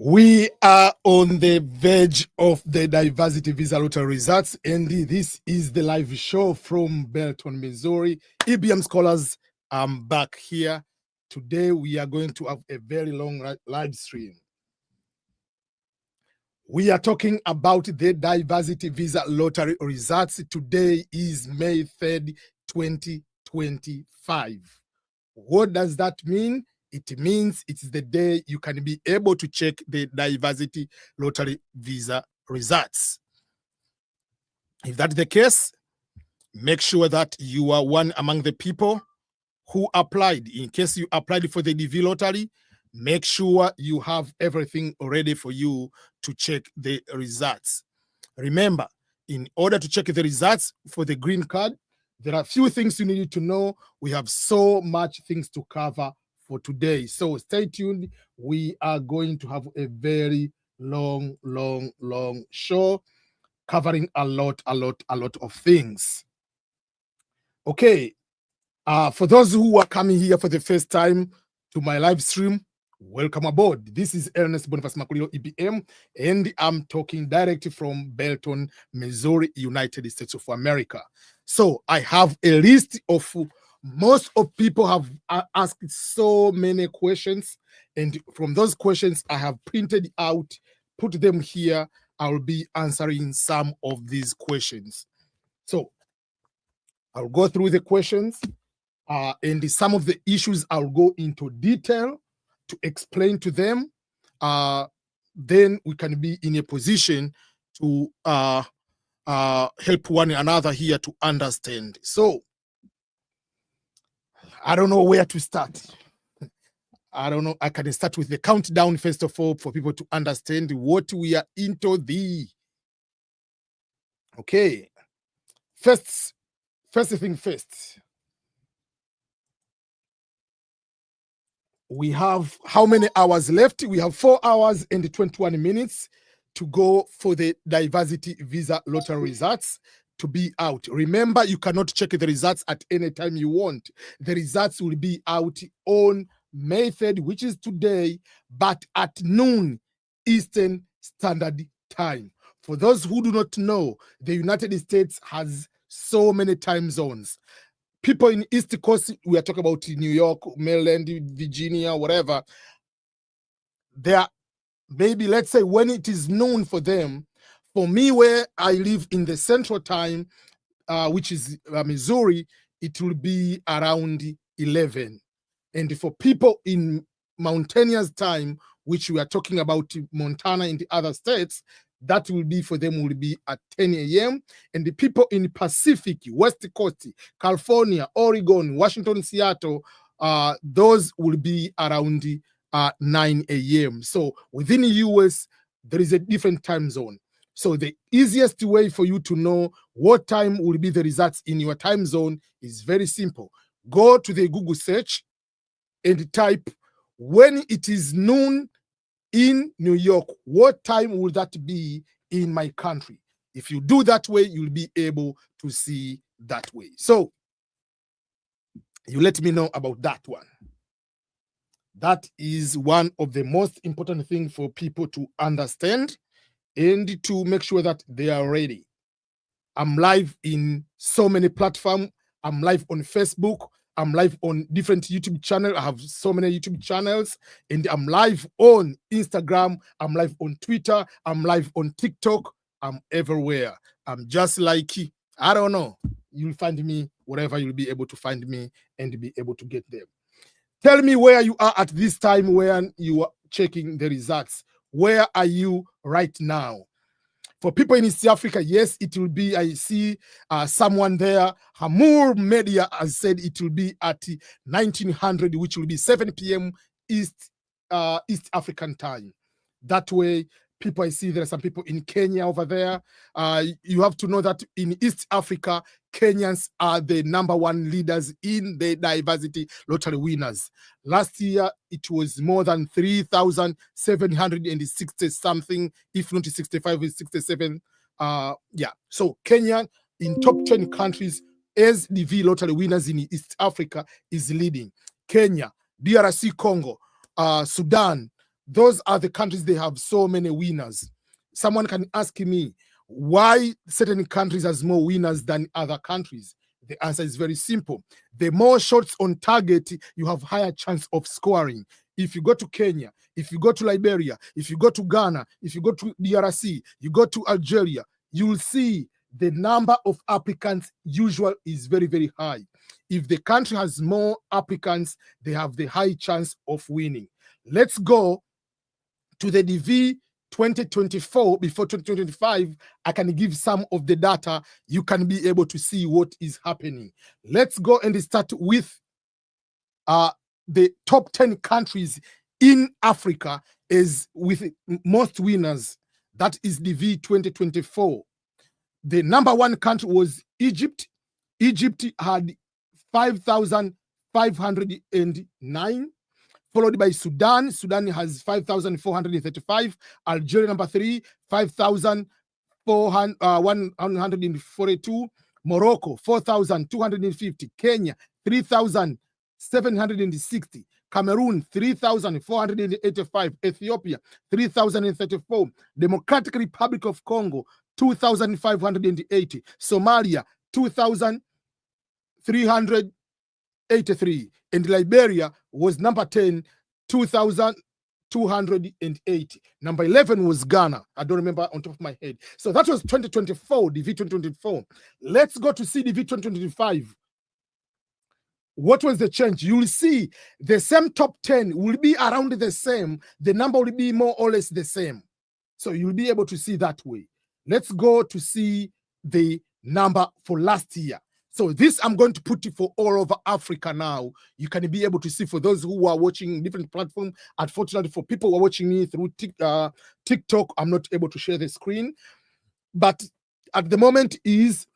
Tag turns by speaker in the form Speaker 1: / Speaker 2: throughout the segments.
Speaker 1: We are on the verge of the diversity visa lottery results, and this is the live show from Belton, Missouri. EBM Scholars, I'm back here. Today we are going to have a very long live stream. We are talking about the diversity visa lottery results. Today is May 3rd, 2025. What does that mean? It means it's the day you can be able to check the diversity lottery visa results. If that's the case, make sure that you are one among the people who applied. In case you applied for the DV lottery, make sure you have everything ready for you to check the results. Remember, in order to check the results for the green card, there are a few things you need to know. We have so much things to cover for today. So stay tuned. We are going to have a very long show covering a lot of things. Okay. For those who are coming here for the first time to my live stream, welcome aboard. This is Ernest Boniface Makulilo, EBM, and I'm talking directly from Belton, Missouri, United States of America. So I have a list of most of people have asked so many questions, and from those questions I have printed out, put them here. I'll be answering some of these questions. So I'll go through the questions, and some of the issues I'll go into detail to explain to them. Then we can be in a position to help one another here to understand. So I don't know where to start. I don't know. I can start with the countdown first of all for people to understand what we are into. Okay. First thing first. We have how many hours left? We have 4 hours and 21 minutes to go for the diversity visa lottery results to be out. Remember, you cannot check the results at any time you want. The results will be out on May 3rd, which is today, but at noon Eastern Standard Time. For those who do not know, the United States has so many time zones. People in East Coast, we are talking about New York, Maryland, Virginia, whatever. They are maybe, let's say, when it is noon for them. For me, where I live in the Central Time, which is Missouri, it will be around 11. And for people in mountainous time, which we are talking about Montana and the other states, that will be for them will be at 10 a.m. And the people in Pacific, West Coast, California, Oregon, Washington, Seattle, those will be around 9 a.m. So within the US, there is a different time zone. So the easiest way for you to know what time will be the results in your time zone is very simple. Go to the Google search and type, when it is noon in New York, what time will that be in my country? If you do that way, you'll be able to see that way. So you let me know about that one. That is one of the most important things for people to understand and to make sure that they are ready. I'm live in so many platforms. I'm live on Facebook. I'm live on different YouTube channels. I have so many YouTube channels, and I'm live on Instagram. I'm live on Twitter. I'm live on TikTok. I'm everywhere. I'm just like, I don't know. You'll find me wherever you'll be able to find me and be able to get them. Tell me where you are at this time when you are checking the results. Where are you right now? For people in East Africa, yes, it will be, I see someone there. Hamur Media has said it will be at 1900, which will be 7 p.m. East African time. That way, people, I see there are some people in Kenya over there. You have to know that in East Africa, Kenyans are the #1 leaders in the diversity lottery winners. Last year, it was more than 3,760 something, if not 65, 67. Yeah, so Kenya in top 10 countries as DV lottery winners in East Africa is leading. Kenya, DRC Congo, Sudan, those are the countries they have so many winners. Someone can ask me why certain countries has more winners than other countries. The answer is very simple. The more shots on target, you have higher chance of scoring. If you go to Kenya, if you go to Liberia, if you go to Ghana, if you go to DRC, you go to Algeria, you will see the number of applicants usually is very, very high. If the country has more applicants, they have the high chance of winning. Let's go to the DV 2024 before 2025. I can give some of the data. You can be able to see what is happening. Let's go and start with the top 10 countries in Africa is with most winners. That is DV 2024. The number one country was Egypt. Egypt had 5,509, followed by Sudan. Sudan has 5,435. Algeria, number 3, 5,142. Morocco, 4,250. Kenya, 3,760. Cameroon, 3,485. Ethiopia, 3,034. Democratic Republic of Congo, 2,580. Somalia, 2,383. And Liberia was number 10, 2,280. Number 11 was Ghana. I don't remember on top of my head. So that was 2024, DV 2024. Let's go to CDV 2025. What was the change? You will see the same top 10 will be around the same. The number will be more or less the same. So you'll be able to see that way. Let's go to see the number for last year. So this I'm going to put it for all over Africa now. You can be able to see for those who are watching different platforms. Unfortunately, for people who are watching me through TikTok, I'm not able to share the screen. But at the moment is,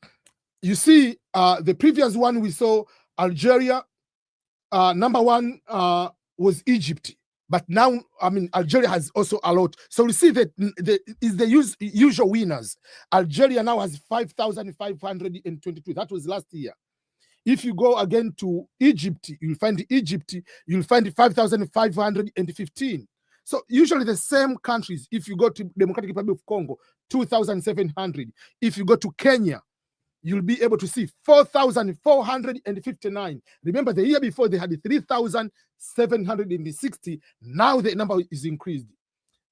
Speaker 1: you see, the previous one we saw Algeria, number one was Egypt. But now, I mean, Algeria has also a lot. So we see that the usual winners. Algeria now has 5,522. That was last year. If you go again to Egypt, you'll find 5,515. So usually the same countries. If you go to Democratic Republic of Congo, 2,700. If you go to Kenya, you'll be able to see 4,459. Remember, the year before they had 3,760. Now the number is increased.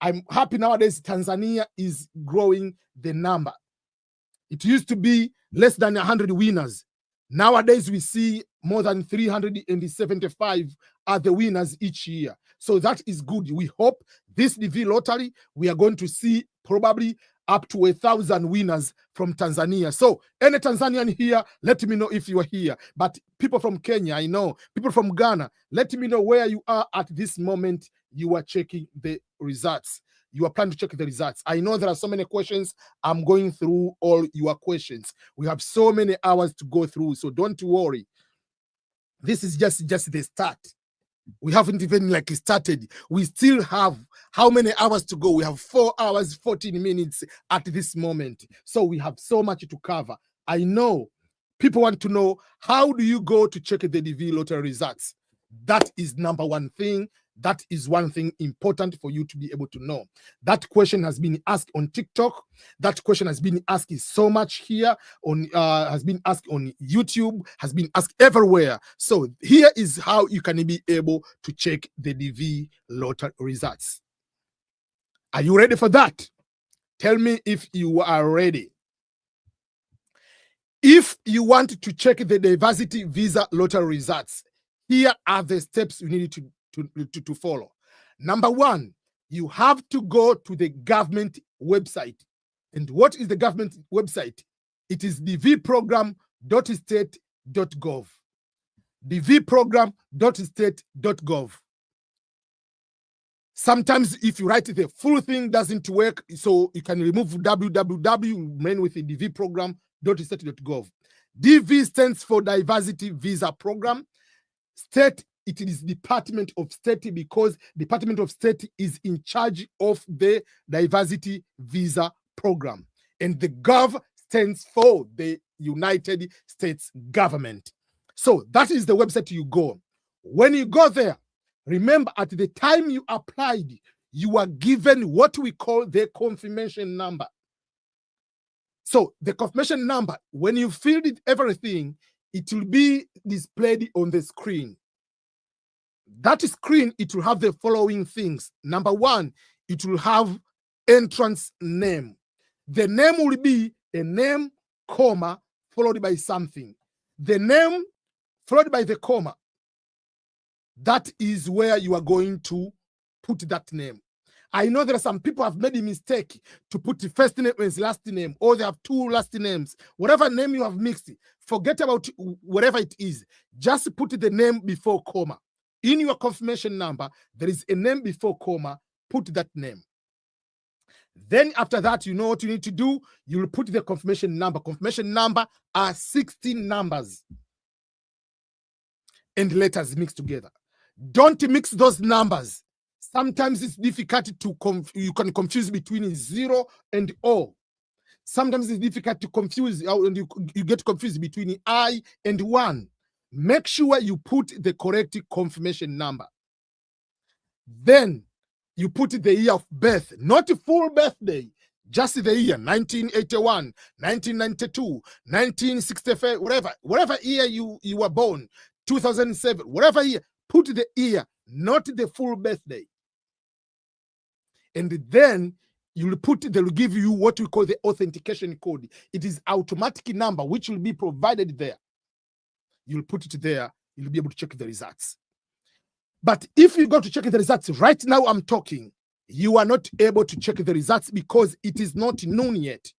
Speaker 1: I'm happy nowadays Tanzania is growing the number. It used to be less than 100 winners. Nowadays we see more than 375 are the winners each year. So that is good. We hope this DV lottery, we are going to see probably up to 1,000 winners from Tanzania. So any Tanzanian here, let me know if you are here. But people from Kenya, I know. People from Ghana, let me know where you are at this moment. You are checking the results. You are planning to check the results. I know there are so many questions. I'm going through all your questions. We have so many hours to go through, so don't worry. This is just the start. We haven't even started. We still have how many hours to go? We have 4 hours, 14 minutes at this moment. So we have so much to cover. I know people want to know, how do you go to check the DV lottery results? That is number one thing. That is one thing important for you to be able to know. That question has been asked on TikTok. That question has been asked so much here on has been asked on YouTube, has been asked everywhere. So here is how you can be able to check the DV lottery results. Are you ready for that? Tell me if you are ready. If you want to check the diversity visa lottery results, here are the steps you need to follow. Number one, you have to go to the government website. And what is the government website? It is dvprogram.state.gov. dvprogram.state.gov. Sometimes if you write the full thing doesn't work, so you can remove www, remain with the dvprogram.state.gov. DV stands for Diversity Visa Program. State, it is Department of State, because Department of State is in charge of the Diversity Visa Program. And the Gov stands for the United States government. So that is the website you go. When you go there, remember at the time you applied, you are given what we call the confirmation number. So the confirmation number, when you filled it everything, it will be displayed on the screen. That screen, it will have the following things. Number one, it will have entrance name. The name will be a name, comma, followed by something. The name followed by the comma, that is where you are going to put that name. I know there are some people have made a mistake to put the first name as last name, or they have two last names. Whatever name you have mixed, forget about whatever it is. Just put the name before comma. In your confirmation number, there is a name before comma. Put that name. Then after that, you know what you need to do. You will put the confirmation number. Confirmation number are 16 numbers and letters mixed together. Don't mix those numbers. Sometimes it's difficult to you can confuse between 0 and O. Sometimes it's difficult to confuse, and you get confused between I and 1. Make sure you put the correct confirmation number. Then you put the year of birth, not a full birthday, just the year, 1981, 1992, 1965, whatever year you were born, 2007, whatever year, put the year, not the full birthday. And then you'll they'll give you what we call the authentication code. It is automatic number, which will be provided there. You'll put it there, you'll be able to check the results. But if you go to check the results, right now I'm talking, you are not able to check the results because it is not noon yet.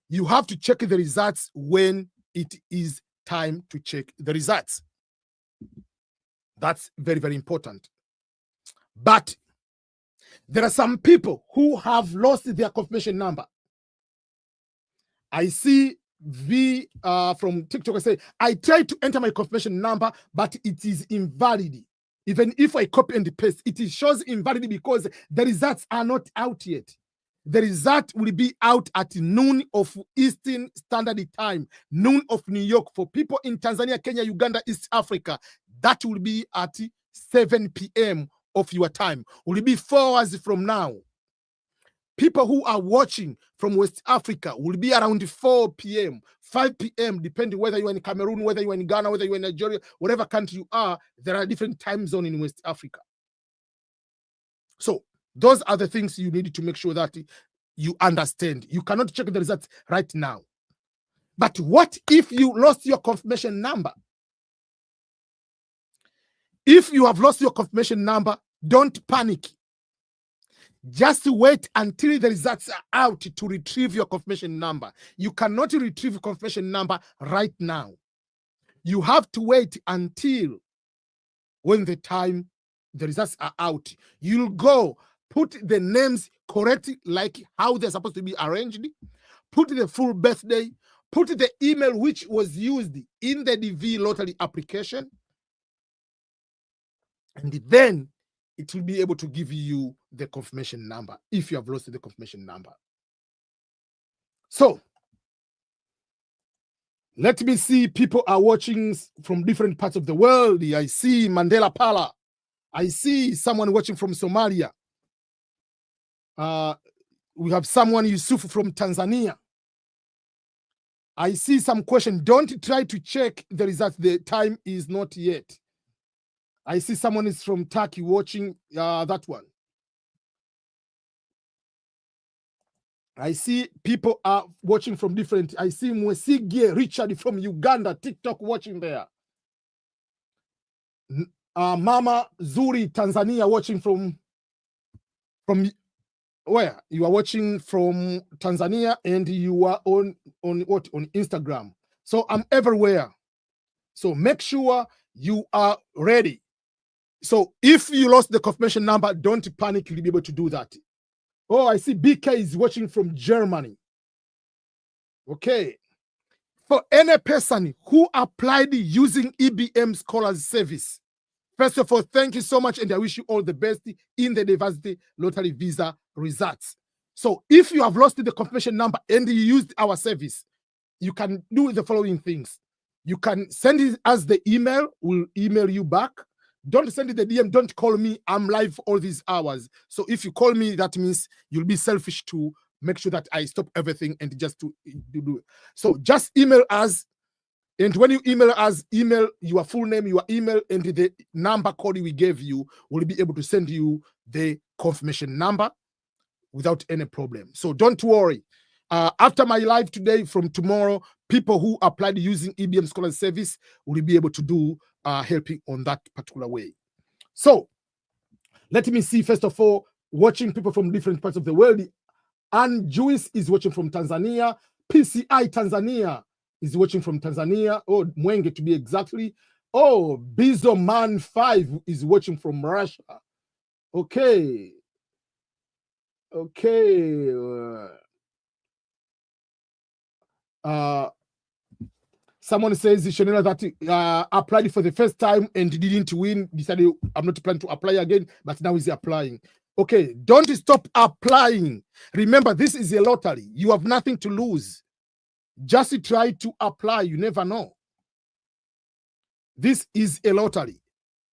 Speaker 1: You have to check the results when it is time to check the results. That's very, very important. But there are some people who have lost their confirmation number. I see V from TikTok say, I tried to enter my confirmation number, but it is invalid. Even if I copy and paste, it shows invalid because the results are not out yet. The result will be out at noon of Eastern Standard Time, noon of New York. For people in Tanzania, Kenya, Uganda, East Africa, that will be at 7 p.m. of your time. Will be 4 hours from now. People who are watching from West Africa will be around 4 p.m., 5 p.m., depending whether you're in Cameroon, whether you're in Ghana, whether you're in Nigeria, whatever country you are, there are different time zones in West Africa. So those are the things you need to make sure that you understand. You cannot check the results right now. But what if you lost your confirmation number? If you have lost your confirmation number, don't panic. Just wait until the results are out to retrieve your confirmation number. You cannot retrieve your confirmation number right now. You have to wait until when the results are out. You'll go put the names correctly, like how they're supposed to be arranged. Put the full birthday. Put the email which was used in the DV lottery application. And then it will be able to give you the confirmation number if you have lost the confirmation number. So let me see, people are watching from different parts of the world. I see Mandela Pala. I see someone watching from Somalia. We have someone, Yusuf, from Tanzania. I see some question. Don't try to check the results. The time is not yet. I see someone is from Turkey watching that one. I see people are watching from different. I see Mwesigie Richard from Uganda, TikTok watching there. Mama Zuri, Tanzania, watching from where? You are watching from Tanzania and you are on what? On Instagram. So I'm everywhere. So make sure you are ready. So if you lost the confirmation number, don't panic. You'll be able to do that. Oh, I see BK is watching from Germany. Okay. For any person who applied using EBM Scholars Service, first of all, thank you so much, and I wish you all the best in the diversity lottery visa results. So if you have lost the confirmation number and you used our service, you can do the following things. You can send us the email. We'll email you back. Don't send the DM. Don't call me. I'm live for all these hours. So if you call me, that means you'll be selfish to make sure that I stop everything and just to do it. So just email us. And when you email us, email your full name, your email, and the number code we gave you. We'll be able to send you the confirmation number without any problem. So don't worry. After my live today, from tomorrow, people who applied using EBM Scholars Service will be able to do helping on that particular way. So let me see, first of all, watching people from different parts of the world. Ann Juice is watching from Tanzania. PCI Tanzania is watching from Tanzania. Oh, Mwenge to be exactly. Oh, Bizo Man 5 is watching from Russia. Okay. Okay. Someone says Chanel that applied for the first time and didn't win, decided I'm not planning to apply again, but now he's applying. Okay, don't stop applying. Remember, this is a lottery. You have nothing to lose. Just try to apply. You never know. This is a lottery.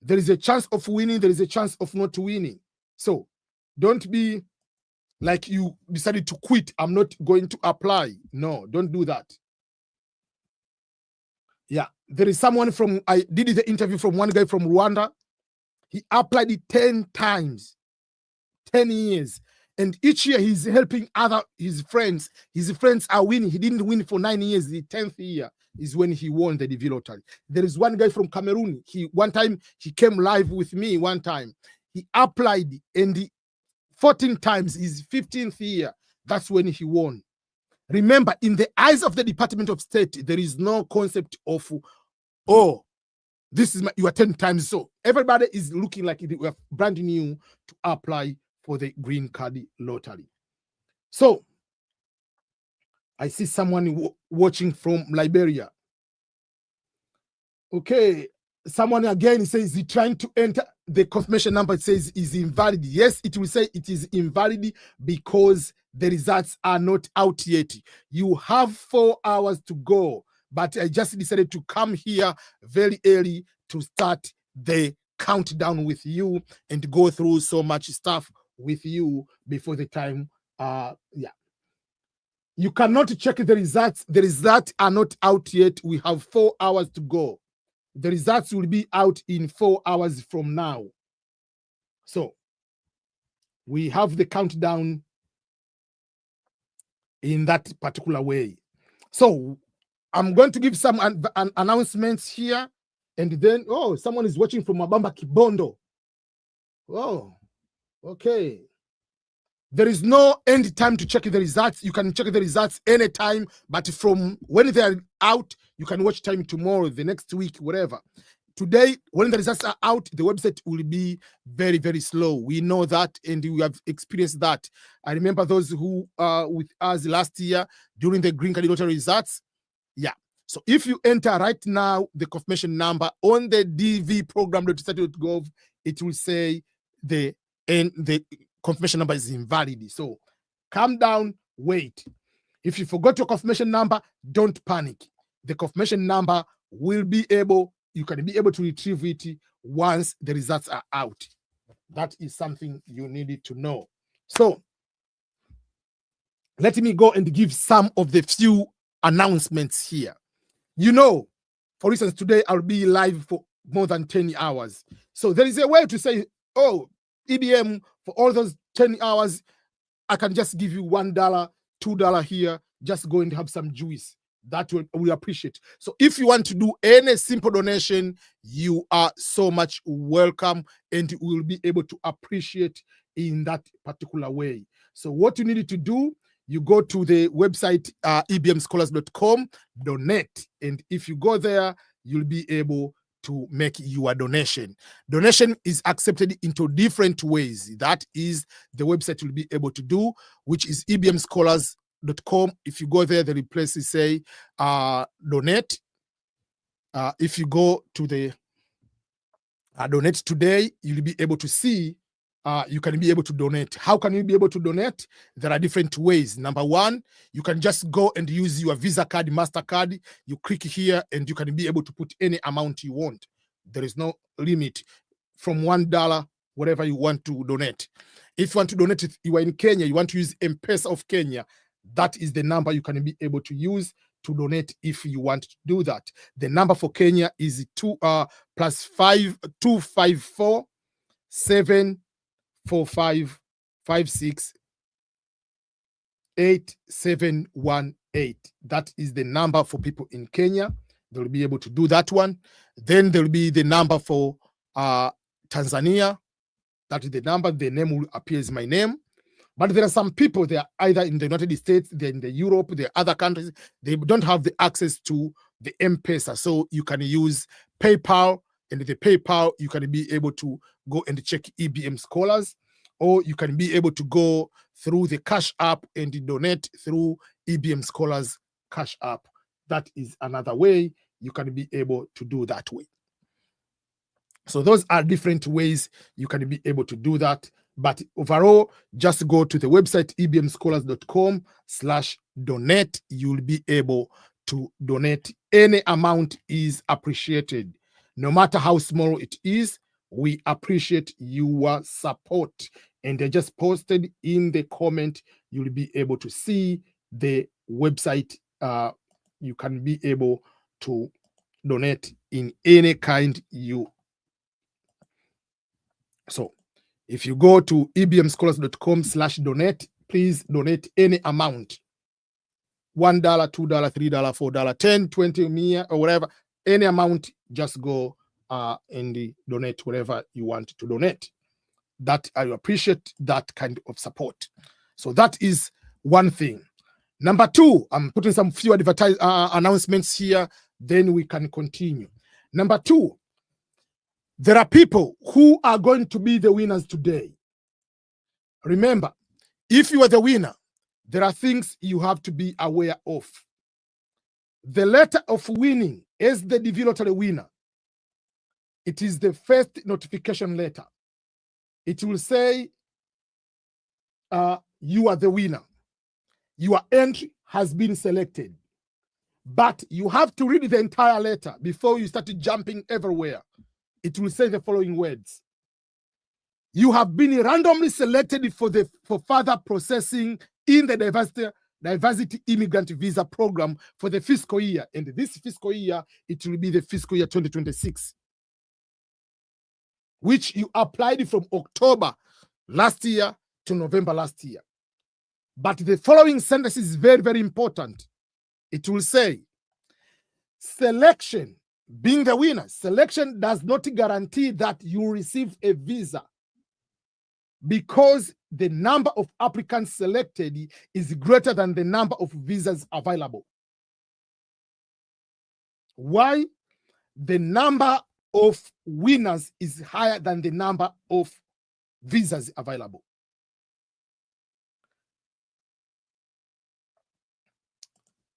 Speaker 1: There is a chance of winning. There is a chance of not winning. So don't be like you decided to quit. I'm not going to apply. No, don't do that. Yeah, there is someone from, I did the interview from one guy from Rwanda. He applied it 10 times, 10 years. And each year he's helping his friends. His friends are winning. He didn't win for 9 years. The 10th year is when he won the DV lottery. There is one guy from Cameroon. One time he came live with me one time. He applied and 14 times, his 15th year, that's when he won. Remember, in the eyes of the Department of State, there is no concept of, oh, this is you are 10 times. So everybody is looking like we are brand new to apply for the green card lottery. So I see someone watching from Liberia. Okay, someone again says he's trying to enter the confirmation number. It says is invalid. Yes, it will say it is invalid because the results are not out yet. You have 4 hours to go, but I just decided to come here very early to start the countdown with you and go through so much stuff with you before the time. Yeah, you cannot check the results. The results are not out yet. We have 4 hours to go. The results will be out in 4 hours from now. So we have the countdown in that particular way. So I'm going to give some announcements here. And then, oh, someone is watching from Mabamba Kibondo. Oh, okay. There is no end time to check the results. You can check the results anytime, but from when they are out, you can watch time tomorrow, the next week, whatever. Today, when the results are out, the website will be very, very slow. We know that, and we have experienced that. I remember those who with us last year during the Green Card lottery results. Yeah. So if you enter right now the confirmation number on the dvprogram.state.gov, it will say the confirmation number is invalid. So calm down, wait. If you forgot your confirmation number, don't panic. The confirmation number will be able, you can be able to retrieve it once the results are out. That is something you needed to know. So let me go and give some of the few announcements here. You know, for instance, today I'll be live for more than 10 hours. So there is a way to say, oh, EBM, for all those 10 hours, I can just give you $1, $2 here. Just go and have some juice. That we appreciate. So if you want to do any simple donation, you are so much welcome, and we will be able to appreciate in that particular way. So what you need to do, you go to the website ebmscholars.com, donate, and if you go there, you'll be able to make your donation. Donation is accepted into different ways. That is the website will be able to do, which is ebmscholars.com. If you go there, the place is say donate. If you go to the donate today, you'll be able to see you can be able to donate. How can you be able to donate? There are different ways. Number one, you can just go and use your Visa card, MasterCard. You click here and you can be able to put any amount you want. There is no limit. from $1, whatever you want to donate. If you want to donate, if you are in Kenya, you want to use M-Pesa of Kenya, that is the number you can be able to use to donate if you want to do that. The number for Kenya is +5 254 745 56 8718. That is the number for people in Kenya. They'll be able to do that one. Then there'll be the number for Tanzania. That is the number. The name will appear as my name. But there are some people, they are either in the United States, they're in the Europe, there are other countries, they don't have the access to the M-Pesa. So you can use PayPal, and the PayPal, you can be able to go and check EBM Scholars, or you can be able to go through the Cash App and donate through EBM Scholars Cash App. That is another way you can be able to do that way. So those are different ways you can be able to do that. But overall, just go to the website, ebmscholars.com/donate. You'll be able to donate. Any amount is appreciated. No matter how small it is, we appreciate your support. And I just posted in the comment, you'll be able to see the website. You can be able to donate in any kind you. So if you go to ebmscholars.com/donate, please donate any amount. $1, $2, $3, $4, $10, $20, or whatever. Any amount, just go and donate whatever you want to donate. That I appreciate that kind of support. So that is one thing. Number two, I'm putting some few announcements here, then we can continue. Number two, there are people who are going to be the winners today. Remember, if you are the winner, there are things you have to be aware of. The letter of winning is the DV lottery winner. It is the first notification letter. It will say you are the winner. Your entry has been selected. But you have to read the entire letter before you start jumping everywhere. It will say the following words. You have been randomly selected for further processing in the diversity immigrant visa program for the fiscal year. And this fiscal year, it will be the fiscal year 2026, which you applied from October last year to November last year. But the following sentence is very, very important. It will say, selection, being the winner, selection does not guarantee that you receive a visa because the number of applicants selected is greater than the number of visas available. Why? The number of winners is higher than the number of visas available.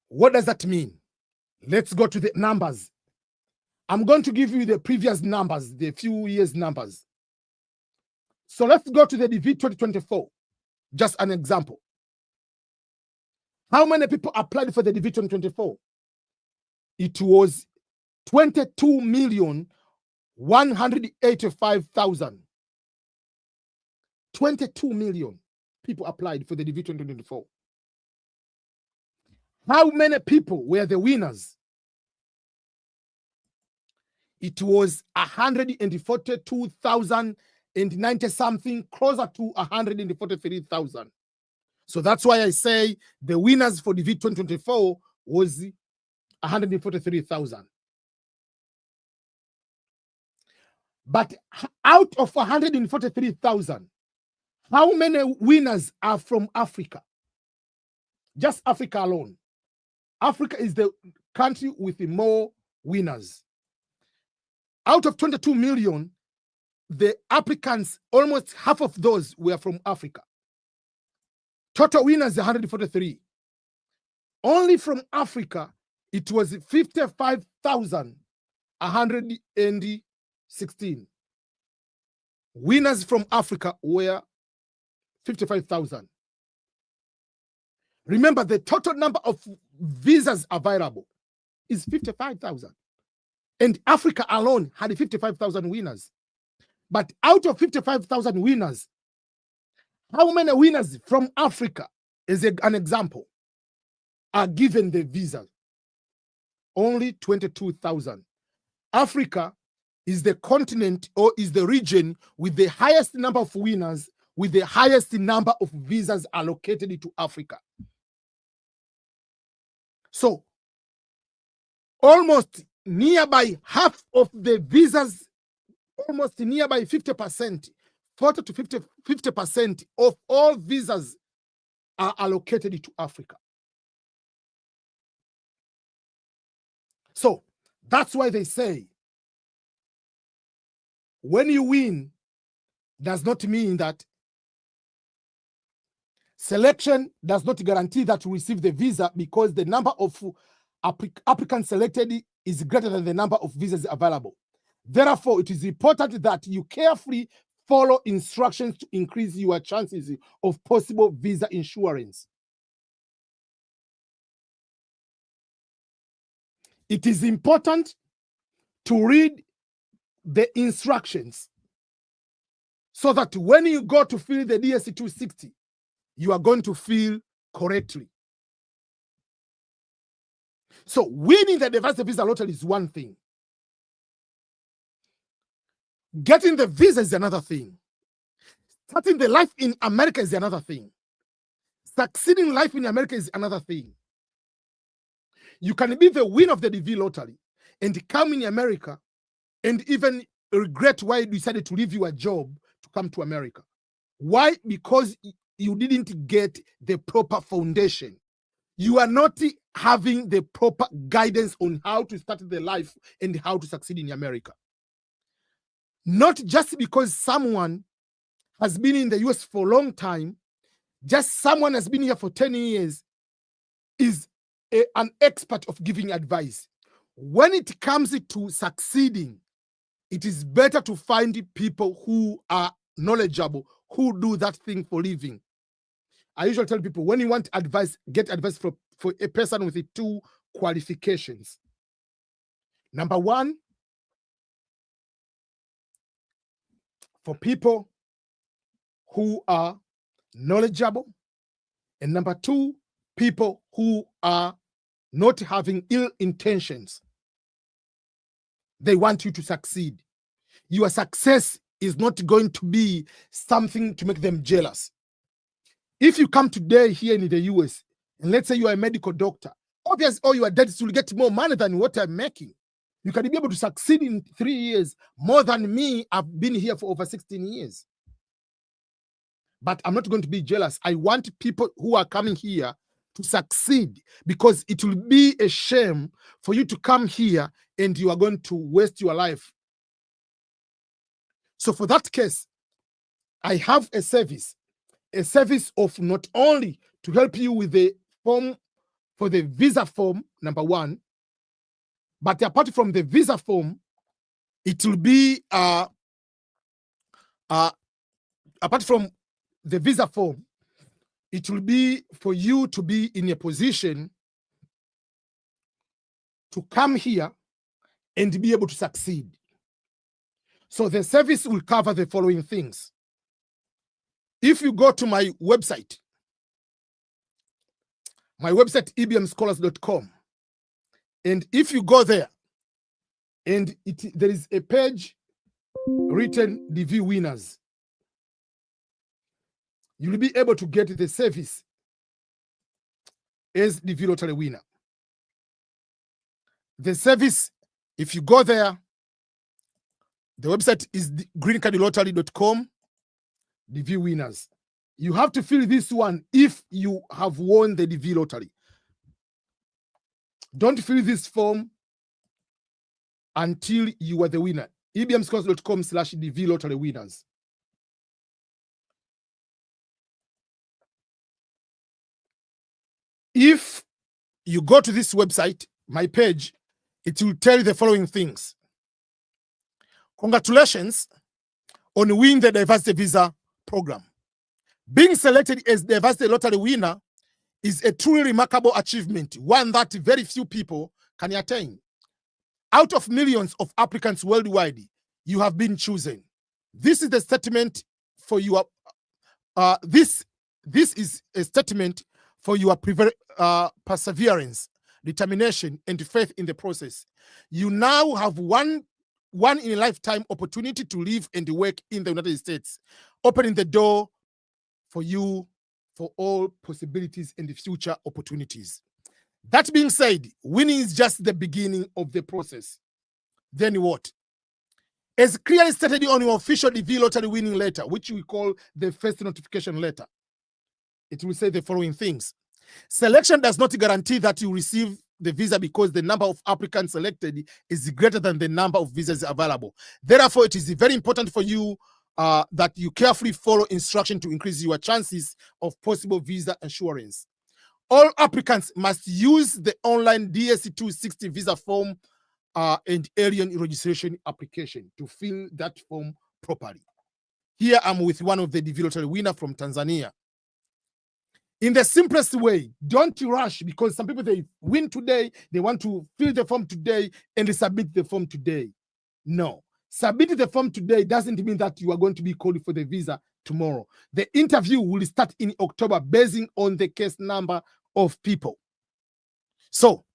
Speaker 1: What does that mean? Let's go to the numbers. I'm going to give you the previous numbers, the few years numbers. So let's go to the DV 2024. Just an example. How many people applied for the DV 2024? It was 22,185,000. 22 million people applied for the DV 2024. How many people were the winners? It was 142,090 something, closer to 143,000. So that's why I say the winners for the DV 2024 was 143,000. But out of 143,000, how many winners are from Africa? Just Africa alone. Africa is the country with the more winners. Out of 22 million, the applicants, almost half of those were from Africa. Total winners 143. Only from Africa, it was 55,116. Winners from Africa were 55,000. Remember, the total number of visas available is 55,000. And Africa alone had 55,000 winners. But out of 55,000 winners, how many winners from Africa, as an example, are given the visa? Only 22,000. Africa is the continent or is the region with the highest number of winners, with the highest number of visas allocated to Africa. So almost nearby half of the visas, almost nearby 50%, 40 to 50% of all visas are allocated to Africa. So that's why they say when you win does not mean that selection does not guarantee that you receive the visa, because the number of applicants selected is greater than the number of visas available. Therefore, it is important that you carefully follow instructions to increase your chances of possible visa insurance. It is important to read the instructions so that when you go to fill the DSC 260, you are going to fill correctly. So winning the diversity visa lottery is one thing. Getting the visa is another thing. Starting the life in America is another thing. Succeeding life in America is another thing. You can be the winner of the DV lottery and come in America and even regret why you decided to leave your job to come to America. Why? Because you didn't get the proper foundation. You are not having the proper guidance on how to start the life and how to succeed in America. Not just because someone has been in the US for a long time, just someone has been here for 10 years is an expert of giving advice. When it comes to succeeding, it is better to find people who are knowledgeable, who do that thing for living. I usually tell people, when you want advice, get advice for a person with 2 qualifications. Number 1, for people who are knowledgeable, and number 2, people who are not having ill intentions. They want you to succeed. Your success is not going to be something to make them jealous. If you come today here in the US, and let's say you are a medical doctor, obviously all your dentists will get more money than what I'm making. You can be able to succeed in 3 years more than me. I've been here for over 16 years. But I'm not going to be jealous. I want people who are coming here to succeed, because it will be a shame for you to come here and you are going to waste your life. So for that case, I have a service of not only to help you with the form for the visa form, number 1, but apart from the visa form, it will be apart from the visa form, it will be for you to be in a position to come here and be able to succeed. So the service will cover the following things. If you go to my website ebmscholars.com, and if you go there, and there is a page written DV winners, you'll be able to get the service as DV lottery winner. The service, if you go there, the website is greencardlottery.com, DV winners. You have to fill this one if you have won the DV lottery. Don't fill this form until you are the winner. ebmscholars.com/DV lottery winners. If you go to this website, my page, it will tell you the following things. Congratulations on winning the diversity visa program. Being selected as diversity lottery winner is a truly remarkable achievement, one that very few people can attain. Out of millions of applicants worldwide, you have been chosen. This is the statement for your this is a statement for your perseverance, determination, and faith in the process. You now have one in a lifetime opportunity to live and work in the United States, opening the door for you for all possibilities and the future opportunities. That being said, winning is just the beginning of the process. Then what? As clearly stated on your official DV lottery winning letter, which we call the first notification letter, it will say the following things. Selection does not guarantee that you receive the visa because the number of applicants selected is greater than the number of visas available. Therefore, it is very important for you that you carefully follow instruction to increase your chances of possible visa assurance. All applicants must use the online DS260 visa form and alien registration application to fill that form properly. Here I'm with one of the DV lottery winner from Tanzania. In the simplest way, don't rush, because some people, they win today, they want to fill the form today and submit the form today. No, submit the form today doesn't mean that you are going to be called for the visa tomorrow. The interview will start in October based on the case number of people. So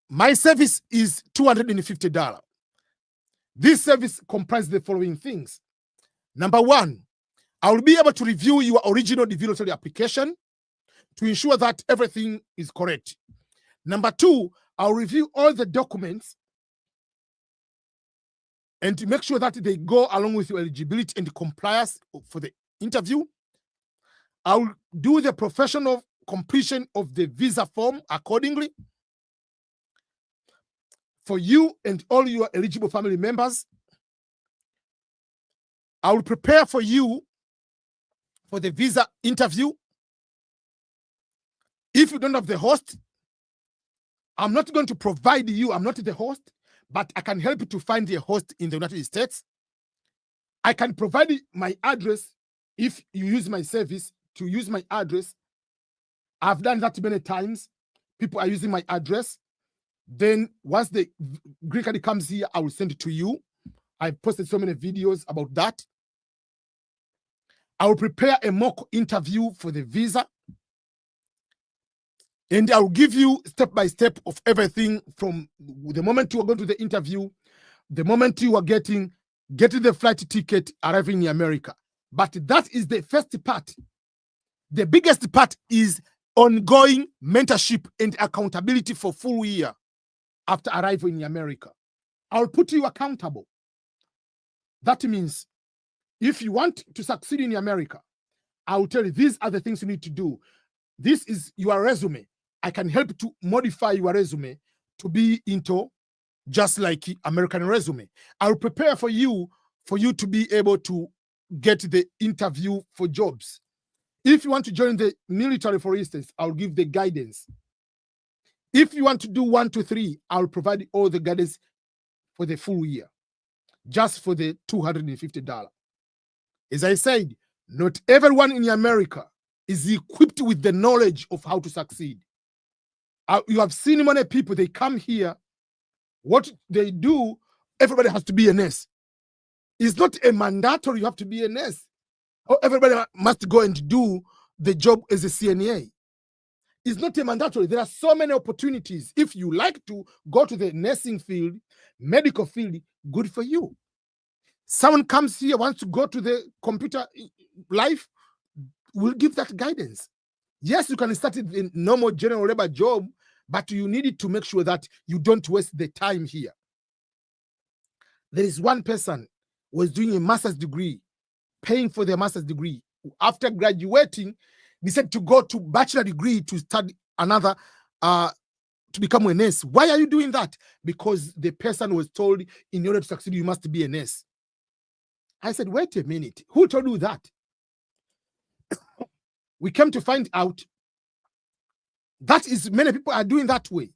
Speaker 1: my service is $250. This service comprises the following things. Number one, I will be able to review your original DV lottery application to ensure that everything is correct. Number two, I'll review all the documents and to make sure that they go along with your eligibility and compliance for the interview. I'll do the professional completion of the visa form accordingly for you and all your eligible family members. I will prepare for you for the visa interview. If you don't have the host, I'm not going to provide you, I'm not the host, but I can help you to find the host in the United States. I can provide my address if you use my service to use my address. I've done that many times. People are using my address. Then once the green card comes here, I will send it to you. I've posted so many videos about that. I will prepare a mock interview for the visa. And I will give you step by step of everything from the moment you are going to the interview, the moment you are getting the flight ticket, arriving in America. But that is the first part. The biggest part is ongoing mentorship and accountability for full year after arrival in America. I'll put you accountable. That means if you want to succeed in America, I will tell you these are the things you need to do. This is your resume. I can help to modify your resume to be into just like American resume. I'll prepare for you to be able to get the interview for jobs. If you want to join the military, for instance, I'll give the guidance. If you want to do 1, 2, 3, I'll provide all the guidance for the full year, just for the $250. As I said, not everyone in America is equipped with the knowledge of how to succeed. You have seen many people, they come here, what they do, everybody has to be a nurse. It's not a mandatory you have to be a nurse. Or everybody must go and do the job as a CNA. It's not a mandatory. There are so many opportunities. If you like to go to the nursing field, medical field, good for you. Someone comes here, wants to go to the computer life, we'll give that guidance. Yes, you can start it in normal general labor job, but you need to make sure that you don't waste the time here. There is one person who was doing a master's degree, paying for their master's degree. After graduating, decided to go to bachelor degree to study another, to become a nurse. Why are you doing that? Because the person was told, in order to succeed, you must be a nurse. I said, wait a minute, who told you that? We came to find out that is many people are doing that way.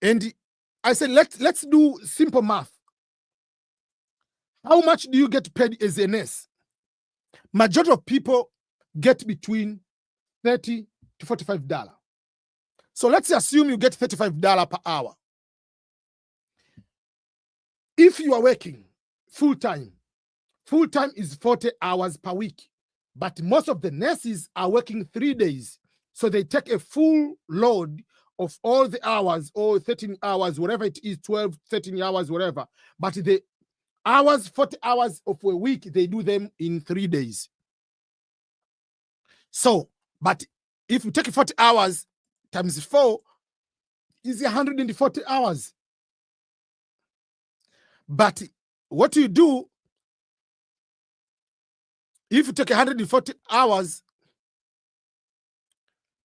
Speaker 1: And I said, let's do simple math. How much do you get paid as a nurse? Majority of people get between $30 to $45. So let's assume you get $35 per hour. If you are working full time Full-time is 40 hours per week. But most of the nurses are working 3 days. So they take a full load of all the hours, or 13 hours, whatever it is, 12, 13 hours, whatever. But the hours, 40 hours of a week, they do them in 3 days. So, but if you take 40 hours times 4, is 140 hours. But what you do, if you take 140 hours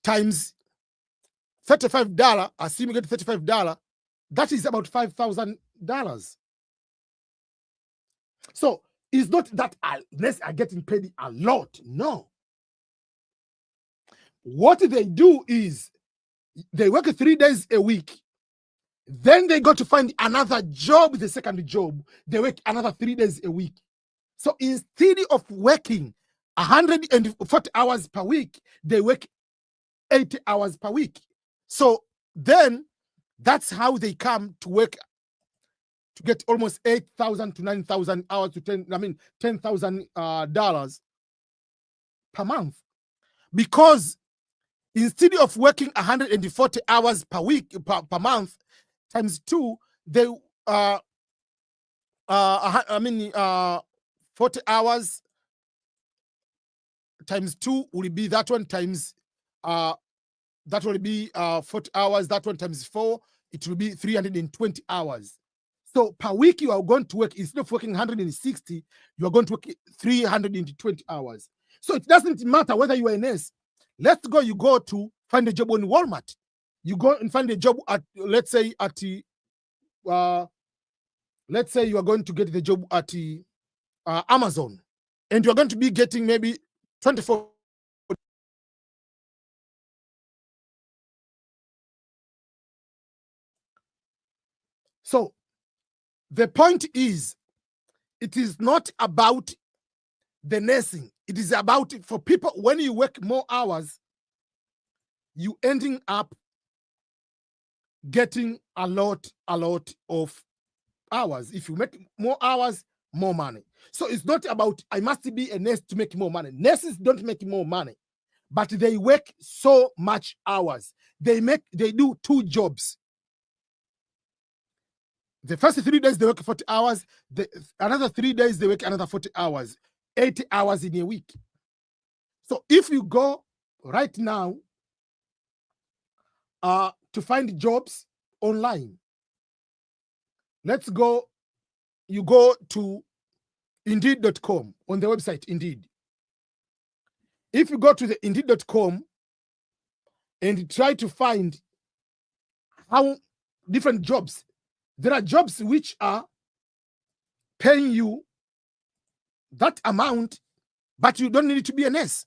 Speaker 1: times $35, assume you get $35, that is about $5,000. So it's not that unless are getting paid a lot. No. What they do is they work 3 days a week. Then they go to find another job, the second job. They work another 3 days a week. So instead of working 140 hours per week, they work 80 hours per week. So then that's how they come to work to get almost 8,000 to 9,000 hours to $10,000 per month. Because instead of working 140 hours per week per month times 2, they 40 hours times 2 will be that one times that will be 40 hours, that one times 4, it will be 320 hours. So per week you are going to work, instead of working 160, you are going to work 320 hours. So it doesn't matter whether you are a nurse. Let's go, you go to find a job on Walmart. You go and find a job at, let's say you are going to get the job at Amazon, and you're going to be getting maybe 24. So the point is, it is not about the nursing. It is about, for people, when you work more hours, you ending up getting a lot of hours. If you make more hours, more money. So it's not about, I must be a nurse to make more money. Nurses don't make more money, but they work so much hours. They do 2 jobs. The first 3 days they work 40 hours. Another 3 days they work another 40 hours. 80 hours in a week. So if you go right now to find jobs online, let's go, you go to Indeed.com, on the website Indeed. If you go to the Indeed.com and try to find how different jobs, there are jobs which are paying you that amount, but you don't need to be a nurse.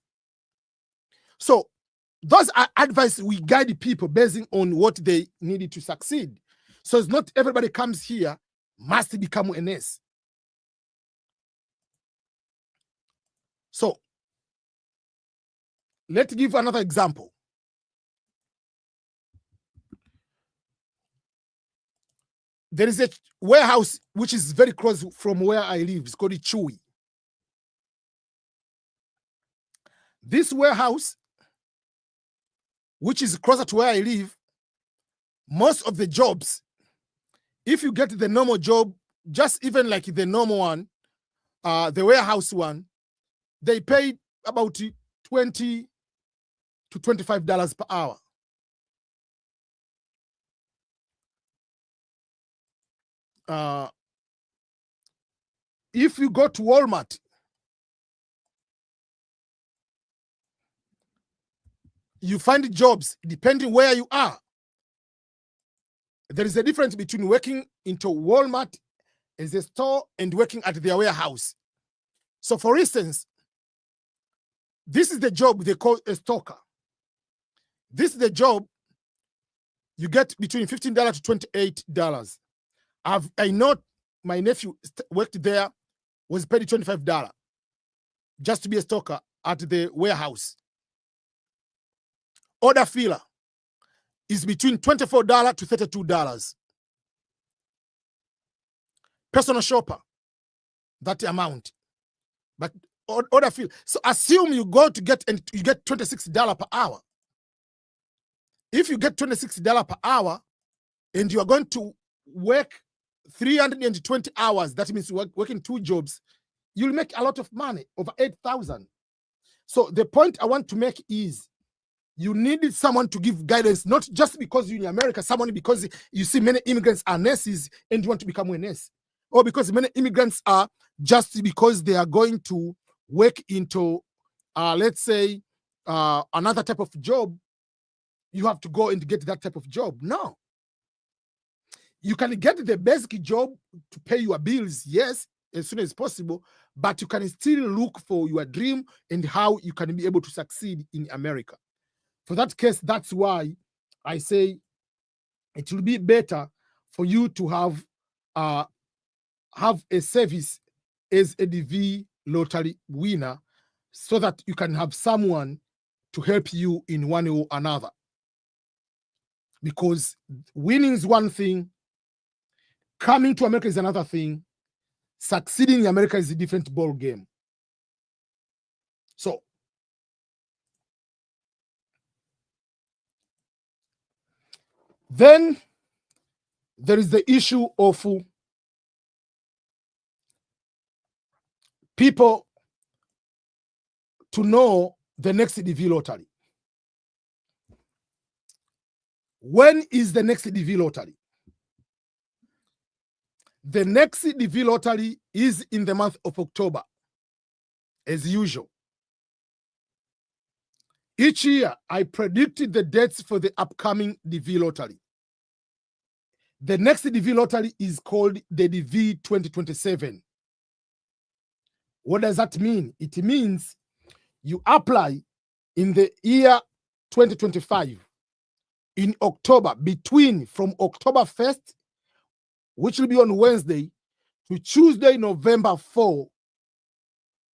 Speaker 1: So those are advice we guide people based on what they needed to succeed. So it's not everybody comes here must become a nurse. So let's give another example. There is a warehouse which is very close from where I live. It's called Chewy. This warehouse, which is closer to where I live, most of the jobs, if you get the normal job, just even like the normal one, the warehouse one, they pay about $20 to $25 per hour. If you go to Walmart, you find jobs depending where you are. There is a difference between working into Walmart as a store and working at their warehouse. So for instance, this is the job they call a stocker. This is the job you get between $15 to $28. I know my nephew worked there, was paid $25 just to be a stocker at the warehouse. Order filler is between $24 to $32. Personal shopper, that amount. But other field. So assume you go to get and you get $26 per hour. If you get $26 per hour and you are going to work 320 hours, that means working 2 jobs, you'll make a lot of money, over 8,000. So the point I want to make is you needed someone to give guidance, not just because you're in America, someone because you see many immigrants are nurses and you want to become a nurse, or because many immigrants are just because they are going to work into, let's say, another type of job, you have to go and get that type of job. No. You can get the basic job to pay your bills, yes, as soon as possible, but you can still look for your dream and how you can be able to succeed in America. For that case, that's why I say it will be better for you to have a service as a DV lottery winner, so that you can have someone to help you in one way or another. Because winning is one thing, coming to America is another thing, succeeding in America is a different ball game. So then there is the issue of people to know the next DV lottery. When is the next DV lottery? The next DV lottery is in the month of October, as usual. Each year, I predicted the dates for the upcoming DV lottery. The next DV lottery is called the DV 2027. What does that mean? It means you apply in the year 2025 in October, from October 1st, which will be on Wednesday, to Tuesday, November 4,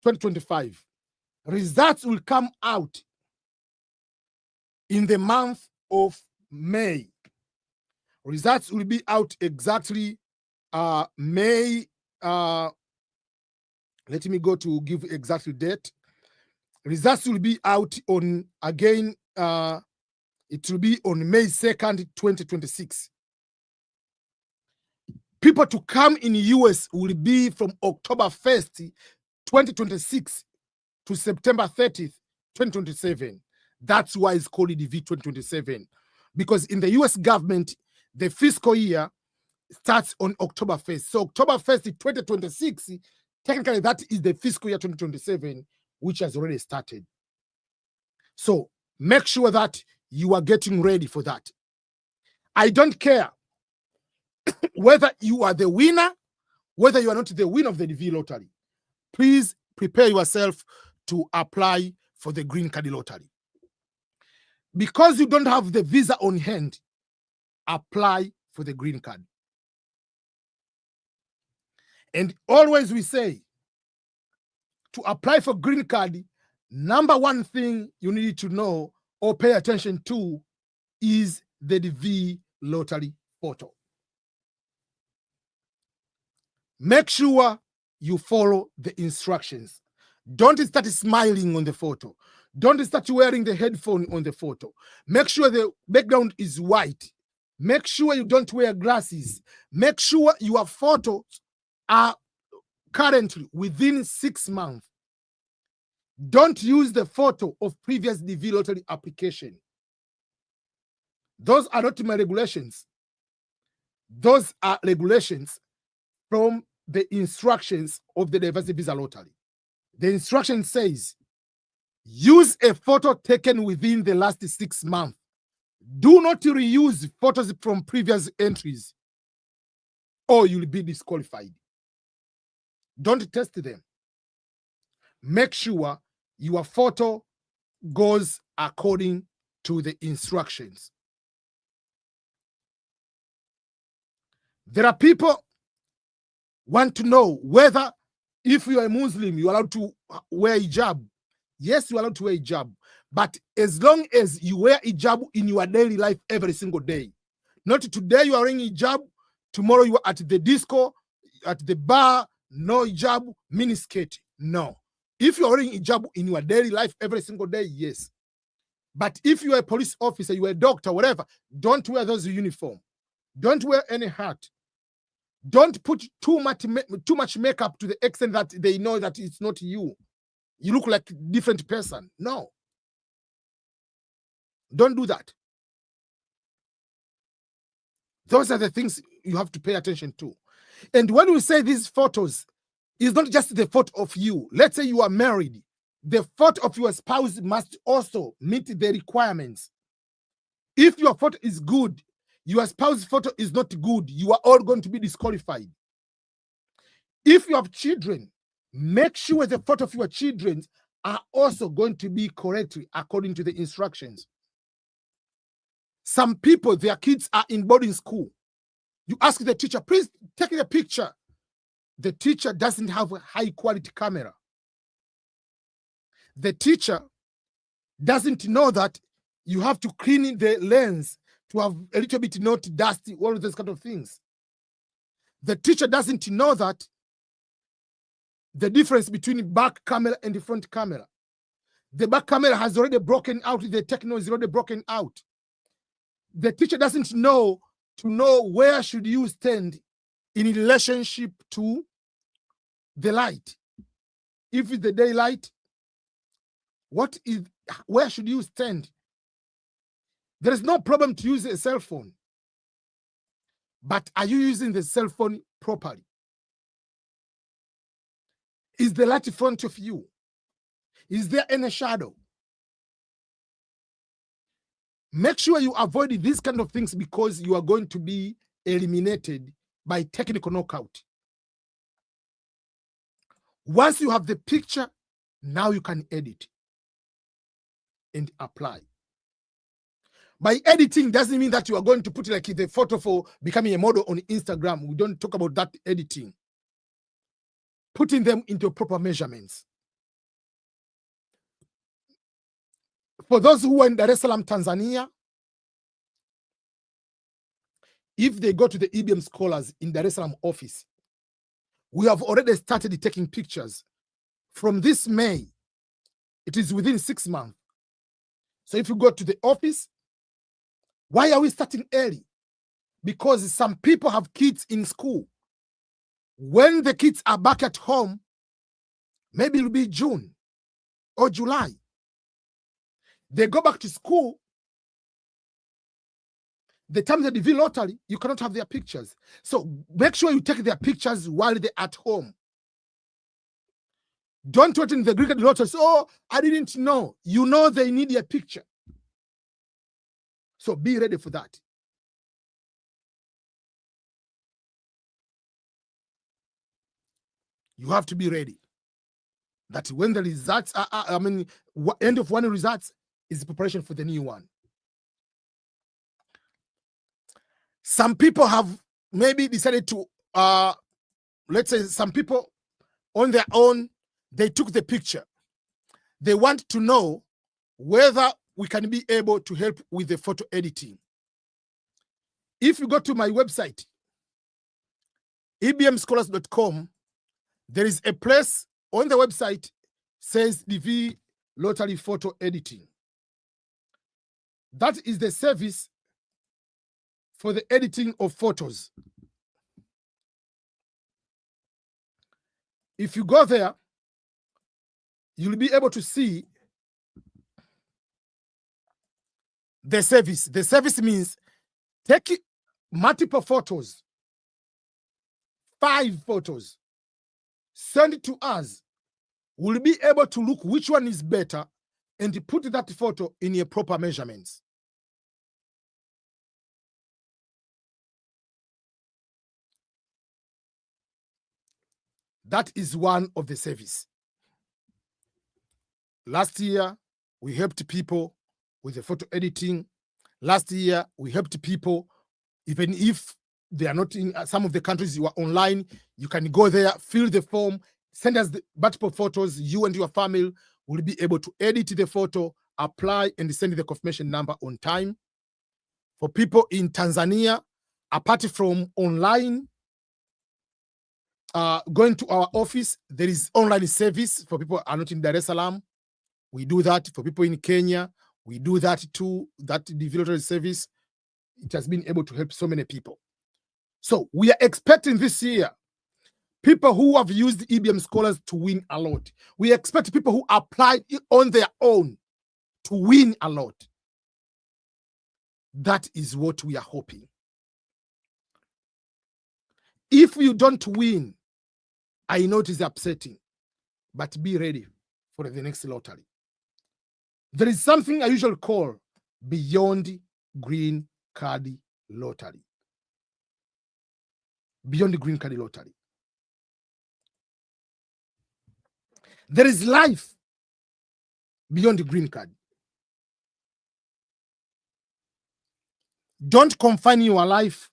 Speaker 1: 2025. Results will come out in the month of May. Results will be out exactly May. Let me go to give exactly date. Results will be out on, again, it will be on May 2nd, 2026. People to come in the US will be from October 1st, 2026 to September 30th, 2027. That's why it's called DV 2027. Because in the US government, the fiscal year starts on October 1st. So October 1st, 2026, technically that is the fiscal year 2027, which has already started. So make sure that you are getting ready for that. I don't care whether you are the winner, whether you are not the winner of the DV lottery. Please prepare yourself to apply for the green card lottery. Because you don't have the visa on hand, apply for the green card. And always we say, to apply for green card, number one thing you need to know or pay attention to is the DV lottery photo. Make sure you follow the instructions. Don't start smiling on the photo. Don't start wearing the headphone on the photo. Make sure the background is white. Make sure you don't wear glasses. Make sure your photos are currently within 6 months. Don't use the photo of previous DV lottery application. Those are not my regulations. Those are regulations from the instructions of the diversity visa lottery. The instruction says, use a photo taken within the last 6 months. Do not reuse photos from previous entries, or you'll be disqualified. Don't test them. Make sure your photo goes according to the instructions. There are people want to know whether if you are a Muslim, you're allowed to wear hijab. Yes, you're allowed to wear hijab. But as long as you wear hijab in your daily life every single day, not today you are wearing hijab, tomorrow you are at the disco, at the bar, no hijab, miniskirt. No. If you're wearing hijab in your daily life every single day, yes. But if you're a police officer, you're a doctor, whatever, don't wear those uniform. Don't wear any hat. Don't put too much makeup to the extent that they know that it's not you. You look like a different person. No. Don't do that. Those are the things you have to pay attention to. And when we say these photos, it's not just the photo of you. Let's say you are married. The photo of your spouse must also meet the requirements. If your photo is good, your spouse's photo is not good, you are all going to be disqualified. If you have children, make sure the photo of your children are also going to be correct according to the instructions. Some people, their kids are in boarding school. You ask the teacher, please take the picture. The teacher doesn't have a high quality camera. The teacher doesn't know that you have to clean the lens to have a little bit not dusty, all of those kind of things. The teacher doesn't know that the difference between back camera and the front camera. The back camera has already broken out. The techno is already broken out. The teacher doesn't know where should you stand in relationship to the light. If it's the daylight, where should you stand? There is no problem to use a cell phone. But are you using the cell phone properly? Is the light in front of you? Is there any shadow? Make sure you avoid these kind of things because you are going to be eliminated by technical knockout. Once you have the picture, now you can edit and apply. By editing doesn't mean that you are going to put like the photo for becoming a model on Instagram. We don't talk about that editing. Putting them into proper measurements. For those who are in Dar es Salaam, Tanzania, if they go to the EBM Scholars in Dar es Salaam office, we have already started taking pictures. From this May, it is within 6 months. So if you go to the office, why are we starting early? Because some people have kids in school. When the kids are back at home, maybe it will be June or July. They go back to school. The time they DV lottery, you cannot have their pictures. So make sure you take their pictures while they're at home. Don't wait in the Greek lottery. Oh, I didn't know. You know they need a picture. So be ready for that. You have to be ready. That when the results are, end of one results is the preparation for the new one. Some people have maybe decided to, let's say some people on their own, they took the picture. They want to know whether we can be able to help with the photo editing. If you go to my website, ebmscholars.com, there is a place on the website says DV Lottery Photo Editing. That is the service for the editing of photos. If you go there, you'll be able to see the service. The service means take multiple photos, 5 photos, send it to us. We'll be able to look which one is better and put that photo in your proper measurements. That is one of the service. Last year, we helped people with the photo editing. Last year, we helped people, even if they are not in some of the countries you are online, you can go there, fill the form, send us the multiple photos. You and your family will be able to edit the photo, apply, and send the confirmation number on time. For people in Tanzania, apart from online, going to our office, there is online service for people who are not in Dar es Salaam. We do that. For people in Kenya, we do that too. That development service, it has been able to help so many people. So we are expecting this year people who have used EBM Scholars to win a lot. We expect people who applied on their own to win a lot. That is what we are hoping. If you don't win, I know it is upsetting, but be ready for the next lottery. There is something I usually call Beyond Green Card Lottery. Beyond the Green Card Lottery. There is life beyond the green card. Don't confine your life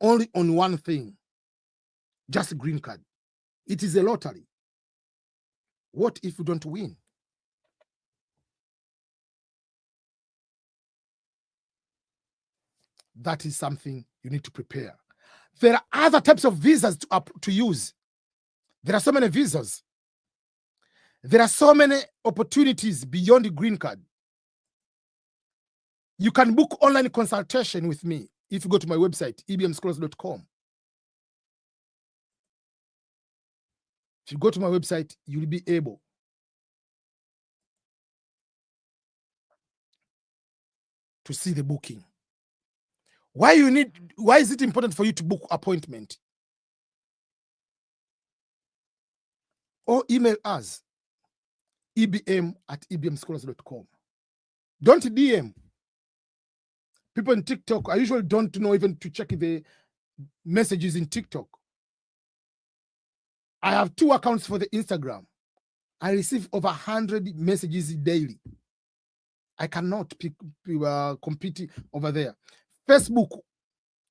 Speaker 1: only on one thing, just green card. It is a lottery. What if you don't win? That is something you need to prepare. There are other types of visas to use. There are so many visas. There are so many opportunities beyond the green card. You can book online consultation with me if you go to my website, ebmscholars.com. If you go to my website, you'll be able to see the booking. Why is it important for you to book appointment? Or email us, ebm@ebmscholars.com. Don't DM. People in TikTok, I usually don't know even to check the messages in TikTok. I have 2 accounts for the Instagram. I receive over 100 messages daily. I cannot compete over there. Facebook,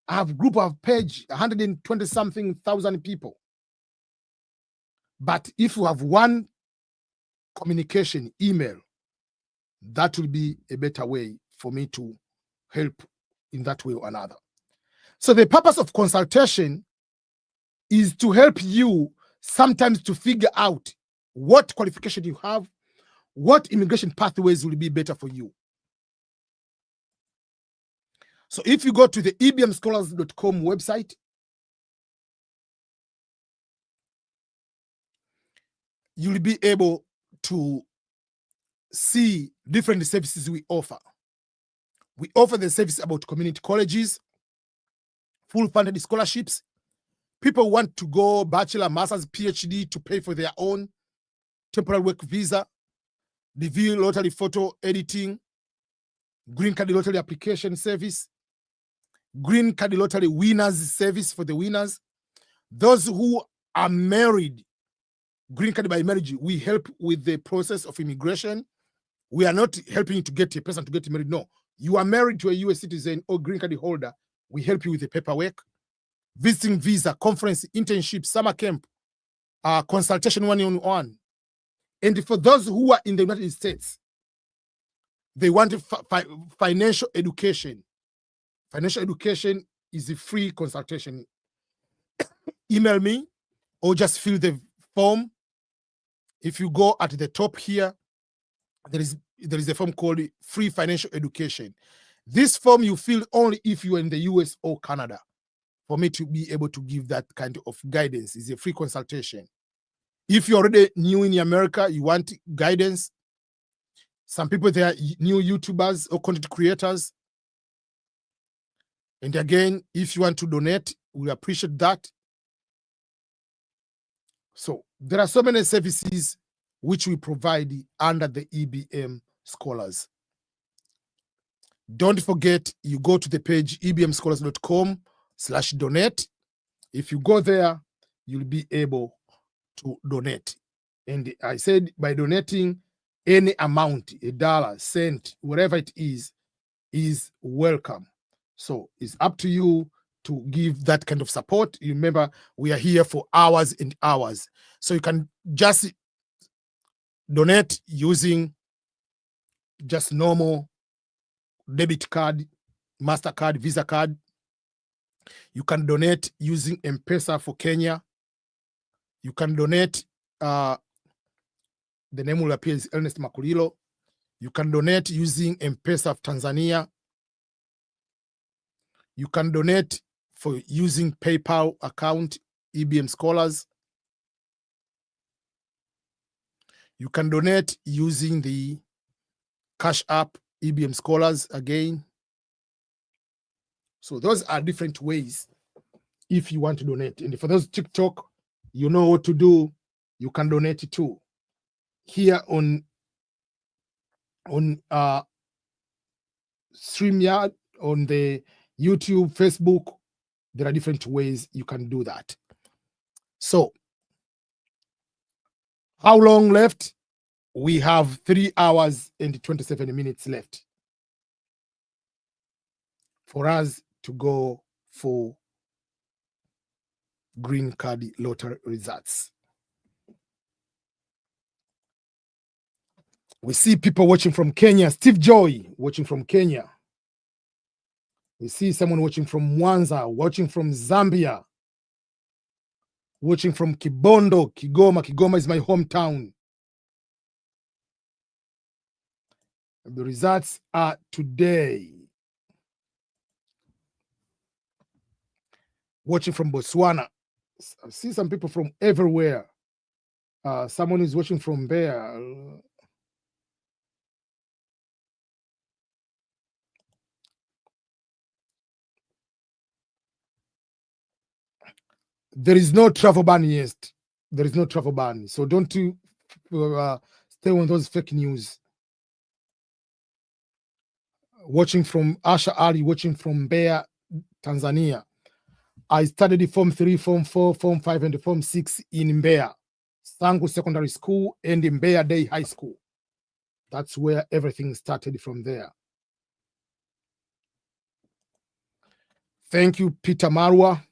Speaker 1: I have group of page, 120-something thousand people. But if you have one communication, email, that will be a better way for me to help in that way or another. So the purpose of consultation is to help you sometimes to figure out what qualification you have, what immigration pathways will be better for you. So if you go to the ebmscholars.com website, you'll be able to see different services we offer. We offer the service about community colleges, full funded scholarships. People want to go bachelor, master's, PhD to pay for their own temporary work visa, DV lottery photo editing, green card lottery application service, green card lottery winners service for the winners. Those who are married, green card by marriage, we help with the process of immigration. We are not helping you to get a person to get married. No, you are married to a US citizen or green card holder. We help you with the paperwork, visiting visa, conference, internship, summer camp, consultation one-on-one. And for those who are in the United States, they want financial education. Financial education is a free consultation. Email me or just fill the form. If you go at the top here, there is a form called Free Financial Education. This form you fill only if you are in the US or Canada. For me to be able to give that kind of guidance is a free consultation. If you're already new in America, you want guidance. Some people, they are new YouTubers or content creators. And again, if you want to donate, we appreciate that. So there are so many services which we provide under the EBM Scholars. Don't forget, you go to the page ebmscholars.com/donate. If you go there, you'll be able to donate. And I said by donating any amount, $1, cent, whatever it is welcome. So it's up to you to give that kind of support. You remember, we are here for hours and hours. So you can just donate using just normal debit card, MasterCard, Visa card. You can donate using M-Pesa for Kenya. You can donate. The name will appear as Ernest Makulilo. You can donate using M-Pesa of Tanzania. You can donate for using PayPal account, EBM Scholars. You can donate using the Cash App, EBM Scholars again. So those are different ways if you want to donate. And for those TikTok, you know what to do. You can donate too. Here on StreamYard, on the YouTube, Facebook, there are different ways you can do that. So how long left? We have 3 hours and 27 minutes left for us to go for green card lottery results. We see people watching from Kenya. Steve Joy watching from Kenya. We see someone watching from Mwanza, watching from Zambia, watching from Kibondo, Kigoma. Kigoma is my hometown. The results are today. Watching from Botswana. I see some people from everywhere. Someone is watching from there. There is no travel ban yet. There is no travel ban. So don't stay on those fake news. Watching from Asha Ali, watching from Mbeya, Tanzania. I studied Form 3, Form 4, Form 5, and Form 6 in Mbeya, Sangu Secondary School, and in Mbeya Day High School. That's where everything started from there. Thank you, Peter Marwa.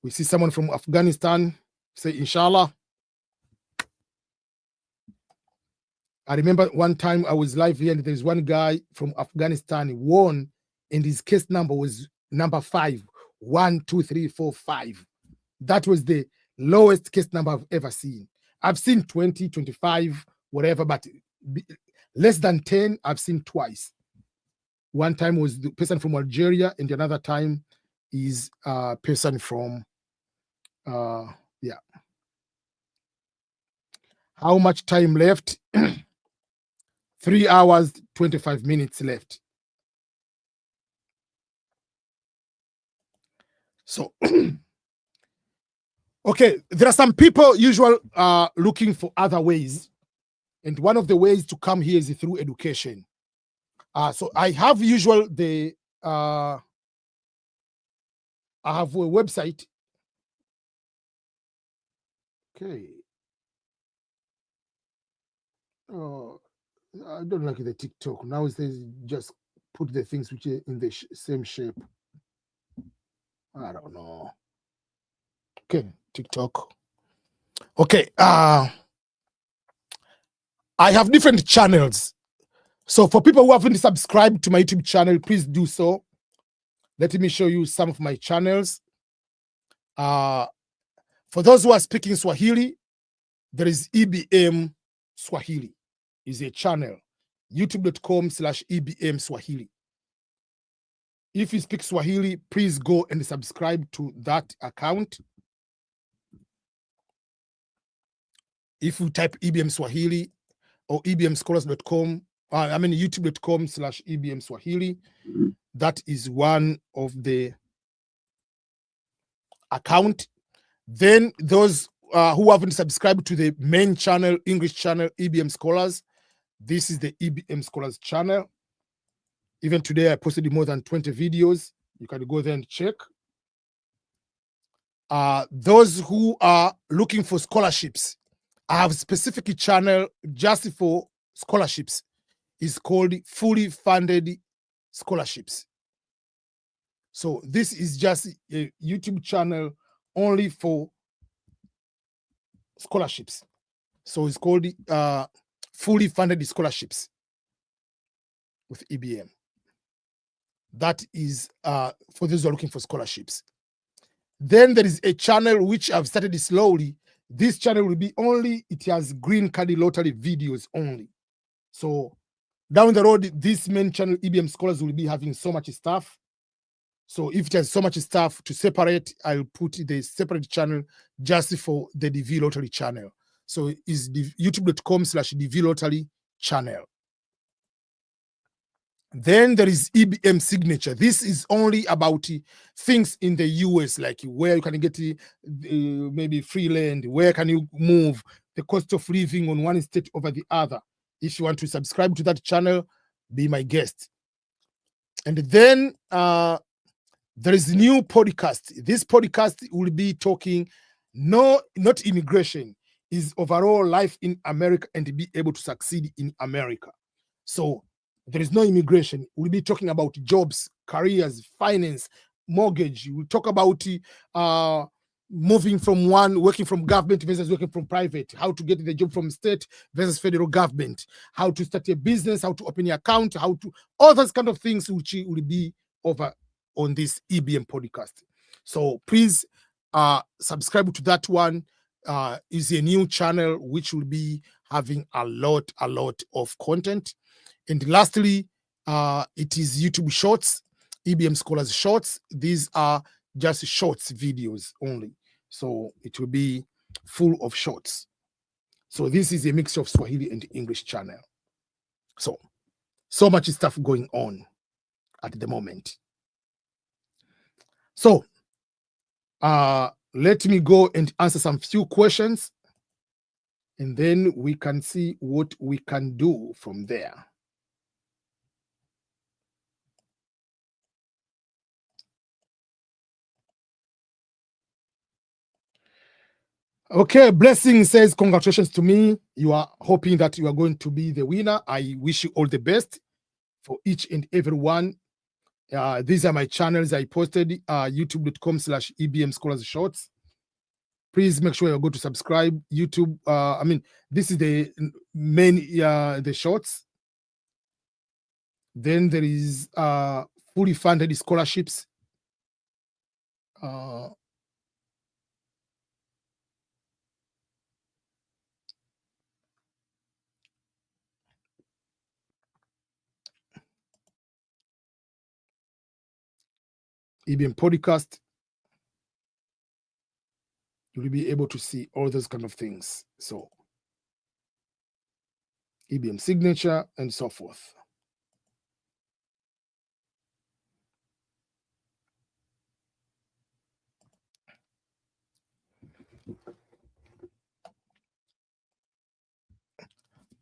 Speaker 1: We see someone from Afghanistan. Say, Inshallah. I remember one time I was live here, and there's one guy from Afghanistan who won, and his case number was number 5. 1, 2, 3, 4, 5. That was the lowest case number I've ever seen. I've seen 20, 25, whatever, but less than 10, I've seen twice. One time was the person from Algeria, and another time is a person from, yeah. How much time left? 3 hours, 25 minutes left. So, okay, there are some people usually looking for other ways. And one of the ways to come here is through education. So I have I have a website. Okay. Oh, I don't like the TikTok. Now it says just put the things which are in the same shape. I don't know. Okay, TikTok. Okay. I have different channels. So for people who haven't subscribed to my YouTube channel, please do so. Let me show you some of my channels. For those who are speaking Swahili, there is EBM Swahili. Is a channel. youtube.com/EBM Swahili. If you speak Swahili, please go and subscribe to that account. If you type EBM Swahili or ebmscholars.com, youtube.com/EBM Swahili, that is one of the account. Then those who haven't subscribed to the main channel, English channel, EBM Scholars, this is the EBM Scholars channel. Even today, I posted more than 20 videos. You can go there and check. Those who are looking for scholarships, I have a specific channel just for scholarships. It's called Fully Funded Scholarships. So this is just a YouTube channel only for scholarships. So it's called Fully Funded Scholarships with EBM. That is for those who are looking for scholarships. Then there is a channel which I've started slowly. This channel will be only, it has green card lottery videos only. So down the road, this main channel, EBM Scholars, will be having so much stuff. So if it has so much stuff to separate, I'll put the separate channel just for the DV Lottery channel. So it's youtube.com/DV Lottery channel. Then there is EBM Signature. This is only about things in the US, like where you can get maybe free land, where can you move, the cost of living on one state over the other. If you want to subscribe to that channel, be my guest. And then there is a new podcast. This podcast will be talking, not immigration, is overall life in America and be able to succeed in America. So there is no immigration. We'll be talking about jobs, careers, finance, mortgage. We'll talk about moving from working from government versus working from private, how to get the job from state versus federal government, how to start a business, how to open an account, all those kind of things which will be over on this EBM podcast. So please subscribe to that one. Is a new channel which will be having a lot of content. And lastly, it is YouTube Shorts, EBM Scholars Shorts. These are just shorts videos only. So it will be full of shorts. So this is a mixture of Swahili and English channel. So much stuff going on at the moment. So let me go and answer some few questions, and then we can see what we can do from there. Okay, Blessing says, congratulations to me. You are hoping that you are going to be the winner. I wish you all the best for each and every one. These are my channels I posted, youtube.com/EBM Scholars Shorts. Please make sure you go to subscribe. YouTube, this is the main, the shorts. Then there is fully funded scholarships. EBM podcast. You'll be able to see all those kind of things. So EBM signature and so forth.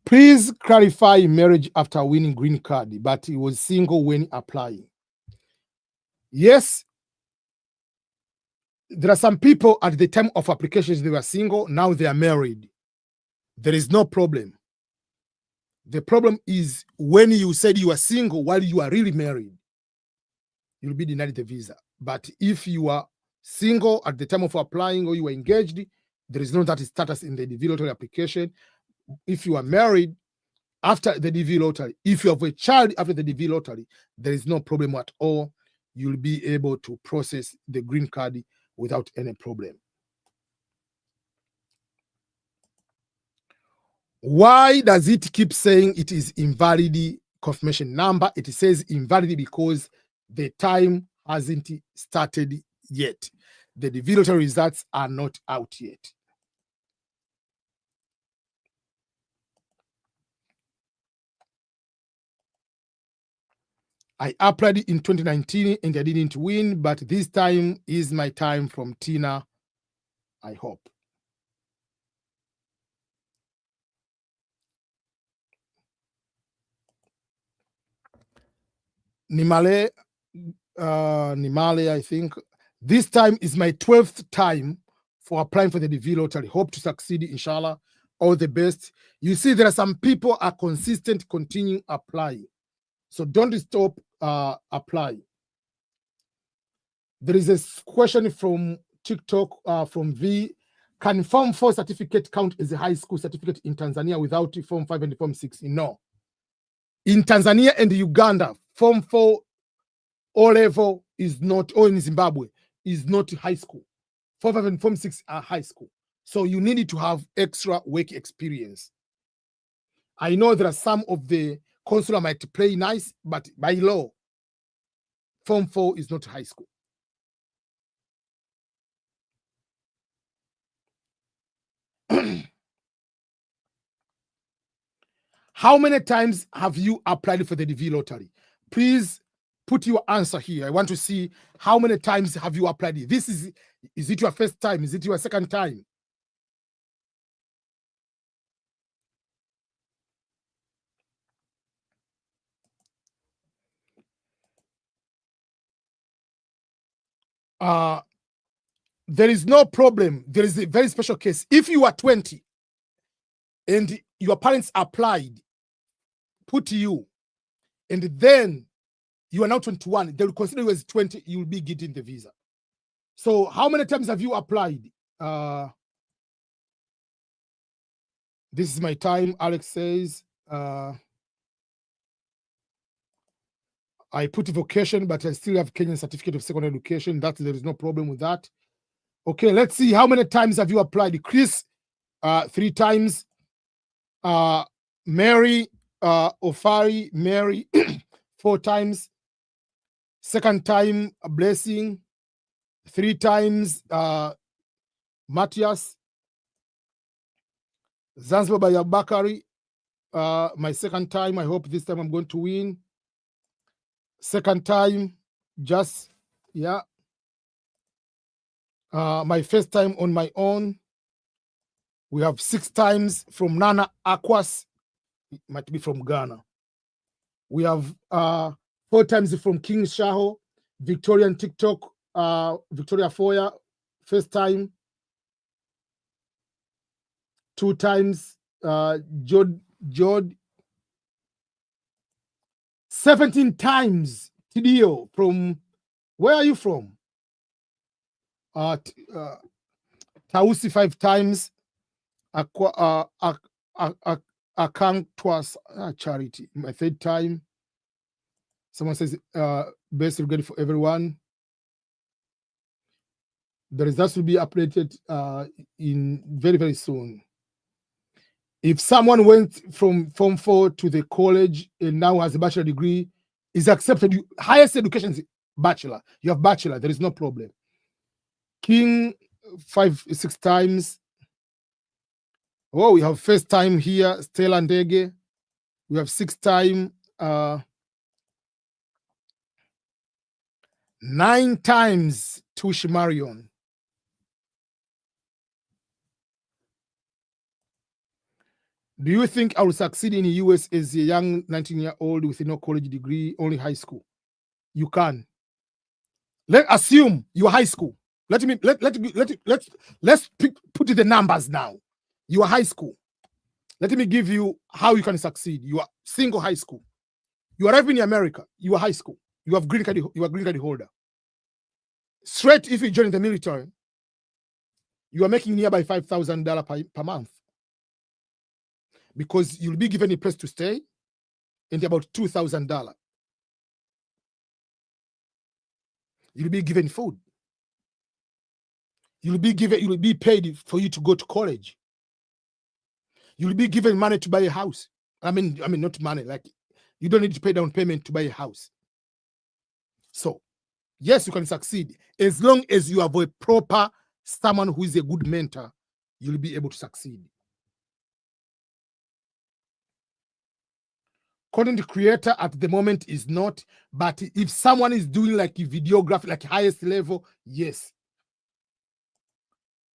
Speaker 1: Please clarify marriage after winning green card, but he was single when applying. Yes, there are some people at the time of applications, they were single, now they are married. There is no problem. The problem is when you said you are single while you are really married, you'll be denied the visa. But if you are single at the time of applying or you are engaged, there is no that status in the DV lottery application. If you are married after the DV lottery, if you have a child after the DV lottery, there is no problem at all. You'll be able to process the green card without any problem. Why does it keep saying it is invalid confirmation number? It says invalid because the time hasn't started yet. The DV lottery results are not out yet. I applied in 2019 and I didn't win, but this time is my time from Tina, I hope. Nimale, I think. This time is my 12th time for applying for the DV lottery. Hope to succeed, inshallah. All the best. You see, there are some people are consistent, continue applying. So don't stop applying. There is a question from TikTok from V. Can Form 4 certificate count as a high school certificate in Tanzania without Form 5 and Form 6? No. In Tanzania and Uganda, Form 4 O level is not, or in Zimbabwe, is not high school. Form 5 and Form 6 are high school. So you need to have extra work experience. I know there are some of the consular might play nice, but by law, Form 4 is not high school. How many times have you applied for the DV lottery? Please put your answer here. I want to see how many times have you applied. Is it your first time? Is it your second time? There is no problem. There is a very special case. If you are 20 and your parents applied, put you, and then you are now 21, they will consider you as 20, you will be getting the visa. So how many times have you applied? This is my time, Alex says. I put vocation, but I still have Kenyan certificate of secondary education. There is no problem with that. Okay, let's see. How many times have you applied? Chris, 3 times. Mary, Ofari, Mary, 4 times. Second time, a Blessing. 3 times, Matthias. Zanzibar by Bakari. My second time. I hope this time I'm going to win. Second time, just, yeah. My first time on my own. We have 6 times from Nana Aquas. It might be from Ghana. We have 4 times from King Shaho, Victorian TikTok, Victoria Foya, first time. 2 times, Jod. 17 times, Tidio, from, where are you from? Tausi 5 times, Akang twice, Charity, my 3rd time. Someone says, best regard for everyone. The results will be updated in very, very soon. If someone went from Form 4 to the college and now has a bachelor degree, is accepted. Highest education is bachelor. You have bachelor, there is no problem. King 5-6 times. Oh, we have first time here, Stella Ndege. We have 6 time, 9 times, Tush Marion. Do you think I will succeed in the US as a young 19-year-old with no college degree, only high school? You can. Let's assume you're high school. Let's put the numbers now. You are high school. Let me give you how you can succeed. You are single high school. You arrive in America. You are high school. You have green card. You are green card holder. Straight, if you join the military, you are making nearby $5,000 per month, because you'll be given a place to stay and about $2,000. You'll be given food. You'll be paid for you to go to college. You'll be given money to buy a house. I mean, not money, like you don't need to pay down payment to buy a house. So, yes, you can succeed. As long as you have a proper someone who is a good mentor, you'll be able to succeed. Content creator at the moment is not, but if someone is doing like a videography, like highest level, yes.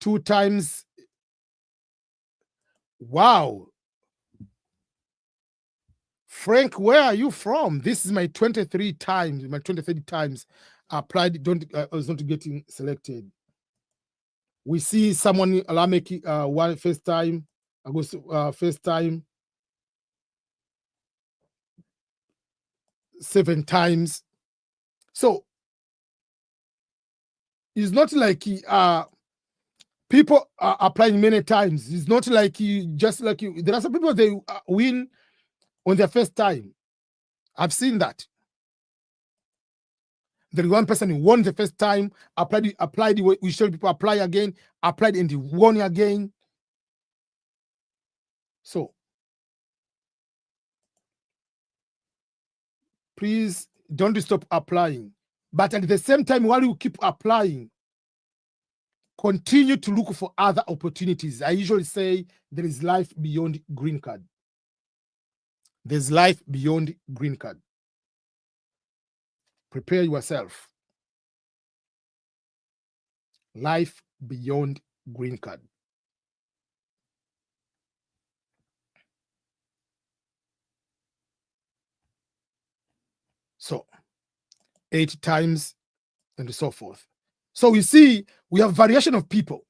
Speaker 1: 2 times. Wow. Frank, where are you from? This is my 23 times, my 23 times applied. I was not getting selected. We see someone Alameki one first time, August first time, 7 times. So it's not like people are applying many times. It's not like there are some people they win on their first time. I've seen that. There is one person who won the first time, applied. We show people apply again, applied and he won again. So please don't stop applying. But at the same time, while you keep applying, continue to look for other opportunities. I usually say there is life beyond green card. There's life beyond green card. Prepare yourself. Life beyond green card. So 8 times and so forth. So we see we have variation of people.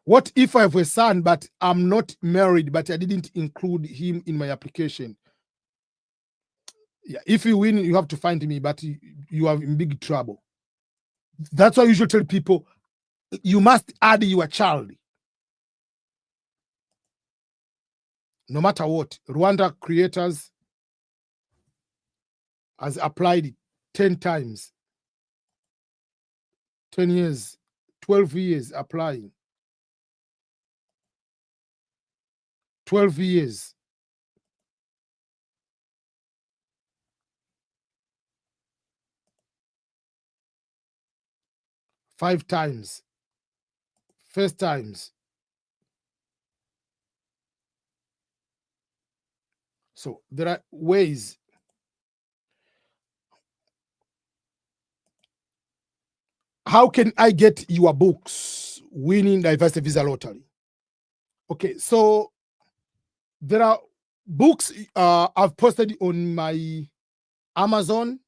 Speaker 1: What if I have a son, but I'm not married, but I didn't include him in my application? Yeah, if you win, you have to find me, but you are in big trouble. That's why I usually tell people, you must add your child. No matter what. Rwanda Creators has applied 10 times. 10 years, 12 years applying. 12 years. Five times. First times. So there are ways. How can I get your books, Winning Diversity Visa Lottery? Okay, so there are books I've posted on my Amazon,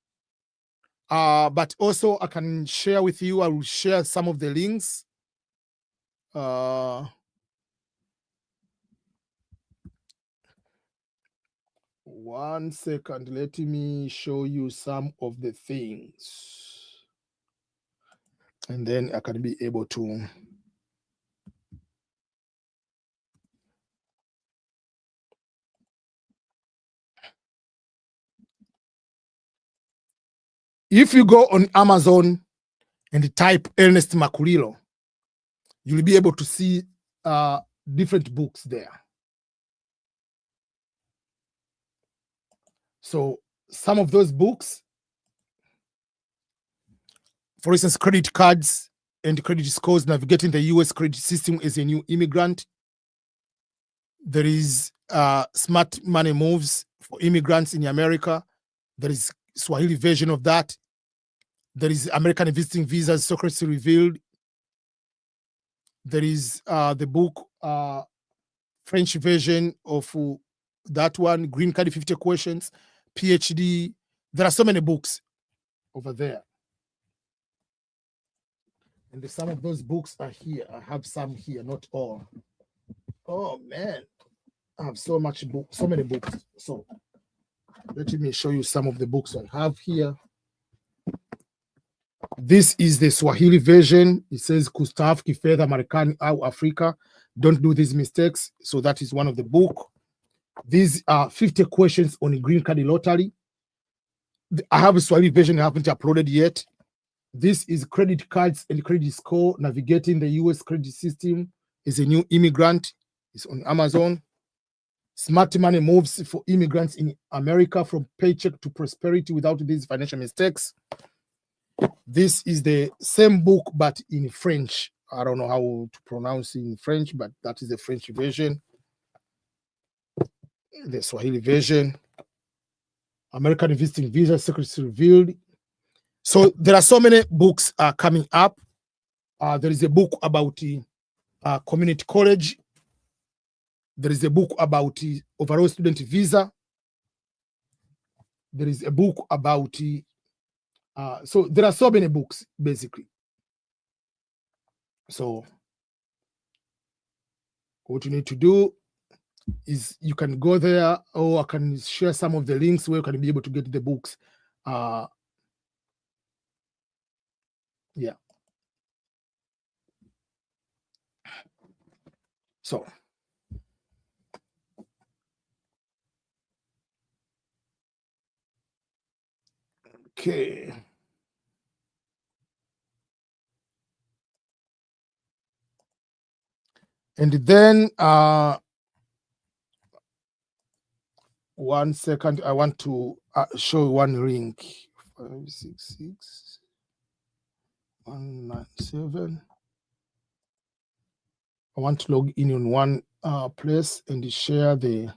Speaker 1: but also I can share with you. I will share some of the links. 1 second, let me show you some of the things, and then I can be able to. If you go on Amazon and type Ernest Makulilo, you'll be able to see different books there. So some of those books, for instance, credit cards and credit scores, navigating the US credit system as a new immigrant. There is smart money moves for immigrants in America. There is Swahili version of that. There is American visiting visas, secrets revealed. There is the book, French version of that one, Green Card 50 Questions, PhD. There are so many books over there. And some of those books are here. I have some here, not all. Oh man, I have so many books. So let me show you some of the books I have here. This is the Swahili version. It says Kustaafu Kifedha Marekani au Afrika. Don't do these mistakes. So that is one of the book. These are 50 questions on a green card lottery. I have a Swahili version I haven't uploaded yet. This is credit cards and credit score, navigating the US credit system as a new immigrant. It's on Amazon. Smart money moves for immigrants in America from paycheck to prosperity without these financial mistakes. This is the same book, but in French. I don't know how to pronounce it in French, but that is the French version. The Swahili version. American visiting visa, secrets revealed. So there are so many books coming up. There is a book about community college. There is a book about overall student visa. There is a book about so there are so many books basically. So what you need to do is you can go there, or I can share some of the links where you can be able to get the books. Yeah. So Okay. And then 1 second, I want to show one link. 566 197. I want to log in one place and share the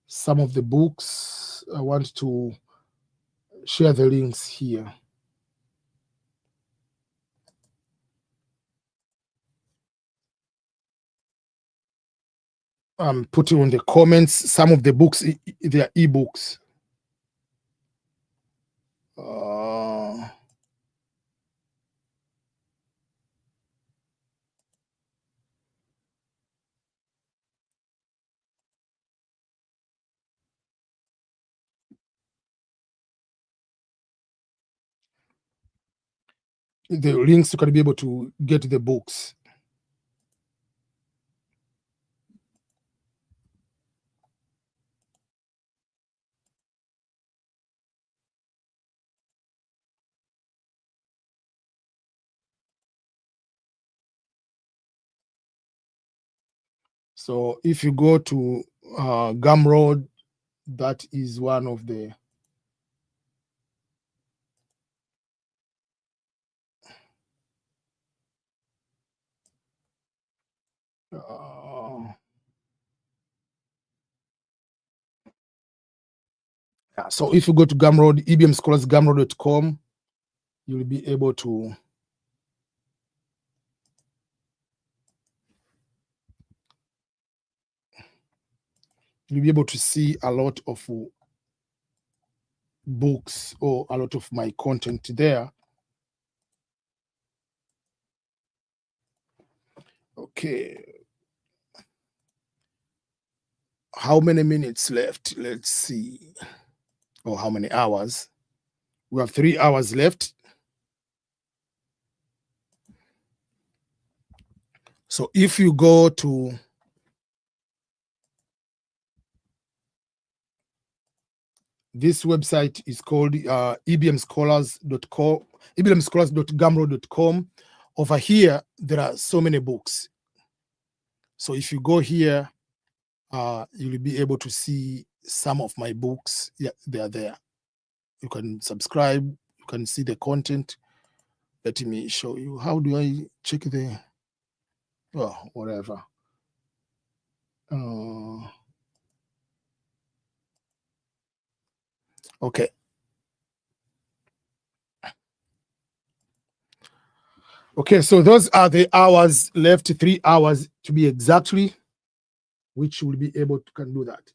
Speaker 1: some of the books. I want to share the links here. I'm putting on the comments some of the books, they are ebooks. The links, you can be able to get the books. So if you go to Gumroad, that is one of the so if you go to Gumroad, EBM Scholars Gumroad.com, you'll be able to see a lot of books or a lot of my content there. Okay. How many minutes left? Let's see. Or how many hours? We have 3 hours left. So if you go to this website, is called ebmscholars.com, ebmscholars.gumroad.com. Over here, there are so many books. So if you go here, you'll be able to see some of my books. Yeah, they are there. You can subscribe. You can see the content. Let me show you. How do I check the... well, whatever. Okay. Okay, so those are the hours left, 3 hours to be exactly, which will be able to can do that.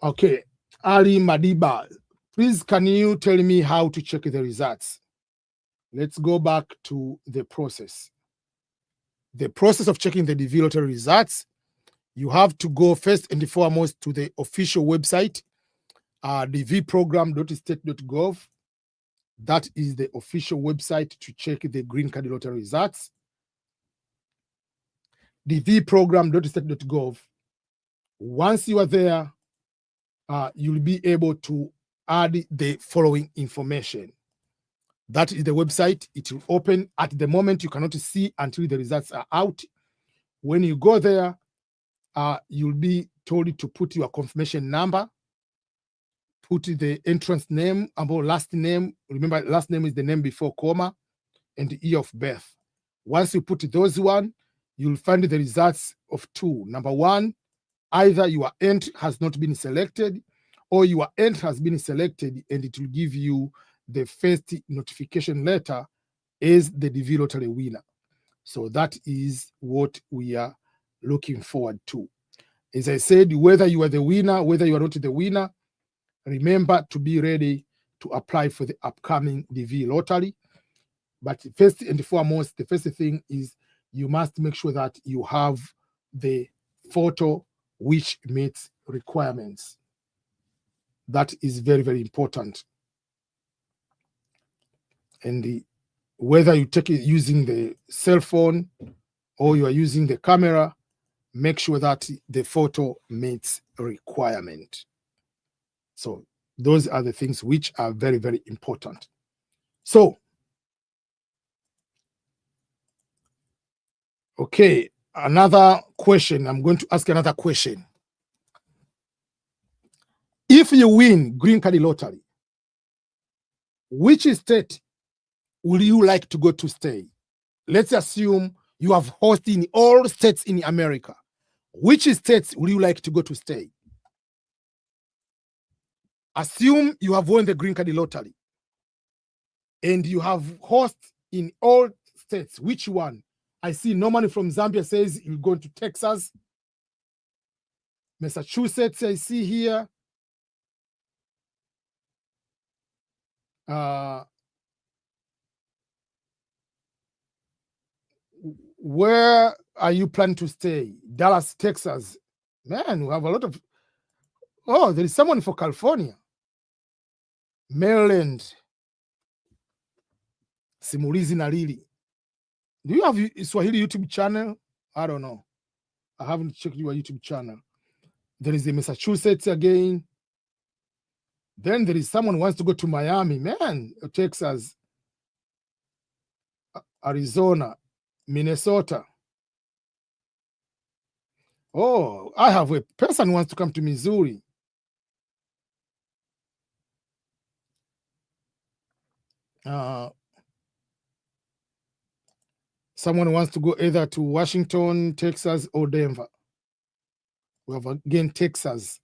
Speaker 1: Okay, Ali Madiba, please can you tell me how to check the results? Let's go back to the process. The process of checking the DV lottery results, you have to go first and foremost to the official website, dvprogram.state.gov. That is the official website to check the green card lottery results. dvprogram.state.gov. Once you are there, you'll be able to add the following information. That is the website. It will open. At the moment, you cannot see until the results are out. When you go there, you'll be told to put your confirmation number, put the entrance name, about last name. Remember, last name is the name before comma, and the year of birth. Once you put those one, you'll find the results of 2. Number 1, either your end has not been selected or your end has been selected, and it will give you the first notification letter as the DV lottery winner. So that is what we are looking forward to. As I said, whether you are the winner, whether you are not the winner, remember to be ready to apply for the upcoming DV lottery. But first and foremost, the first thing is you must make sure that you have the photo which meets requirements. That is very, very important. And whether you take it using the cell phone or you are using the camera, make sure that the photo meets requirement. So those are the things which are very, very important. So, okay, another question. I'm going to ask another question. If you win green card lottery, which state will you like to go to stay? Let's assume you have hosted in all states in America. Which states will you like to go to stay? Assume you have won the green card lottery and you have host in all states. Which one? I see Norman from Zambia says you're going to Texas. Massachusetts, I see here. Where are you planning to stay? Dallas, Texas. Man, we have a lot of... Oh, there is someone for California. Maryland. Simulizi Nalili. Do you have a Swahili YouTube channel? I don't know. I haven't checked your YouTube channel. There is a Massachusetts again. Then there is someone who wants to go to Miami. Man, Texas, Arizona, Minnesota. Oh, I have a person who wants to come to Missouri. Someone wants to go either to Washington, Texas, or Denver. We have again Texas.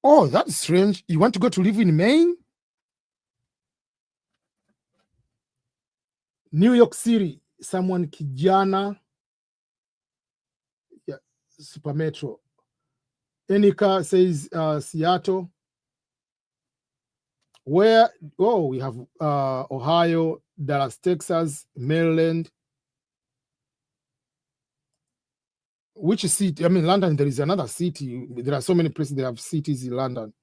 Speaker 1: Oh, that's strange. You want to go to live in Maine? New York City. Someone Kijana. Yeah, Super Metro. Enika says Seattle. Where? Oh, we have Ohio, Dallas, Texas, Maryland. Which city? I mean, London, there is another city. There are so many places that have cities in London.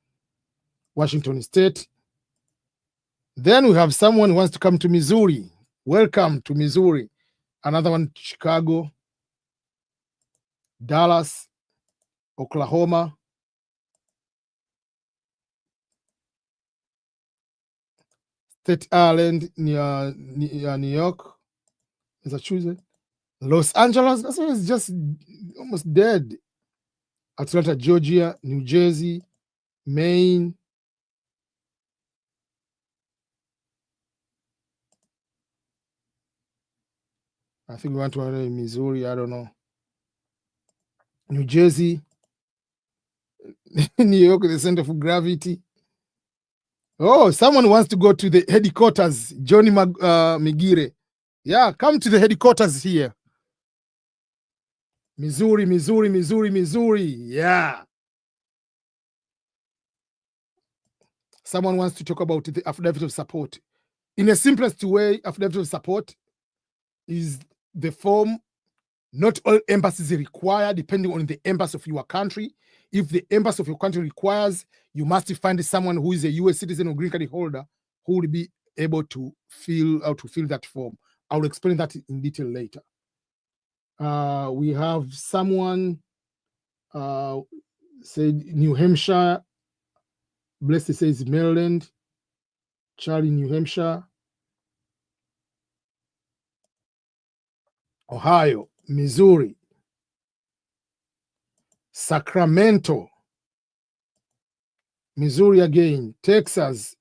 Speaker 1: Washington State. Then we have someone who wants to come to Missouri. Welcome to Missouri. Another one, Chicago, Dallas, Oklahoma. State Island, near New York, Massachusetts. Los Angeles, that's one is just almost dead. Atlanta, Georgia, New Jersey, Maine. I think we want to go in Missouri, I don't know. New Jersey, New York, the center of gravity. Oh, someone wants to go to the headquarters, Johnny Migire. Yeah, come to the headquarters here. Missouri, Missouri, Missouri, Missouri. Yeah. Someone wants to talk about the affidavit of support. In the simplest way, affidavit of support is the form. Not all embassies require, depending on the embassy of your country. If the embassy of your country requires, you must find someone who is a US citizen or green card holder who will be able to fill that form. I will explain that in detail later. We have someone said New Hampshire. Blessed says Maryland. Charlie, New Hampshire. Ohio, Missouri, Sacramento, Missouri again, Texas,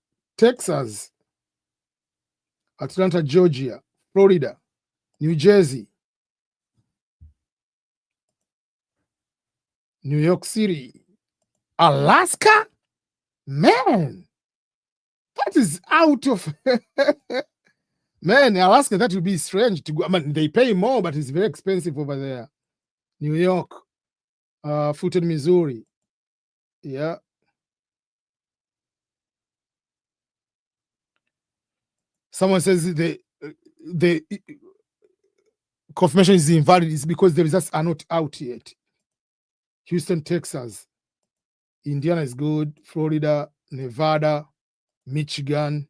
Speaker 1: Atlanta, Georgia, Florida, New Jersey, New York City, Alaska. Man, that is out of man, Alaska, that would be strange to go. I mean, they pay more, but it's very expensive over there. New York, Fulton, Missouri. Yeah. Someone says the confirmation is invalid. It's because the results are not out yet. Houston, Texas. Indiana is good. Florida, Nevada, Michigan.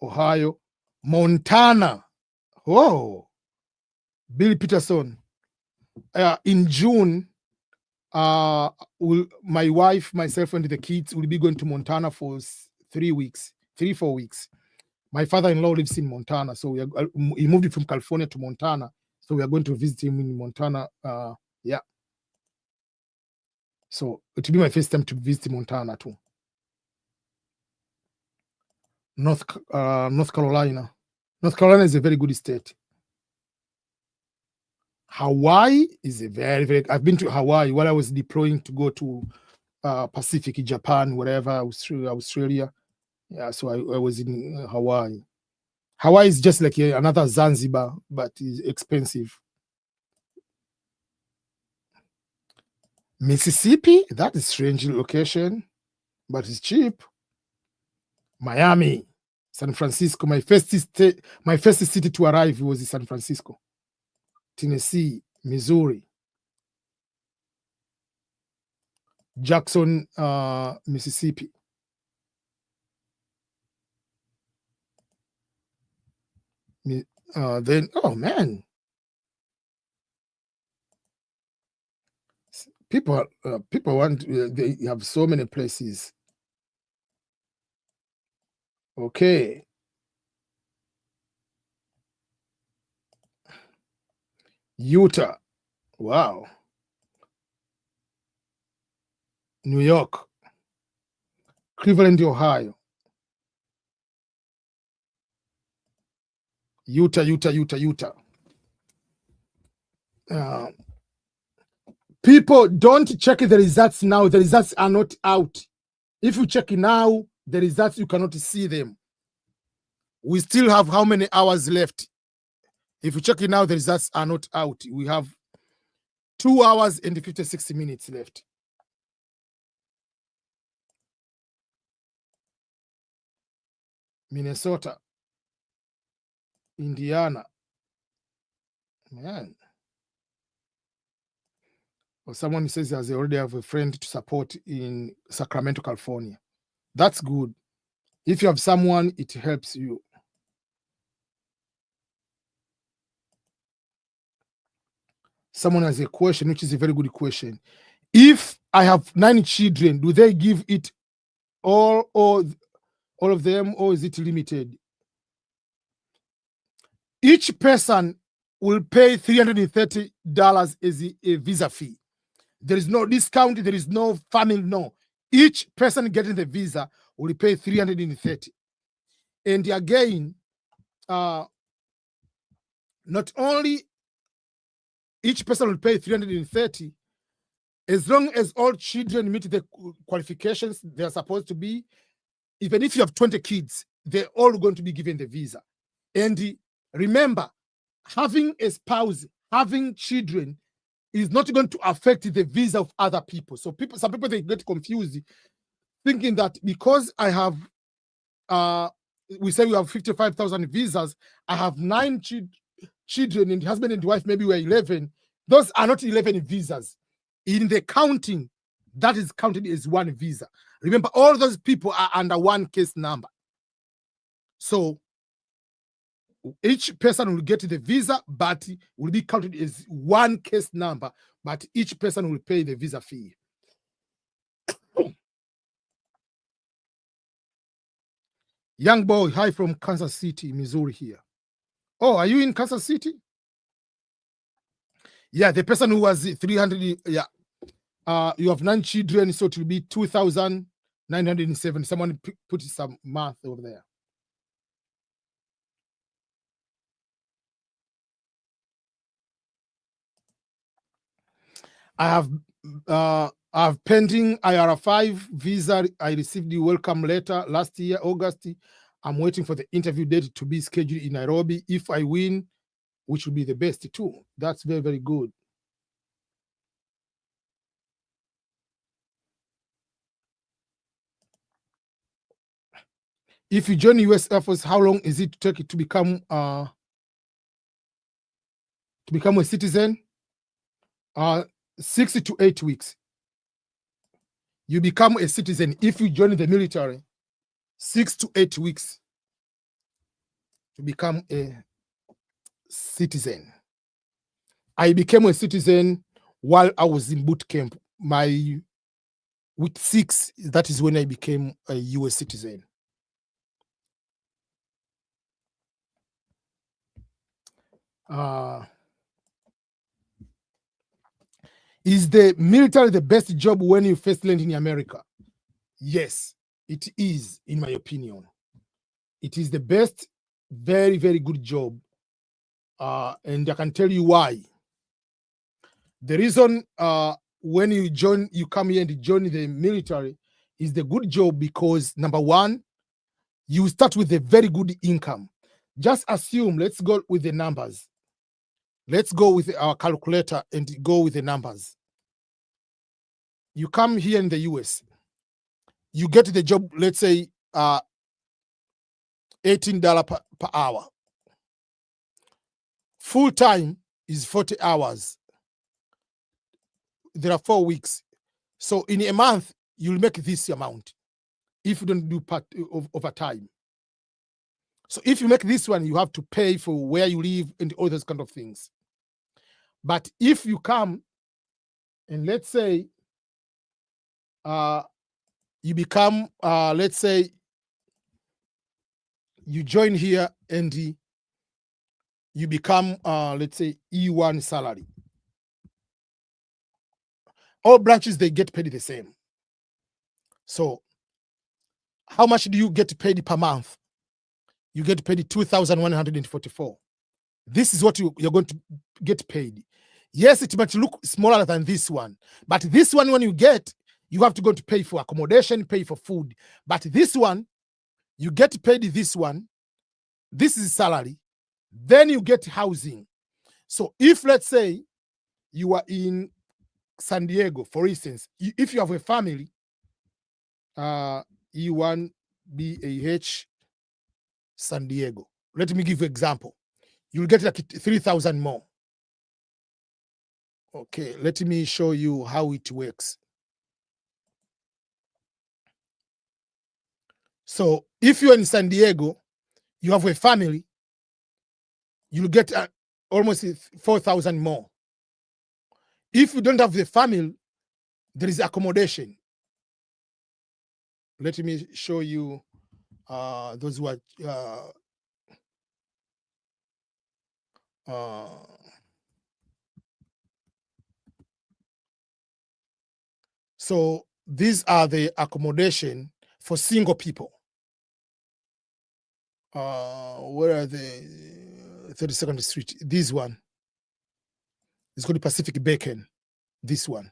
Speaker 1: Ohio, Montana. Oh, Billy Peterson. In June, my wife, myself, and the kids will be going to Montana for 4 weeks. My father-in-law lives in Montana, so he moved from California to Montana. So we are going to visit him in Montana. Yeah. So it will be my first time to visit Montana too. North Carolina. North Carolina is a very good state. Hawaii is a very, very. I've been to Hawaii while I was deploying to go to Pacific, Japan, wherever, Australia. Yeah, so I was in Hawaii. Hawaii is just like another Zanzibar, but it's expensive. Mississippi, that is a strange location, but it's cheap. Miami, San Francisco. My first city to arrive was in San Francisco. Tennessee, Missouri, Jackson, Mississippi. Then, oh man, people want. They have so many places. Okay. Utah. Wow. New York. Cleveland, Ohio. Utah. People, don't check the results now. The results are not out. If you check now, the results, you cannot see them. We still have how many hours left? If you check it now, the results are not out. We have 2 hours and 56 minutes left. Minnesota, Indiana. Man. Or someone says they already have a friend to support in Sacramento, California. That's good. If you have someone, it helps you. Someone has a question, which is a very good question. If I have 9 children, do they give it all of them, or is it limited? Each person will pay $330 as a visa fee. There is no discount. There is no family. No. Each person getting the visa will pay $330. And again, not only each person will pay $330, as long as all children meet the qualifications they're supposed to be, even if you have 20 kids, they're all going to be given the visa. And remember, having a spouse, having children is not going to affect the visa of other people. So some people, they get confused thinking that because I have, we say we have 55,000 visas, I have 9 children and husband and wife, maybe we're 11. Those are not 11 visas. In the counting, that is counted as 1 visa. Remember, all those people are under 1 case number. So each person will get the visa, but will be counted as 1 case number, but each person will pay the visa fee. Young boy, hi from Kansas City, Missouri here. Oh, are you in Kansas City? Yeah, the person who was 300, yeah. You have 9 children, so it will be 2,907. Someone put some math over there. I have pending IR5 visa. I received the welcome letter last year, August. I'm waiting for the interview date to be scheduled in Nairobi. If I win, which will be the best too. That's very, very good. If you join the U.S. Air Force, how long is it to take it to become a citizen? 6 to 8 weeks. You become a citizen if you join the military. 6 to 8 weeks. to become a citizen. I became a citizen while I was in boot camp. With 6, that is when I became a US citizen. Is the military the best job when you first land in America? Yes, it is, in my opinion. It is the best, very, very good job. And I can tell you why. The reason when you come here and join the military is the good job because, number one, you start with a very good income. Just assume, let's go with the numbers. Let's go with our calculator and go with the numbers. You come here in the US, you get the job, let's say $18 per hour. Full time is 40 hours. There are 4 weeks. So in a month, you'll make this amount if you don't do part of overtime. So if you make this one, you have to pay for where you live and all those kind of things. But if you come and let's say you become, let's say you join here and you become, let's say, E1 salary. All branches, they get paid the same. So how much do you get paid per month? You get paid $2,144. This is what you're going to get paid. Yes, it might look smaller than this one, but this one, when you get, you have to go to pay for accommodation, pay for food. But this one, you get paid this one. This is salary. Then you get housing. So if, let's say, you are in San Diego, for instance, if you have a family, E1BAH San Diego. Let me give you an example. You'll get like 3,000 more. Okay, let me show you how it works. So if you're in San Diego, you have a family, you'll get almost 4,000 more. If you don't have the family, there is accommodation. Let me show you those who are so these are the accommodation for single people. Where are the 32nd Street? This one. It's called Pacific Bacon. This one.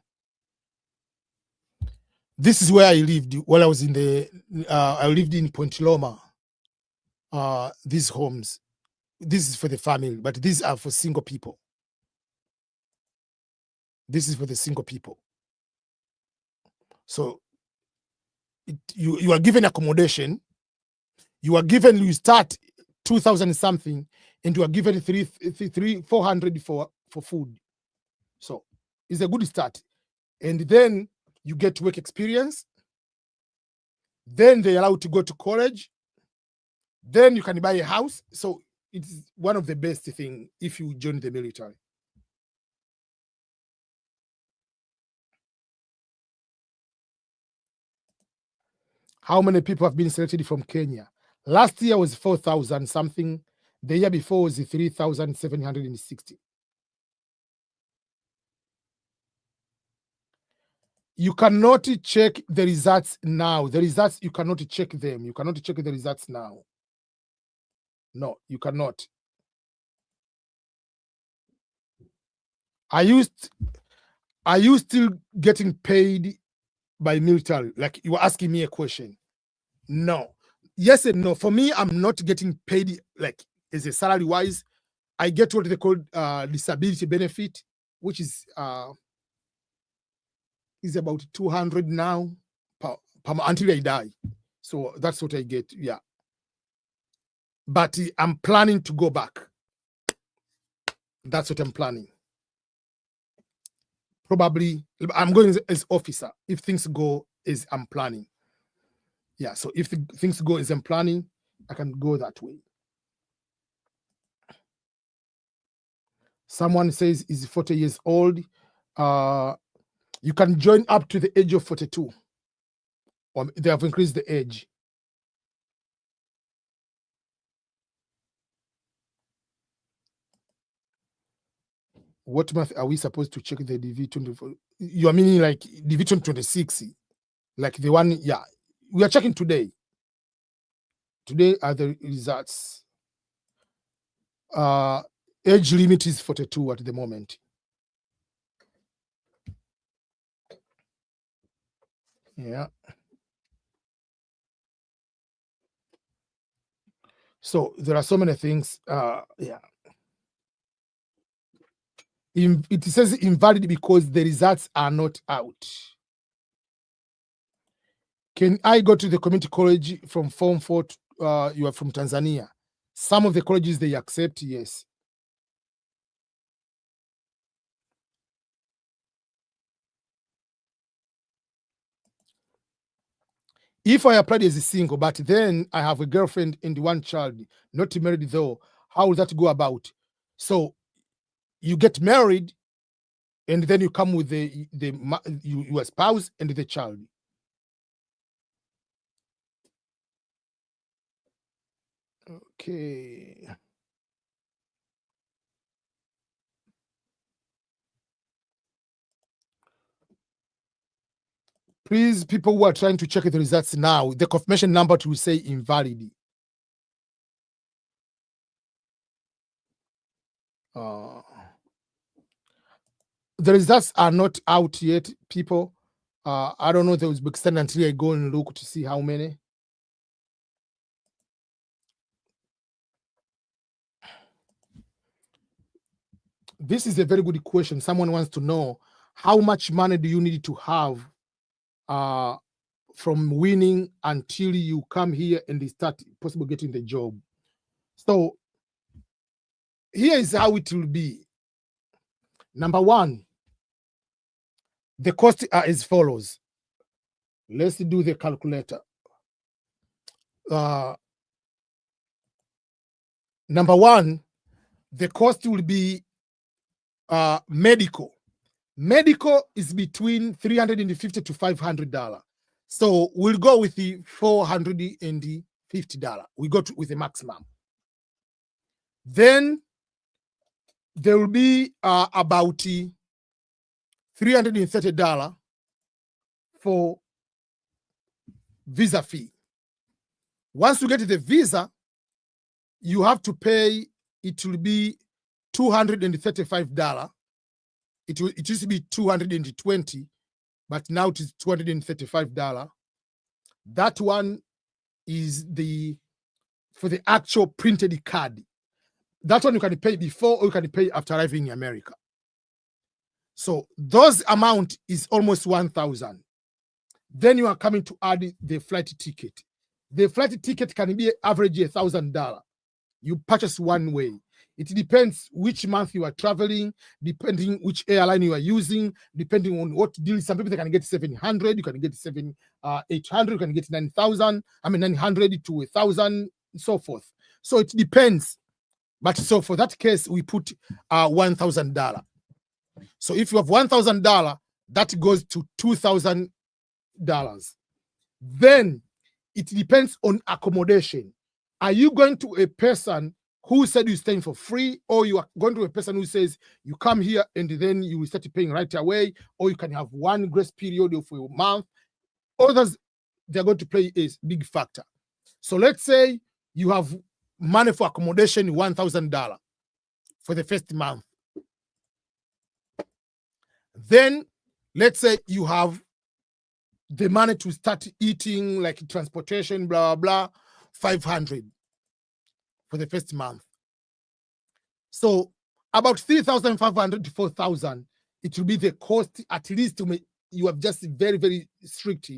Speaker 1: This is where I lived while I was in the. I lived in Point Loma. These homes. This is for the family, but these are for single people. This is for the single people. So you are given accommodation. You start 2,000 something, and you are given 400 for food. So it's a good start. And then you get work experience. Then they allow you to go to college. Then you can buy a house. So it's one of the best things if you join the military. How many people have been selected from Kenya? Last year was 4,000 something. The year before was 3,760. You cannot check the results now. The results, you cannot check them. You cannot check the results now. No, you cannot. Are you still getting paid by military? Like you were asking me a question. No. Yes and no. For me, I'm not getting paid like as a salary wise. I get what they call disability benefit, which is about 200 now until I die. So that's what I get. Yeah. But I'm planning to go back. That's what I'm planning. Probably I'm going as officer if things go as I'm planning. Yeah, so if things go as I'm planning, I can go that way. Someone says is 40 years old. You can join up to the age of 42. Or they have increased the age. What month are we supposed to check the DV24? You are meaning like DV2026, like the one? Yeah, we are checking today. Today are the results. Age limit is 42 at the moment. Yeah. So there are so many things. Yeah. It says invalid because the results are not out. Can I go to the community college from Form 4? You are from Tanzania. Some of the colleges they accept, yes. If I applied as a single, but then I have a girlfriend and one child, not married though, how will that go about? So you get married, and then you come with your spouse and the child. Okay. Please, people who are trying to check the results now, the confirmation number will say invalid. The results are not out yet, people. I don't know the Uzbekistan until I go and look to see how many. This is a very good question. Someone wants to know how much money do you need to have from winning until you come here and start possible getting the job. So here is how it will be. Number one, the costs are as follows. Let's do the calculator. Number one, the cost will be medical. Medical is between $350 to $500. So we'll go with the $450. We go with the maximum. Then there will be about $330 for visa fee. Once you get the visa, you have to pay, it will be $235. It used to be $220, but now it is $235. That one is for the actual printed card. That one you can pay before or you can pay after arriving in America. So those amount is almost $1,000. Then you are coming to add the flight ticket. The flight ticket can be average $1,000. You purchase one way. It depends which month you are traveling, depending which airline you are using, depending on what deal. Some people they can get 700, you can get 800, you can get 9,000. 900 to 1,000, and so forth. So it depends. But so for that case, we put $1,000. So if you have $1,000, that goes to $2,000. Then it depends on accommodation. Are you going to a person who said you're staying for free, or you are going to a person who says you come here and then you will start paying right away, or you can have one grace period of a month? Others, they're going to play a big factor. So let's say you have money for accommodation, $1,000 for the first month. Then let's say you have the money to start eating, like transportation, blah, blah, blah, $500 for the first month. So about $3,500 to $4,000, it will be the cost. At least you have just very, very strict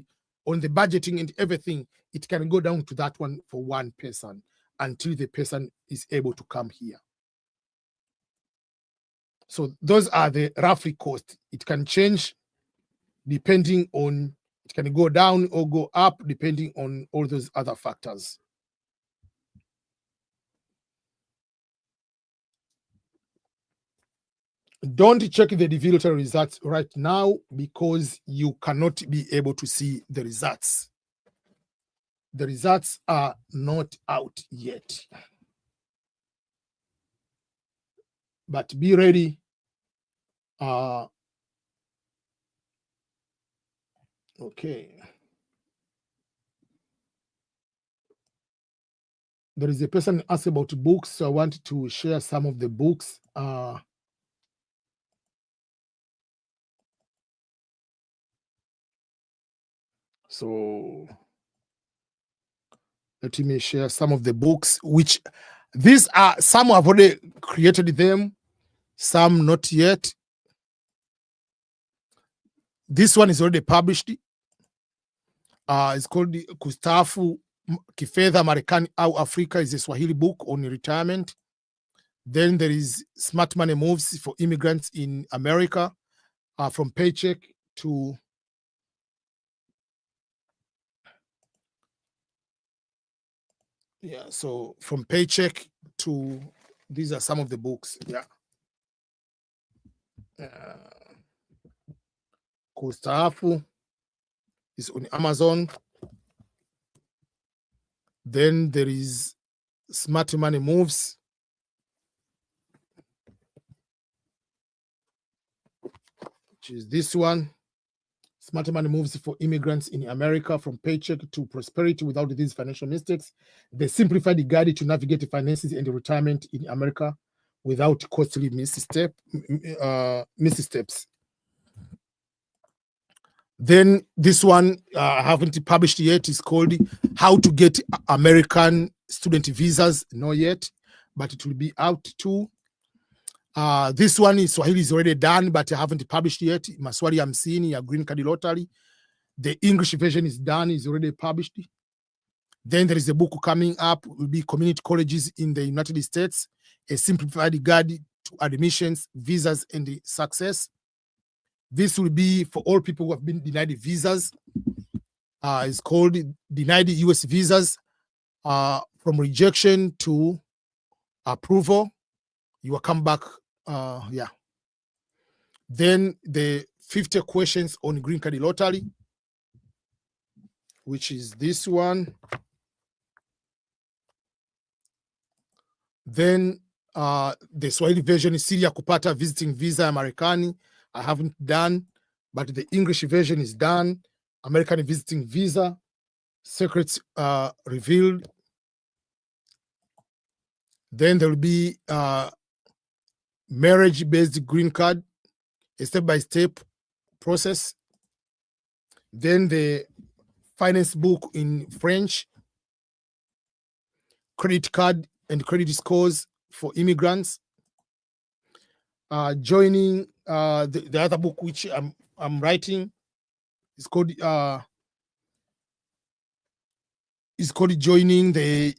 Speaker 1: on the budgeting and everything. It can go down to that one for one person until the person is able to come here. So those are the roughly cost. It can change depending on, it can go down or go up depending on all those other factors. Don't check the DV lottery results right now because you cannot be able to see the results. The results are not out yet. But be ready. Okay. There is a person asked about books, so I want to share some of the books. So let me share some of the books, which these are, some have already created them, some not yet. This one is already published. It's called Kustafu Kifedha Marekani au Africa, is a Swahili book on retirement. Then there is Smart Money Moves for Immigrants in America, from paycheck to so from paycheck to, these are some of the books. Kustaafu is on Amazon. Then there is Smart Money Moves, which is this one. Smart Money Moves for Immigrants in America, from paycheck to prosperity without these financial mistakes. The simplified guide to navigate finances and retirement in America without costly missteps. Then this one I haven't published yet. Is called How to Get American Student Visas. Not yet, but it will be out too. This one is Swahili is already done, but I haven't published yet. Maswali hamsini ya Green Card Lottery. The English version is done, is already published. Then there is a book coming up, will be Community Colleges in the United States, a simplified guide to admissions, visas, and success. This will be for all people who have been denied visas. It's called Denied US Visas, from rejection to approval. You will come back. Then the 50 questions on Green Card Lottery, which is this one. Then the Swahili version is Siri ya kupata visiting visa ya Marekani. I haven't done, but the English version is done. American visiting visa, secrets revealed. Then there will be marriage-based green card, a step-by-step process. Then the finance book in French, credit card and credit scores for immigrants. Joining the other book which I'm writing is called Joining the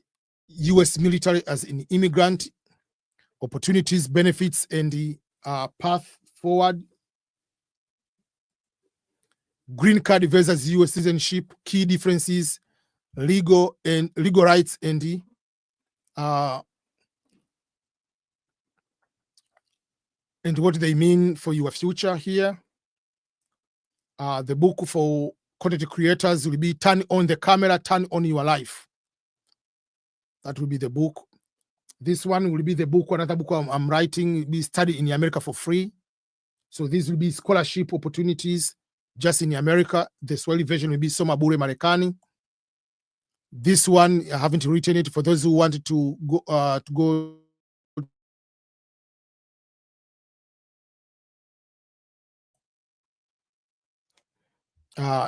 Speaker 1: U.S. Military as an Immigrant: Opportunities, Benefits, and the Path Forward. Green Card versus U.S. citizenship: Key differences, legal rights, and the and what they mean for your future here. The book for content creators will be Turn on the Camera, Turn on Your Life. That will be the book. This one will be the book, another book I'm writing, will be Study in America for Free. So this will be scholarship opportunities just in America. The Swahili version will be Soma Bure Marekani. This one, I haven't written it for those who wanted to go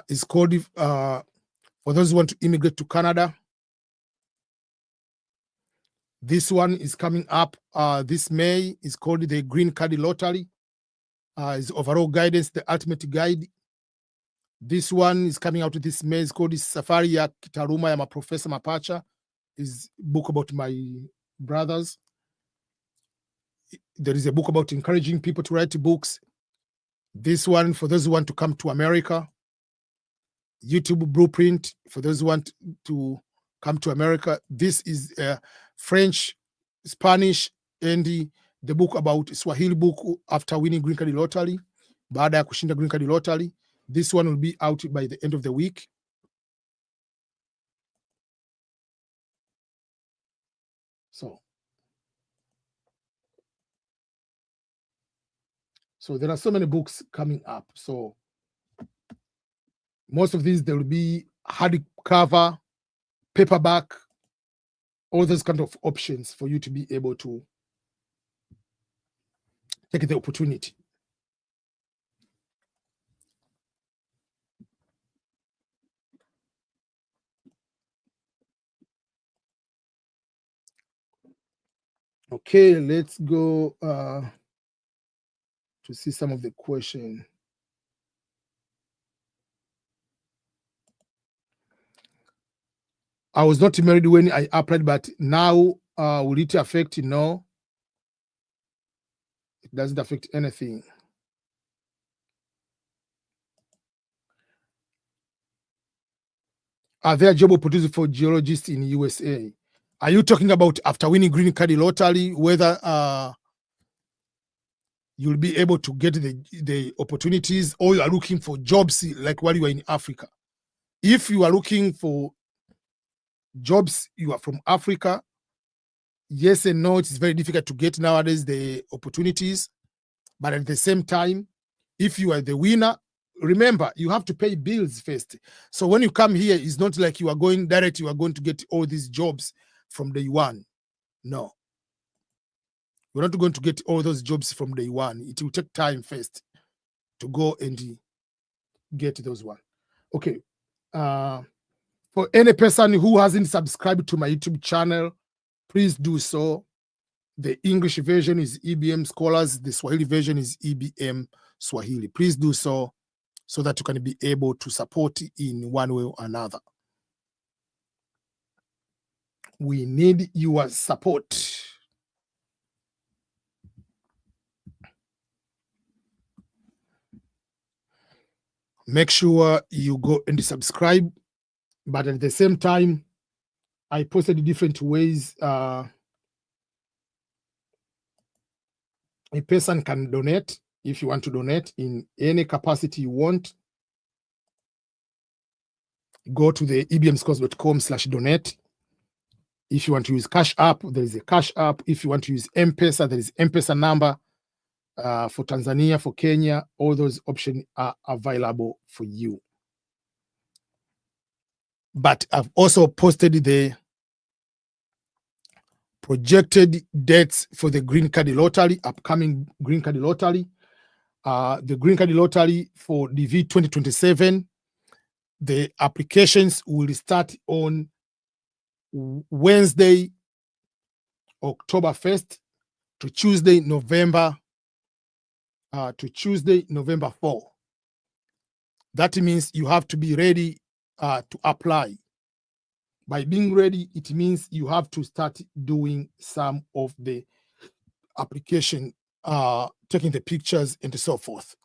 Speaker 1: it's called for those who want to immigrate to Canada. This one is coming up this May. It's called the Green Card Lottery. It's overall guidance, the ultimate guide. This one is coming out this May. It's called Safari ya Kitaruma ya Maprofesa Mapacha. Is book about my brothers. There is a book about encouraging people to write books. This one for those who want to come to America. YouTube Blueprint for those who want to come to America. This is French, Spanish, and the the book about Swahili book after winning green card lottery, baada ya kushinda green card lottery. This one will be out by the end of the week. So there are so many books coming up. So most of these, there will be hardcover, paperback, all those kind of options for you to be able to take the opportunity. Okay, let's go to see some of the questions. I was not married when I applied, but now will it affect? No, it doesn't affect anything. Are there job opportunities for geologists in USA? Are you talking about after winning green card lottery, whether you'll be able to get the opportunities, or you are looking for jobs like while you are in Africa? If you are looking for jobs, you are from Africa, yes and no, it's very difficult to get nowadays the opportunities. But at the same time, if you are the winner, remember, you have to pay bills first. So when you come here, it's not like you are going direct, you are going to get all these jobs from day one. No. You're not going to get all those jobs from day one. It will take time first to go and get those one. Okay. For any person who hasn't subscribed to my YouTube channel, please do so. The English version is EBM Scholars. The Swahili version is EBM Swahili. Please do so that you can be able to support in one way or another. We need your support. Make sure you go and subscribe. But at the same time, I posted different ways a person can donate. If you want to donate in any capacity you want, go to the ebmschools.com/donate. If you want to use Cash App, there is a Cash App. If you want to use M-Pesa, there is M-Pesa number. For Tanzania, for Kenya, all those options are available for you. But I've also posted the projected dates for the green card lottery, upcoming green card lottery. The green card lottery for DV 2027, the applications will start on Wednesday, October 1st to Tuesday, November 4. That means you have to be ready to apply. By being ready, it means you have to start doing some of the application, taking the pictures and so forth.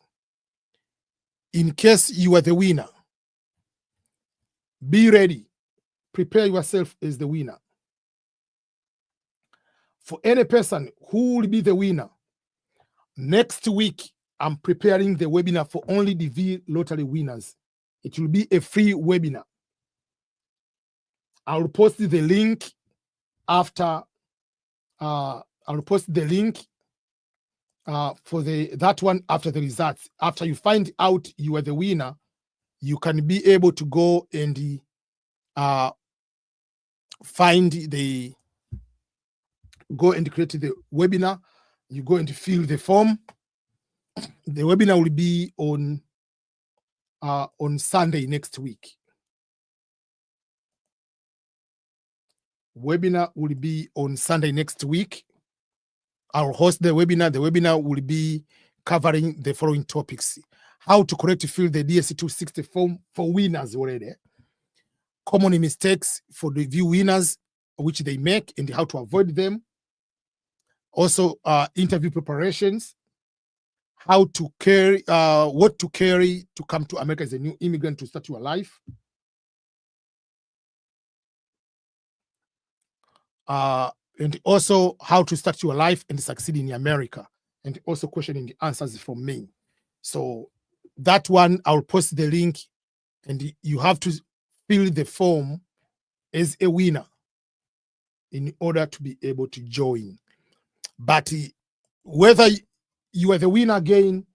Speaker 1: In case you are the winner, be ready. Prepare yourself as the winner. For any person who will be the winner, next week, I'm preparing the webinar for only the V lottery winners. It will be a free webinar. I'll post the link after. I'll post the link for that one after the results. After you find out you are the winner, you can be able to go and go and create the webinar. You go and fill the form. The webinar will be on Sunday next week. Webinar will be on Sunday next week. I'll host the webinar. The webinar will be covering the following topics: how to correctly fill the DSC-260 form for winners already, common mistakes for the review winners which they make and how to avoid them, also interview preparations, how to carry, what to carry to come to America as a new immigrant to start your life, and also how to start your life and succeed in America, and also question and answers from me. So that one, I'll post the link, and you have to fill the form as a winner in order to be able to join. But whether you are the winner again,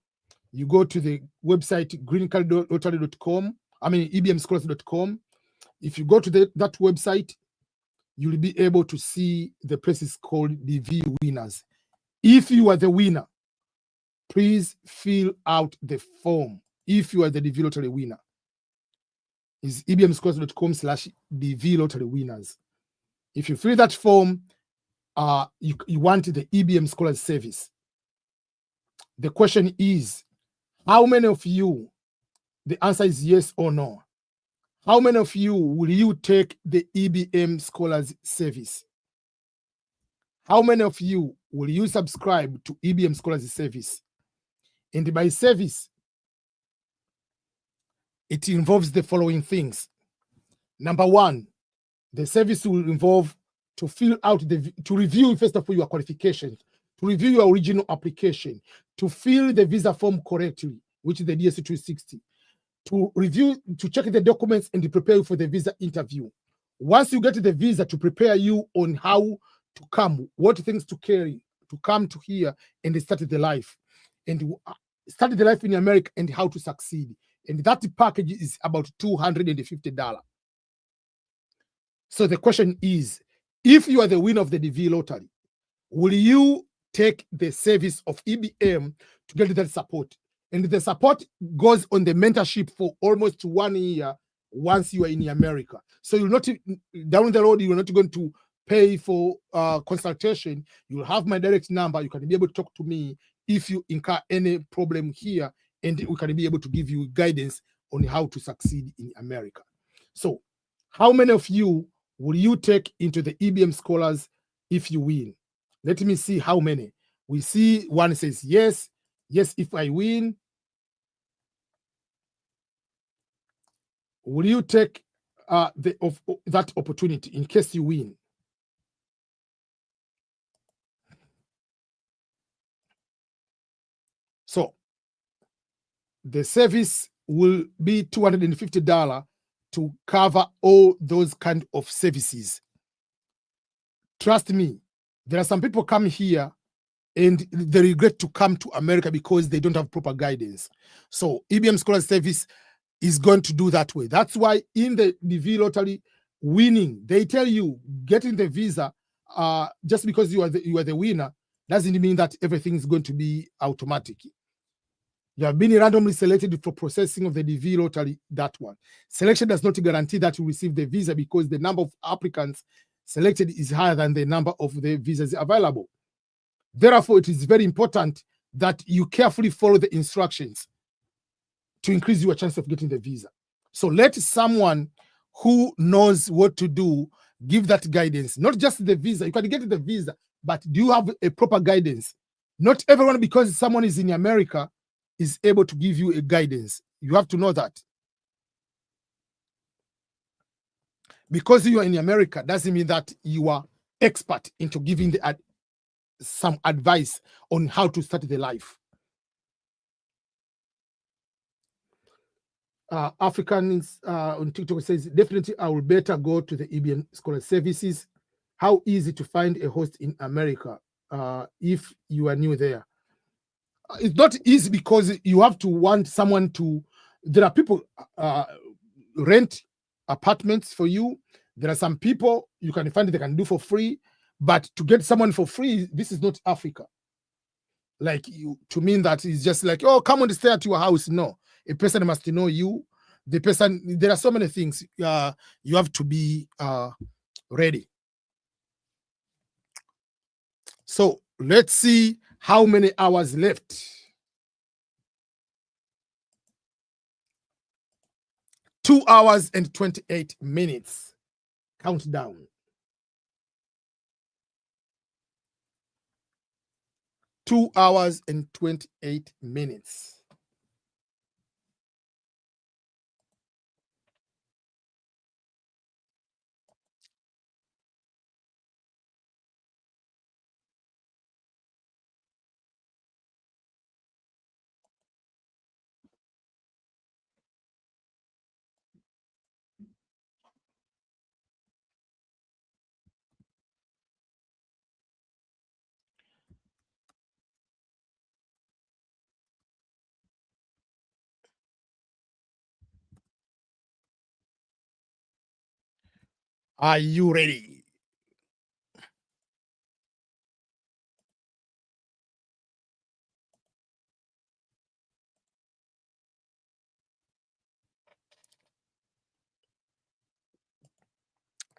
Speaker 1: you go to the website greencardlottery.com, I mean ebmscholars.com. If you go to that website, you'll be able to see the places called DV winners. If you are the winner, please fill out the form. If you are the DV lottery winner, is ebmscholars.com/DV lottery winners. If you fill that form, you want the EBM Scholars Service. The question is, how many of you, the answer is yes or no. How many of you will you take the EBM Scholars Service? How many of you will you subscribe to EBM Scholars Service? And by service, it involves the following things. Number one, the service will involve to fill out to review, first of all, your qualifications, to review your original application, to fill the visa form correctly, which is the DSC 260, to review, to check the documents and to prepare you for the visa interview. Once you get the visa, to prepare you on how to come, what things to carry, to come to here and start the life, and start the life in America and how to succeed. And that package is about $250. So the question is, if you are the winner of the DV lottery, will you take the service of EBM to get that support? And the support goes on the mentorship for almost 1 year once you are in America. So you're not, down the road, you're not going to pay for consultation. You'll have my direct number. You can be able to talk to me if you incur any problem here, and we can be able to give you guidance on how to succeed in America. So how many of you will you take into the EBM Scholars if you win? Let me see how many. We see one says yes, yes if I win. Will you take that opportunity in case you win? So the service will be $250 to cover all those kind of services. Trust me, there are some people come here and they regret to come to America because they don't have proper guidance. So EBM Scholars Service is going to do that way. That's why in the DV lottery winning, they tell you getting the visa, just because you are the winner doesn't mean that everything is going to be automatic. You have been randomly selected for processing of the DV lottery, that one. Selection does not guarantee that you receive the visa because the number of applicants selected is higher than the number of the visas available. Therefore, it is very important that you carefully follow the instructions to increase your chance of getting the visa. So let someone who knows what to do give that guidance, not just the visa. You can get the visa, but do you have a proper guidance? Not everyone, because someone is in America, is able to give you a guidance. You have to know that. Because you are in America doesn't mean that you are expert into giving some advice on how to start the life. Africans on TikTok says, definitely I will better go to the EBM Scholars Services. How easy to find a host in America if you are new there? It's not easy because you have to want someone to, there are people rent apartments for you. There are some people you can find they can do for free, but to get someone for free, this is not Africa. Like, you to mean that it's just like, oh, come and stay at your house. No, a person must know you. The person, there are so many things you have to be ready. So let's see how many hours left. 2 hours and 28 minutes. Countdown. 2 hours and 28 minutes. Are you ready?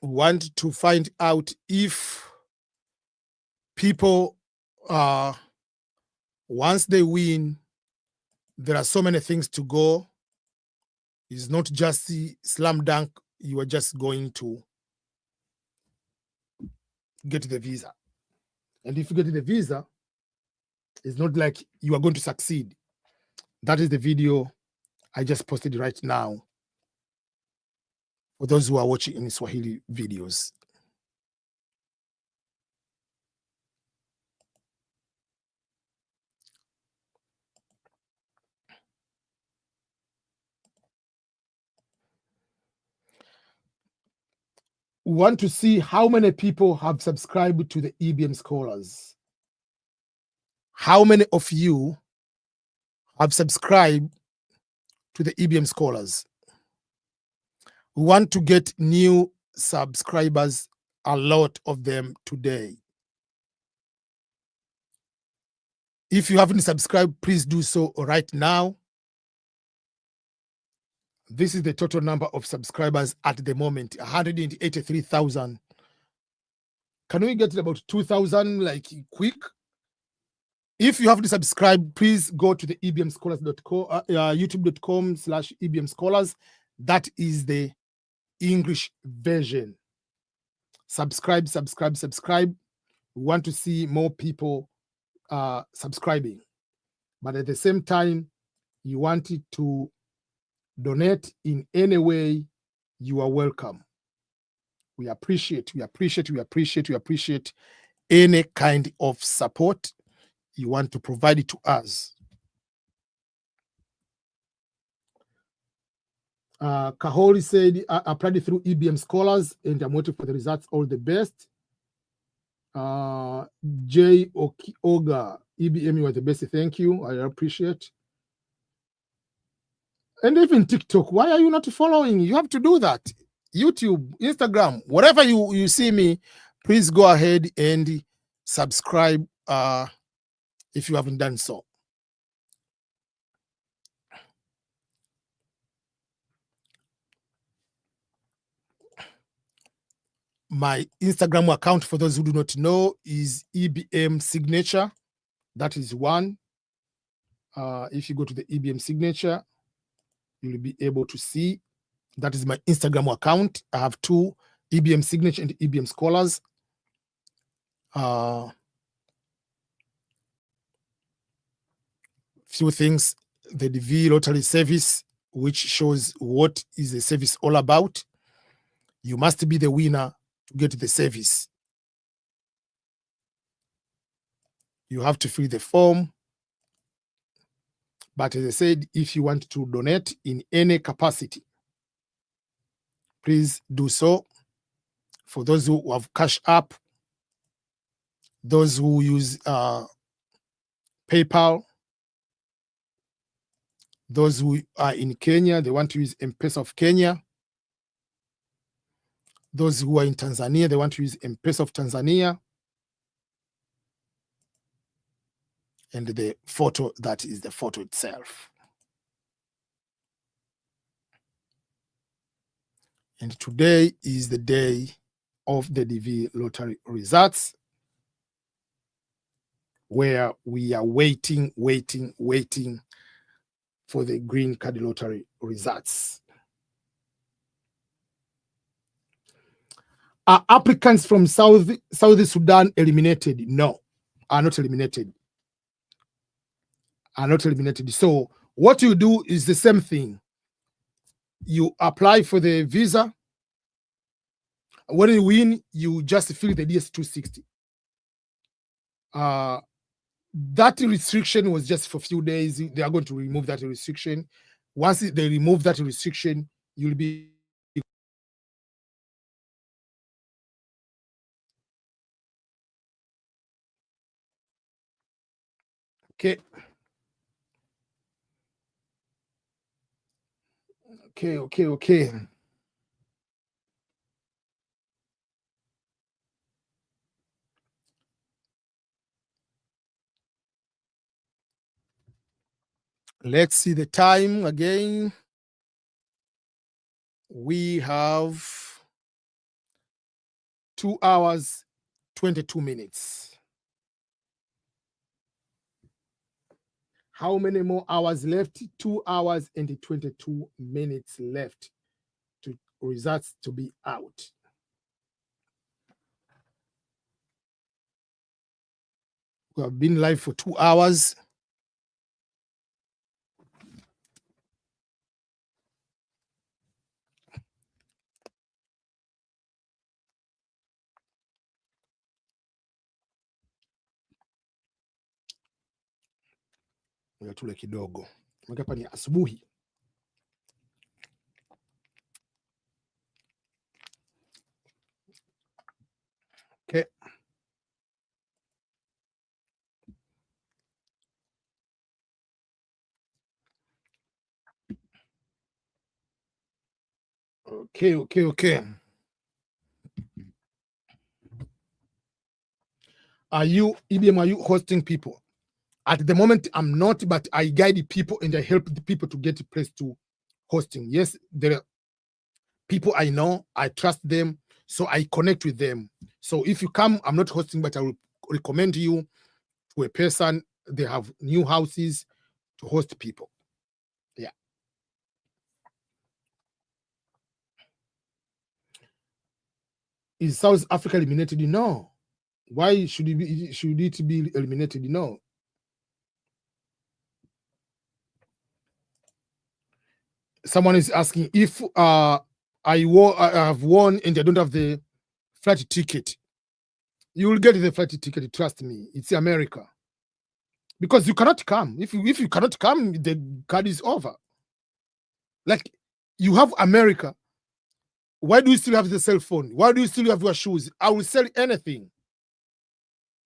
Speaker 1: Want to find out if people, once they win, there are so many things to go. It's not just the slam dunk, you are just going to get the visa. And if you get the visa, it's not like you are going to succeed. That is the video I just posted right now for those who are watching in Swahili videos. We want to see how many people have subscribed to the EBM Scholars. How many of you have subscribed to the EBM Scholars? We want to get new subscribers, a lot of them today. If you haven't subscribed, please do so right now. This is the total number of subscribers at the moment, 183,000. Can we get about 2,000 like quick? If you haven't subscribed, please go to the ebmscholars.co, youtube.com/EBM Scholars. That is the English version. Subscribe, subscribe, subscribe. We want to see more people subscribing. But at the same time, you want it to donate in any way, you are welcome. We appreciate any kind of support you want to provide it to us. Kahori said, I applied through EBM Scholars and I'm waiting for the results. All the best. Jay Okioga, EBM, you are the best. Thank you. I appreciate. And even TikTok, why are you not following? You have to do that. YouTube, Instagram, wherever you see me, please go ahead and subscribe if you haven't done so. My Instagram account, for those who do not know, is EBM Signature. That is one. If you go to the EBM Signature, you'll be able to see. That is my Instagram account. I have two, EBM Signature and EBM Scholars. Few things, the DV lottery service, which shows what is the service all about. You must be the winner to get the service. You have to fill the form. But as I said, if you want to donate in any capacity, please do so. For those who have Cash App, those who use PayPal, those who are in Kenya, they want to use M-Pesa of Kenya. Those who are in Tanzania, they want to use M-Pesa of Tanzania. And the photo, that is the photo itself. And today is the day of the DV lottery results, where we are waiting for the green card lottery results. Are applicants from South Sudan eliminated? No, are not eliminated. Are not eliminated. So what you do is the same thing. You apply for the visa. When you win, you just fill the DS-260. That restriction was just for a few days. They are going to remove that restriction. Once they remove that restriction, you'll be okay. Okay. Let's see the time again. We have 2 hours, 22 minutes. How many more hours left? 2 hours and 22 minutes left to results to be out. We have been live for 2 hours. Tule kidogo. Hapa ni asubuhi. Okay. Okay. Are you, EBM, are you hosting people? At the moment, I'm not, but I guide people and I help the people to get a place to hosting. Yes, there are people I know, I trust them, so I connect with them. So if you come, I'm not hosting, but I will recommend you to a person. They have new houses to host people. Yeah. Is South Africa eliminated? No. Why should it be eliminated? No. Someone is asking if I have won and I don't have the flight ticket. You will get the flight ticket, trust me. It's America. Because you cannot come. If you cannot come, the card is over. Like, you have America. Why do you still have the cell phone? Why do you still have your shoes? I will sell anything.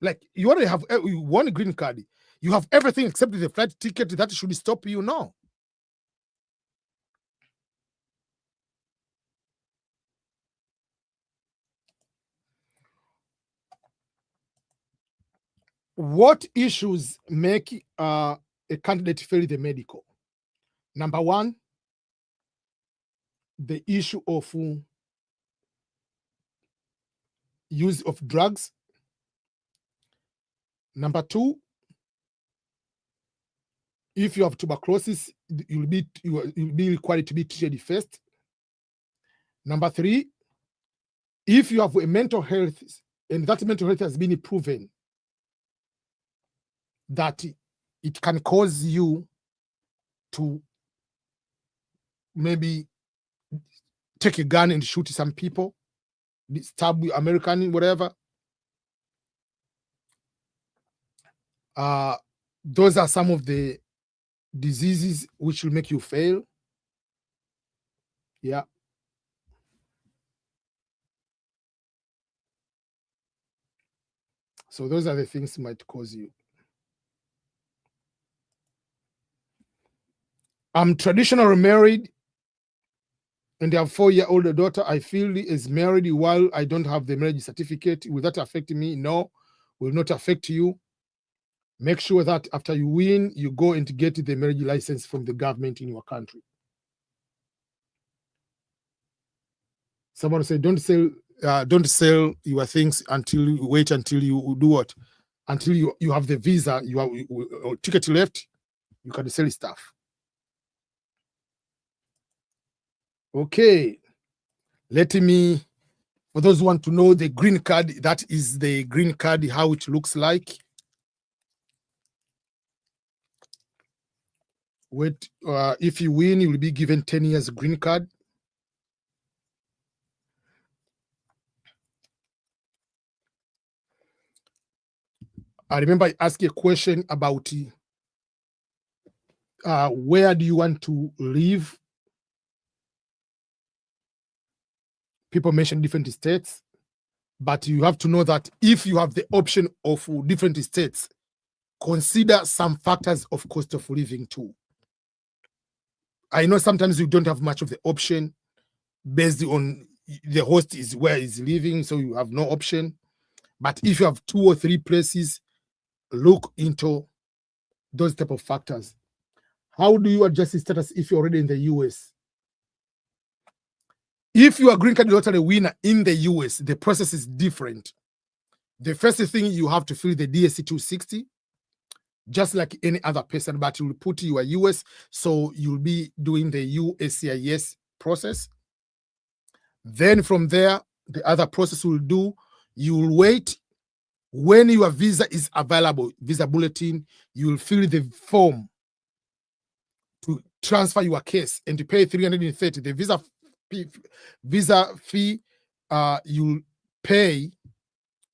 Speaker 1: Like, you already have one green card. You have everything except the flight ticket. That should stop you now. What issues make a candidate fail the medical? Number one, the issue of use of drugs. Number two, if you have tuberculosis, you'll be required to be treated first. Number three, if you have a mental health and that mental health has been proven that it can cause you to maybe take a gun and shoot some people, stab American, whatever. Those are some of the diseases which will make you fail. Yeah. So those are the things that might cause you. I'm traditionally married and I have a 4-year-old daughter. I feel is married while I don't have the marriage certificate. Will that affect me? No, will not affect you. Make sure that after you win, you go and get the marriage license from the government in your country. Someone said, don't sell your things until you wait until you do what? Until you have the visa, you have a ticket left, you can sell stuff. Okay, let me, for those who want to know the green card, that is the green card, how it looks like. Wait, if you win, you will be given 10 years green card. I remember I asked a question about where do you want to live? People mention different states, but you have to know that if you have the option of different states, consider some factors of cost of living too. I know sometimes you don't have much of the option based on the host is where he's living, so you have no option. But if you have 2 or 3 places, look into those type of factors. How do you adjust the status if you're already in the US? If you are green card lottery winner in the US, the process is different. The first thing, you have to fill the DSC 260, just like any other person, but you will put your US, so you'll be doing the USCIS process. Then from there, the other process will do, you will wait. When your visa is available, visa bulletin, you will fill the form to transfer your case and to pay 330. The visa fee you'll pay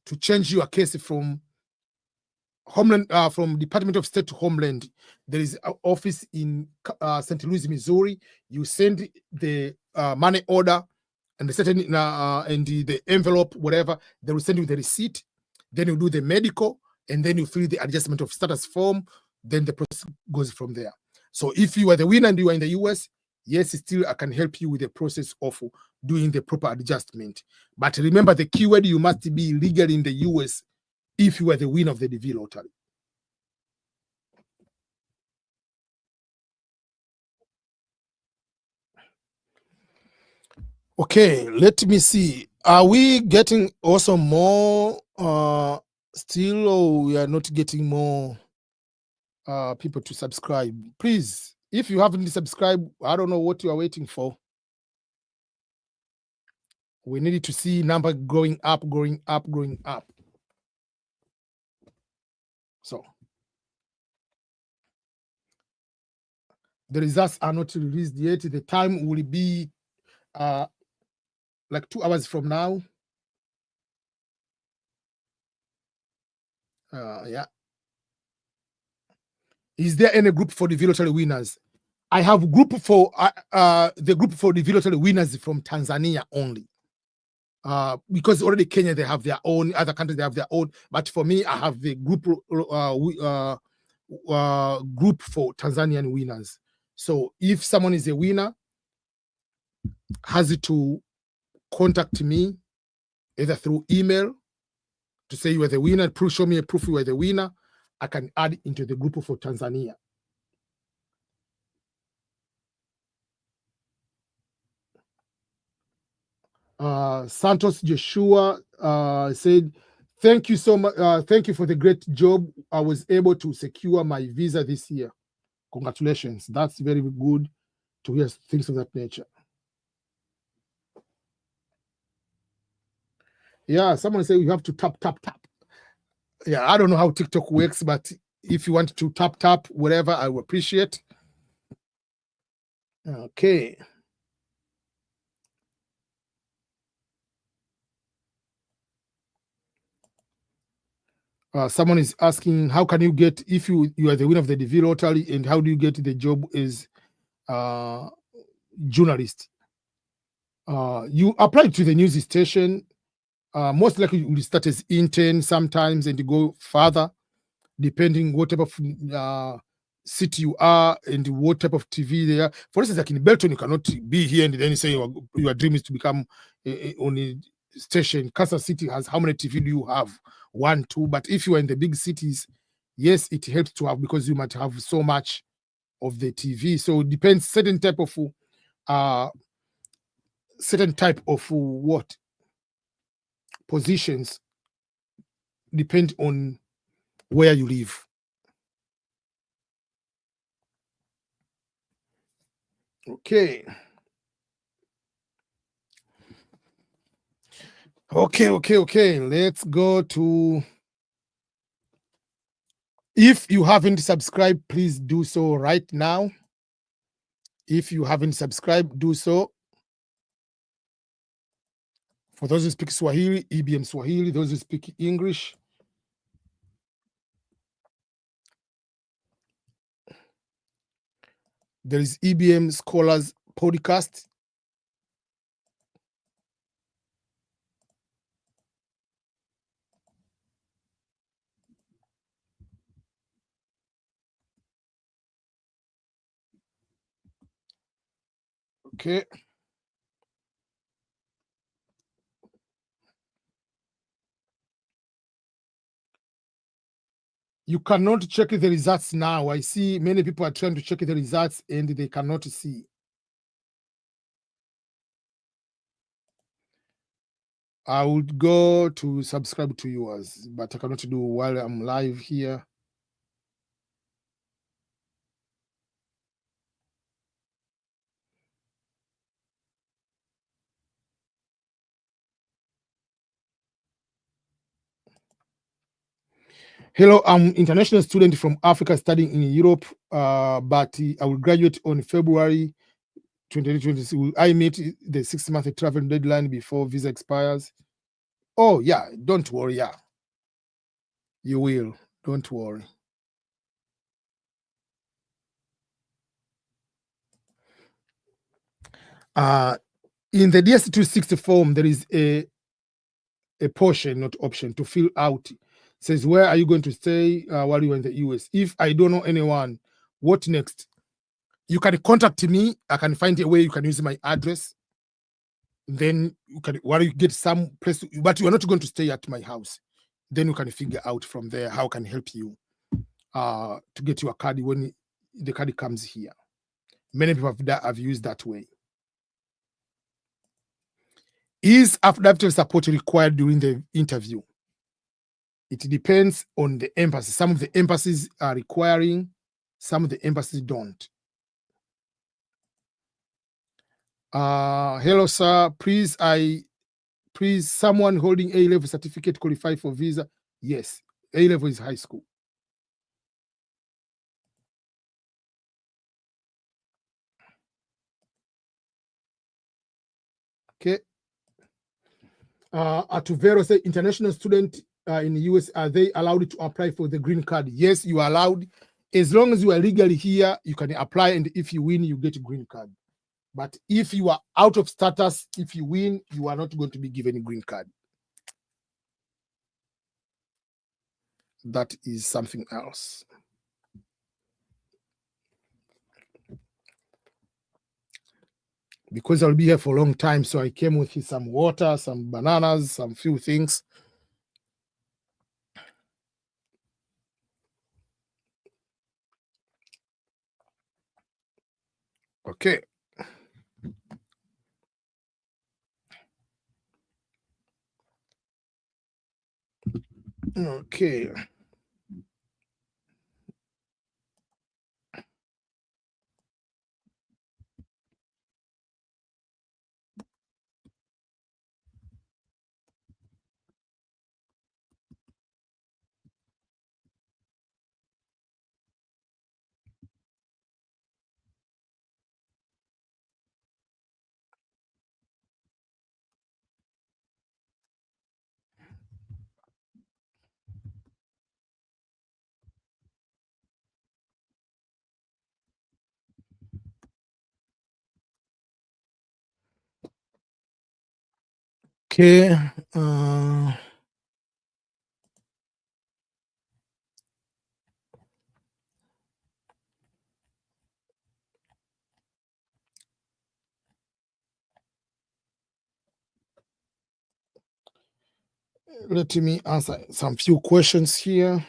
Speaker 1: to change your case from Homeland, from Department of State to Homeland. There is an office in St. Louis, Missouri. You send the money order and the certain and the envelope, whatever. They will send you the receipt. Then you do the medical, and then you fill the adjustment of status form. Then the process goes from there. So if you are the winner and you are in the US, yes, still I can help you with the process of doing the proper adjustment. But remember the keyword, you must be legal in the US if you are the winner of the DV lottery. Okay, let me see. Are we getting also more still, or we are not getting more people to subscribe? Please, if you haven't subscribed, I don't know what you are waiting for. We need to see number going up, going up, going up. So the results are not released yet. The time will be like 2 hours from now. Yeah. Is there any group for the lottery winners? I have group for the group for the lottery winners from Tanzania only. Because already Kenya, they have their own, other countries, they have their own. But for me, I have the group group for Tanzanian winners. So if someone is a winner, has to contact me either through email to say you are the winner, show me a proof you are the winner. I can add into the group for Tanzania. Santos Joshua said, thank you so much. Thank you for the great job. I was able to secure my visa this year. Congratulations. That's very good to hear things of that nature. Yeah, someone said you have to tap, tap, tap. Yeah, I don't know how TikTok works, but if you want to tap, tap, whatever, I will appreciate. Okay. Someone is asking, how can you get, if you are the winner of the DV lottery, and how do you get the job as journalist? You apply to the news station. Most likely you will start as intern sometimes and you go further, depending what type of city you are and what type of TV they are. For instance, like in Belton, you cannot be here and then you say your dream is to become on a station. Kansas City has, how many TV do you have? 1, 2. But if you are in the big cities, yes, it helps to have, because you might have so much of the TV. So it depends, certain type of what positions depend on where you live. Okay. Okay. Let's go to, if you haven't subscribed, please do so right now. If you haven't subscribed, do so. For those who speak Swahili, EBM Swahili. Those who speak English, there is EBM Scholars Podcast. Okay. You cannot check the results now. I see many people are trying to check the results and they cannot see. I would go to subscribe to yours, but I cannot do while I'm live here. Hello, I'm international student from Africa studying in Europe, but I will graduate on February 2026. Will I meet the 6-month travel deadline before visa expires? Oh, yeah, don't worry. Yeah, you will. Don't worry. In the DS260 form, there is a portion, not option, to fill out. It says, where are you going to stay while you're in the US? If I don't know anyone, what next? You can contact me. I can find a way you can use my address. Then you can, while you get some place, but you are not going to stay at my house. Then you can figure out from there how I can help you to get your card when the card comes here. Many people have used that way. Is affidavit support required during the interview? It depends on the embassy. Some of the embassies are requiring, some of the embassies don't. Hello, sir. Please, someone holding A-level certificate qualify for visa? Yes, A-level is high school. Okay. Atuvero say, international student in the US, are they allowed to apply for the green card? Yes, you are allowed. As long as you are legally here, you can apply, and if you win, you get a green card. But if you are out of status, if you win, you are not going to be given a green card. That is something else. Because I'll be here for a long time, so I came with some water, some bananas, some few things. Okay. Okay. Okay. Let me answer some few questions here.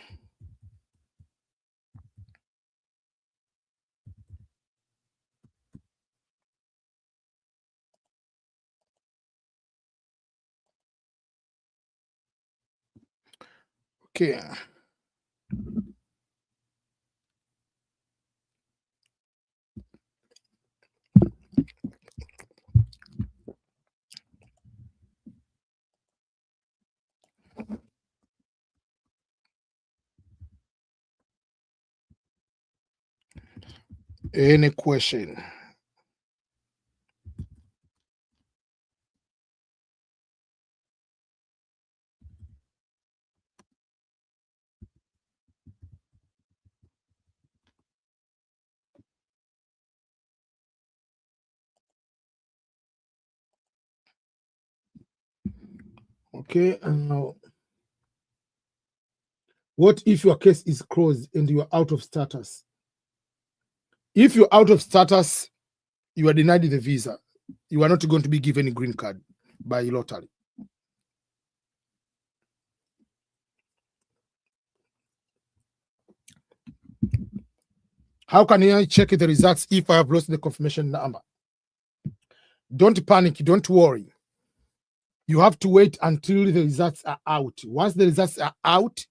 Speaker 1: Okay. Any question? Okay. What if your case is closed and you are out of status? If you're out of status, you are denied the visa. You are not going to be given a green card by lottery. How can I check the results if I have lost the confirmation number? Don't panic, don't worry. You have to wait until the results are out. Once the results are out,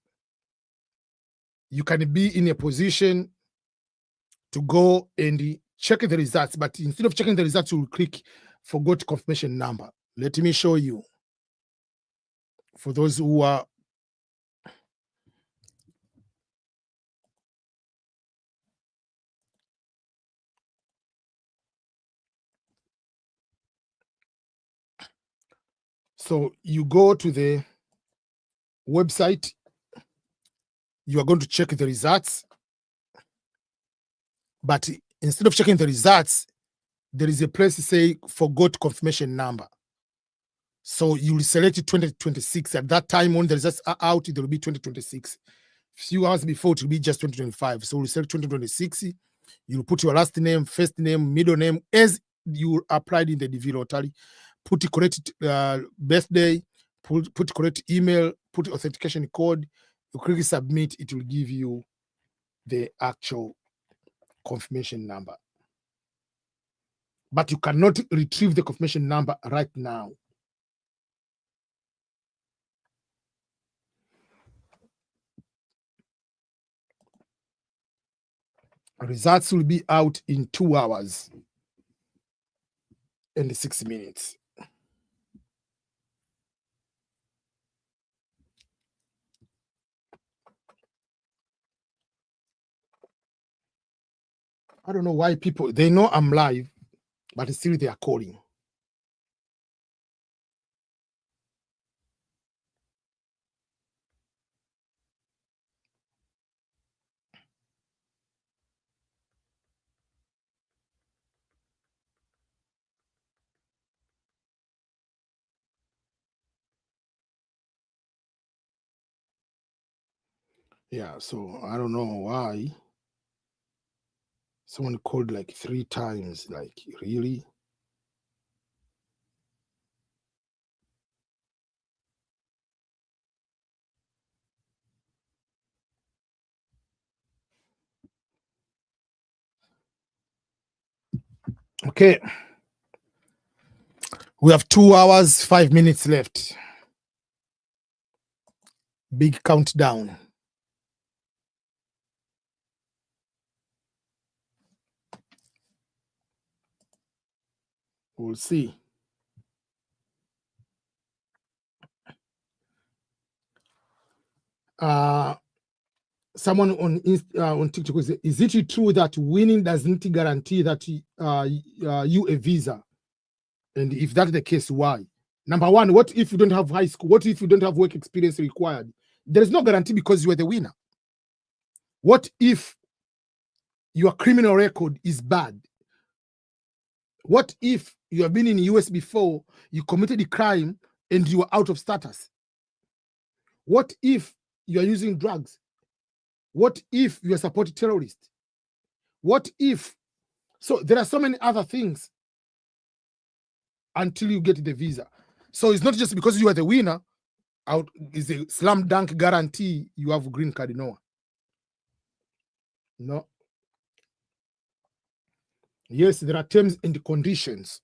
Speaker 1: you can be in a position to go and check the results. But instead of checking the results, you will click forgot confirmation number. Let me show you. For those who are so you go to the website, you are going to check the results, but instead of checking the results, there is a place to say forgot confirmation number. So you will select 2026. At that time, when the results are out, there will be 2026. Few hours before, it will be just 2025. So we'll select 2026. You put your last name, first name, middle name as you applied in the DV lottery. Put the correct birthday, put correct email, put authentication code. You click submit, it will give you the actual confirmation number. But you cannot retrieve the confirmation number right now. Results will be out in 2 hours and 6 minutes. I don't know why people, they know I'm live, but still they are calling. Yeah, so I don't know why. Someone called like 3 times, like, really? Okay. We have 2 hours, 5 minutes left. Big countdown. We'll see. Someone on TikTok says, is it true that winning doesn't guarantee that you a visa? And if that's the case, why? Number one, what if you don't have high school? What if you don't have work experience required? There is no guarantee because you are the winner. What if your criminal record is bad? What if you have been in the US before, you committed a crime and you are out of status? What if you are using drugs? What if you are supporting terrorists? What if? So there are so many other things until you get the visa. So it's not just because you are the winner, out is a slam dunk guarantee you have a green card. No. Yes, there are terms and conditions.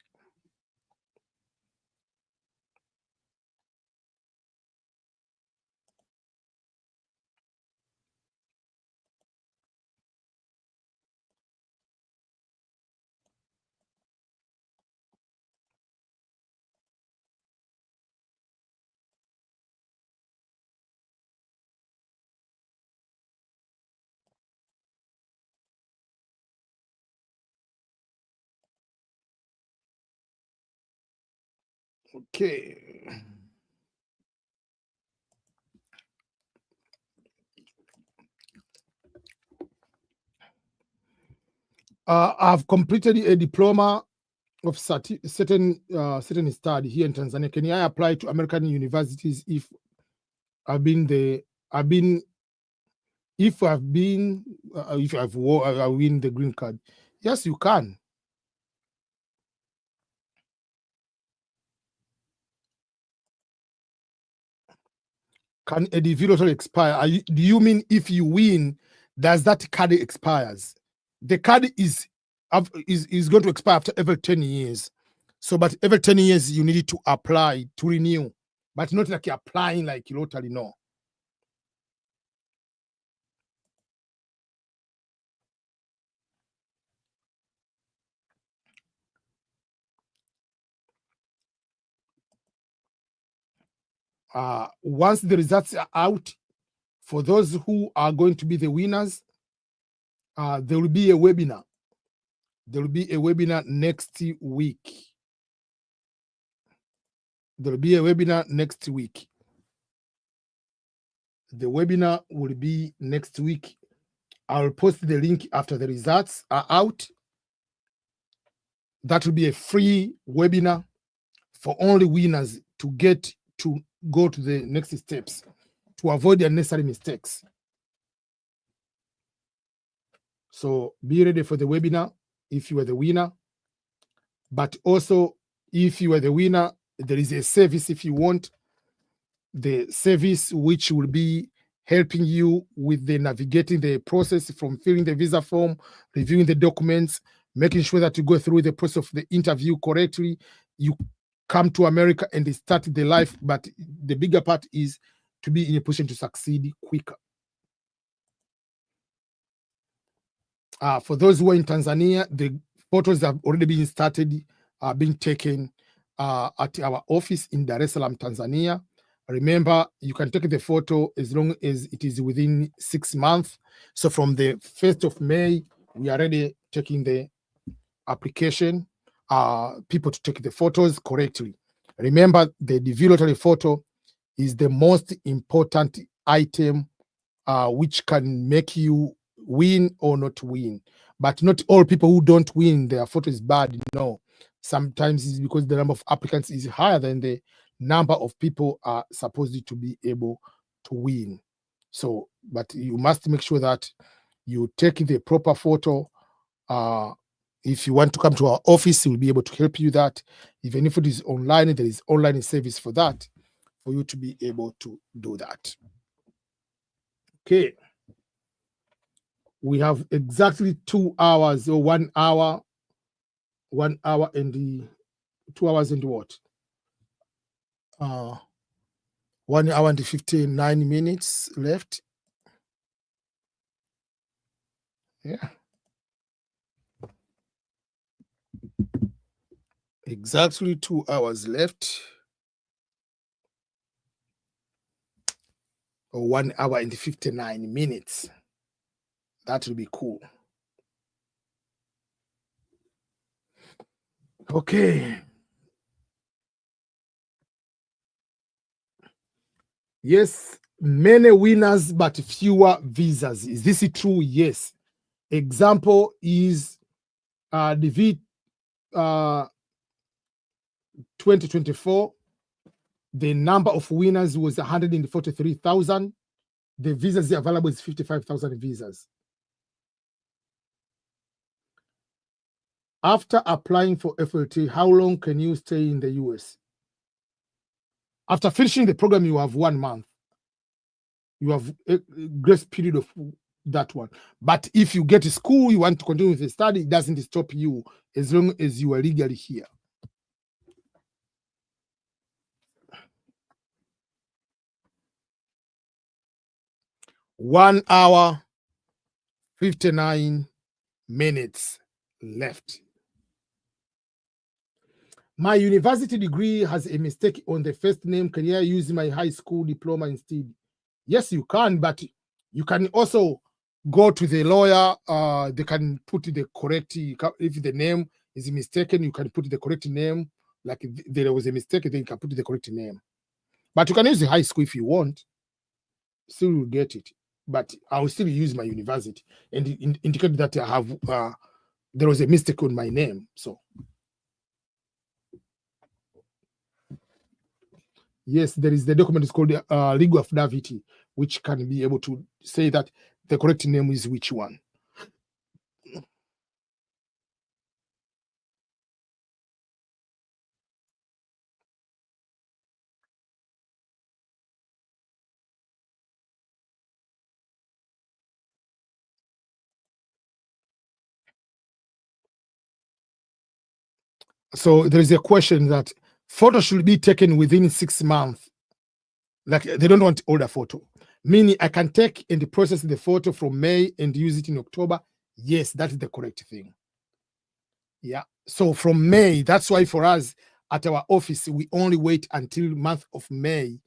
Speaker 1: Okay. I've completed a diploma of certain study here in Tanzania. Can I apply to American universities if I win the green card? Yes, you can. Can a DV lottery expire? Do you mean if you win, does that card expires? The card is going to expire after every 10 years. So, but every 10 years you need to apply to renew, but not like you're applying like lottery. No. Once the results are out, for those who are going to be the winners, there will be a webinar. There will be a webinar next week. There will be a webinar next week. The webinar will be next week. I'll post the link after the results are out. That will be a free webinar for only winners to get to go to the next steps, to avoid unnecessary mistakes. So be ready for the webinar if you are the winner. But also, if you are the winner, there is a service if you want. The service which will be helping you with the navigating the process from filling the visa form, reviewing the documents, making sure that you go through the process of the interview correctly. You come to America and start the life, but the bigger part is to be in a position to succeed quicker. For those who are in Tanzania, the photos have already been started, being taken at our office in Dar es Salaam, Tanzania. Remember, you can take the photo as long as it is within 6 months. So from the 1st of May, we are already taking the application, people to take the photos correctly. Remember, the DV lottery photo is the most important item which can make you win or not win. But not all people who don't win, their photo is bad. No. Sometimes it's because the number of applicants is higher than the number of people are supposed to be able to win. So, but you must make sure that you take the proper photo. If you want to come to our office, we'll be able to help you that. Even if it is online, there is online service for that, for you to be able to do that. Okay. We have exactly 2 hours or 1 hour, 1 hour and 2 hours and what? 1 hour and 59 minutes left. Yeah. Exactly 2 hours left. Or 1 hour and 59 minutes. That will be cool. Okay. Yes, many winners, but fewer visas. Is this true? Yes. Example is the V 2024. The number of winners was 143,000. The visas available is 55,000 visas. After applying for FLT, how long can you stay in the US? After finishing the program, you have 1 month. You have a grace period of that one. But if you get to school, you want to continue with the study, it doesn't stop you as long as you are legally here. One hour, 59 minutes left. My university degree has a mistake on the first name. Can I use my high school diploma instead? Yes, you can, but you can also go to the lawyer. They can put the correct, if the name is mistaken, you can put the correct name. Like if there was a mistake, then you can put the correct name. But you can use the high school if you want. Still will get it. But I will still use my university and indicate that I have there was a mistake on my name. So yes, there is the document is called the legal affidavit, which can be able to say that the correct name is which one. So there is a question that photo should be taken within 6 months. Like they don't want older photo. Meaning I can take and process the photo from May and use it in October. Yes, that is the correct thing. Yeah. So from May, that's why for us at our office, we only wait until month of May.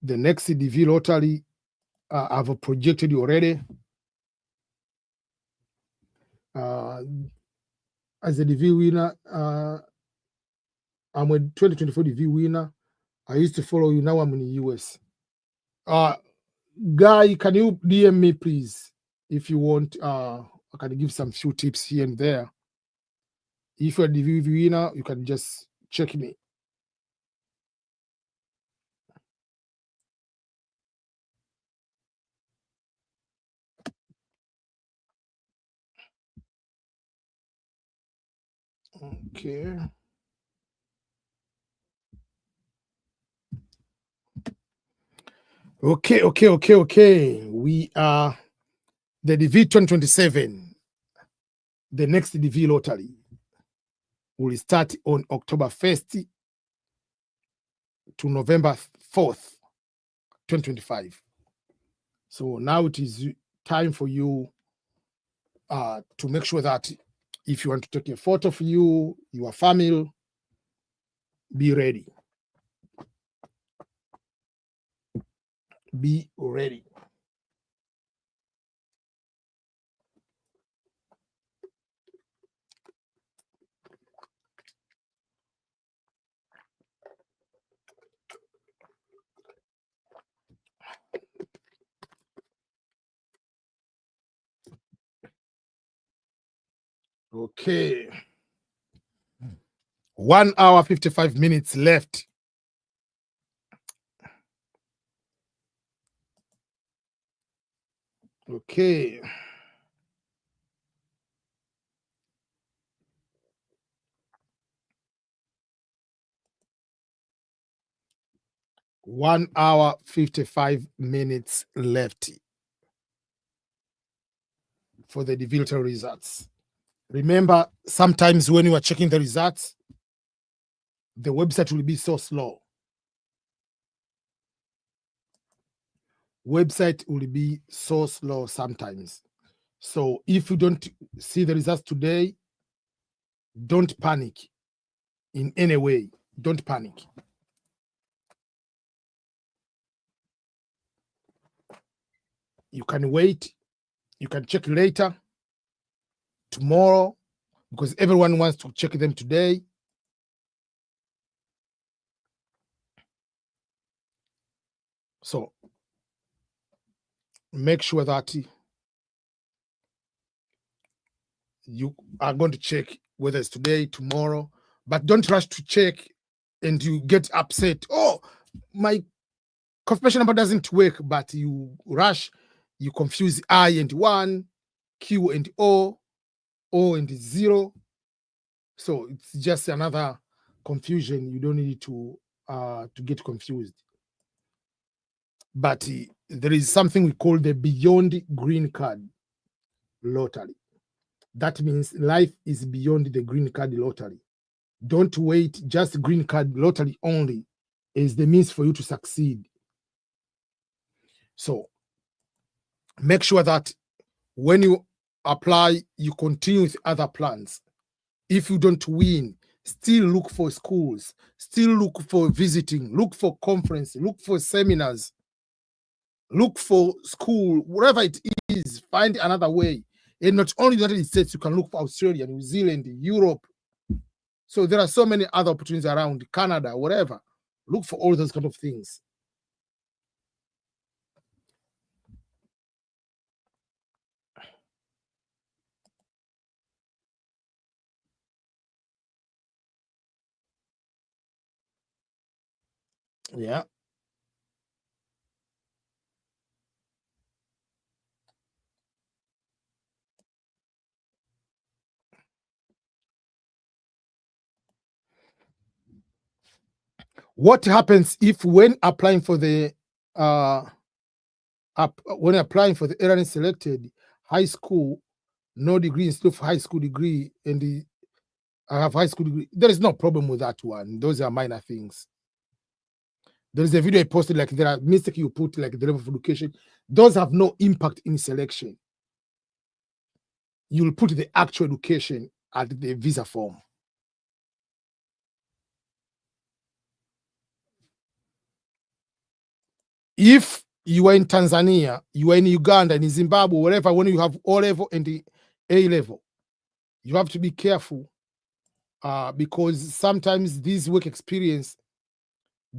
Speaker 1: The next DV lottery, I've projected you already. As a DV winner, I'm a 2024 DV winner. I used to follow you. Now I'm in the US. Guy, can you DM me, please? If you want, I can give some few tips here and there. If you're a DV winner, you can just check me. Okay. Okay. We are the DV 2027. The next DV lottery will start on October 1st to November 4th, 2025. So now it is time for you to make sure that if you want to take a photo for you, your family, be ready. Be ready. Okay. 1 hour, 55 minutes left. Okay. One hour, 55 minutes left for the digital results. Remember, sometimes when you are checking the results, the website will be so slow. Website will be so slow sometimes. So if you don't see the results today, don't panic in any way. Don't panic. You can wait. You can check later, tomorrow, because everyone wants to check them today. So make sure that you are going to check whether it's today, tomorrow, but don't rush to check and you get upset. Oh, my confirmation number doesn't work, but you rush, you confuse I and 1, Q and O and 0. So it's just another confusion. You don't need to get confused. But there is something we call the Beyond Green Card Lottery. That means life is beyond the green card lottery. Don't wait, just green card lottery only is the means for you to succeed. So make sure that when you apply, you continue with other plans. If you don't win, still look for schools, still look for visiting, look for conferences, look for seminars, look for school, wherever it is, find another way. And not only the United States, you can look for Australia, New Zealand, Europe. So there are so many other opportunities around, Canada, whatever. Look for all those kind of things. Yeah. What happens if when applying for the when applying for the area selected high school, no degree instead of high school degree, and I have high school degree? There is no problem with that one. Those are minor things. There is a video I posted, like there are mistakes you put, like the level of education. Those have no impact in selection. You'll put the actual education at the visa form. If you are in Tanzania, you are in Uganda, in Zimbabwe, wherever, when you have O level and the A level, you have to be careful because sometimes these work experience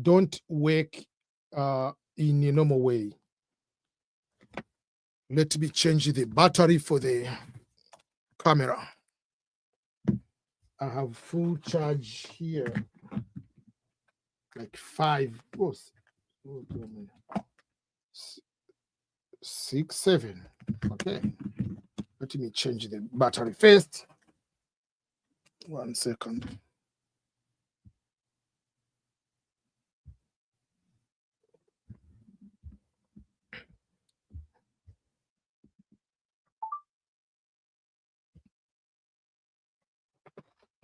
Speaker 1: don't work in a normal way. Let me change the battery for the camera. I have full charge here, like 5, 6, 7. Okay, let me change the battery first. 1 second.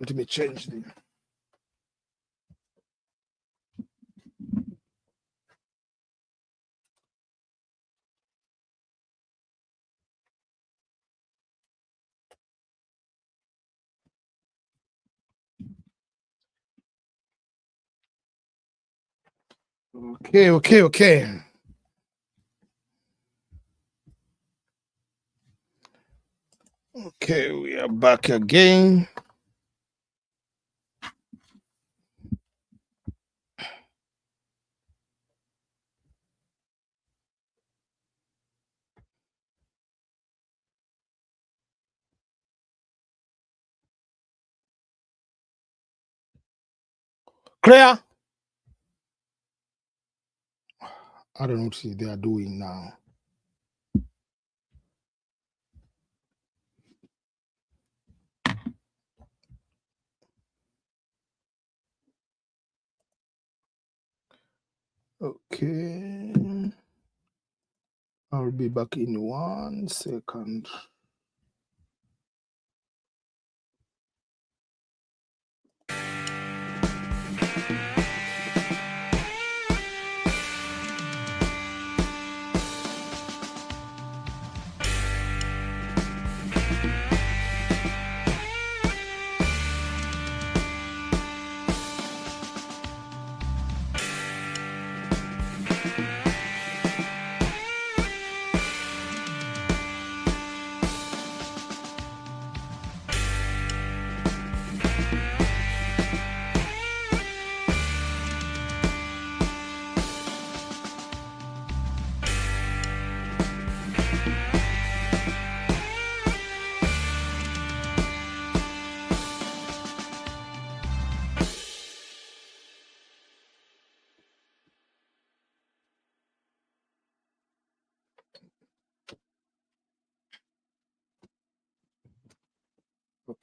Speaker 1: Let me change the. Okay. Okay, we are back again. Clear? I don't know what they are doing now. Okay. I'll be back in 1 second.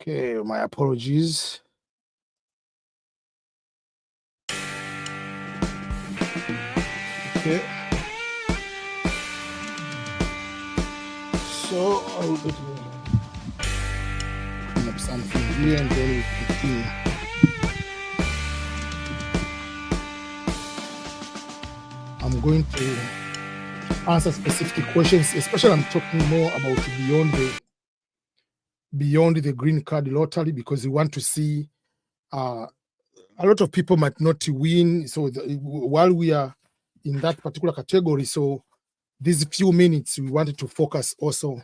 Speaker 1: Okay, my apologies. Okay. So I'll get up something here and then we continue. I'm going to answer specific questions, especially I'm talking more about beyond the green card lottery, because we want to see a lot of people might not win. So while we are in that particular category, so these few minutes, we wanted to focus also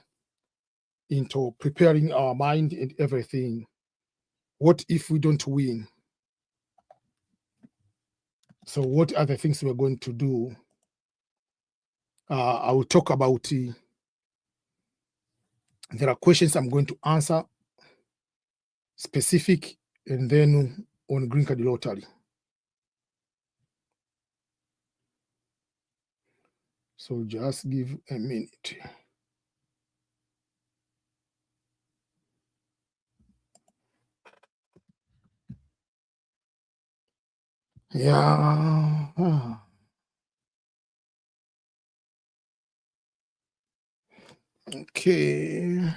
Speaker 1: into preparing our mind and everything. What if we don't win? So what are the things we're going to do? I will talk about, there are questions I'm going to answer, specific, and then on green card lottery. So just give a minute. Yeah. Okay.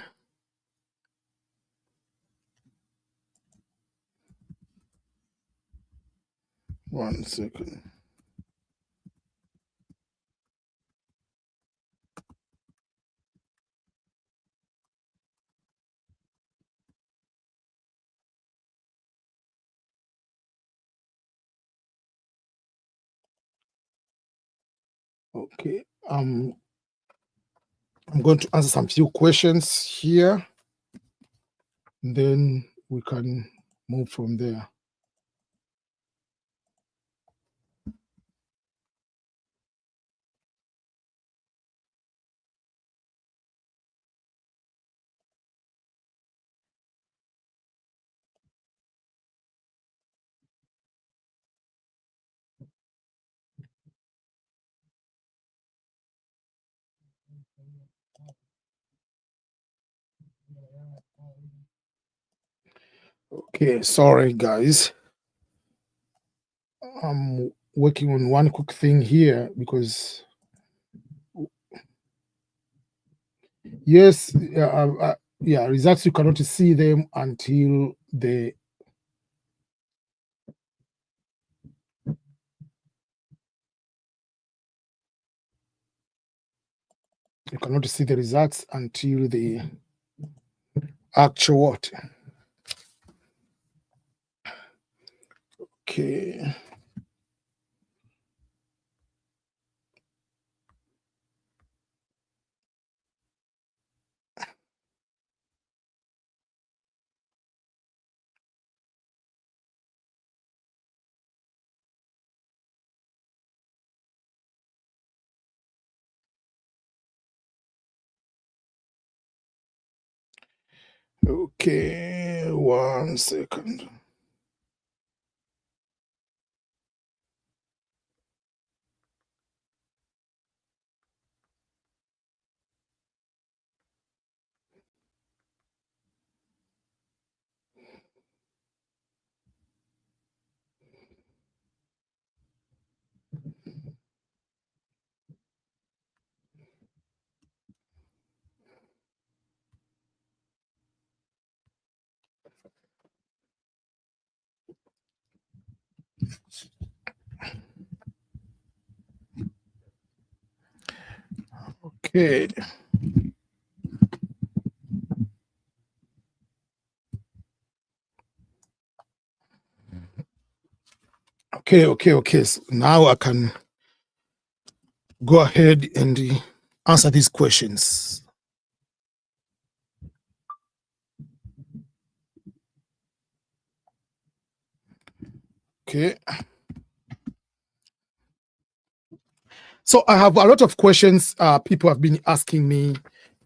Speaker 1: One second. Okay. I'm going to answer some few questions here. Then we can move from there. Okay, sorry guys. I'm working on one quick thing here because yes, yeah, results you cannot see them until the you cannot see the results until the actual what. Okay. Okay, 1 second. Okay. Okay. So now I can go ahead and answer these questions. Okay. So I have a lot of questions people have been asking me,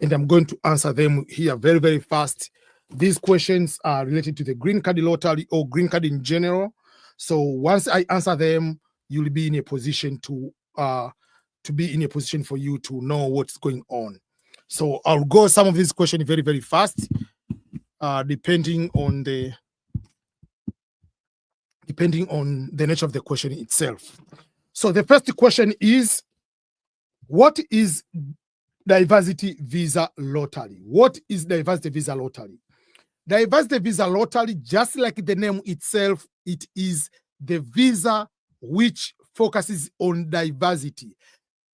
Speaker 1: and I'm going to answer them here very, very fast. These questions are related to the green card lottery or green card in general. So once I answer them, you'll be in a position to be in a position for you to know what's going on. So I'll go some of these questions very, very fast, depending on the nature of the question itself. So the first question is, what is diversity visa lottery? What is diversity visa lottery? Diversity visa lottery, just like the name itself, it is the visa which focuses on diversity.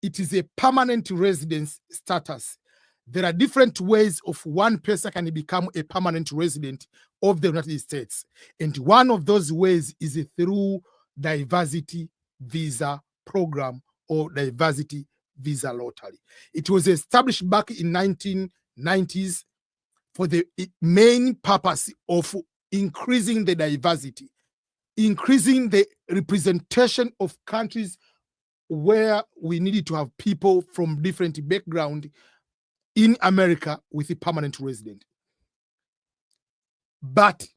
Speaker 1: It is a permanent residence status. There are different ways of one person can become a permanent resident of the United States. And one of those ways is through diversity visa program or diversity visa lottery. It was established back in 1990s for the main purpose of increasing the diversity, increasing the representation of countries where we needed to have people from different backgrounds in America with a permanent resident. But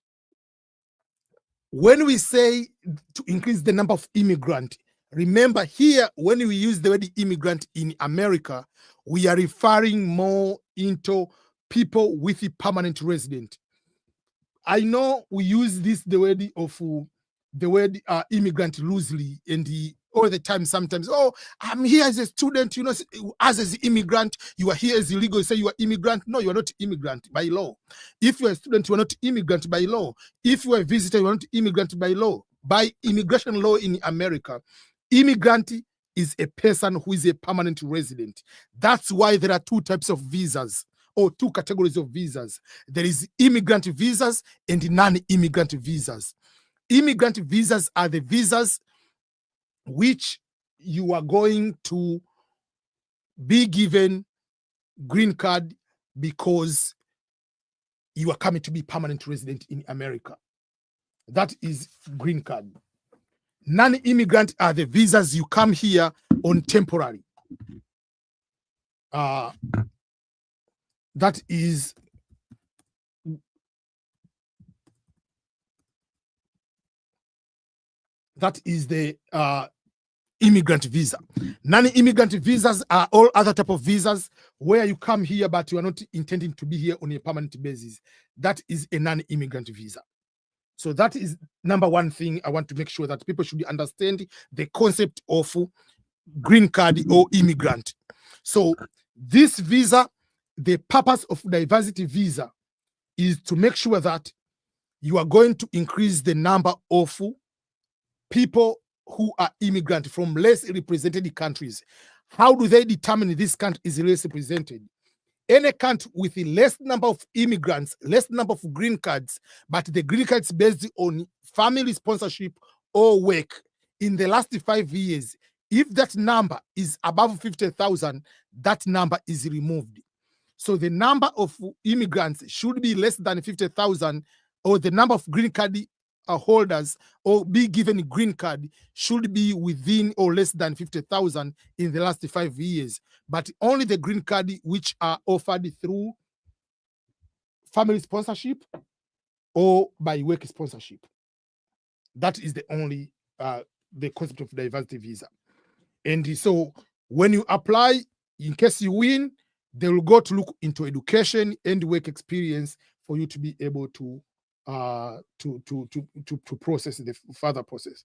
Speaker 1: when we say to increase the number of immigrants, remember here, when we use the word immigrant in America, we are referring more into people with a permanent resident. I know we use the word immigrant loosely, and all the time sometimes, oh, I'm here as a student, you know, as an immigrant, you are here as illegal, you say you are immigrant. No, you are not immigrant by law. If you are a student, you are not immigrant by law. If you are a visitor, you are not immigrant by law. By immigration law in America, immigrant is a person who is a permanent resident. That's why there are two types of visas, or two categories of visas. There is immigrant visas and non-immigrant visas. Immigrant visas are the visas which you are going to be given green card because you are coming to be permanent resident in America. That is green card. Non-immigrant are the visas you come here on temporary. That is the immigrant visa. Non-immigrant visas are all other type of visas where you come here but you are not intending to be here on a permanent basis. That is a non-immigrant visa. So that is number one thing I want to make sure that people should understand the concept of green card or immigrant. So this visa, the purpose of diversity visa is to make sure that you are going to increase the number of people who are immigrant from less represented countries. How do they determine this country is less represented? Any country with a less number of immigrants, less number of green cards, but the green cards based on family sponsorship or work in the last 5 years, if that number is above 50,000, that number is removed. So the number of immigrants should be less than 50,000, or the number of green card holders or be given a green card should be within or less than 50,000 in the last 5 years. But only the green card which are offered through family sponsorship or by work sponsorship. That is the only the concept of diversity visa. And so when you apply, in case you win, they will go to look into education and work experience for you to be able to process the further process.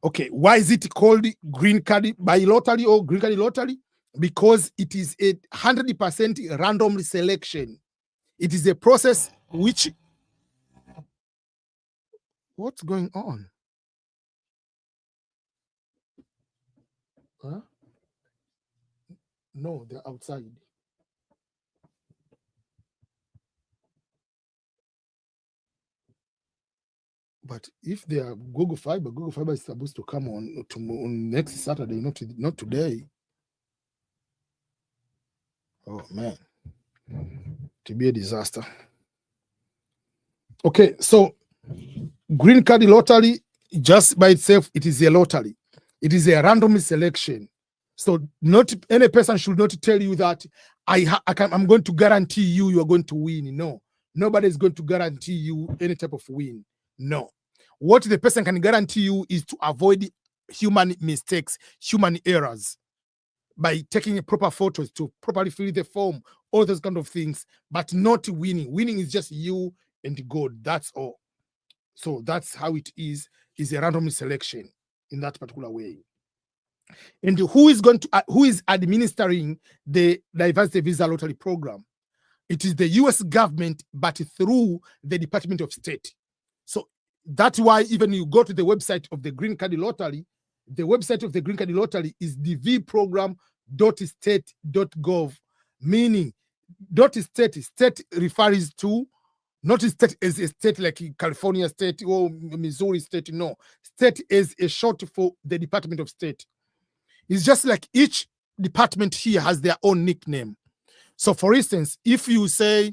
Speaker 1: Okay, why is it called green card by lottery or green card lottery? Because it is a 100% random selection. It is a process which, what's going on? Huh? No, they're outside. But if they are Google Fiber is supposed to come on next Saturday, not today. Oh man, to be a disaster. Okay, so green card lottery, just by itself, it is a lottery. It is a random selection. So not any person should not tell you that I'm going to guarantee you are going to win. No, nobody is going to guarantee you any type of win. No. What the person can guarantee you is to avoid human mistakes, human errors, by taking proper photos to properly fill the form, all those kind of things, but not winning. Winning is just you and God. That's all. So that's how it is a random selection in that particular way. And who is administering the diversity visa lottery program? It is the US government, but through the Department of State. So that's why even you go to the website of the Green Card Lottery, the website of the Green Card Lottery is dvprogram.state.gov, meaning state refers to not a state as a state like California state or Missouri state. No, state is a short for the Department of State. It's just like each department here has their own nickname. So for instance, if you say,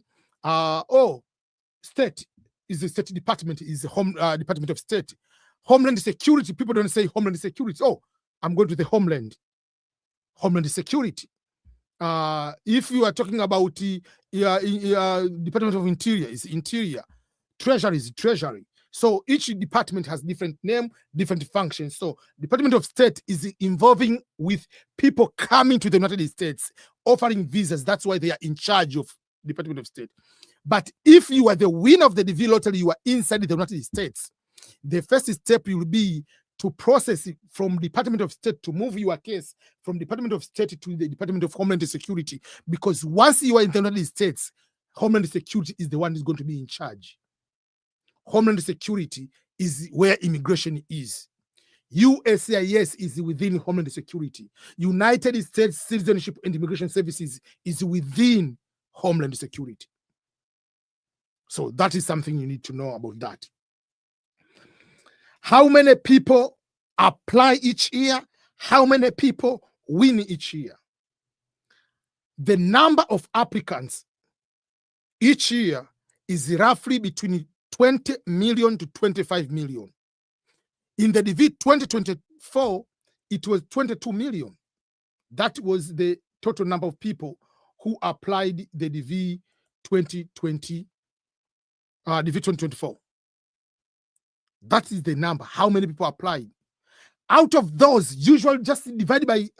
Speaker 1: state is the state department, is the home Department of State. Homeland Security, people don't say Homeland Security. Oh, I'm going to the Homeland Security. If you are talking about the Department of Interior, is Interior. Treasury is Treasury. So each department has different name, different functions. So Department of State is involving with people coming to the United States, offering visas. That's why they are in charge of Department of State. But if you are the winner of the DV lottery, you are inside the United States. The first step will be to process it from Department of State, to move your case from Department of State to the Department of Homeland Security. Because once you are in the United States, Homeland Security is the one who's going to be in charge. Homeland Security is where immigration is. USCIS is within Homeland Security. United States Citizenship and Immigration Services is within Homeland Security. So that is something you need to know about that. How many people apply each year? How many people win each year? The number of applicants each year is roughly between 20 million to 25 million. In the DV 2024, it was 22 million. That was the total number of people who applied the DV 2024. That is the number. How many people applied? Out of those, usually just divided by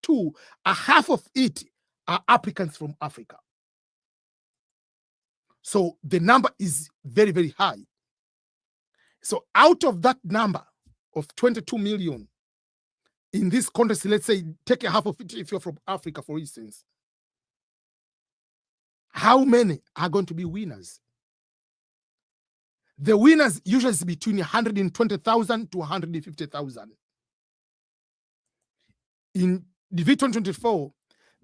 Speaker 1: 2, a half of it are applicants from Africa. So the number is very, very high. So out of that number of 22 million, in this contest, let's say, take a half of it if you're from Africa, for instance. How many are going to be winners? The winners usually is between 120,000 to 150,000. In DV 2024,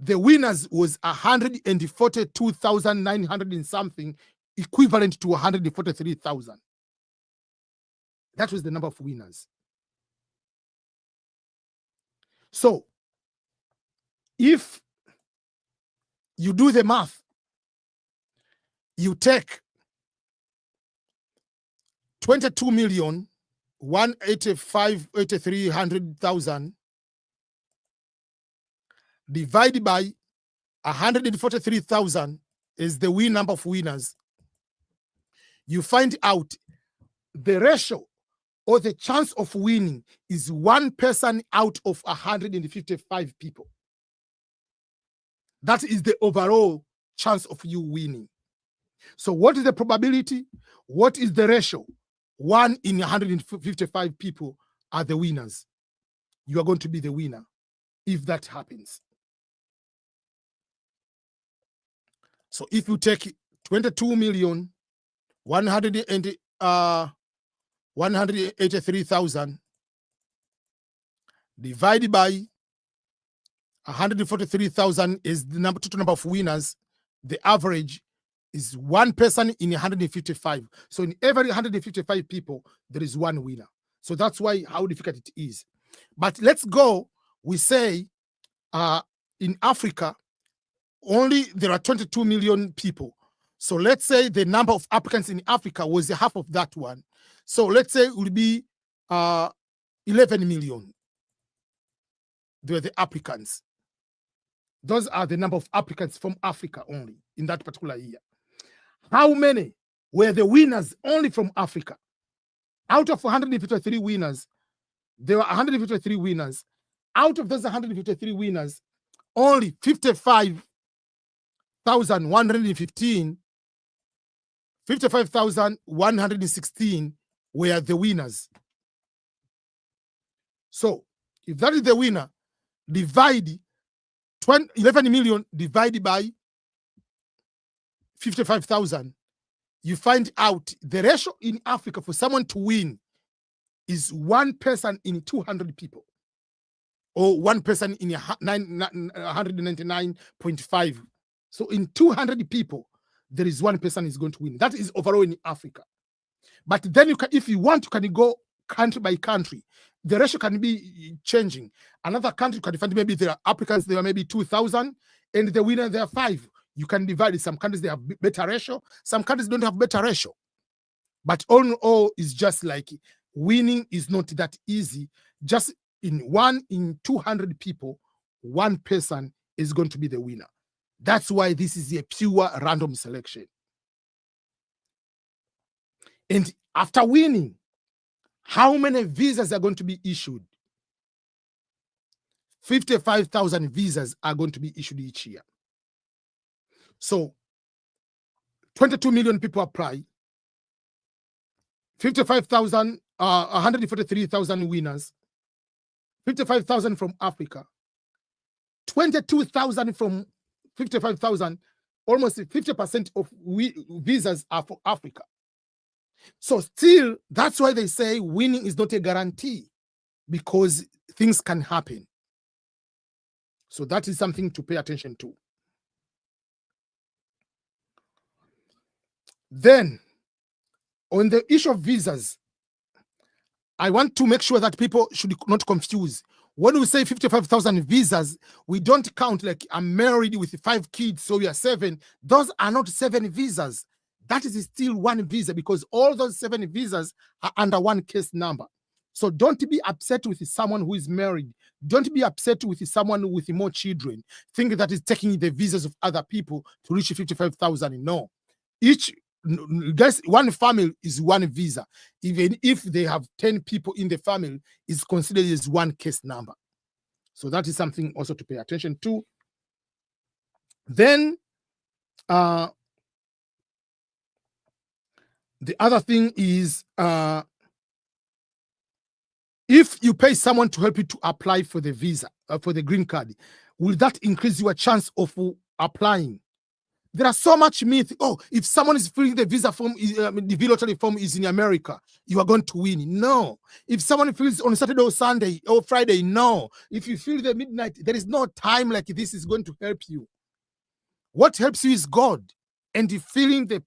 Speaker 1: the winners was 142,900 and something, equivalent to 143,000. That was the number of winners. So, if you do the math, you take 22,185,830,000 divided by 143,000 is the number of winners. You find out the ratio or the chance of winning is 1 person out of 155 people. That is the overall chance of you winning. So what is the probability? What is the ratio? 1 in 155 people are the winners. You are going to be the winner if that happens. So if you take 22,183,000 divided by 143,000 is the total number of winners, the average is 1 person in 155. So in every 155 people, there is 1 winner. So that's why how difficult it is. But let's go, we say in Africa, only there are 22 million people. So let's say the number of applicants in Africa was half of that one. So let's say it will be 11 million. They were the applicants. Those are the number of applicants from Africa only in that particular year. How many were the winners only from Africa? Out of 153 winners, there were 153 winners. Out of those 153 winners, only 55,116 were the winners. So if that is the winner, divide 11 million divided by 55,000, you find out the ratio in Africa for someone to win is 1 person in 200 people, or 1 person in 199.5. So in 200 people, there is 1 person is going to win. That is overall in Africa. But then you can, if you want, you can go country by country the ratio can be changing. Another country can find maybe there are applicants, there are maybe 2,000, and the winner there are 5. You can divide it. Some countries they have better ratio, some countries don't have better ratio. But all in all, is just like winning is not that easy. Just in 200 people, one person is going to be the winner. That's why this is a pure random selection. And after winning, how many visas are going to be issued? 55,000 visas are going to be issued each year. So 22 million people apply. 55,000, 143,000 winners. 55,000 from Africa. 22,000 from 55,000. Almost 50% of visas are for Africa. So still, that's why they say winning is not a guarantee, because things can happen. So that is something to pay attention to. Then, on the issue of visas, I want to make sure that people should not confuse. When we say 55,000 visas, we don't count like I'm married with 5 kids, so we are 7. Those are not 7 visas. That is still 1 visa, because all those 7 visas are under 1 case number. So don't be upset with someone who is married. Don't be upset with someone with more children. Think that is taking the visas of other people to reach 55,000. No. One family is 1 visa. Even if they have 10 people in the family, is considered as 1 case number. So that is something also to pay attention to. Then, the other thing is, if you pay someone to help you to apply for the visa, for the green card, will that increase your chance of applying? There are so much myth. Oh, if someone is filling the visa form, the lottery form is in America, you are going to win. No. If someone fills on Saturday or Sunday or Friday, no. If you fill the midnight, there is no time like this is going to help you. What helps you is God, and filling the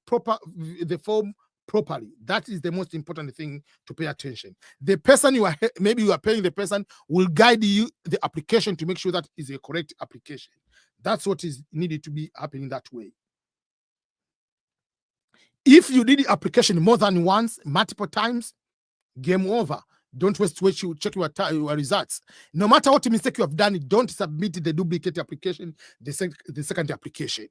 Speaker 1: form properly. That is the most important thing to pay attention. The person maybe you are paying the person will guide you the application to make sure that is a correct application. That's what is needed to be happening that way. If you did the application more than once, multiple times, game over. Don't waste you check your results. No matter what mistake you have done, don't submit the duplicate application, the second application.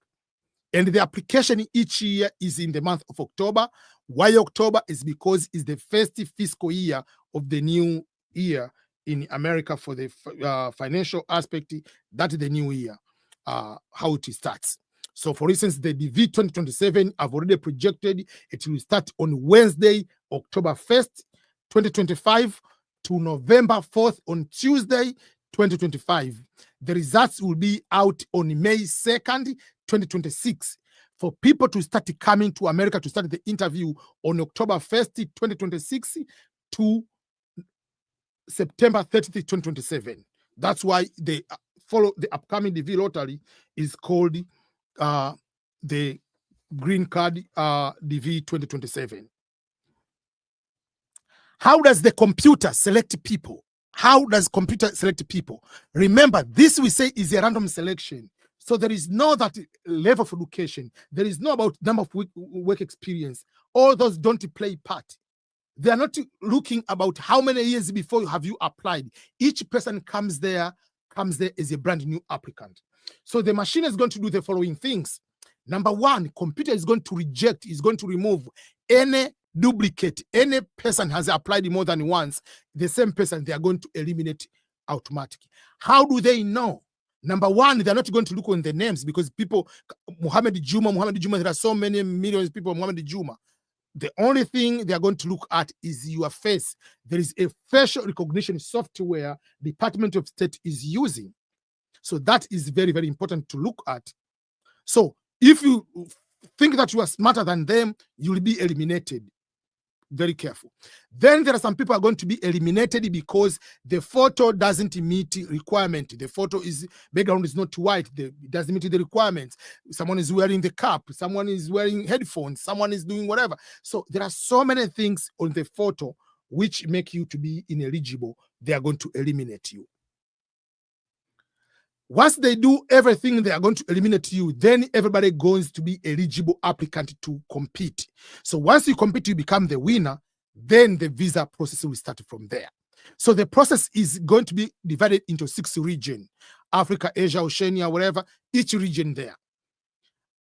Speaker 1: And the application each year is in the month of October. Why October? Is because it's the first fiscal year of the new year in America for the financial aspect. That is the new year, how it starts. So, for instance, the DV 2027, I've already projected it will start on Wednesday, October 1st, 2025 to November 4th on Tuesday, 2025. The results will be out on May 2nd, 2026. For people to start coming to America to start the interview on October 1st, 2026 to September 30th, 2027. That's why they follow the upcoming DV lottery is called the Green Card DV 2027. How does the computer select people? How does computer select people? Remember, this we say is a random selection. So there is no that level of education. There is no about number of work experience. All those don't play part. They are not looking about how many years before have you applied. Each person comes there as a brand new applicant. So the machine is going to do the following things. Number 1, computer is going to reject, is going to remove any duplicate. Any person has applied more than once, the same person, they are going to eliminate automatically. How do they know? Number 1, they're not going to look on the names, because people, Muhammad Juma, there are so many millions of people, Muhammad Juma. The only thing they are going to look at is your face. There is a facial recognition software Department of State is using. So that is very, very important to look at. So if you think that you are smarter than them, you will be eliminated. Very careful. Then there are some people who are going to be eliminated because the photo doesn't meet requirement. The photo background is not white. It doesn't meet the requirements. Someone is wearing the cap. Someone is wearing headphones. Someone is doing whatever. So there are so many things on the photo which make you to be ineligible, they are going to eliminate you. Once they do everything, they are going to eliminate you. Then everybody goes to be eligible applicant to compete. So once you compete, you become the winner. Then the visa process will start from there. So the process is going to be divided into 6 regions: Africa, Asia, Oceania, whatever, each region there.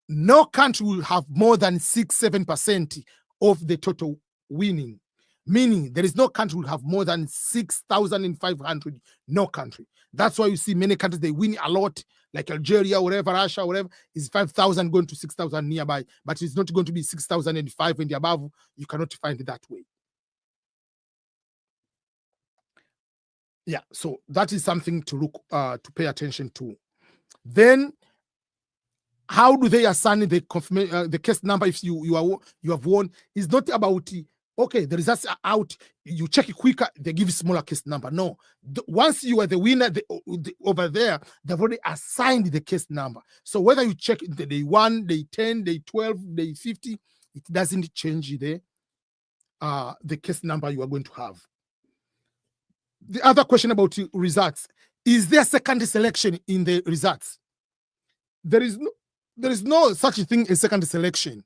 Speaker 1: No country will have more than 6-7% of the total winning. Meaning there is no country will have more than 6,500. No country. That's why you see many countries, they win a lot, like Algeria, whatever, Russia, whatever, is 5,000 going to 6,000 nearby, but it's not going to be 6,005 and above. You cannot find it that way. Yeah, so that is something to look to pay attention to. Then, how do they assign the case number if you have won? It's not about okay, the results are out, you check it quicker, they give you smaller case number. No, once you are the winner, over there, they've already assigned the case number. So whether you check the day 1, day 10, day 12, day 50, it doesn't change the case number you are going to have. The other question about results: is there second selection in the results? There is no such thing as second selection.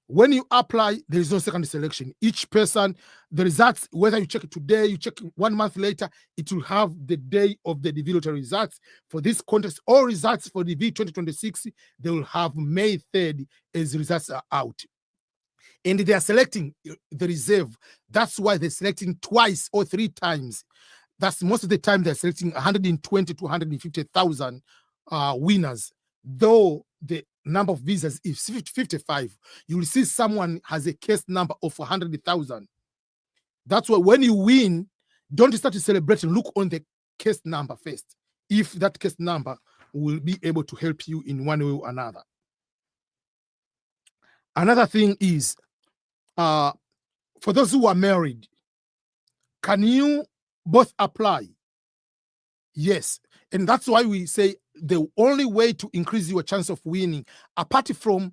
Speaker 1: When you apply, there is no second selection. Each person, the results, whether you check it today, you check it 1 month later, it will have the day of the DV results. For this contest, all results for DV 2026, they will have May 3rd as results are out. And they are selecting the reserve. That's why they're selecting twice or 3 times. That's most of the time they're selecting 120 to 150,000 winners. Though the number of visas is 55, you will see someone has a case number of 100,000. That's why when you win, don't start to celebrate and look on the case number first, if that case number will be able to help you in one way or another. Another thing is, for those who are married, can you both apply? Yes. And that's why we say the only way to increase your chance of winning, apart from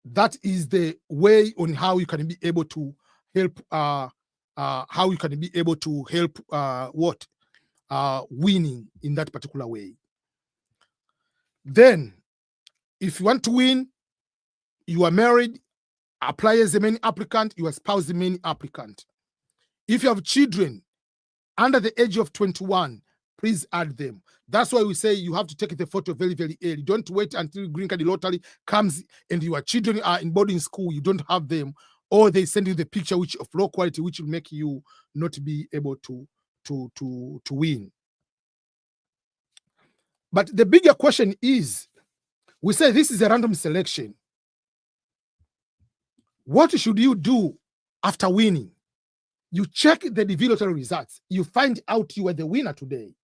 Speaker 1: that is the way on how you can be able to help winning in that particular way. Then, if you want to win, you are married, apply as the main applicant, your spouse the main applicant. If you have children under the age of 21, please add them. That's why we say you have to take the photo very, very early. Don't wait until green card lottery comes and your children are in boarding school, you don't have them, or they send you the picture which of low quality, which will make you not be able to win. But the bigger question is, we say this is a random selection. What should you do after winning? You check the DV lottery results. You find out you are the winner today.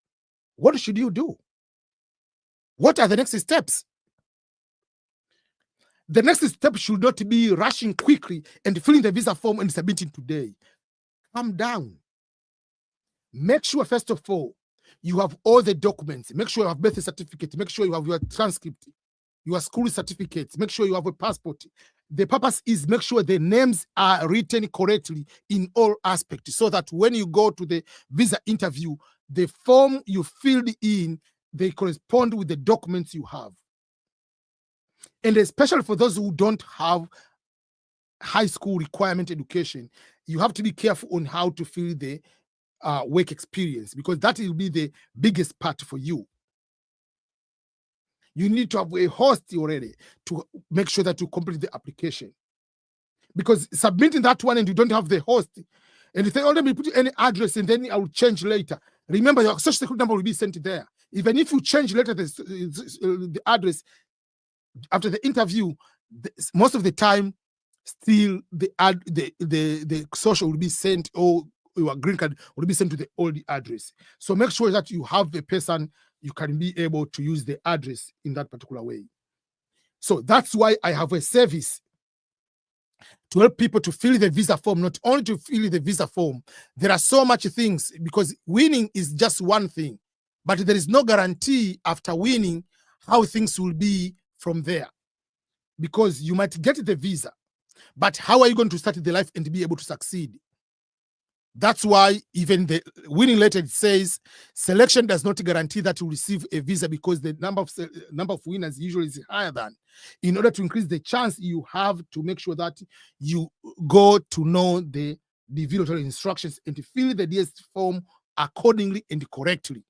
Speaker 1: What should you do? What are the next steps? The next step should not be rushing quickly and filling the visa form and submitting today. Calm down. Make sure, first of all, you have all the documents. Make sure you have birth certificate. Make sure you have your transcript, your school certificates. Make sure you have a passport. The purpose is make sure the names are written correctly in all aspects, so that when you go to the visa interview, the form you filled in, they correspond with the documents you have. And especially for those who don't have high school requirement education, you have to be careful on how to fill the work experience, because that will be the biggest part for you. You need to have a host already to make sure that you complete the application. Because submitting that one and you don't have the host, and if they only put any address and then I will change later, remember your social security number will be sent there. Even if you change later the address after the interview, most of the time, still the social will be sent, or your green card will be sent to the old address. So make sure that you have the person, you can be able to use the address in that particular way. So that's why I have a service to help people to fill the visa form. Not only to fill the visa form, there are so much things, because winning is just one thing, but there is no guarantee after winning how things will be from there, because you might get the visa, but how are you going to start the life and be able to succeed? That's why even the winning letter says selection does not guarantee that you receive a visa, because the number of winners usually is higher than. In order to increase the chance, you have to make sure that you go to know the lottery instructions and to fill the DS form accordingly and correctly.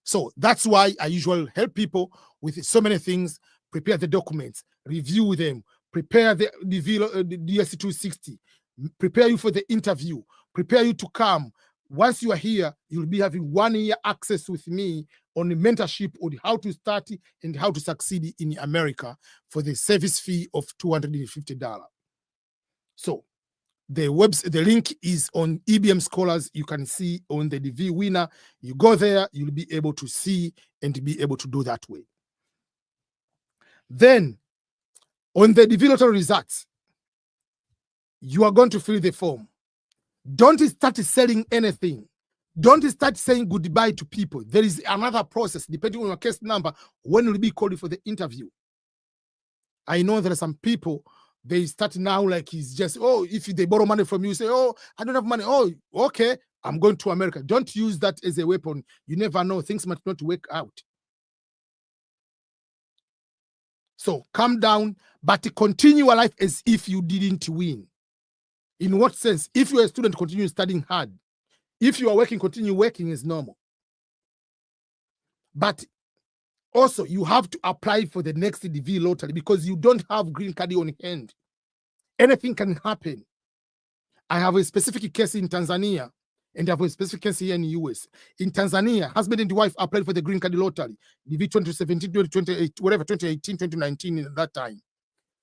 Speaker 1: So that's why I usually help people with so many things: prepare the documents, review them, prepare the DSC 260, prepare you for the interview, prepare you to come. Once you are here, you'll be having 1 year access with me on the mentorship on how to start and how to succeed in America for the service fee of $250. So the link is on EBM Scholars. You can see on the DV winner. You go there, you'll be able to see and be able to do that way. Then on the DV lottery results, you are going to fill the form. Don't start selling anything. Don't start saying goodbye to people. There is another process, depending on your case number, when will be called for the interview. I know there are some people, they start now like it's just, oh, if they borrow money from you, say, oh, I don't have money. Oh, okay, I'm going to America. Don't use that as a weapon. You never know. Things might not work out. So calm down, but continue your life as if you didn't win. In what sense? If you're a student, continue studying hard. If you are working, continue working as normal. But also, you have to apply for the next DV lottery, because you don't have green card on hand. Anything can happen. I have a specific case in Tanzania, and I have a specific case here in the US. In Tanzania, husband and wife applied for the green card lottery, DV 2017, 2028, whatever, 2018, 2019, at that time.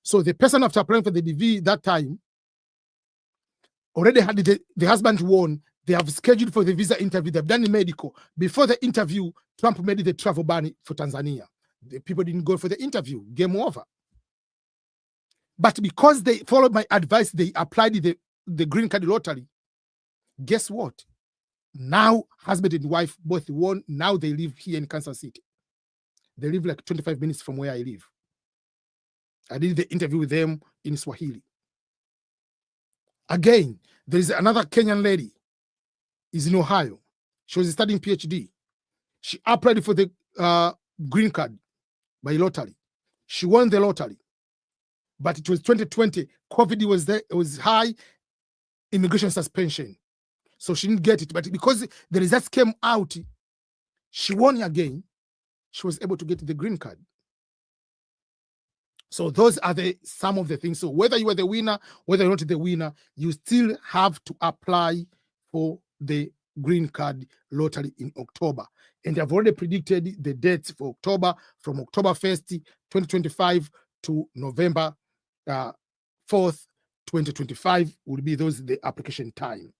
Speaker 1: So the person after applying for the DV that time already had the husband won. They have scheduled for the visa interview. They've done the medical. Before the interview, Trump made the travel ban for Tanzania. The people didn't go for the interview. Game over. But because they followed my advice, they applied the green card lottery. Guess what? Now, husband and wife both won. Now they live here in Kansas City. They live like 25 minutes from where I live. I did the interview with them in Swahili. Again, there is another Kenyan lady. Is in Ohio. She was studying PhD. She applied for the green card by lottery. She won the lottery. But it was 2020. COVID was there. It was high. Immigration suspension. So she didn't get it. But because the results came out, she won again. She was able to get the green card. So those are some of the things. So whether you are the winner, whether you're not the winner, you still have to apply for the green card lottery in October. And I've already predicted the dates for October, from October 1st, 2025 to November 4th, 2025 will be the application time.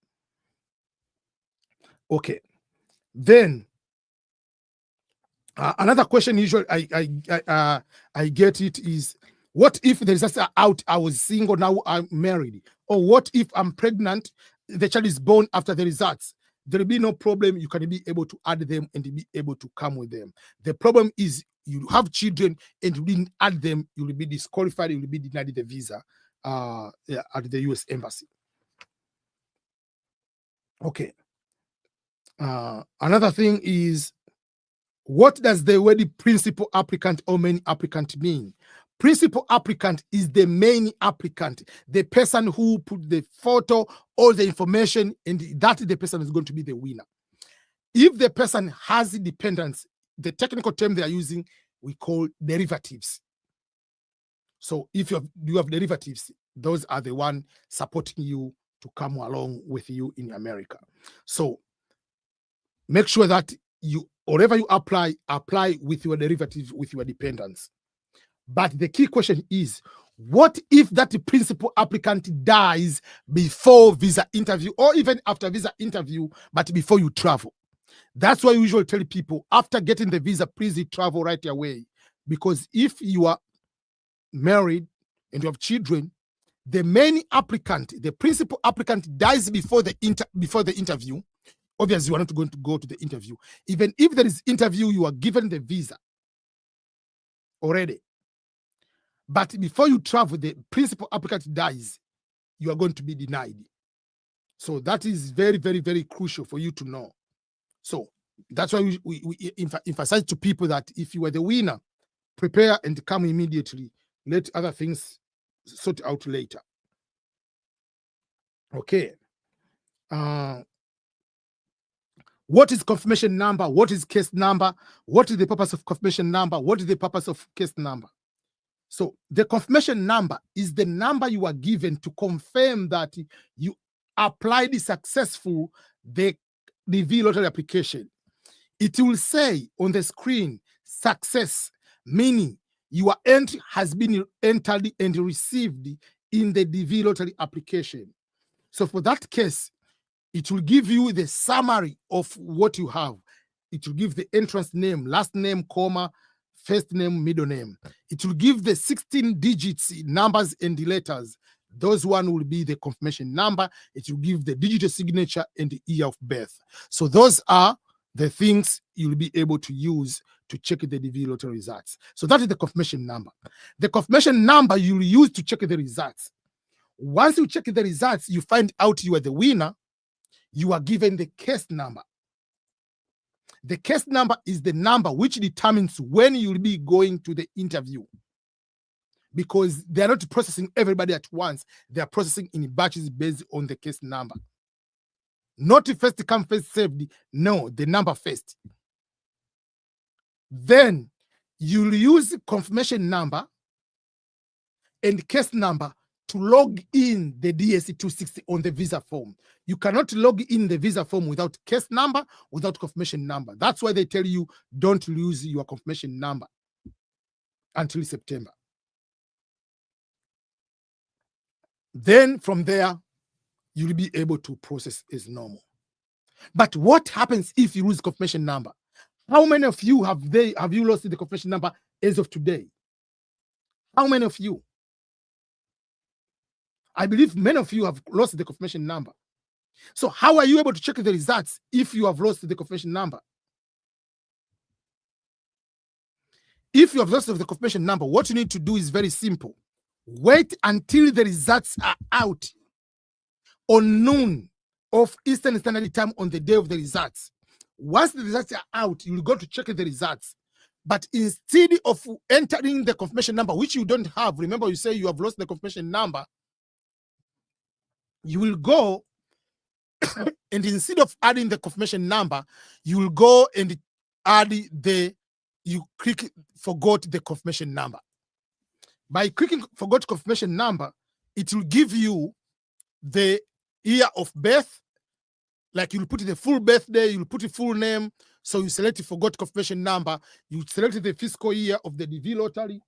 Speaker 1: Okay. Then another question usually I get it is, what if the results are out, I was single, now I'm married? Or what if I'm pregnant, the child is born after the results? There will be no problem. You can be able to add them and be able to come with them. The problem is you have children and you didn't add them, you will be disqualified, you will be denied the visa at the US Embassy. Okay. Another thing is, what does the word principal applicant or main applicant mean? Principal applicant is the main applicant, the person who put the photo, all the information, and that the person is going to be the winner. If the person has dependents, the technical term they are using, we call derivatives. So if you have derivatives, those are the ones supporting you to come along with you in America. So make sure that whatever you apply with your derivatives, with your dependents. But the key question is, what if that principal applicant dies before visa interview, or even after visa interview, but before you travel? That's why we usually tell people, after getting the visa, please travel right away. Because if you are married and you have children, the main applicant, the principal applicant, dies before the interview, obviously you are not going to go to the interview. Even if there is interview, you are given the visa already. But before you travel, the principal applicant dies, you are going to be denied. So that is very, very, very crucial for you to know. So that's why we emphasize to people that if you are the winner, prepare and come immediately. Let other things sort out later. Okay. What is confirmation number? What is case number? What is the purpose of confirmation number? What is the purpose of case number? So the confirmation number is the number you are given to confirm that you applied successful the DV lottery application. It will say on the screen, success, meaning your entry has been entered and received in the DV lottery application. So for that case, it will give you the summary of what you have. It will give the entrance name, last name, comma, first name, middle name. It will give the 16 digits, numbers and the letters. Those one will be the confirmation number. It will give the digital signature and the year of birth. So those are the things you'll be able to use to check the DV lottery results. So that is the confirmation number. The confirmation number you'll use to check the results. Once you check the results, you find out you are the winner, you are given the case number. The case number is the number which determines when you'll be going to the interview. Because they are not processing everybody at once. They are processing in batches based on the case number. Not first come, first served. No, the number first. Then you'll use confirmation number and case number to log in the DSC-260 on the visa form. You cannot log in the visa form without case number, without confirmation number. That's why they tell you don't lose your confirmation number until September. Then from there, you'll be able to process as normal. But what happens if you lose confirmation number? How many of you have you lost the confirmation number as of today? How many of you? I believe many of you have lost the confirmation number. So how are you able to check the results if you have lost the confirmation number? If you have lost the confirmation number, what you need to do is very simple. Wait until the results are out on noon of Eastern Standard Time on the day of the results. Once the results are out, you'll go to check the results. But instead of entering the confirmation number, which you don't have, remember you say you have lost the confirmation number, you will go and instead of adding the confirmation number, you will go and add you click forgot the confirmation number. By clicking forgot confirmation number, it will give you the year of birth. Like you'll put the full birthday, you'll put the full name. So you select the forgot confirmation number, you select the fiscal year of the DV lottery,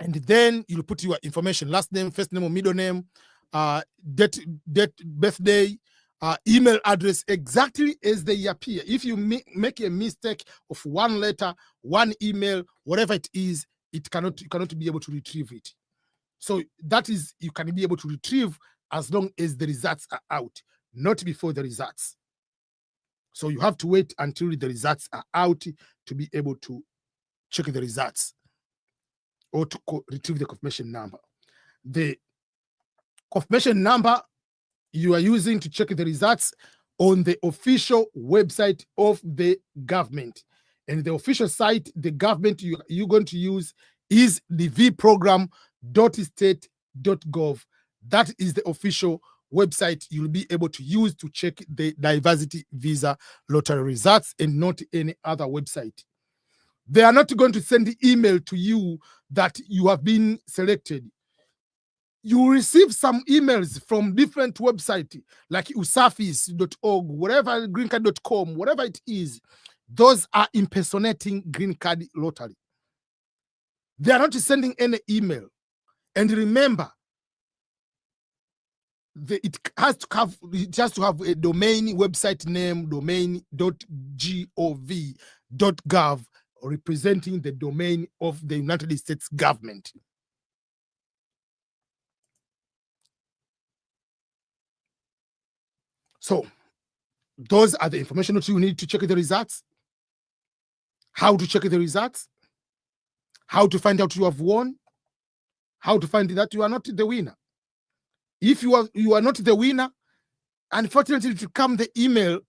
Speaker 1: and then you'll put your information, last name, first name or middle name, date, birthday, email address, exactly as they appear. If you make a mistake of one letter, one email, whatever it is, you cannot be able to retrieve it. So that is, you can be able to retrieve as long as the results are out, not before the results. So you have to wait until the results are out to be able to check the results or to retrieve the confirmation number. The confirmation number you are using to check the results on the official website of the government. And the official site, the government you're going to use is dvprogram.state.gov. That is the official website you'll be able to use to check the diversity visa lottery results and not any other website. They are not going to send the email to you that you have been selected. You will receive some emails from different websites like usafis.org, whatever, greencard.com, whatever it is. Those are impersonating green card lottery. They are not sending any email. And remember, it has to have a domain website name, domain.gov.gov, representing the domain of the United States government. So those are the information that you need to check the results. How to check the results, how to find out you have won, how to find that you are not the winner. If you are not the winner, unfortunately, to come the email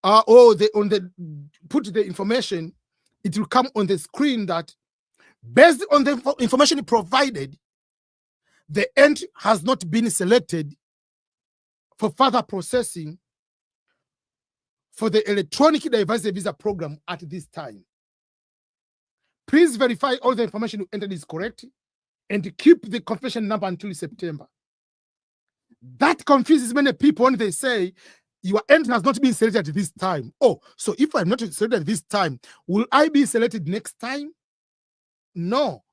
Speaker 1: or put the information, it will come on the screen that based on the information provided, the entry has not been selected for further processing for the electronic diversity visa program at this time. Please verify all the information you entered is correct and keep the confirmation number until September. That confuses many people when they say your entry has not been selected at this time. Oh, so if I'm not selected at this time, will I be selected next time? No,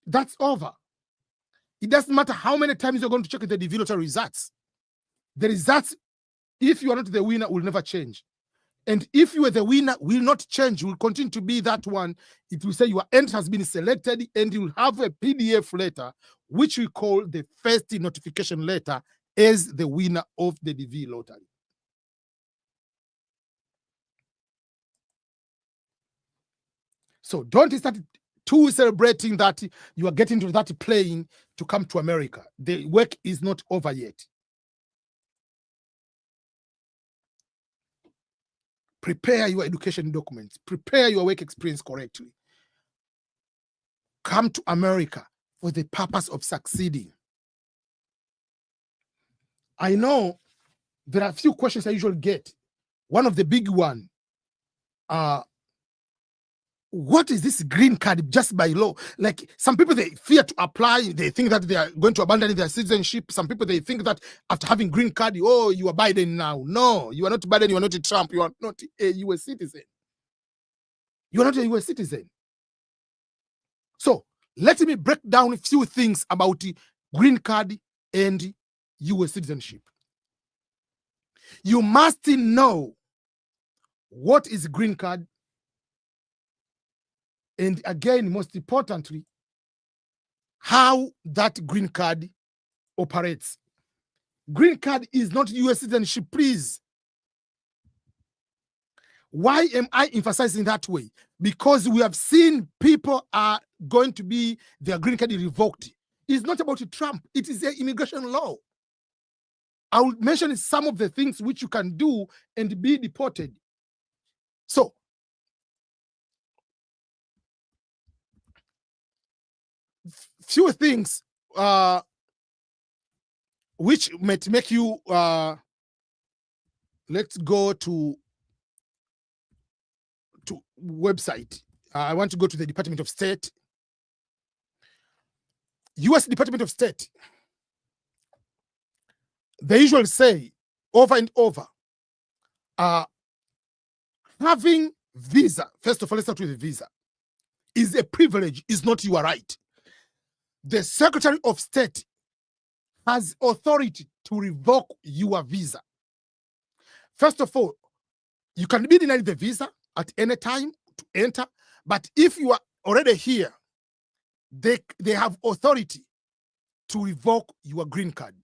Speaker 1: that's over. It doesn't matter how many times you're going to check the DV lottery results. The results, if you are not the winner, will never change. And if you are the winner, will not change, will continue to be that one. It will say your entry has been selected, and you will have a PDF letter, which we call the first notification letter, as the winner of the DV lottery. So don't start too celebrating that you are getting to that plane to come to America. The work is not over yet. Prepare your education documents. Prepare your work experience correctly. Come to America for the purpose of succeeding. I know there are a few questions I usually get. One of the big one, what is this green card just by law? Like some people, they fear to apply. They think that they are going to abandon their citizenship. Some people, they think that after having green card, oh, you are Biden now. No, you are not Biden. You are not a Trump. You are not a US citizen. You are not a US citizen. So let me break down a few things about the green card and US citizenship. You must know what is green card. And again, most importantly, how that green card operates. Green card is not US citizenship, please. Why am I emphasizing that way? Because we have seen people are going to be their green card revoked. It's not about Trump. It is an immigration law. I will mention some of the things which you can do and be deported. So, few things which might make you let's go to website. I want to go to the Department of State. US Department of State. They usually say over and over, having visa, first of all, let's start with the visa, is a privilege, is not your right. The Secretary of State has authority to revoke your visa. First of all, you can be denied the visa at any time to enter, but if you are already here, they have authority to revoke your green card.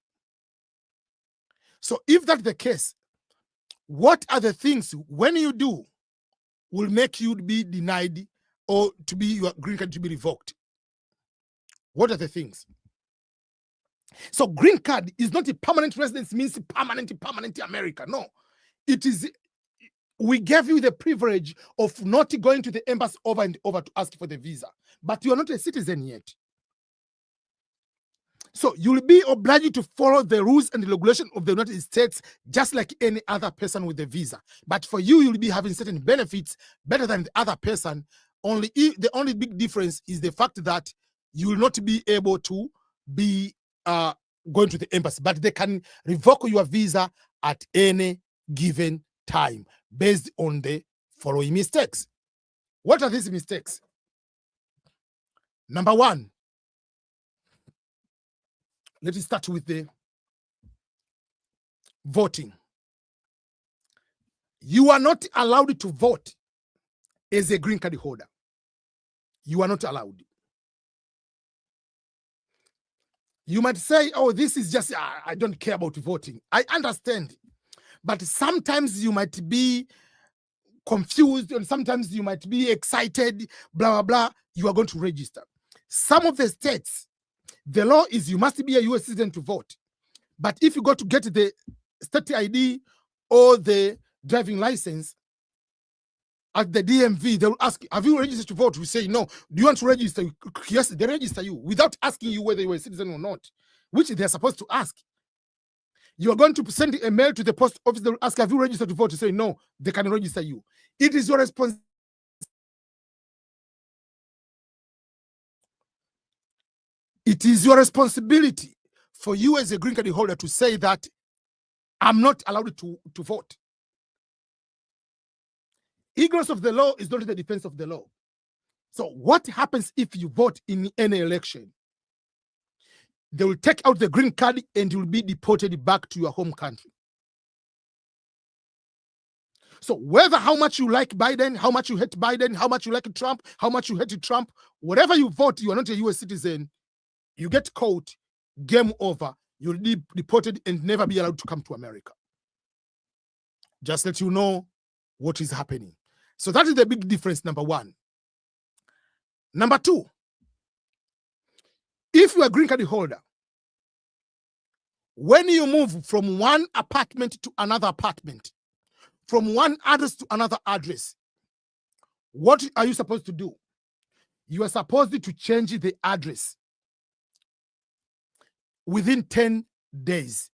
Speaker 1: So if that's the case, what are the things when you do will make you be denied or to be your green card to be revoked? What are the things? So green card is not a permanent residence, means permanent America. No, it is, we gave you the privilege of not going to the embassy over and over to ask for the visa, but you are not a citizen yet. So you'll be obliged to follow the rules and the regulation of the United States, just like any other person with a visa. But for you, you'll be having certain benefits better than the other person. The only big difference is the fact that you will not be able to be going to the embassy, but they can revoke your visa at any given time based on the following mistakes. What are these mistakes? Number one, let us start with the voting. You are not allowed to vote as a green card holder. You are not allowed. You might say, oh, this is just, I don't care about voting. I understand. but sometimes you might be confused and sometimes you might be excited, blah, blah, blah. You are going to register. Some of the states, the law is you must be a US citizen to vote. But if you go to get the state ID or the driving license at the DMV, they will ask, have you registered to vote? We say, no. Do you want to register? Yes, they register you without asking you whether you are a citizen or not, which they're supposed to ask. You are going to send a mail to the post office, they will ask, have you registered to vote? You say, no, they can register you. It is your responsibility. It is your responsibility for you as a green card holder to say that I'm not allowed to vote. Ignorance of the law is not the defense of the law. So what happens if you vote in any election? They will take out the green card and you will be deported back to your home country. So whether how much you like Biden, how much you hate Biden, how much you like Trump, how much you hate Trump, whatever you vote, you are not a US citizen, you get caught, game over, you'll be deported and never be allowed to come to America. Just let you know what is happening. So that is the big difference, number one. Number two, if you are a green card holder, when you move from one apartment to another apartment, from one address to another address, what are you supposed to do? You are supposed to change the address within 10 days.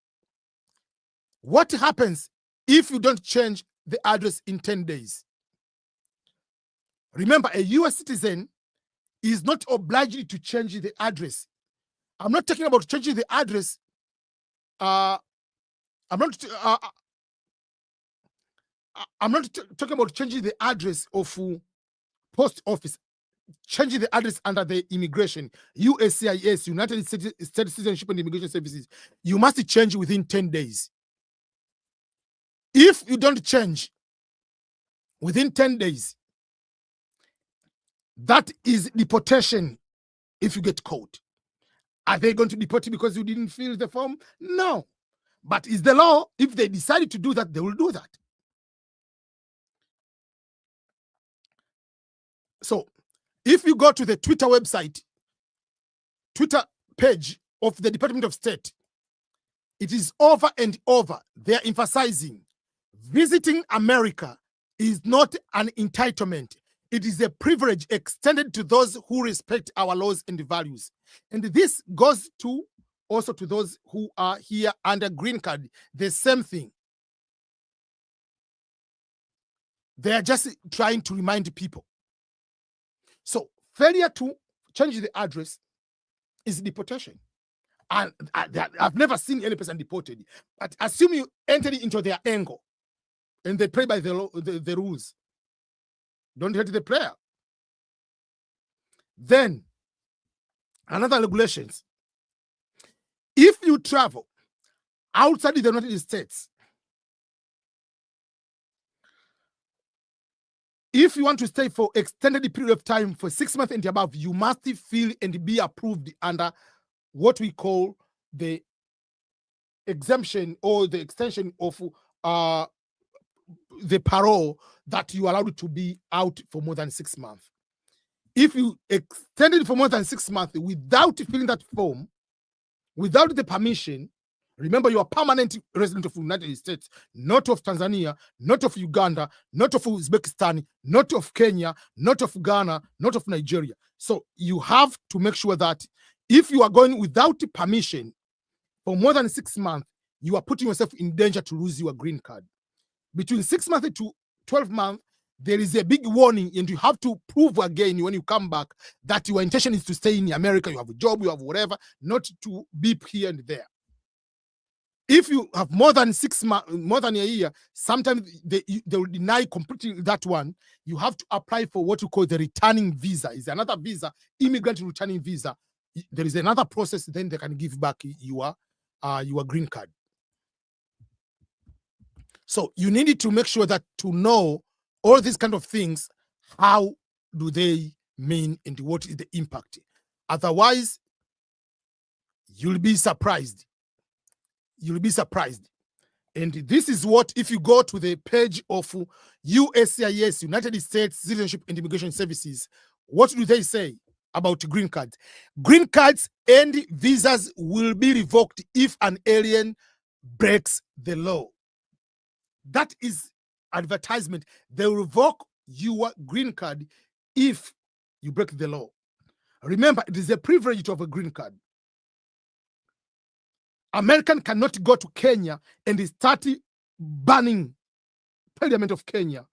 Speaker 1: What happens if you don't change the address in 10 days? Remember, a US citizen is not obliged to change the address. I'm not talking about changing the address. I'm not talking about changing the address of post office, changing the address under the immigration, USCIS, United States Citizenship and Immigration Services. You must change within 10 days. If you don't change within 10 days, that is deportation if you get caught. Are they going to deport you because you didn't fill the form? No. But is the law, if they decided to do that, they will do that. So if you go to the Twitter website, Twitter page of the Department of State, it is over and over. They're emphasizing visiting America is not an entitlement. It is a privilege extended to those who respect our laws and values. And this goes to also to those who are here under green card. The same thing. They are just trying to remind people. So failure to change the address is deportation. And I've never seen any person deported. But assume you entered into their angle and they play by the rules. Don't hate the prayer. Then, another regulations. If you travel outside the United States, if you want to stay for extended period of time for 6 months and above, you must fill and be approved under what we call the exemption or the extension of the parole that you are allowed to be out for more than 6 months. If you extended for more than 6 months without filling that form, without the permission, remember you are permanent resident of the United States, not of Tanzania, not of Uganda, not of Uzbekistan, not of Kenya, not of Ghana, not of Nigeria. So you have to make sure that if you are going without permission for more than 6 months, you are putting yourself in danger to lose your green card. Between 6 months to 12 months, there is a big warning, and you have to prove again when you come back that your intention is to stay in America, you have a job, you have whatever, not to beep here and there. If you have more than 6 months, more than a year, sometimes they will deny completely that one. You have to apply for what you call the returning visa. It's another visa, immigrant returning visa. There is another process, then they can give back your green card. So you needed to make sure that to know all these kind of things, how do they mean and what is the impact? Otherwise, you'll be surprised. You'll be surprised. And this is what, if you go to the page of USCIS, United States Citizenship and Immigration Services, what do they say about green cards? Green cards and visas will be revoked if an alien breaks the law. That is advertisement. They will revoke your green card if you break the law. Remember, it is a privilege to have a green card. American cannot go to Kenya and start banning Parliament of Kenya,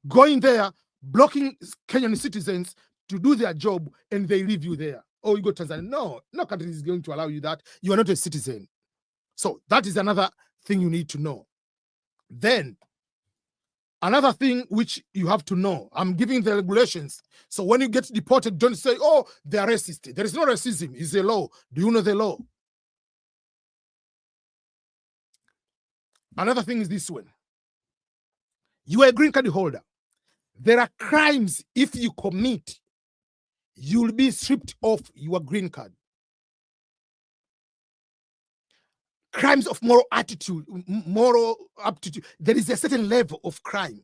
Speaker 1: going there, blocking Kenyan citizens to do their job, and they leave you there. Or you go to Tanzania. No, no country is going to allow you that. You are not a citizen. So that is another thing you need to know. Then, another thing which you have to know, I'm giving the regulations. So when you get deported, don't say, oh, they are racist. There is no racism. It's a law. Do you know the law? Another thing is this one. You are a green card holder. There are crimes if you commit, you'll be stripped of your green card. Crimes of moral attitude, moral aptitude. There is a certain level of crime.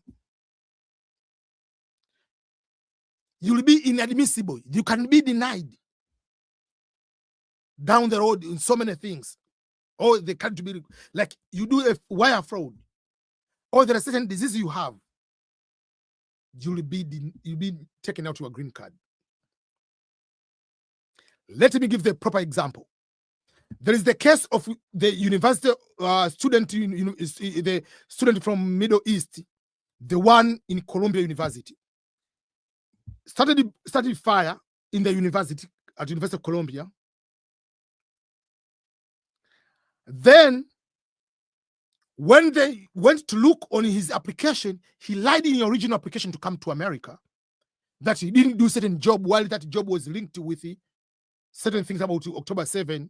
Speaker 1: You'll be inadmissible. You can be denied down the road in so many things. Or they can't be, like you do a wire fraud, or there are certain diseases you have, you'll be taken out your green card. Let me give the proper example. There is the case of the university student, the student from Middle East, the one in Columbia University. Started fire in the university, at University of Columbia. Then, when they went to look on his application, he lied in the original application to come to America, that he didn't do certain job while that job was linked with certain things about October 7.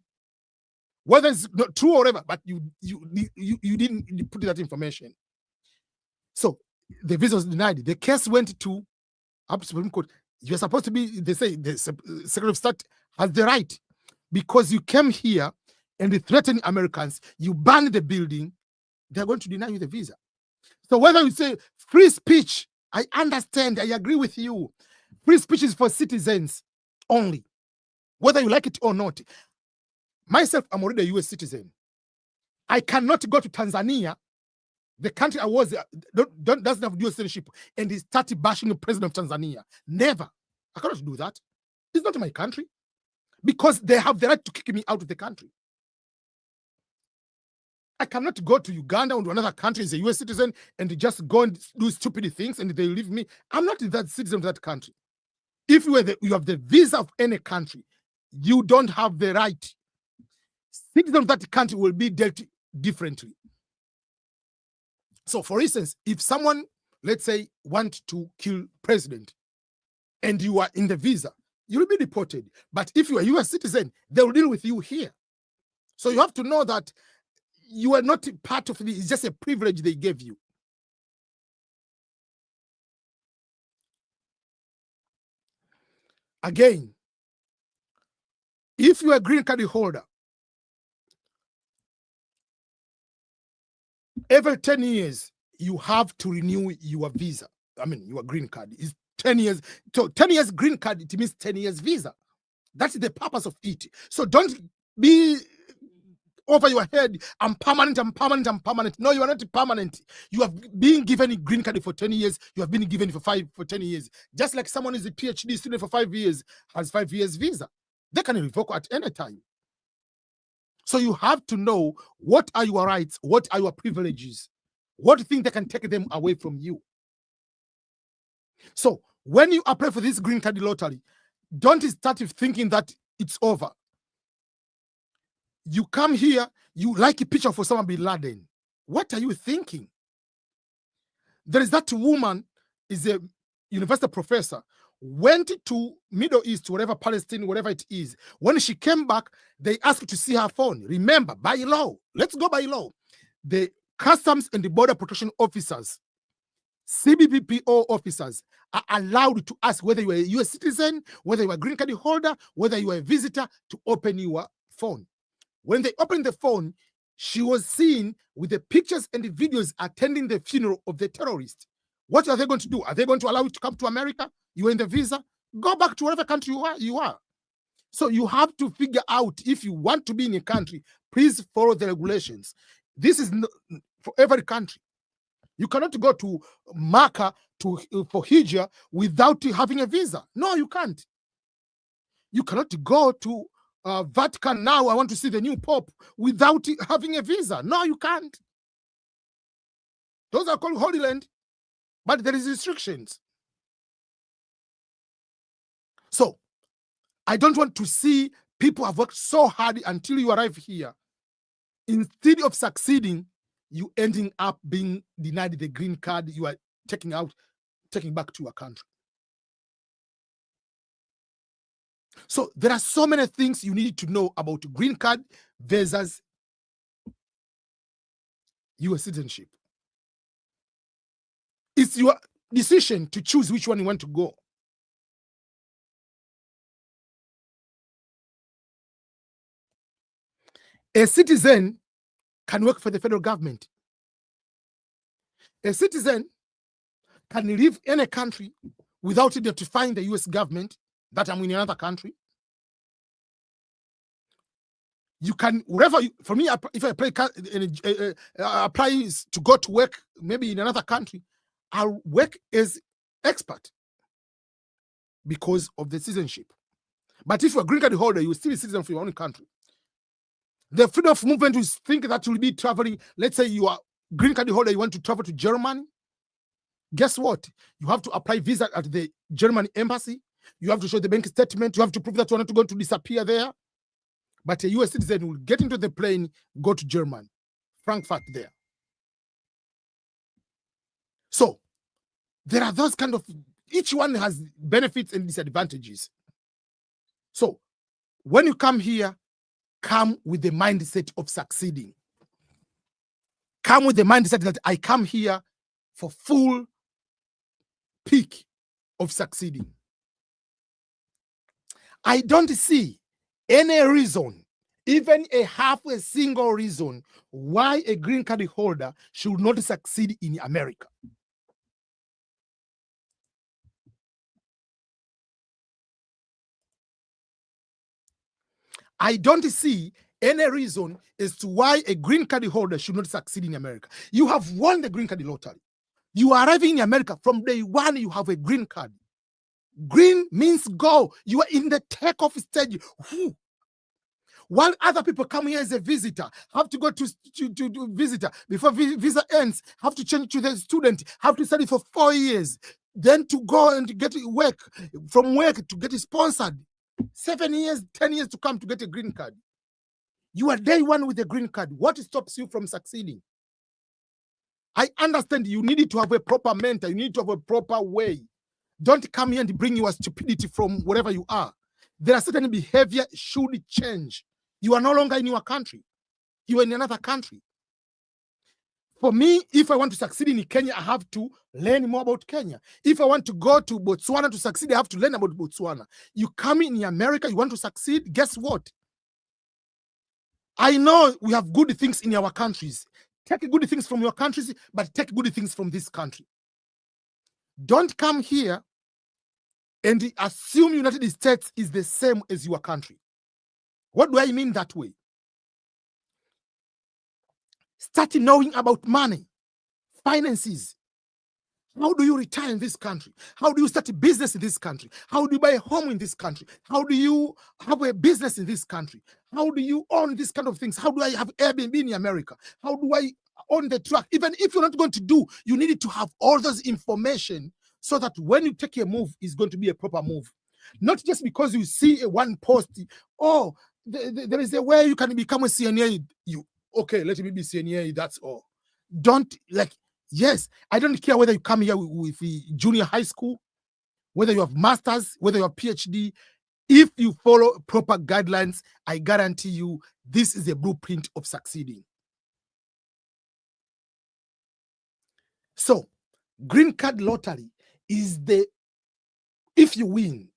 Speaker 1: Whether it's not true or whatever, but you didn't put that information. So the visa was denied. The case went to Supreme Court. You're supposed to be, they say, the Secretary of State has the right, because you came here and they threaten Americans, you ban the building, they're going to deny you the visa. So whether you say free speech, I understand, I agree with you. Free speech is for citizens only, whether you like it or not. Myself, I'm already a US citizen. I cannot go to Tanzania, the country I was, doesn't have dual citizenship, and he started bashing the president of Tanzania. Never. I cannot do that. It's not my country. Because they have the right to kick me out of the country. I cannot go to Uganda or to another country as a US citizen and just go and do stupid things and they leave me. I'm not that citizen of that country. If you have the visa of any country, you don't have the right. Citizens of that country will be dealt differently. So, for instance, if someone, let's say, want to kill president and you are in the visa, you will be deported. But if you are a US citizen, they will deal with you here. So you have to know that you are not part of it. It's just a privilege they gave you. Again, if you are a green card holder, every 10 years, you have to renew your visa. I mean, your green card is 10 years. So 10 years green card, it means 10 years visa. That's the purpose of it. So don't be over your head, I'm permanent, I'm permanent, I'm permanent. No, you are not permanent. You have been given a green card for 10 years. You have been given for 10 years. Just like someone is a PhD student for 5 years, has 5 years visa. They can revoke at any time. So you have to know what are your rights, what are your privileges, what thing that can take them away from you. So when you apply for this green card lottery, don't start thinking that it's over. You come here, you like a picture for Osama bin Laden. What are you thinking? There is that woman, is a university professor, went to Middle East, whatever, Palestine, whatever it is. When she came back, they asked to see her phone. Remember, by law, let's go by law. The Customs and the Border Protection officers, CBPPO officers, are allowed to ask whether you are a US citizen, whether you are a green card holder, whether you are a visitor, to open your phone. When they open the phone, she was seen with the pictures and the videos attending the funeral of the terrorist. What are they going to do? Are they going to allow you to come to America? You are in the visa? Go back to whatever country you are. So you have to figure out, if you want to be in a country, please follow the regulations. This is for every country. You cannot go to Mecca for Hijrah without having a visa. No, you can't. You cannot go to Vatican now, I want to see the new Pope, without having a visa. No, you can't. Those are called Holy Land, but there is restrictions. So I don't want to see people have worked so hard until you arrive here. Instead of succeeding, you ending up being denied the green card you are taking back to your country. So there are so many things you need to know about green card versus US citizenship. It's your decision to choose which one you want to go. A citizen can work for the federal government. A citizen can live in a country without identifying the US government that I'm in another country. You can, wherever, for me, if I apply to go to work, maybe in another country, I'll work as expert because of the citizenship. But if you're a green card holder, you will still be a citizen for your own country. The freedom of movement is think that you'll be traveling. Let's say you are green card holder, you want to travel to Germany. Guess what? You have to apply visa at the German embassy. You have to show the bank statement. You have to prove that you're not going to disappear there. But a US citizen will get into the plane, go to Germany, Frankfurt there. So there are those kind of, each one has benefits and disadvantages. So when you come here, come with the mindset of succeeding. Come with the mindset that I come here for full peak of succeeding. I don't see any reason, even a single reason, why a green card holder should not succeed in America. I don't see any reason as to why a green card holder should not succeed in America. You have won the green card lottery. You are arriving in America from day one, you have a green card. Green means go. You are in the takeoff stage. While other people come here as a visitor, have to go to visitor. Before visa ends, have to change to the student, have to study for 4 years. Then to go and get work, from work to get sponsored. 7 years, 10 years to come to get a green card. You are day one with a green card. What stops you from succeeding? I understand you need to have a proper mentor. You need to have a proper way. Don't come here and bring your stupidity from wherever you are. There are certain behavior should change. You are no longer in your country. You are in another country. For me, if I want to succeed in Kenya, I have to learn more about Kenya. If I want to go to Botswana to succeed, I have to learn about Botswana. You come in America, you want to succeed, guess what? I know we have good things in our countries. Take good things from your countries, but take good things from this country. Don't come here and assume United States is the same as your country. What do I mean that way? Start knowing about money, finances. How do you retire in this country? How do you start a business in this country? How do you buy a home in this country? How do you have a business in this country? How do you own these kind of things? How do I have Airbnb in America? How do I own the truck? Even if you're not going to do, you need to have all those information so that when you take a move, it's going to be a proper move. Not just because you see a one post, oh, there is a way you can become a CNA. Okay, let me be CNA, that's all. Don't, like, yes, I don't care whether you come here with junior high school, whether you have masters, whether you have PhD. If you follow proper guidelines, I guarantee you this is a blueprint of succeeding. So, green card lottery is if you win,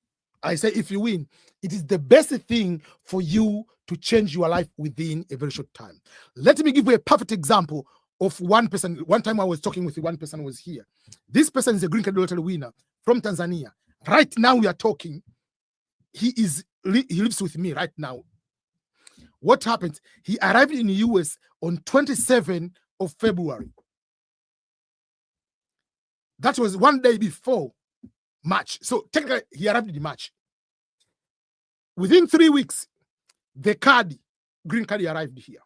Speaker 1: I say if you win, it is the best thing for you to change your life within a very short time. Let me give you a perfect example of one person. One time I was talking with one person who was here. This person is a green card lottery winner from Tanzania. Right now we are talking. He lives with me right now. What happened? He arrived in the US on 27th of February. That was one day before March. So technically he arrived in March. Within 3 weeks, the green card arrived here.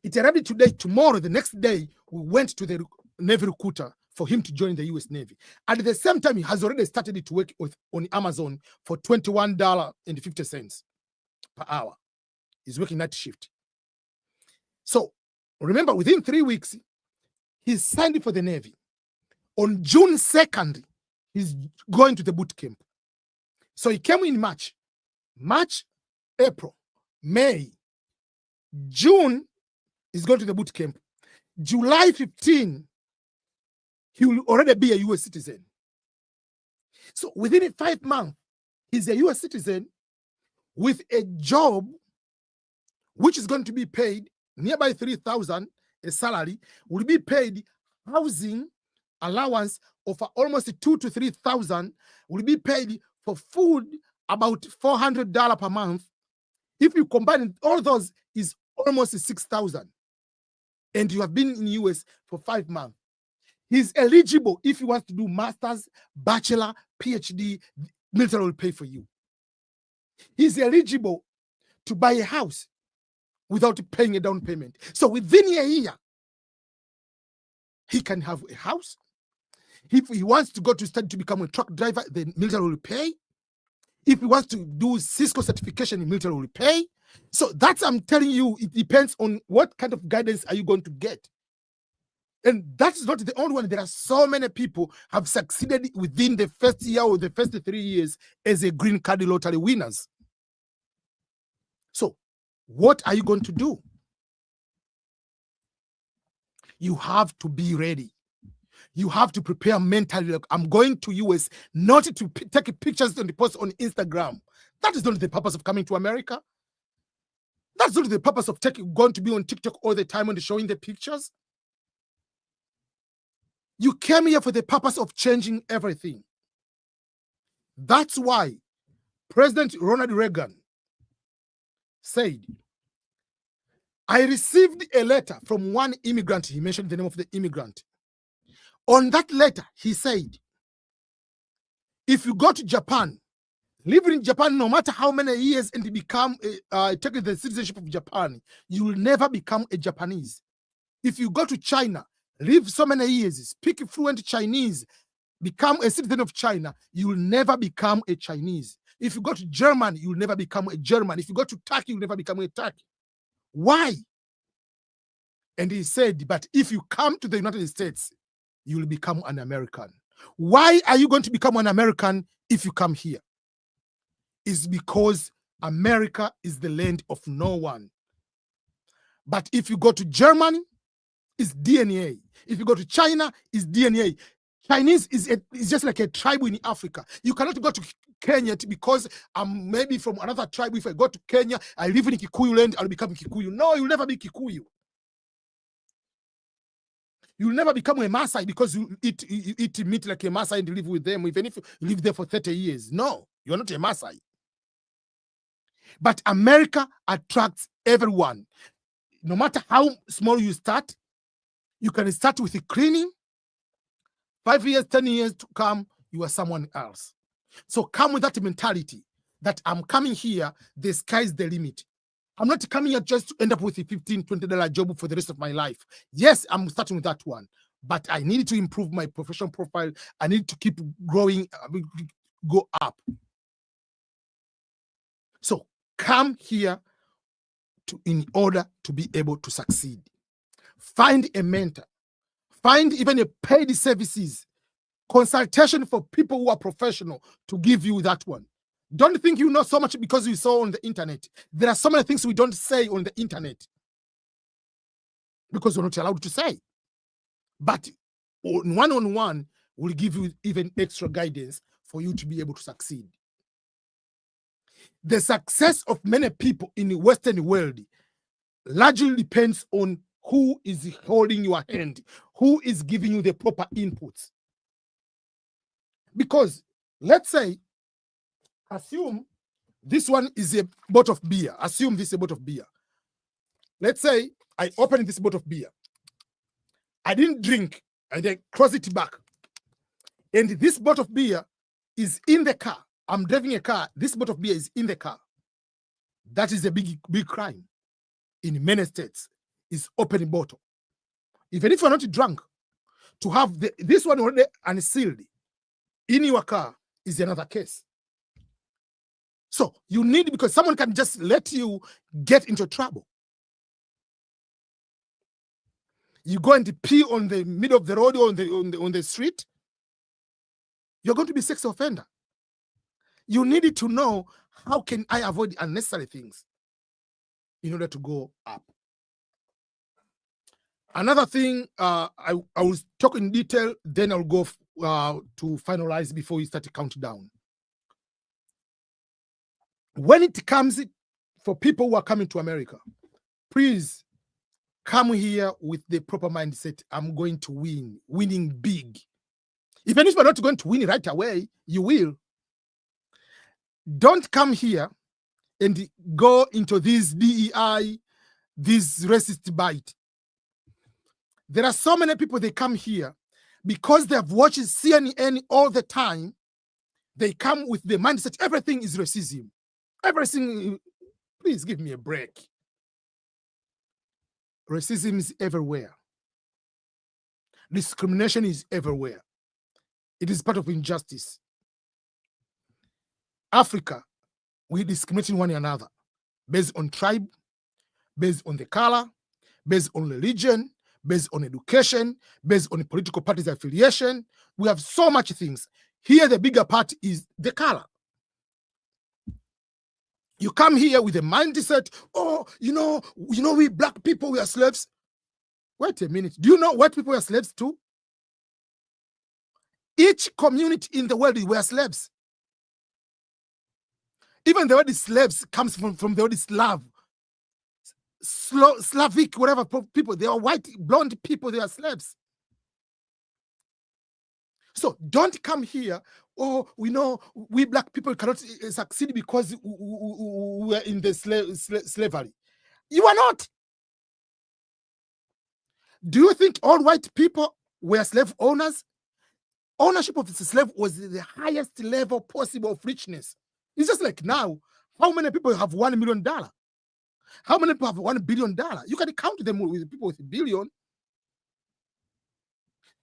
Speaker 1: It arrived today. Tomorrow, the next day, we went to the Navy recruiter for him to join the US Navy. At the same time, he has already started to work on Amazon for $21.50 per hour. He's working night shift. So remember, within 3 weeks, he signed for the Navy. On June 2nd, he's going to the boot camp. So he came in March, April, May, June, he's going to the boot camp. July 15, he will already be a US citizen. So within 5 months, he's a US citizen with a job which is going to be paid nearby 3,000, a salary, will be paid housing allowance of almost 2,000 to 3,000, will be paid for food about $400 per month. If you combine all those, is almost 6,000. And you have been in the US for 5 months. He's eligible if you want to do master's, bachelor, PhD, military will pay for you. He's eligible to buy a house without paying a down payment. So within a year, he can have a house. If he wants to go to study to become a truck driver, the military will pay. If he wants to do Cisco certification, the military will pay. So that's, I'm telling you, it depends on what kind of guidance are you going to get. And that's not the only one. There are so many people have succeeded within the first year or the first 3 years as a green card lottery winners. So what are you going to do? You have to be ready. You have to prepare mentally. Like, I'm going to US not to take pictures and post on Instagram. That is not the purpose of coming to America. That's not the purpose of going to be on TikTok all the time and showing the pictures. You came here for the purpose of changing everything. That's why President Ronald Reagan said, I received a letter from one immigrant. He mentioned the name of the immigrant. On that letter, he said, if you go to Japan, live in Japan, no matter how many years, and become take the citizenship of Japan, you will never become a Japanese. If you go to China, live so many years, speak fluent Chinese, become a citizen of China, you will never become a Chinese. If you go to Germany, you will never become a German. If you go to Turkey, you will never become a Turkey. Why? And he said, but if you come to the United States, you will become an American. Why are you going to become an American if you come here? It's because America is the land of no one. But if you go to Germany, it's DNA. If you go to China, it's DNA. Chinese is just like a tribe in Africa. You cannot go to Kenya because I'm maybe from another tribe. If I go to Kenya, I live in Kikuyu land, I'll become Kikuyu. No, you'll never be Kikuyu. You'll never become a Maasai because you eat meat like a Maasai and live with them, even if you live there for 30 years. No, you're not a Maasai. But America attracts everyone. No matter how small you start, you can start with a cleaning. 5 years, 10 years to come, you are someone else. So come with that mentality that I'm coming here, the sky's the limit. I'm not coming here just to end up with a $15, $20 job for the rest of my life. Yes, I'm starting with that one, but I need to improve my professional profile. I need to keep growing, go up. So come here in order to be able to succeed. Find a mentor. Find even a paid services, consultation for people who are professional to give you that one. Don't think you know so much because you saw on the internet. There are so many things we don't say on the internet because we're not allowed to say. But one-on-one will give you even extra guidance for you to be able to succeed. the success of many people in the Western world largely depends on who is holding your hand, who is giving you the proper inputs. Because let's say, assume this one is a bottle of beer. Assume this is a bottle of beer. Let's say I open this bottle of beer. I didn't drink and I close it back. And this bottle of beer is in the car. I'm driving a car. This bottle of beer is in the car. That is a big crime. In many states, is opening bottle. Even if you're not drunk, to have this one already unsealed in your car is another case. So you need, because someone can just let you get into trouble. You go and pee on the middle of the road or on the street, you're going to be a sex offender. You need to know, how can I avoid unnecessary things in order to go up? Another thing, I will talk in detail, then I'll go to finalize before we start to count down. When it comes for people who are coming to America, please come here with the proper mindset. I'm going to win, winning big. Even if you're not going to win right away, you will. Don't come here and go into this DEI, this racist bite. There are so many people, they come here because they have watched CNN all the time. They come with the mindset everything is racism. Everything, please give me a break. Racism is everywhere. Discrimination is everywhere. It is part of injustice. Africa, we discriminate one another based on tribe, based on the color, based on religion, based on education, based on the political party's affiliation. We have so much things. Here, the bigger part is the color. You come here with a mindset, oh, you know, we black people, we are slaves. Wait a minute. Do you know white people are slaves too? Each community in the world were slaves. Even the word slaves comes from the word Slav. Slavic, whatever people, they are white, blonde people, they are slaves. So don't come here, oh, we know we black people cannot succeed because we are in the slavery. You are not. Do you think all white people were slave owners? Ownership of the slave was the highest level possible of richness. It's just like now, how many people have $1 million? How many people have $1 billion? You can count them with people with a billion.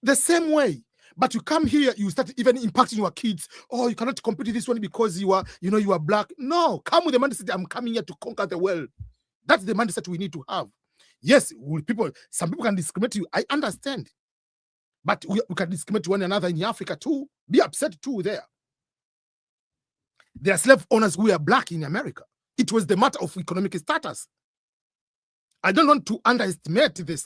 Speaker 1: The same way. But you come here, you start even impacting your kids. Oh, you cannot compete with this one because you are black. No, come with the mindset, I'm coming here to conquer the world. That's the mindset we need to have. Yes, some people can discriminate you. I understand. But we can discriminate one another in Africa too. Be upset too there. There are slave owners who are black in America. It was the matter of economic status. I don't want to underestimate the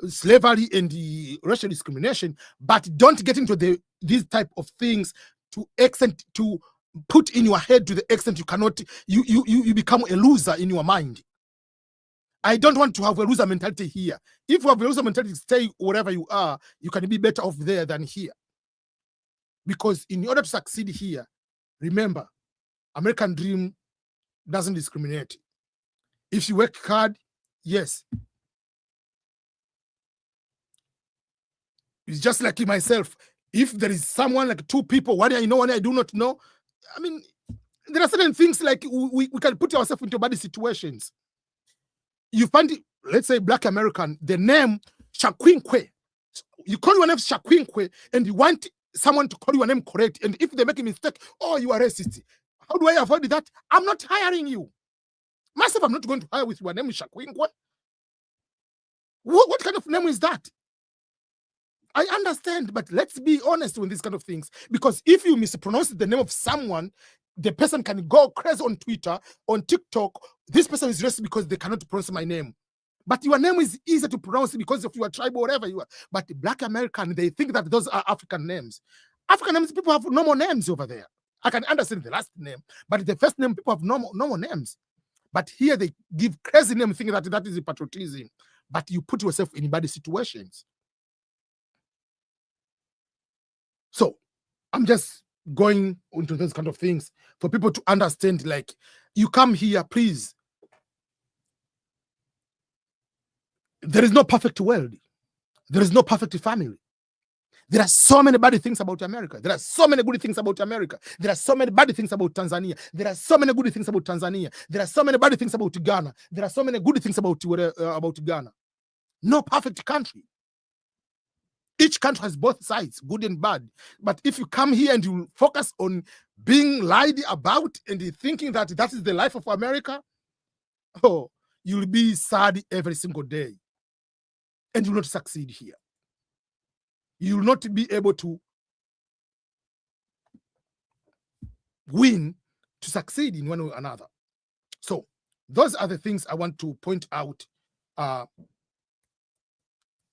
Speaker 1: slavery and the racial discrimination, but don't get into these type of things to put in your head to the extent you cannot, you become a loser in your mind. I don't want to have a loser mentality here. If you have a loser mentality, stay wherever you are. You can be better off there than here. Because in order to succeed here, remember, American dream doesn't discriminate. If you work hard, yes. It's just like myself. If there is someone like two people, one I know, one I do not know, I mean, there are certain things like we can put ourselves into bad situations. You find, let's say, black American, the name Shakwinkwe. You call your name Shakwinkwe and you want someone to call your name correct. And if they make a mistake, oh, you are racist. How do I avoid that? I'm not hiring you. Myself, I'm not going to hire with your name Shakwinkwe. What kind of name is that? I understand, but let's be honest with these kind of things. Because if you mispronounce the name of someone, the person can go crazy on Twitter, on TikTok. This person is racist because they cannot pronounce my name. But your name is easy to pronounce because of your tribe or whatever you are. But black American, they think that those are African names. African names, people have normal names over there. I can understand the last name, but the first name, people have normal names. But here they give crazy name, thinking that is patriotism. But you put yourself in bad situations. So I'm just going into those kind of things for people to understand, like, you come here, please. There is no perfect world. There is no perfect family. There are so many bad things about America. There are so many good things about America. There are so many bad things about Tanzania. There are so many good things about Tanzania. There are so many bad things about Ghana. There are so many good things about Ghana. No perfect country. Each country has both sides, good and bad. But if you come here and you focus on being lied about and thinking that is the life of America, oh, you'll be sad every single day. And you will not succeed here. You will not be able to win, to succeed in one way or another. So those are the things I want to point out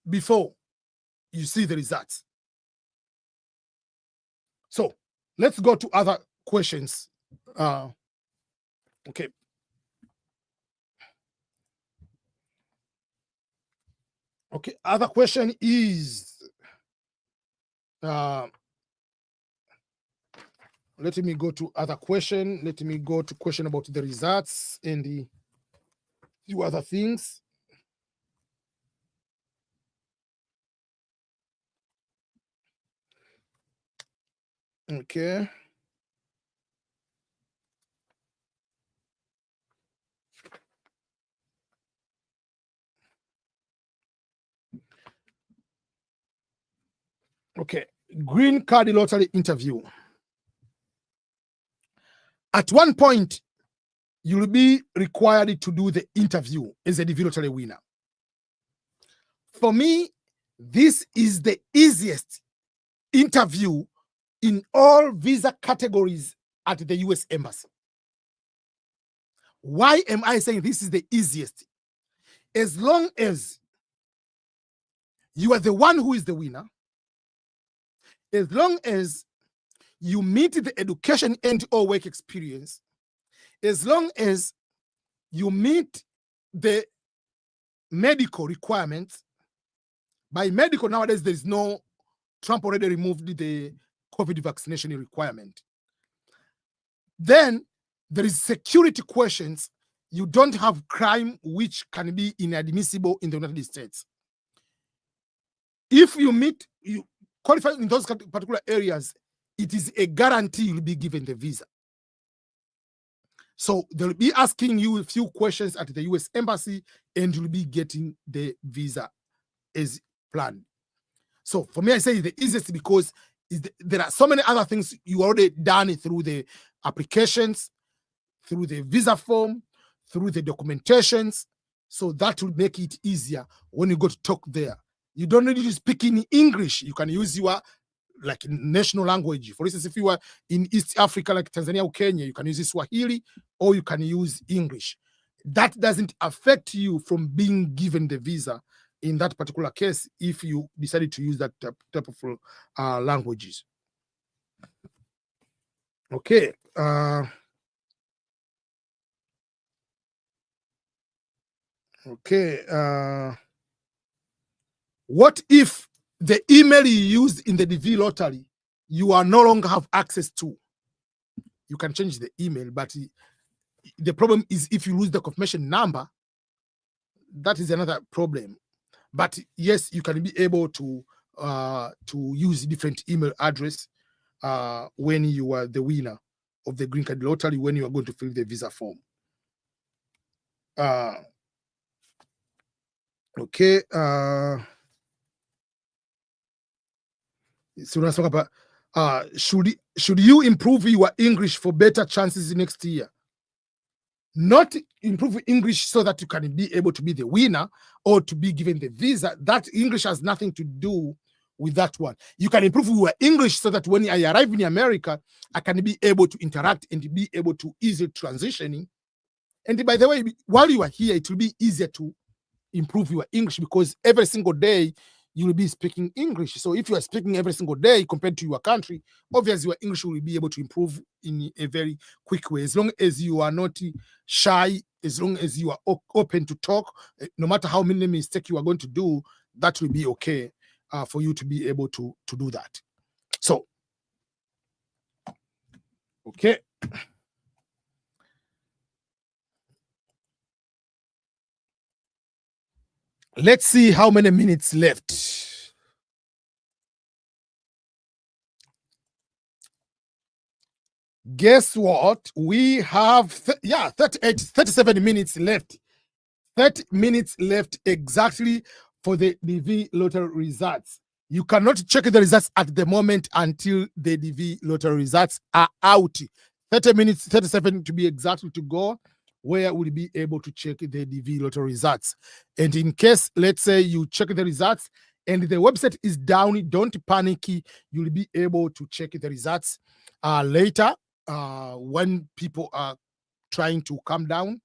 Speaker 1: before you see the results. So let's go to other questions. Okay. Okay, other question is, let me go to other question. Let me go to question about the results and the few other things. Okay. Okay, green card lottery interview. At one point, you'll be required to do the interview as a DV lottery winner. For me, this is the easiest interview in all visa categories at the US Embassy. Why am I saying this is the easiest? As long as you are the one who is the winner, as long as you meet the education and or work experience, as long as you meet the medical requirements. By medical, nowadays, there is no, Trump already removed the COVID vaccination requirement. Then there is security questions. You don't have crime which can be inadmissible in the United States. If you qualify in those particular areas, it is a guarantee you'll be given the visa. So they'll be asking you a few questions at the US Embassy and you'll be getting the visa as planned. So for me, I say the easiest because there are so many other things you already done through the applications, through the visa form, through the documentations. So that will make it easier when you go to talk there. You don't need to speak in English. You can use your national language. For instance, if you are in East Africa, like Tanzania or Kenya, you can use Swahili or you can use English. That doesn't affect you from being given the visa in that particular case if you decided to use that type of languages. Okay. Okay. What if the email you used in the DV lottery, you are no longer have access to? You can change the email, but the problem is if you lose the confirmation number, that is another problem. But yes, you can be able to use different email address when you are the winner of the green card lottery, when you are going to fill the visa form. Okay. So let's talk about should you improve your English for better chances next year? Not improve English so that you can be able to be the winner or to be given the visa. That English has nothing to do with that one. You can improve your English so that when I arrive in America, I can be able to interact and be able to easily transitioning. And by the way, while you are here, it will be easier to improve your English because every single day you will be speaking English. So if you are speaking every single day compared to your country, obviously your English will be able to improve in a very quick way. As long as you are not shy, as long as you are open to talk, no matter how many mistakes you are going to do, that will be okay for you to be able to do that. So, okay. Let's see how many minutes left. Guess what? We have 37 minutes left. 30 minutes left exactly for the DV lottery results. You cannot check the results at the moment until the DV lottery results are out. 30 minutes, 37 to be exactly to go, where we'll be able to check the DV lottery results. And in case, let's say you check the results and the website is down, don't panic. You'll be able to check the results later when people are trying to calm down.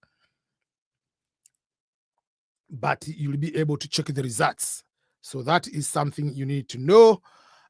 Speaker 1: But you'll be able to check the results. So that is something you need to know.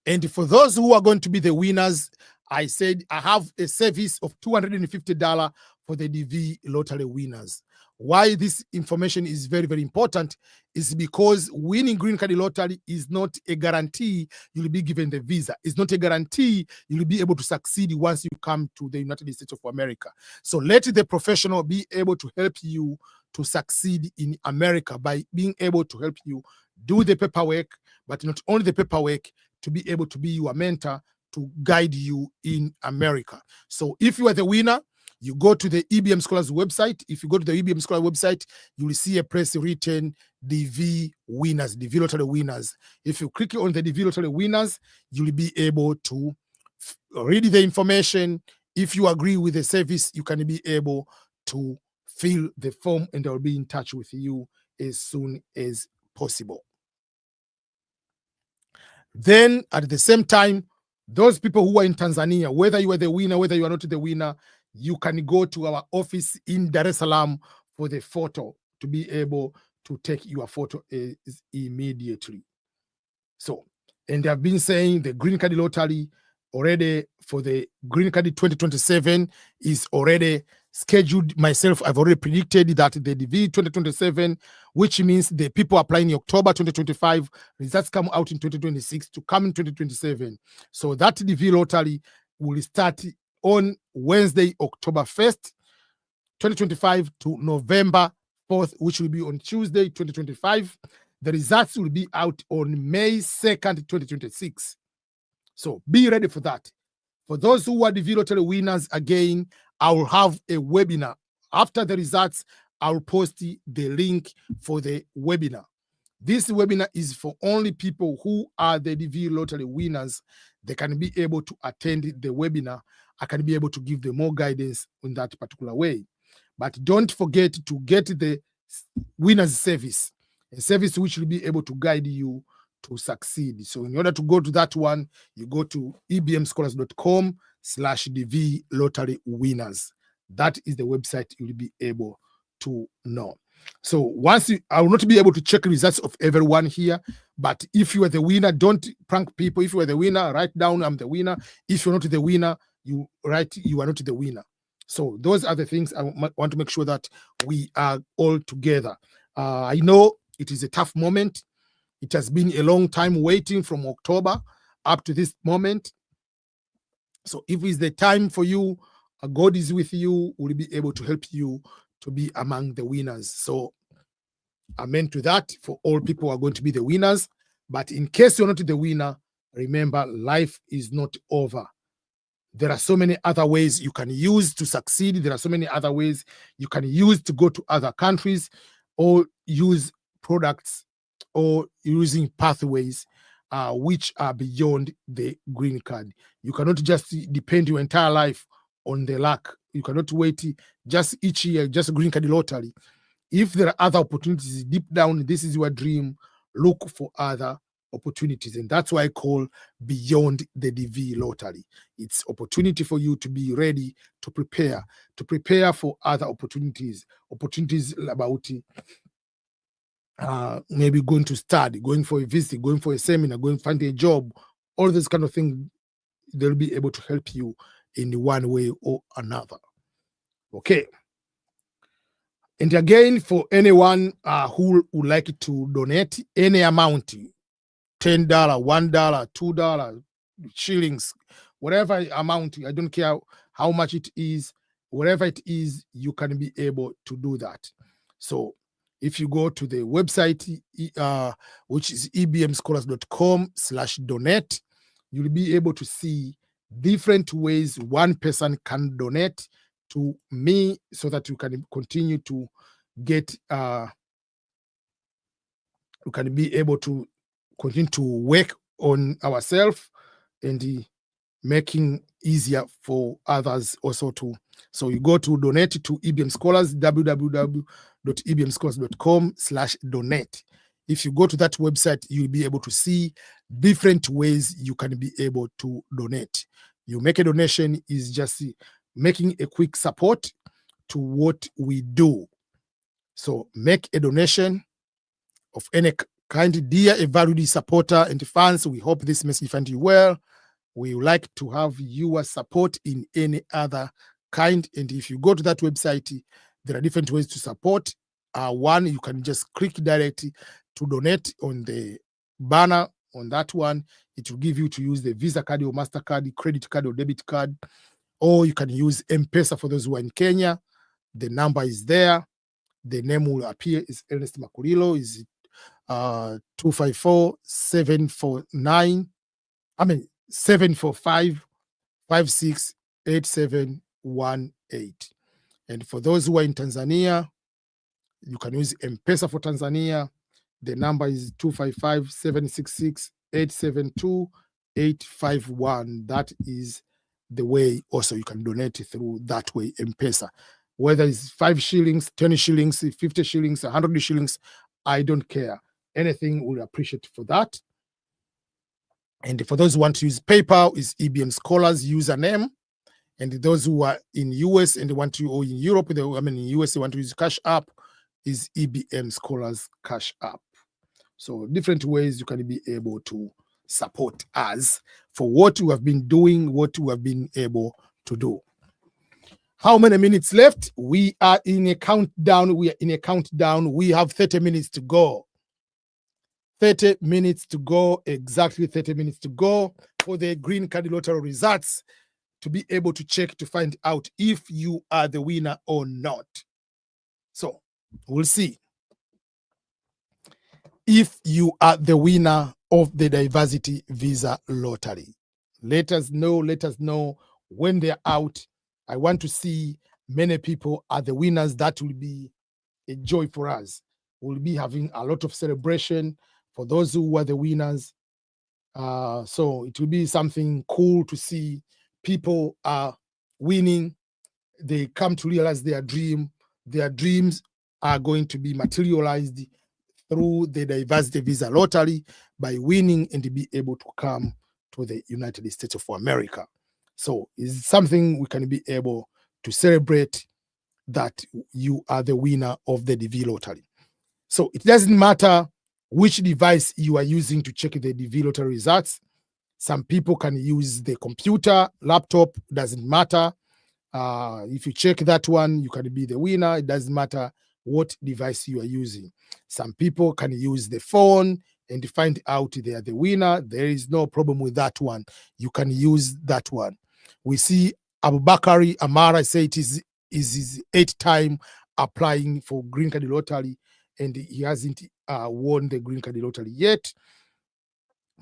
Speaker 1: And for those who are going to be the winners, I said I have a service of $250 for the DV lottery winners. Why this information is very, very important is because winning green card lottery is not a guarantee you'll be given the visa. It's not a guarantee you'll be able to succeed once you come to the United States of America. So let the professional be able to help you to succeed in America by being able to help you do the paperwork, but not only the paperwork, to be able to be your mentor to guide you in America. So if you are the winner, you go to the EBM Scholars website. If you go to the EBM Scholars website, you will see a press written DV winners, DV lottery winners. If you click on the DV lottery winners, you will be able to read the information. If you agree with the service, you can be able to fill the form and they'll be in touch with you as soon as possible. Then at the same time, those people who are in Tanzania, whether you are the winner, whether you are not the winner, you can go to our office in Dar es Salaam for the photo to be able to take your photo immediately. So, and they have been saying the green card lottery already for the green card 2027 is already scheduled. Myself, I've already predicted that the DV 2027, which means the people applying in October 2025, results come out in 2026 to come in 2027. So that DV lottery will start on Wednesday, October 1st, 2025 to November 4th, which will be on Tuesday, 2025. The results will be out on May 2nd, 2026. So be ready for that. For those who are DV lottery winners, again, I will have a webinar. After the results, I'll post the link for the webinar. This webinar is for only people who are the DV lottery winners. They can be able to attend the webinar. I can be able to give them more guidance in that particular way. But don't forget to get the winner's service, a service which will be able to guide you to succeed. So in order to go to that one, you go to ebmscholars.com/DV lottery winners. That is the website you'll be able to know. So once I will not be able to check results of everyone here, but if you are the winner, don't prank people. If you are the winner, write down I'm the winner. If you're not the winner, you write you are not the winner. So those are the things I want to make sure that we are all together. I know it is a tough moment. It has been a long time waiting from October up to this moment. So if it's the time for you, God is with you, will be able to help you to be among the winners. So amen to that for all people who are going to be the winners. But in case you're not the winner, remember, life is not over. There are so many other ways you can use to succeed. There are so many other ways you can use to go to other countries or use products or using pathways which are beyond the green card. You cannot just depend your entire life on the luck. You cannot wait just each year, just green card lottery. If there are other opportunities deep down, this is your dream, look for other opportunities. And that's why I call beyond the DV lottery. It's opportunity for you to be ready to prepare for other opportunities about maybe going to study, going for a visit, going for a seminar, going to find a job, all this kind of thing, they'll be able to help you in one way or another. Okay. And again, for anyone who would like to donate any amount, $10, $1, $2, shillings, whatever amount, I don't care how much it is, whatever it is, you can be able to do that. So if you go to the website, which is ebmscholars.com/donate, you'll be able to see different ways one person can donate to me so that you can continue to get, you can be able to continue to work on ourselves and making easier for others also too. So you go to donate to EBM Scholars, www.ebmscholars.com/donate. If you go to that website, you'll be able to see different ways you can be able to donate. You make a donation is just making a quick support to what we do. So make a donation of any kind. Dear valued supporter and fans, we hope this message finds you well. We would like to have your support in any other kind. And if you go to that website, there are different ways to support. One, you can just click directly to donate on the banner. On that one, it will give you to use the Visa card or MasterCard, credit card or debit card, or you can use M-Pesa for those who are in Kenya. The number is there. The name will appear is Ernest Makulilo, is 254-749. 745-568718. And for those who are in Tanzania, you can use M-Pesa for Tanzania. The number is 255-766-872-851. That is the way also you can donate through that way, M-Pesa. Whether it's 5 shillings, 10 shillings, 50 shillings, 100 shillings, I don't care. Anything we'll appreciate for that. And for those who want to use PayPal, is EBM Scholars username. And those who are in US and they want to, or in Europe, in US, they want to use Cash App, is EBM Scholars Cash App. So different ways you can be able to support us for what we have been doing, what we have been able to do. How many minutes left? We are in a countdown. We have 30 minutes to go. 30 minutes to go, exactly 30 minutes to go for the green card lottery results to be able to check to find out if you are the winner or not. So we'll see if you are the winner of the diversity visa lottery. Let us know when they're out. I want to see many people are the winners. That will be a joy for us. We'll be having a lot of celebration for those who were the winners. So it will be something cool to see people are winning. They come to realize their dreams are going to be materialized through the diversity visa lottery by winning and be able to come to the United States of America. So it's something we can be able to celebrate that you are the winner of the DV lottery. So it doesn't matter which device you are using to check the DV lottery results. Some people can use the computer, laptop, doesn't matter. If you check that one, you can be the winner. It doesn't matter what device you are using. Some people can use the phone and find out they are the winner. There is no problem with that one. You can use that one. We see Abubakari Amara say it is his 8th time applying for green card lottery, and he hasn't won the green card lottery yet.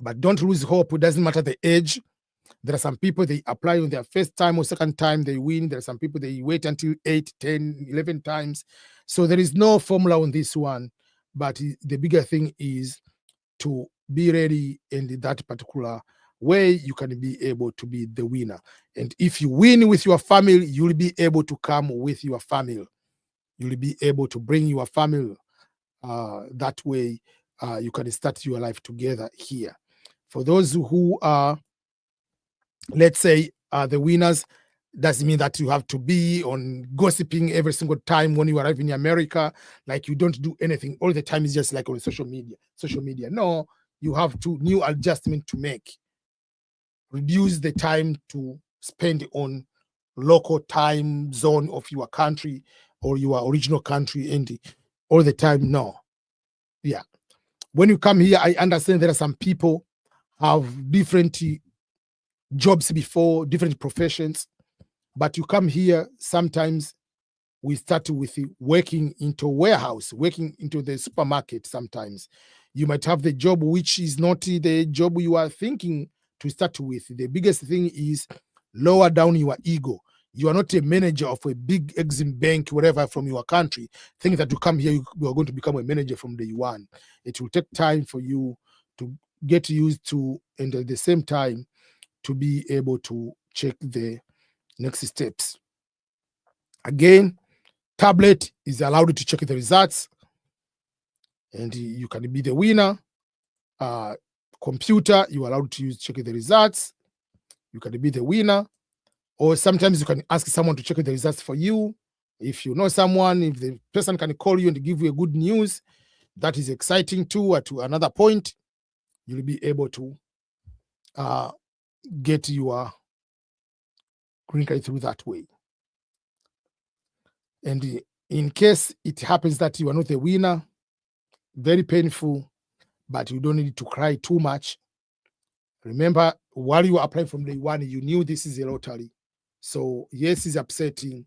Speaker 1: But don't lose hope. It doesn't matter the age. There are some people, they apply on their first time or second time, they win. There are some people, they wait until 8, 10, 11 times. So there is no formula on this one. But the bigger thing is to be ready in that particular way. You can be able to be the winner. And if you win with your family, you'll be able to come with your family. You'll be able to bring your family. That way, you can start your life together here. For those who are, let's say, the winners, Doesn't mean that you have to be on gossiping every single time when you arrive in America, like you don't do anything all the time. It's just like on social media. No, you have to new adjustment to make. Reduce the time to spend on local time zone of your country or your original country and all the time. No. Yeah. When you come here, I understand there are some people have different jobs before, different professions, but you come here, sometimes we start with working into warehouse, working into the supermarket. Sometimes you might have the job which is not the job you are thinking to start with. The biggest thing is lower down your ego. You are not a manager of a big Exim bank, whatever, from your country. Think that you come here, you are going to become a manager from day one. It will take time for you to get used to, and at the same time, to be able to check the next steps. Again, tablet is allowed to check the results, and you can be the winner. Computer, you are allowed to use check the results. You can be the winner. Or sometimes you can ask someone to check the results for you. If you know someone, if the person can call you and give you a good news, that is exciting too. At another point, you'll be able to get your green card through that way. And in case it happens that you are not the winner, very painful, but you don't need to cry too much. Remember, while you were applying from day one, you knew this is a lottery. So yes, it's upsetting.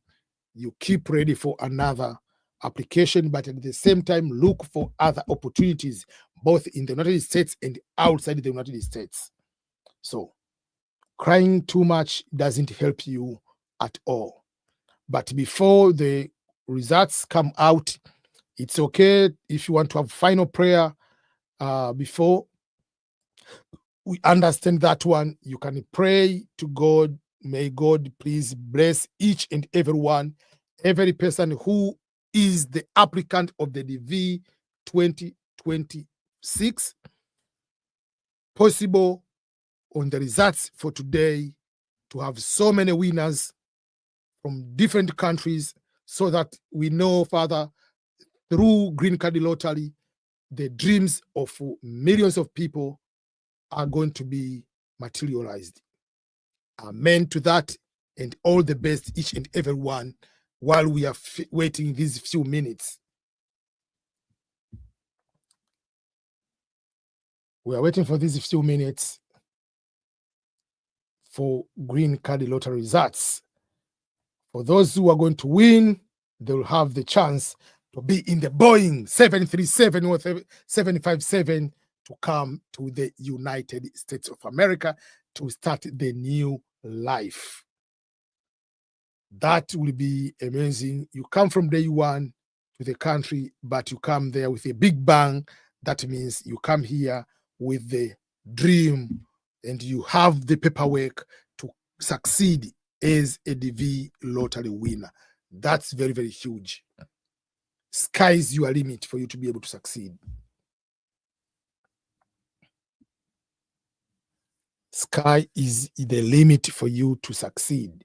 Speaker 1: You keep ready for another application, but at the same time, look for other opportunities, both in the United States and outside the United States. So crying too much doesn't help you at all. But before the results come out, it's okay if you want to have final prayer before we understand that one. You can pray to God. May God please bless each and everyone, every person who is the applicant of the DV 2026. Possible on the results for today to have so many winners from different countries, so that we know, Father, through Green Card Lottery, the dreams of millions of people are going to be materialized. Amen to that, and all the best, each and every one, while we are waiting these few minutes. We are waiting for these few minutes for Green Card Lottery results. For those who are going to win, they will have the chance to be in the Boeing 737 or 757 to come to the United States of America to start the new life. That will be amazing. You come from day one to the country, but you come there with a big bang. That means you come here with the dream and you have the paperwork to succeed as a DV lottery winner. That's very, very huge. Sky's your limit for you to be able to succeed. Sky is the limit for you to succeed.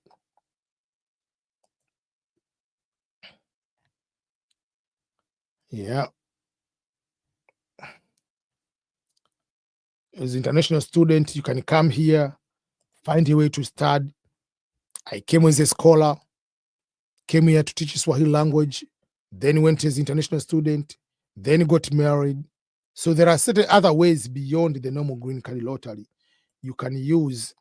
Speaker 1: Yeah. As an international student, you can come here, find a way to study. I came as a scholar, came here to teach Swahili language, then went as an international student, then got married. So there are certain other ways beyond the normal Green Card Lottery you can use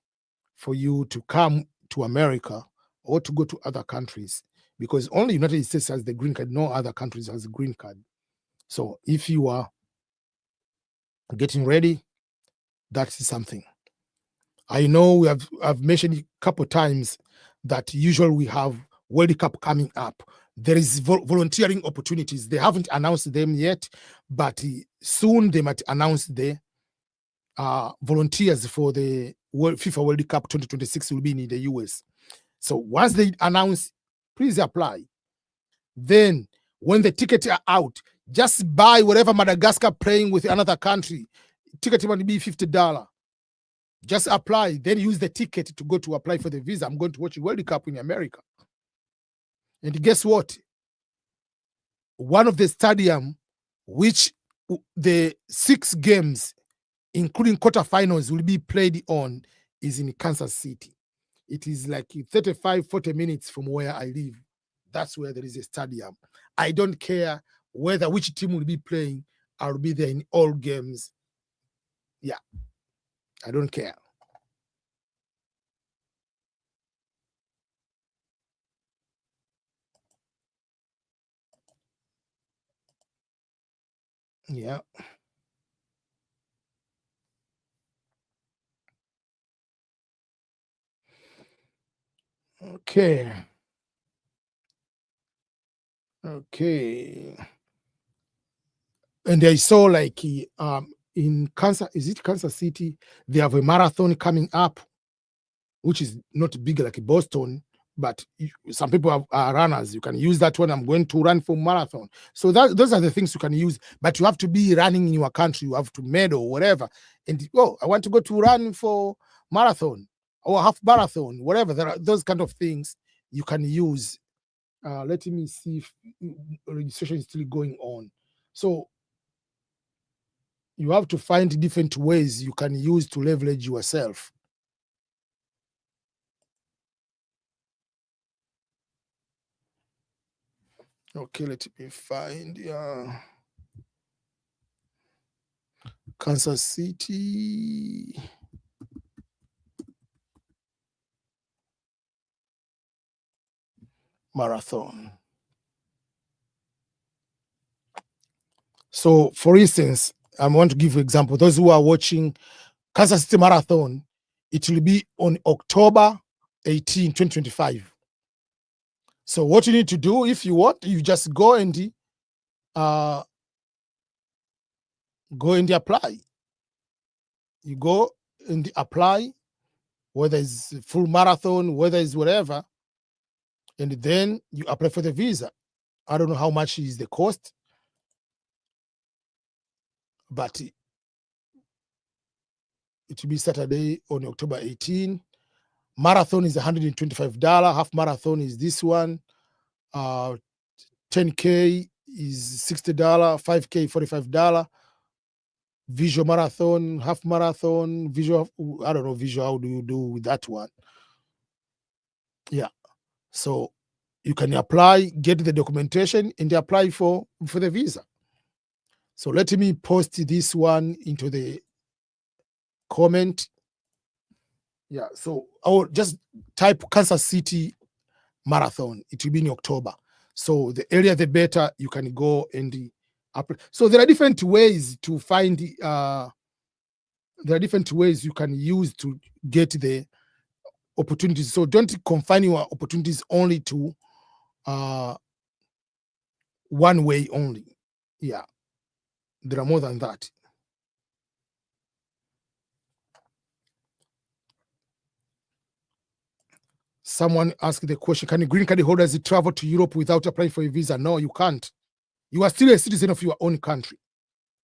Speaker 1: for you to come to America or to go to other countries, because only United States has the green card, no other countries has a green card. So if you are getting ready, that's something. I know I've mentioned a couple times that usually we have World Cup coming up. There is volunteering opportunities. They haven't announced them yet, but soon they might announce the volunteers for the FIFA World Cup 2026 will be in the US. So once they announce, please apply. Then when the tickets are out, just buy whatever Madagascar playing with another country. Ticket might be $50. Just apply, then use the ticket to go to apply for the visa. I'm going to watch the World Cup in America. And guess what? One of the stadium which the 6 games, including quarterfinals, will be played on is in Kansas City. It is like 35, 40 minutes from where I live. That's where there is a stadium. I don't care whether which team will be playing. I'll be there in all games. Yeah, I don't care. Yeah. Okay. Okay. And I saw like in Kansas, is it Kansas City? They have a marathon coming up, which is not big like Boston, but some people are runners. You can use that one. I'm going to run for marathon. So those are the things you can use, but you have to be running in your country. You have to medal, whatever. And I want to go to run for marathon or half marathon, whatever. There are those kind of things you can use. Let me see if registration is still going on. So you have to find different ways you can use to leverage yourself. Okay, let me find Kansas City Marathon. So, for instance, I want to give you an example. Those who are watching Kansas City Marathon, it will be on October 18, 2025. So what you need to do, if you want, you just go and apply. You go and apply, whether it's full marathon, whether it's whatever, and then you apply for the visa. I don't know how much is the cost, but it will be Saturday on October 18. Marathon is $125. Half marathon is this one. 10K is $60. 5K, $45. Visual marathon, half marathon, visual. I don't know, visual. How do you do with that one? Yeah. So you can apply, get the documentation, and apply for the visa. So let me post this one into the comment. Yeah. So I'll just type Kansas City Marathon. It will be in October. So the earlier the better. You can go and apply. So there are different ways to find. There are different ways you can use to get the opportunities. So don't confine your opportunities only to one way only. Yeah, there are more than that. Someone asked the question, can green card holders travel to Europe without applying for a visa? No, you can't. You are still a citizen of your own country.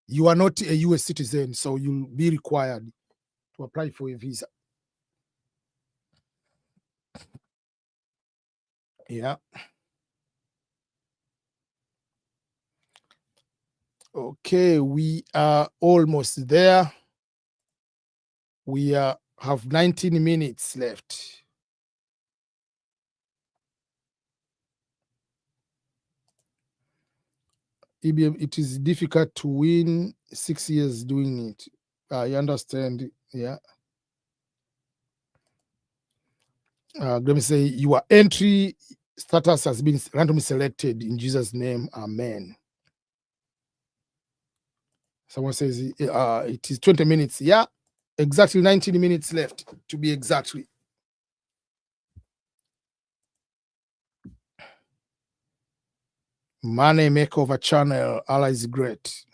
Speaker 1: You are not a US citizen, so you'll be required to apply for a visa. Yeah. Okay, we are almost there. We have 19 minutes left. EBM, it is difficult to win 6 years doing it. I understand. Yeah. Let me say your entry status has been randomly selected in Jesus' name. Amen. Someone says it is 20 minutes. Yeah, exactly 19 minutes left to be exactly. Money Makeover Channel. Allah is great.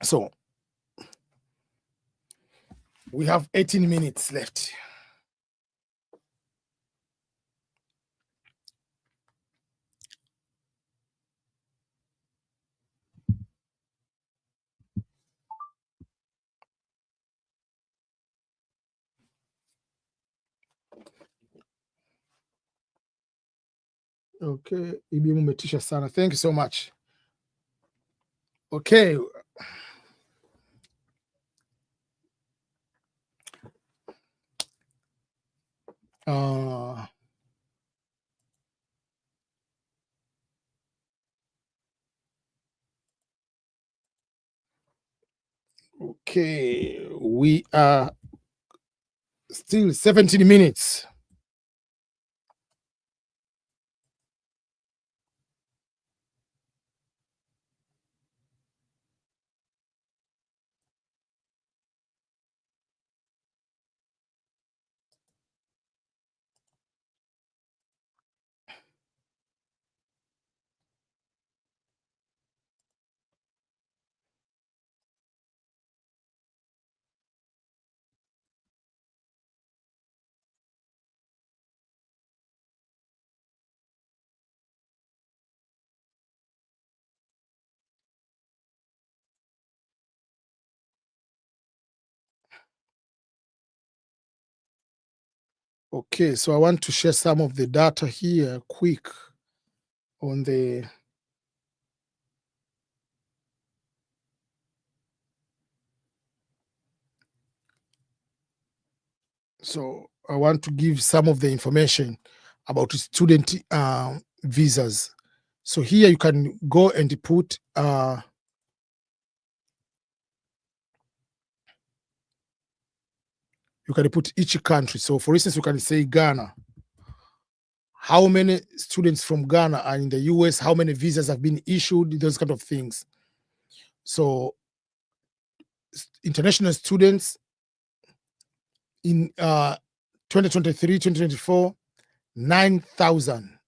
Speaker 1: So we have 18 minutes left. Okay, EBM umetisha sana. Thank you so much. Okay. Uh, okay, we are still 17 minutes. Okay, so I want to share some of the data here quick on the so I want to give some of the information about student visas. So here you can go and put each country. So for instance, you can say Ghana. How many students from Ghana are in the US? How many visas have been issued? Those kind of things. So international students in 2023, 2024, 9,000.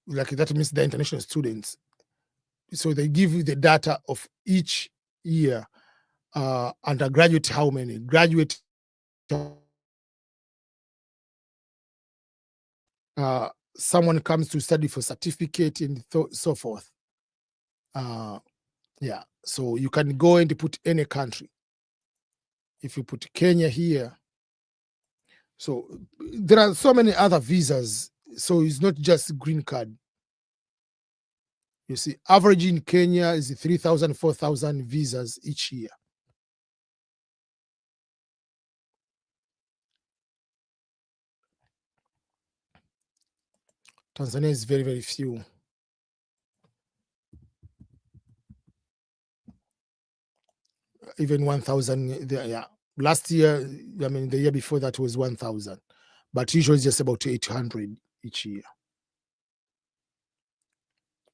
Speaker 1: Like that means the international students. So they give you the data of each year. Undergraduate, how many? Graduate, someone comes to study for certificate and so forth. Yeah, so you can go and put any country. If you put Kenya here, so there are so many other visas. So it's not just green card. You see, average in Kenya is 3,000, 4,000 visas each year. Tanzania is very, very few. Even 1,000, yeah. Last year, I mean, the year before that was 1,000, but usually it's just about 800 each year.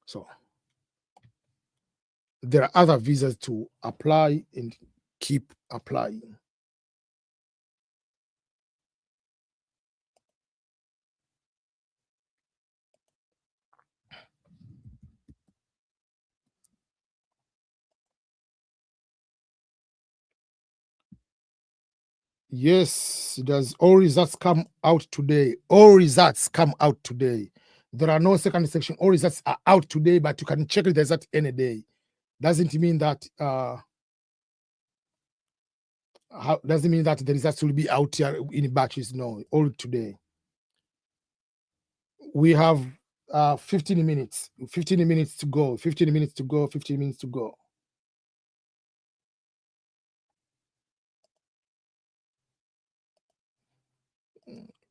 Speaker 1: So there are other visas to apply and keep applying. Yes, does all results come out today? All results come out today. There are no second section. All results are out today, but you can check the result any day. Doesn't mean that doesn't mean that the results will be out here in batches. No, all today. We have 15 minutes. 15 minutes to go. 15 minutes to go. 15 minutes to go.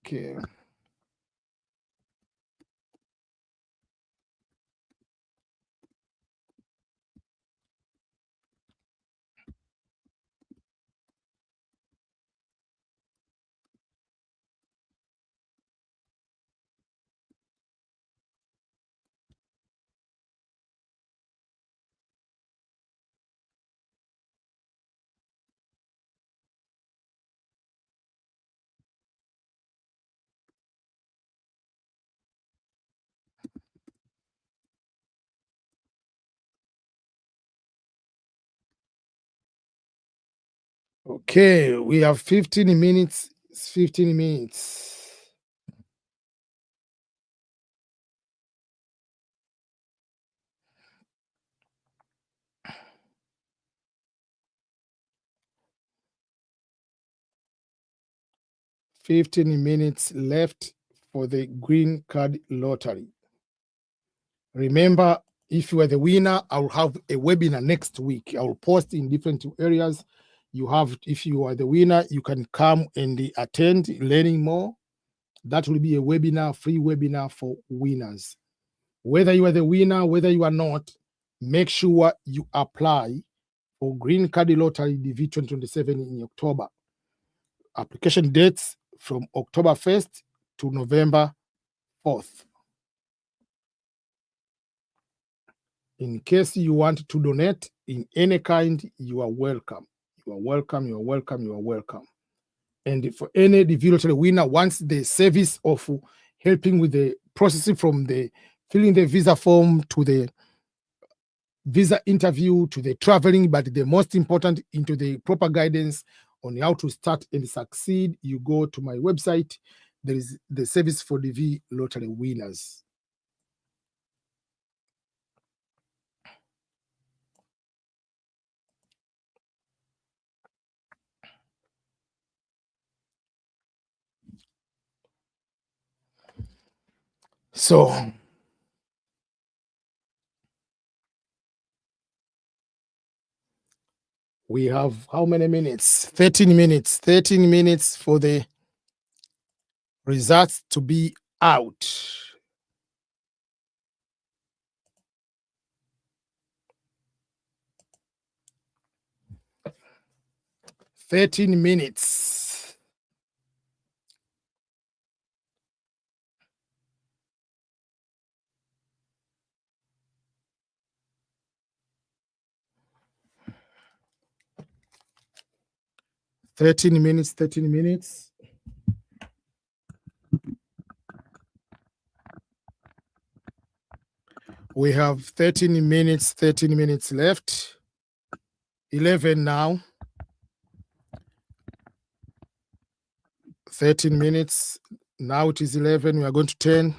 Speaker 1: Okay. Okay, we have 15 minutes. 15 minutes. Fifteen minutes left. for the green card lottery. Remember, if you are the winner, I'll have a webinar next week. I'll post in different areas. If you are the winner, you can come and attend learning more. That will be a webinar, free webinar for winners. Whether you are the winner, whether you are not, make sure you apply for Green Card Lottery DV 2027 in October. Application dates from October 1st to November 4th. In case you want to donate in any kind, you are welcome. You are welcome, you are welcome, you are welcome. And for any DV lottery winner, once the service of helping with the processing from the filling the visa form to the visa interview to the traveling, but the most important, into the proper guidance on how to start and succeed, you go to my website. There is the service for DV lottery winners. So we have how many minutes? 13 minutes. 13 minutes for the results to be out. 13 minutes. Thirteen minutes. We have 13 minutes left. 11 now. 13 minutes. Now it is 11. We are going to 10.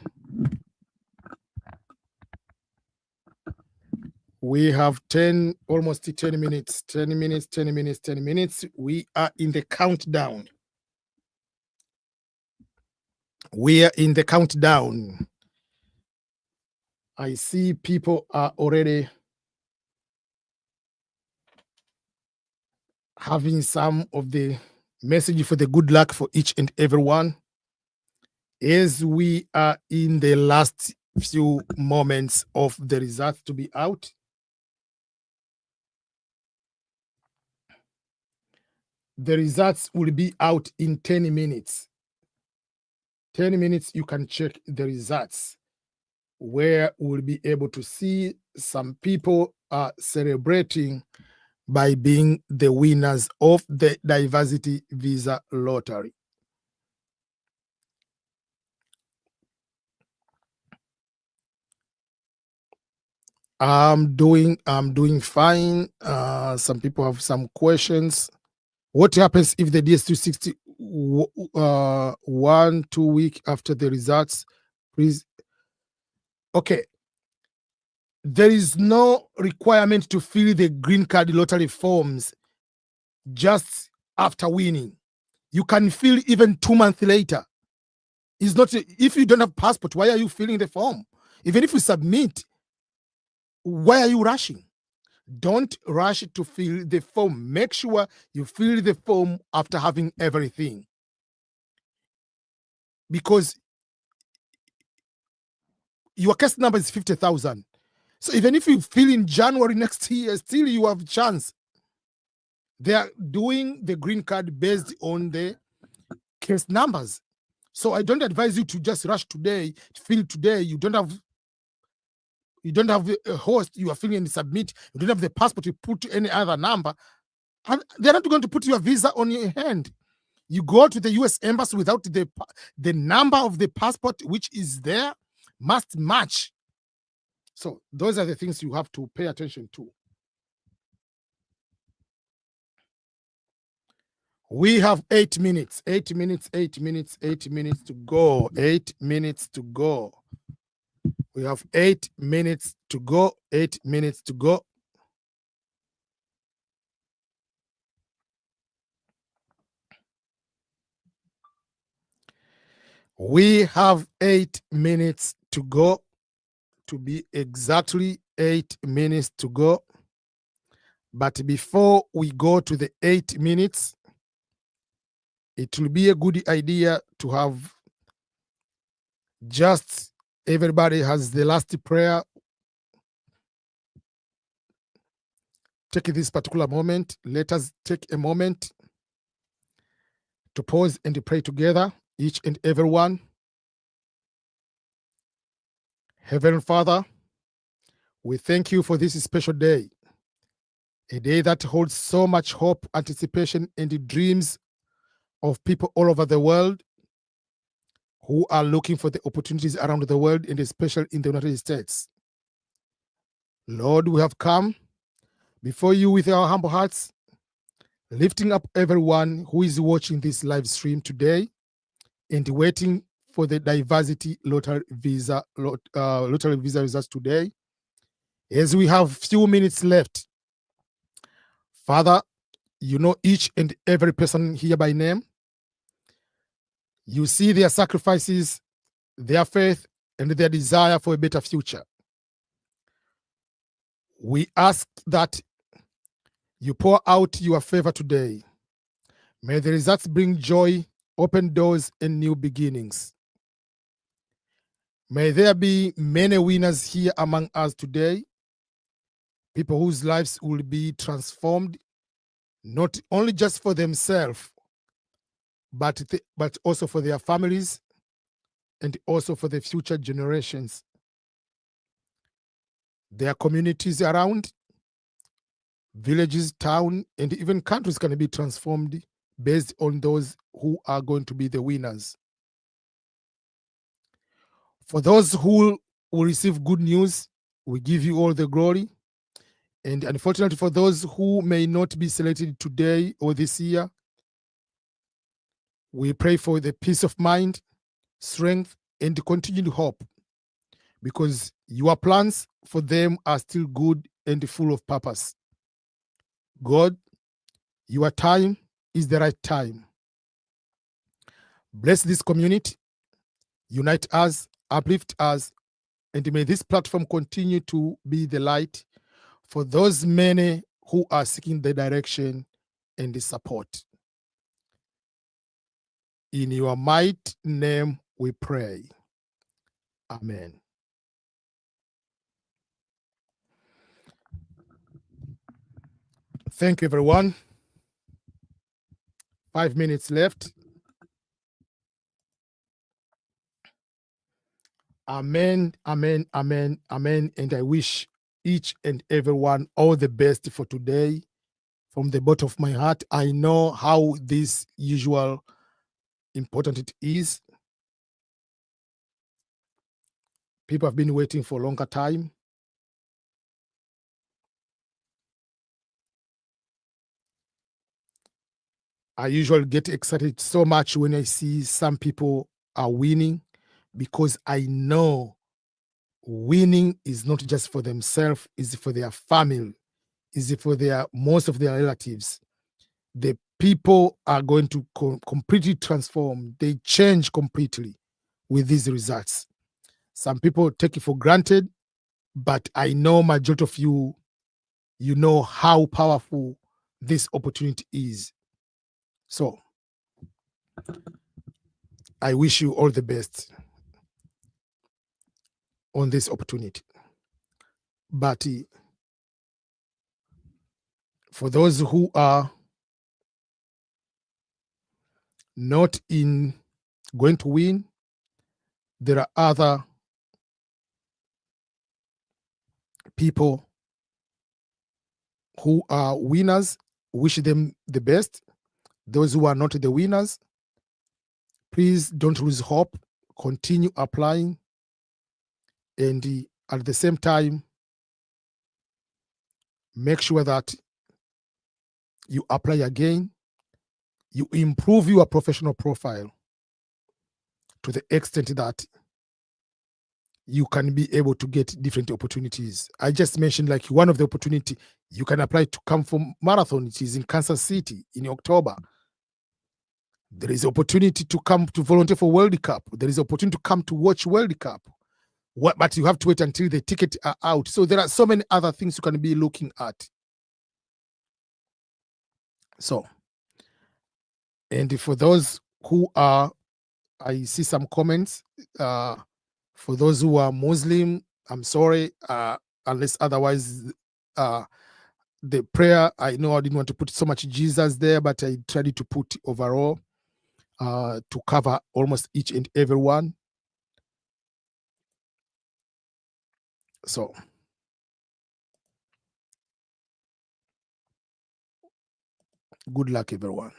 Speaker 1: We have 10, almost 10 minutes. 10 minutes, 10 minutes, 10 minutes. We are in the countdown. We are in the countdown. I see people are already having some of the message for the good luck for each and everyone. As we are in the last few moments of the results to be out, the results will be out in 10 minutes. 10 minutes, you can check the results, where we'll be able to see some people are celebrating by being the winners of the diversity visa lottery. I'm doing fine. Some people have some questions. What happens if the DS260 1 2 week after the results? Please. Okay. There is no requirement to fill the green card lottery forms just after winning. You can fill even 2 months later. It's not if you don't have passport, why are you filling the form? Even if you submit, why are you rushing? Don't rush to fill the form. Make sure you fill the form after having everything. Because your case number is 50,000. So even if you fill in January next year, still you have a chance. They are doing the green card based on the case numbers. So I don't advise you to just rush today, fill today. You don't have a host, you are filling and submit. You don't have the passport, you put any other number. And they're not going to put your visa on your hand. You go to the US embassy without the number of the passport, which is there, must match. So those are the things you have to pay attention to. We have 8 minutes, 8 minutes, 8 minutes, 8 minutes to go, 8 minutes to go. We have 8 minutes to go, 8 minutes to go. We have 8 minutes to go, to be exactly 8 minutes to go. But before we go to the 8 minutes, it will be a good idea to have just everybody has the last prayer. Take this particular moment. Let us take a moment to pause and pray together, each and every one. Heavenly Father, we thank you for this special day, a day that holds so much hope, anticipation, and the dreams of people all over the world who are looking for the opportunities around the world, and especially in the United States. Lord, we have come before you with our humble hearts, lifting up everyone who is watching this live stream today and waiting for the diversity lottery visa results today. As we have few minutes left, Father, you know each and every person here by name. You see their sacrifices, their faith, and their desire for a better future. We ask that you pour out your favor today. May the results bring joy, open doors, and new beginnings. May there be many winners here among us today, people whose lives will be transformed, not only just for themselves, but also for their families and also for the future generations. Their communities around, villages, town, and even countries can be transformed based on those who are going to be the winners. For those who will receive good news, we give you all the glory. And unfortunately, for those who may not be selected today or this year, we pray for the peace of mind, strength, and continued hope, because your plans for them are still good and full of purpose. God, your time is the right time. Bless this community, unite us, uplift us, and may this platform continue to be the light for those many who are seeking the direction and the support. In your mighty name we pray. Amen. Thank you, everyone. 5 minutes left. Amen, amen, amen, amen. And I wish each and everyone all the best for today. From the bottom of my heart, I know how this usual important it is. People have been waiting for a longer time. I usually get excited so much when I see some people are winning, because I know winning is not just for themselves, it's for their family, it's for most of their relatives. The people are going to completely transform. They change completely with these results. Some people take it for granted, but I know majority of you know how powerful this opportunity is. So I wish you all the best on this opportunity. But for those who are not going to win, there are other people who are winners. Wish them the best. Those who are not the winners, please don't lose hope. Continue applying, and at the same time, make sure that you apply again. You improve your professional profile to the extent that you can be able to get different opportunities. I just mentioned like one of the opportunity you can apply to come from marathon. It is in Kansas City in October. There is opportunity to come to volunteer for World Cup. There is opportunity to come to watch World Cup. But you have to wait until the tickets are out. So there are so many other things you can be looking at. So, and for those who are, I see some comments. For those who are Muslim, I'm sorry, unless otherwise, the prayer, I know I didn't want to put so much Jesus there, but I tried to put overall to cover almost each and every one. So, good luck, everyone.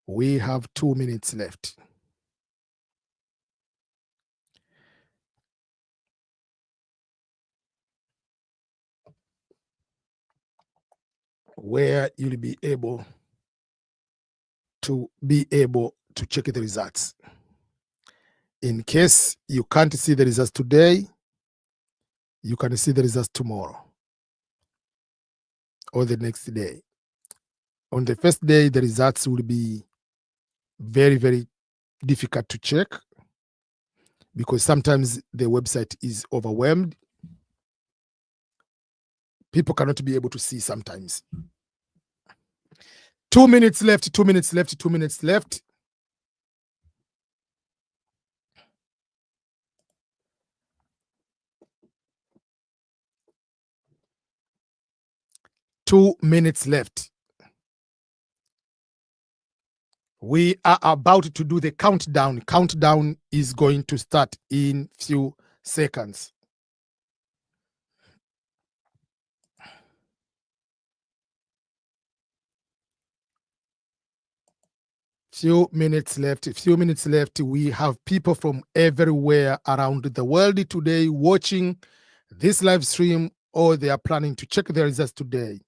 Speaker 1: We have 2 minutes left. Where you'll be able to check the results. In case you can't see the results today, you can see the results tomorrow or the next day. On the first day, the results will be very, very difficult to check because sometimes the website is overwhelmed. People cannot be able to see sometimes. 2 minutes left, 2 minutes left, 2 minutes left. Two minutes left. We are about to do the countdown. Countdown is going to start in few seconds. Few minutes left. Few minutes left. We have people from everywhere around the world today watching this live stream, or they are planning to check the results today.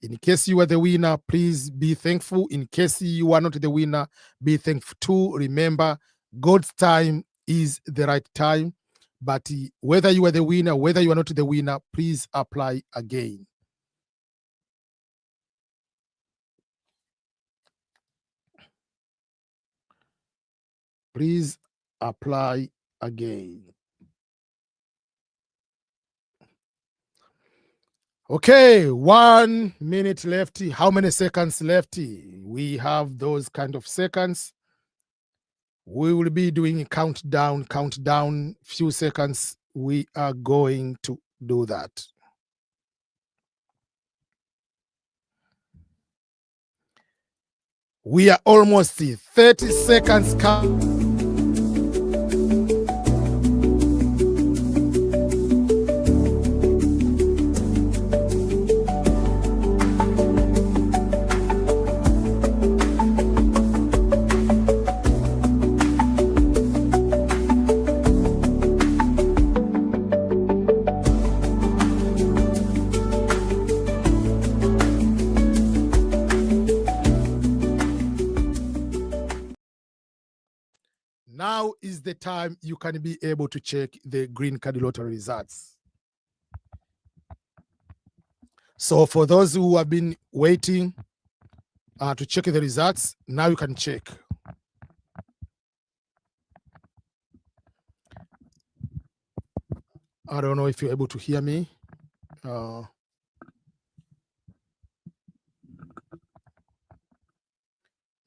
Speaker 1: In case you are the winner, please be thankful. In case you are not the winner, be thankful too. Remember, God's time is the right time. But whether you are the winner, whether you are not the winner, please apply again. Please apply again. Okay, 1 minute left. How many seconds left? We have those kind of seconds. We will be doing a countdown, few seconds. We are going to do that. We are almost 30 seconds. Now is the time you can be able to check the green card lottery results. So for those who have been waiting to check the results, now you can check. I don't know if you're able to hear me.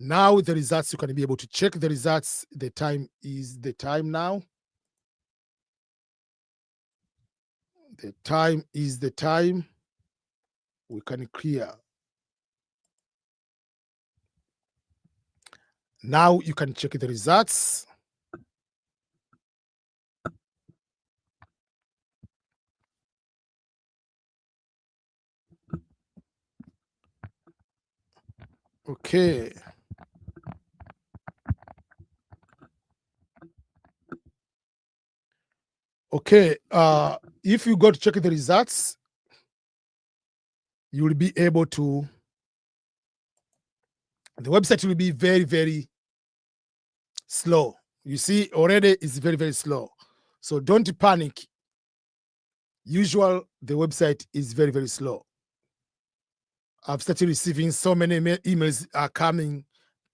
Speaker 1: Now the results, you can be able to check the results. The time is the time now. The time is the time. We can clear. Now you can check the results. Okay. Okay, if you go to check the results, you will be able to, the website will be very, very slow. You see, already it's very, very slow. So don't panic. Usual, the website is very, very slow. I've started receiving so many emails are coming.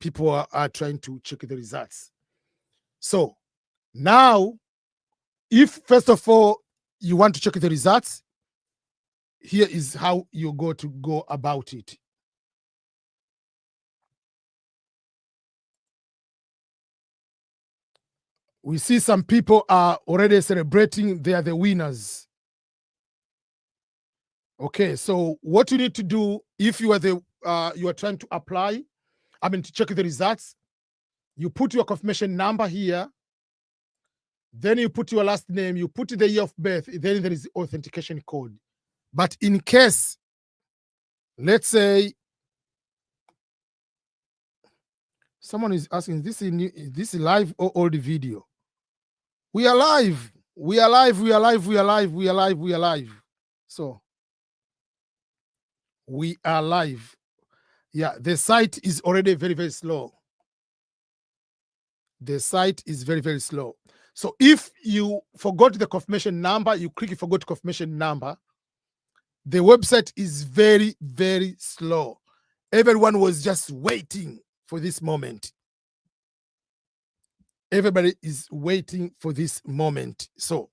Speaker 1: people are trying to check the results. So now, if first of all you want to check the results, here is how you go about it. We see some people are already celebrating. They are the winners. Okay, so what you need to do if you are trying to apply, to check the results, you put your confirmation number here, then you put your last name, you put the year of birth, then there is authentication code. But in case, let's say someone is asking, is this live or old video? We are live. We are live. We are live. We are live. We are live. We are live. So we are live. Yeah, the site is already very, very slow. The site is very, very slow. So if you forgot the confirmation number, you click forgot confirmation number. The website is very, very slow. Everyone was just waiting for this moment. Everybody is waiting for this moment. So,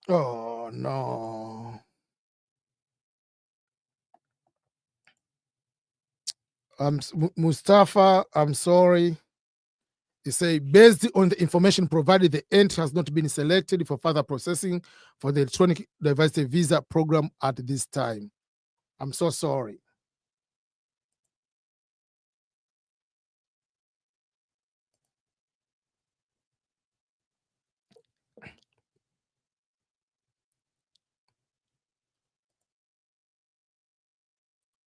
Speaker 1: oh no. Mustafa, I'm sorry. You say, based on the information provided, the entry has not been selected for further processing for the electronic diversity visa program at this time. I'm so sorry.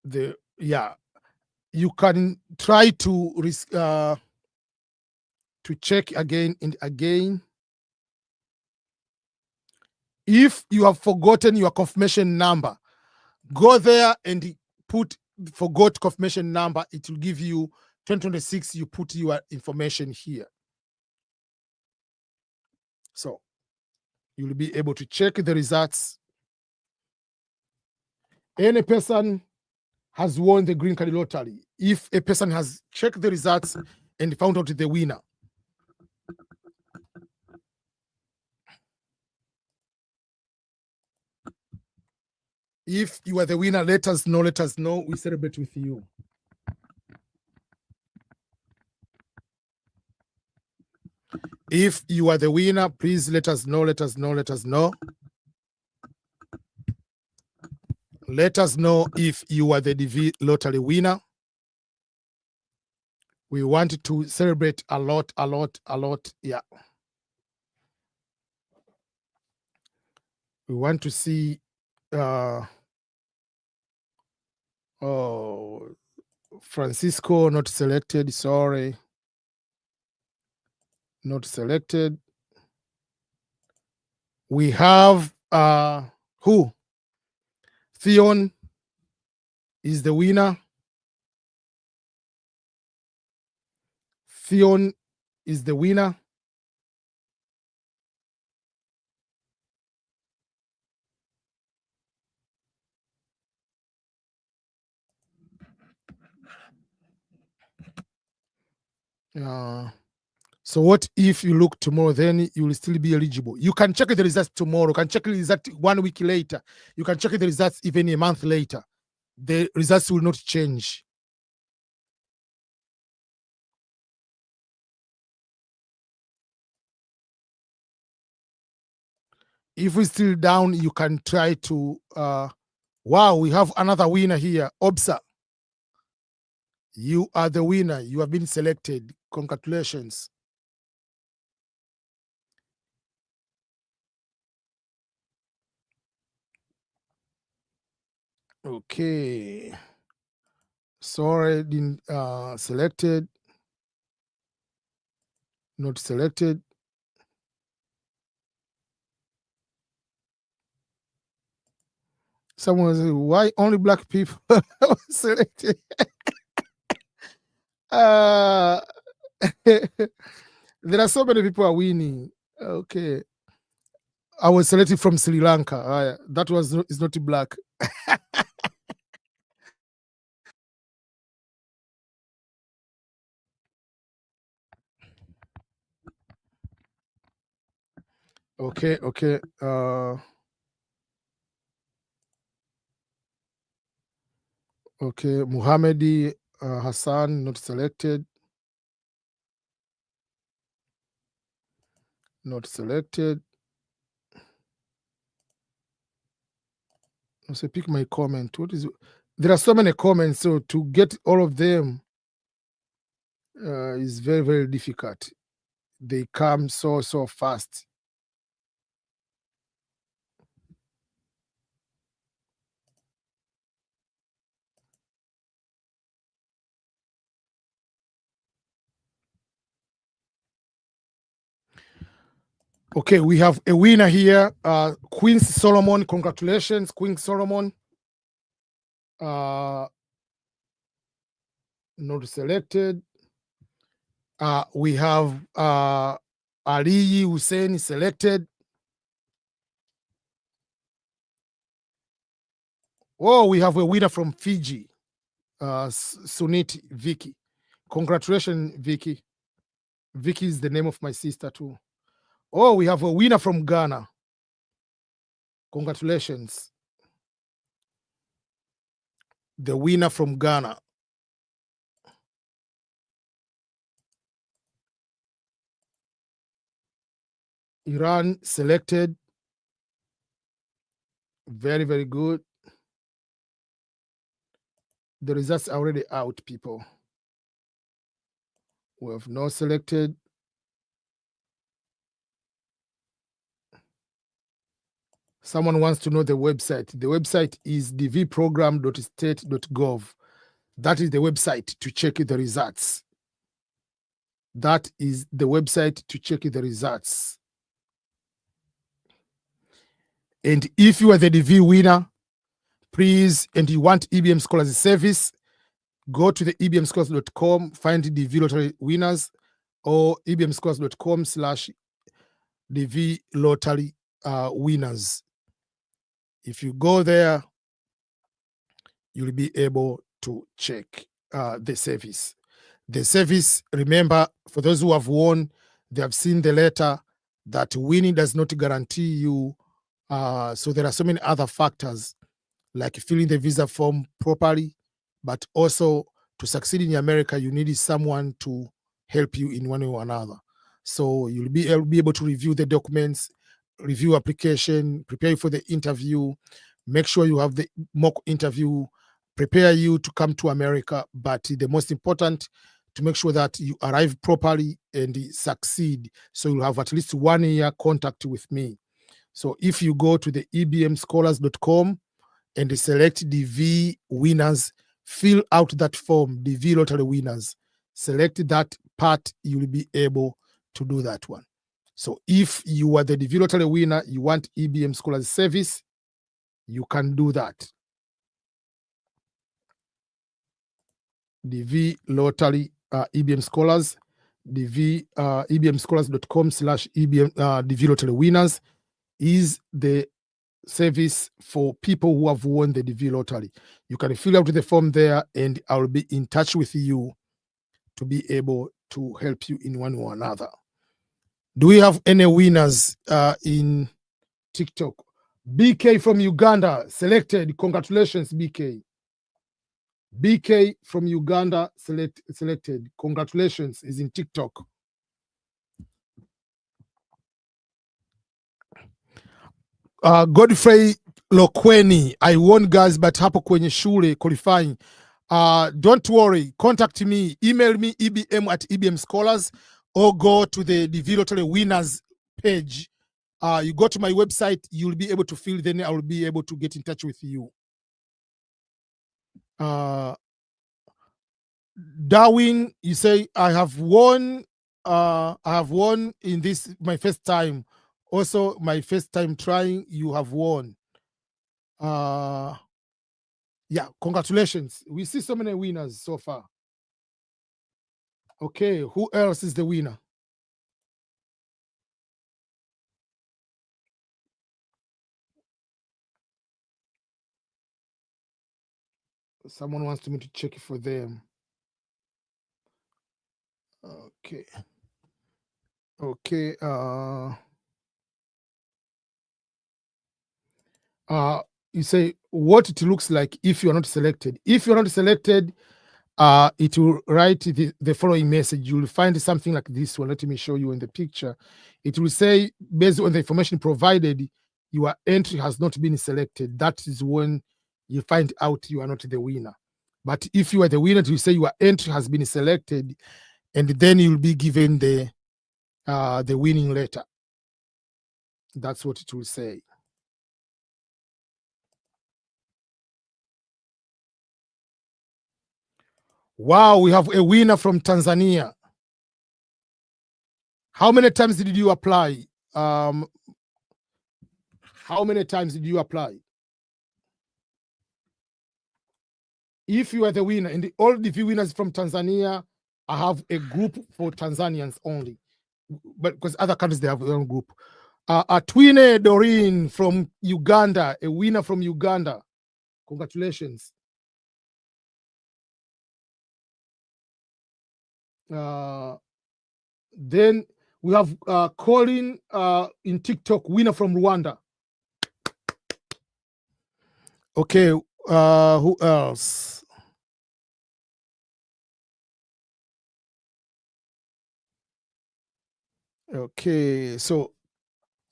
Speaker 1: You can try to check again and again. If you have forgotten your confirmation number, go there and put forgot confirmation number. It will give you 2026. You put your information here. So you'll be able to check the results. Any person has won the green card lottery. If a person has checked the results and found out the winner, if you are the winner, let us know. Let us know. We celebrate with you. If you are the winner, please let us know. Let us know. Let us know. Let us know if you are the DV lottery winner. We want to celebrate a lot, a lot, a lot. Yeah. We want to see. Francisco not selected. Sorry. Not selected. We have who? Theon is the winner. Theon is the winner. So what if you look tomorrow? Then you will still be eligible. You can check the results tomorrow. You can check the result 1 week later. You can check the results even a month later. The results will not change. If we're still down, you can try to wow, we have another winner here. Obsa, you are the winner. You have been selected. Congratulations. Okay. Sorry, didn't selected. Not selected. Someone said, why only black people selected? There are so many people are winning. Okay. I was selected from Sri Lanka. That is not black. Okay. Okay, Muhammadi Hassan, not selected. Not selected. So pick my comment. What is it? There are so many comments, so to get all of them is very, very difficult. They come so fast. Okay, we have a winner here, Queen Solomon. Congratulations, Queen Solomon. Not selected. We have Ali Hussein selected. Oh, we have a winner from Fiji, Sunit Vicky. Congratulations, Vicky. Vicky is the name of my sister too. Oh, we have a winner from Ghana. Congratulations. The winner from Ghana. Iran selected. Very, very good. The results are already out, people. We have not selected. Someone wants to know the website. The website is dvprogram.state.gov. That is the website to check the results. That is the website to check the results. And if you are the DV winner, please, and you want EBM Scholars Service, go to the ebmscholars.com, find the DV lottery winners, or ebmscholars.com/DV lottery winners. If you go there, you'll be able to check the service. The service, remember, for those who have won, they have seen the letter that winning does not guarantee you. So there are so many other factors like filling the visa form properly, but also to succeed in America, you need someone to help you in one way or another. So you'll be able to review the documents, review application, prepare you for the interview, make sure you have the mock interview, prepare you to come to America. But the most important, to make sure that you arrive properly and succeed. So you'll have at least 1 year contact with me. So if you go to the ebmscholars.com and select DV winners, fill out that form, DV lottery winners, select that part, you'll be able to do that one. So if you are the DV lottery winner, you want EBM Scholars Service, you can do that. DV lottery, EBM Scholars, DV, ebmscholars.com/EBM DV lottery winners is the service for people who have won the DV lottery. You can fill out the form there, and I'll be in touch with you to be able to help you in one or another. Do we have any winners in TikTok? BK from Uganda selected. Congratulations, BK. BK from Uganda selected. Congratulations, is in TikTok. Godfrey Lokweni, I won guys, but hapo kwenye shule qualifying. Don't worry, contact me, email me ebm@EBM Scholars, or go to the DV lottery winners page. You go to my website, you'll be able to fill, then I will be able to get in touch with you. Darwin, you say, I have won in this, my first time. Also, my first time trying, you have won. Yeah, congratulations. We see so many winners so far. Okay, who else is the winner? Someone wants me to check it for them. Okay. Okay. You say what it looks like if you are not selected. If you're not selected, it will write the following message. You will find something like this one. Let me show you in the picture. It will say, based on the information provided, your entry has not been selected. That is when you find out you are not the winner. But if you are the winner, it will say your entry has been selected, and then you'll be given the winning letter. That's what it will say. Wow, we have a winner from Tanzania. How many times did you apply? How many times did you apply? If you are the winner, and all the winners from Tanzania, I have a group for Tanzanians only, but because other countries they have their own group. Twine Doreen from Uganda, a winner from Uganda. Congratulations. Then we have Colin in TikTok, winner from Rwanda. Okay, who else? Okay, so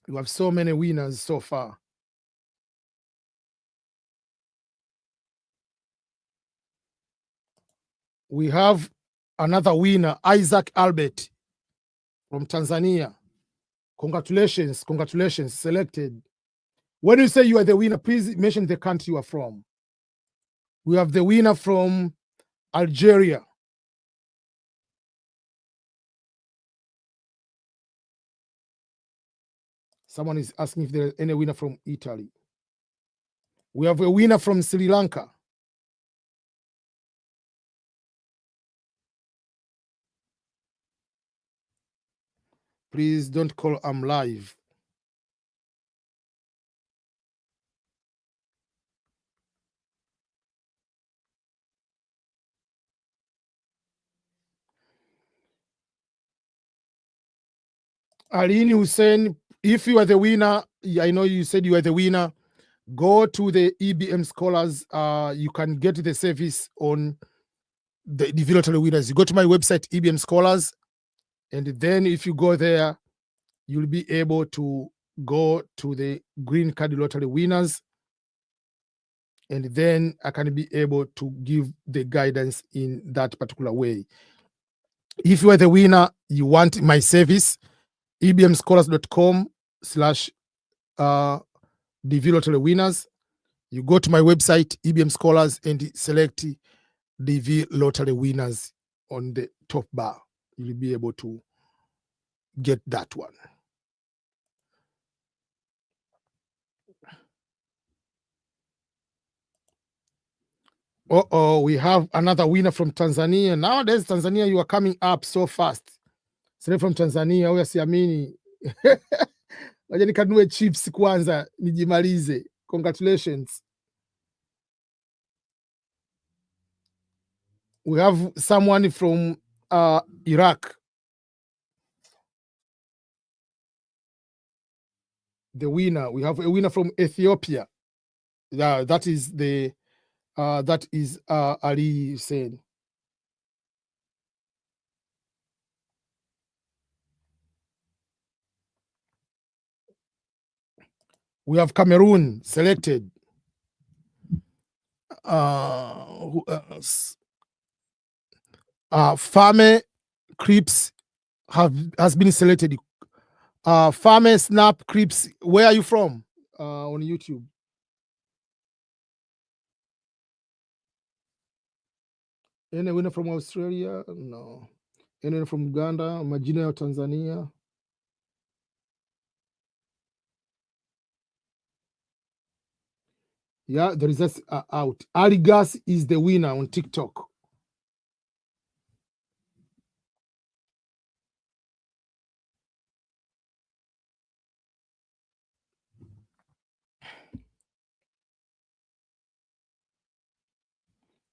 Speaker 1: you have so many winners so far. We have another winner, Isaac Albert from Tanzania. Congratulations, congratulations, selected. When you say you are the winner, please mention the country you are from. We have the winner from Algeria. Someone is asking if there is any winner from Italy. We have a winner from Sri Lanka. Please don't call, I'm live. Aline Hussein, if you are the winner, I know you said you are the winner, go to the EBM Scholars. You can get the service on the individual winners. You go to my website, EBM Scholars, and then if you go there, you'll be able to go to the green card lottery winners, and then I can be able to give the guidance in that particular way. If you are the winner, you want my service, ebmscholars.com/DV lottery winners. You go to my website, EBM Scholars, and select DV lottery winners on the top bar. You'll be able to get that one. We have another winner from Tanzania. Nowadays, Tanzania, you are coming up so fast. Sasa from Tanzania, huyo siamini. Wacha nikanunue chips kwanza, nijimalize. Congratulations. We have someone from Iraq. The winner. We have a winner from Ethiopia. That is Ali Hussein. We have Cameroon selected. Who else? Fame Crips has been selected. Fame Snap Crips, where are you from? On YouTube. Any winner from Australia? No. Any winner from Uganda? Majina ya Tanzania? Yeah, the results are out. Ali Gas is the winner on TikTok.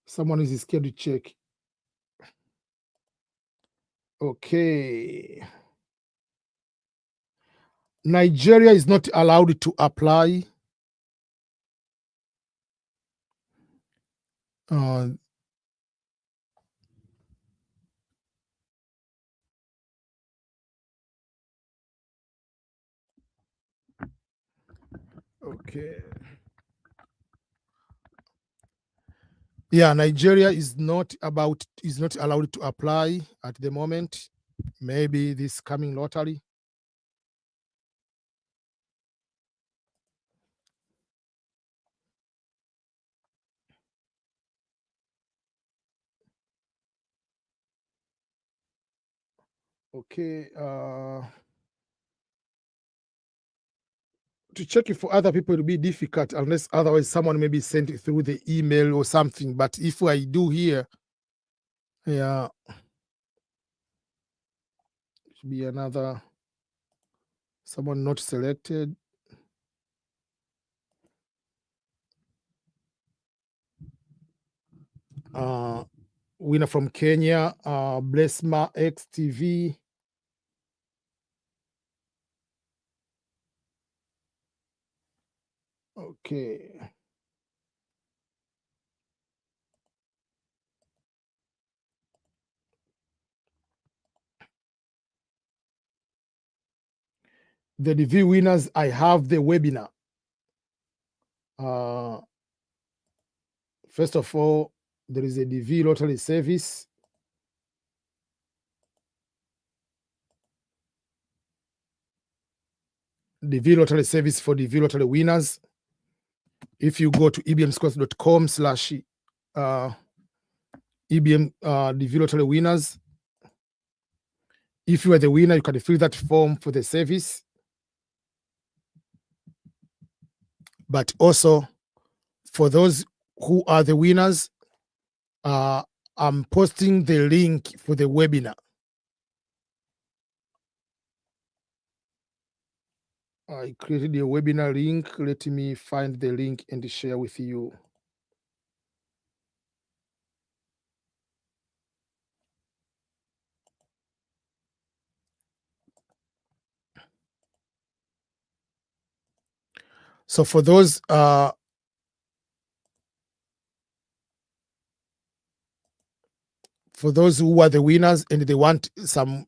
Speaker 1: Someone is scared to check. Okay. Nigeria is not allowed to apply. Uh, okay. Yeah, Nigeria is not allowed to apply at the moment. Maybe this coming lottery. Okay. To check it for other people will be difficult unless otherwise someone maybe sent it through the email or something. But if I do here, yeah, it should be another someone not selected. Winner from Kenya, Blesma XTV. Okay. The DV winners, I have the webinar. First of all, there is a DV lottery service. DV lottery service for DV lottery winners. If you go to ebmschools.com/EBM DV lottery winners, if you are the winner, you can fill that form for the service. But also, for those who are the winners, I'm posting the link for the webinar. I created a webinar link. Let me find the link and share with you. So for those who are the winners and they want some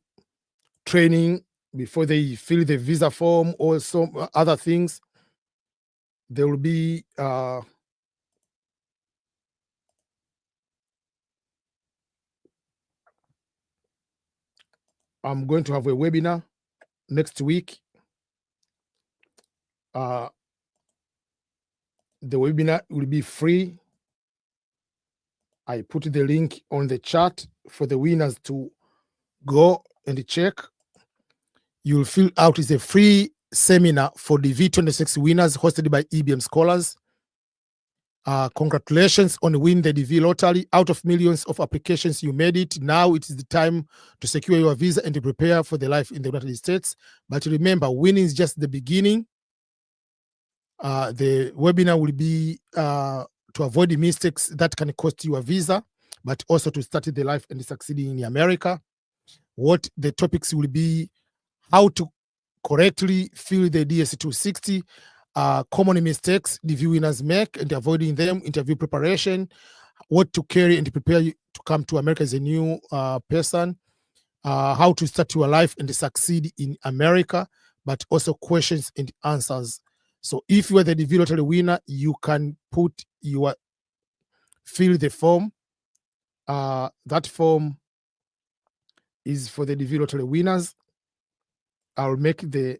Speaker 1: training before they fill the visa form or some other things, there will be I'm going to have a webinar next week. The webinar will be free. I put the link on the chat for the winners to go and check. You'll fill out. It's a free seminar for the V26 winners hosted by EBM Scholars. Congratulations on winning the DV lottery. Out of millions of applications, you made it. Now it is the time to secure your visa and to prepare for the life in the United States. But remember, winning is just the beginning. The webinar will be to avoid the mistakes that can cost you a visa, but also to start the life and succeeding in America. What the topics will be: how to correctly fill the DS-260, common mistakes DV winners make and avoiding them, interview preparation, what to carry and prepare you to come to America as a new person, how to start your life and succeed in America, but also questions and answers. So if you are the DV lottery winner, you can fill the form. That form is for the DV lottery winners. I'll make the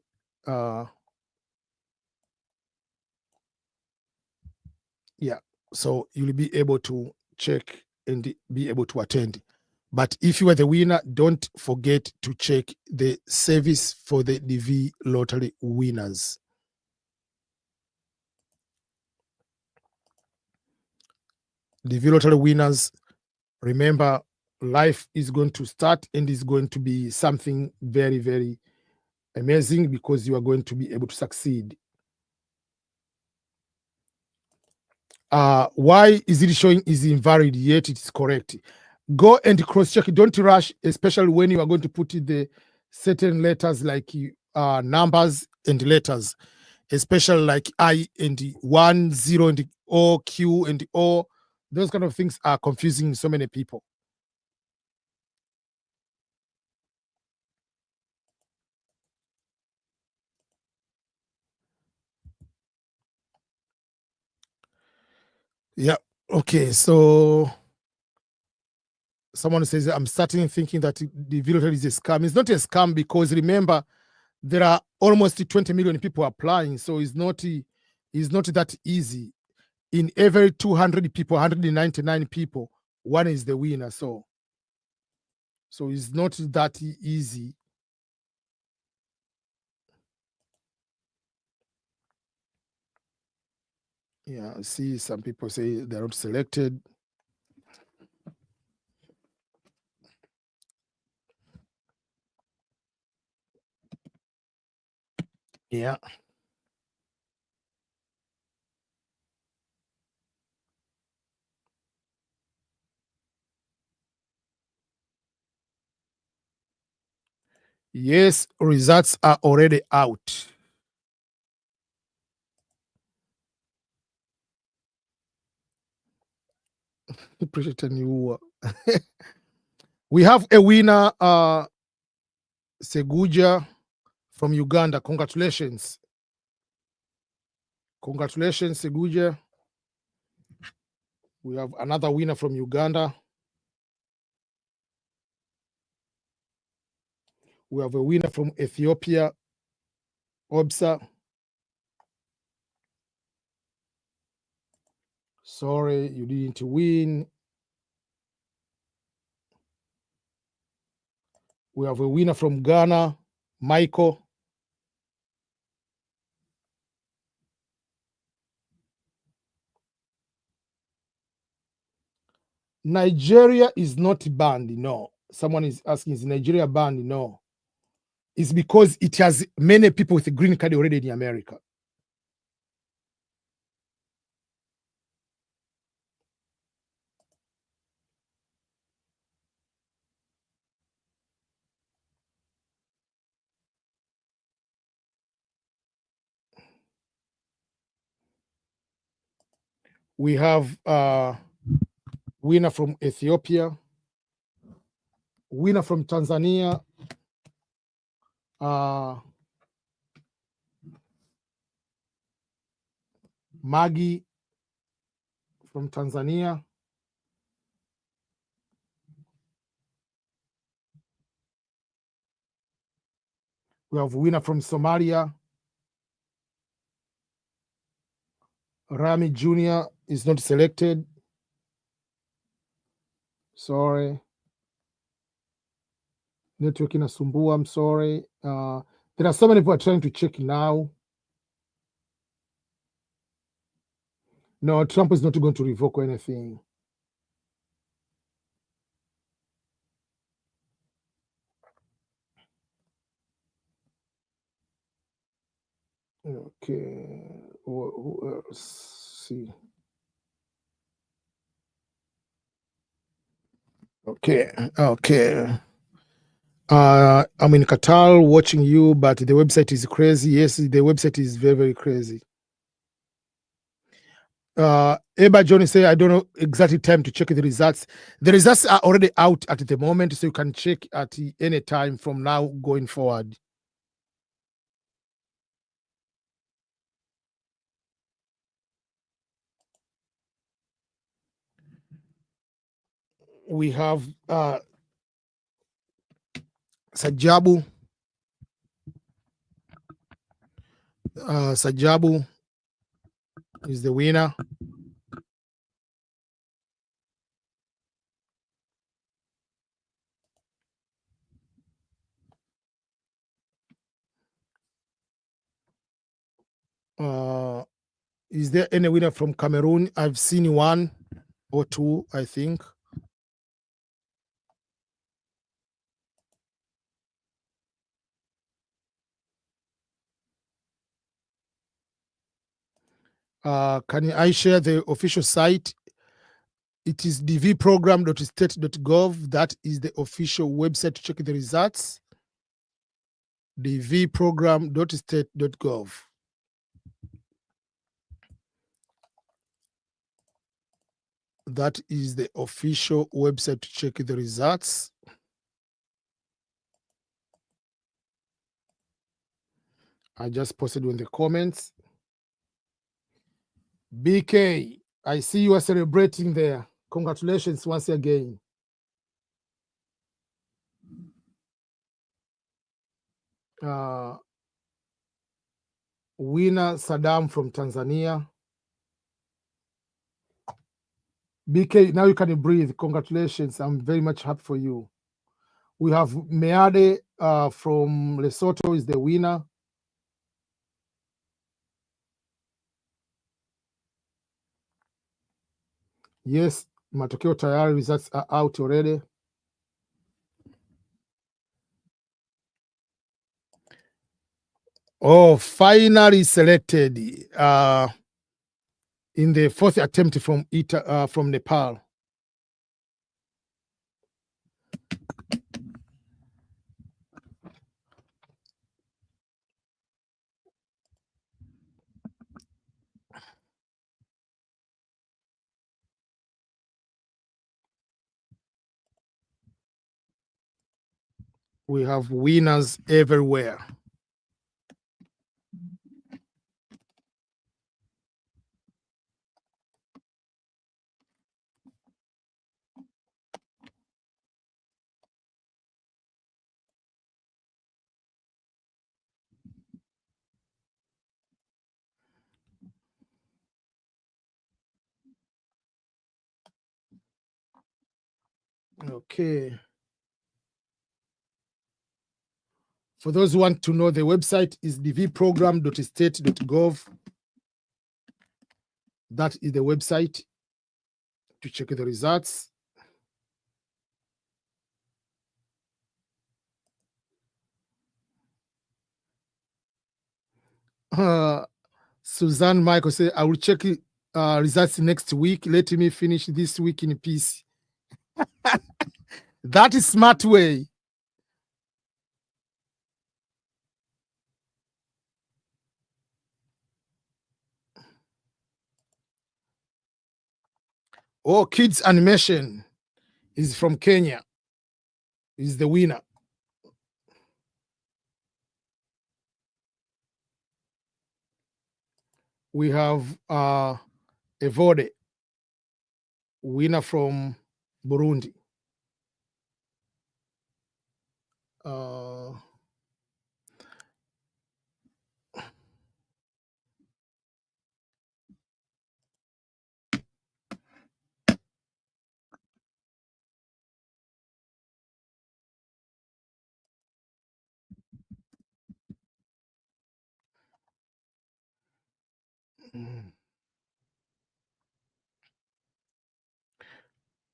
Speaker 1: so you'll be able to check and be able to attend. But if you are the winner, don't forget to check the service for the DV lottery winners. DV lottery winners, remember, life is going to start and is going to be something very, very amazing because you are going to be able to succeed. Why is it showing is invalid yet it's correct? Go and cross-check. Don't rush, especially when you are going to put the certain letters like numbers and letters, especially like I and 1, 0 and O, Q and O. Those kind of things are confusing so many people. Yeah. Okay. So someone says, I'm starting thinking that the lottery is a scam. It's not a scam because remember, there are almost 20 million people applying. So it's not that easy. In every 200 people, 199 people, one is the winner. So it's not that easy. Yeah, see, some people say they're not selected. Yeah. Yes, results are already out. Appreciate you. We have a winner, Seguja from Uganda. Congratulations. Congratulations, Seguja. We have another winner from Uganda. We have a winner from Ethiopia, Obsa. Sorry, you didn't win. We have a winner from Ghana, Michael. Nigeria is not banned, no. Someone is asking, is Nigeria banned? No. It's because it has many people with a green card already in America. We have winner from Ethiopia, winner from Tanzania, Maggie from Tanzania. We have winner from Somalia. Rami Jr. is not selected. Sorry. Network inasumbua, I'm sorry. There are so many people are trying to check now. No, Trump is not going to revoke anything. Okay. Who else? See. Okay. I'm in Qatar watching you, but the website is crazy. Yes, the website is very, very crazy. Eba Johnny say, I don't know exactly time to check the results. The results are already out at the moment, so you can check at any time from now going forward. We have Sajabu. Sajabu is the winner. Is there any winner from Cameroon? I've seen one or two, I think. Can I share the official site? It is dvprogram.state.gov. That is the official website to check the results. dvprogram.state.gov. That is the official website to check the results. I just posted in the comments. BK, I see you are celebrating there. Congratulations once again. Winner Saddam from Tanzania. BK, now you can breathe. Congratulations. I'm very much happy for you. We have Meade from Lesotho is the winner. Yes, matokeo tayari, results are out already. Oh, finally selected in the fourth attempt from Nepal. We have winners everywhere. Okay. For those who want to know, the website is dvprogram.state.gov. That is the website to check the results. Suzanne Michael said, I will check results next week. Let me finish this week in peace. That is smart way. Oh, Kids Animation is from Kenya. Is the winner. We have Evode, winner from Burundi.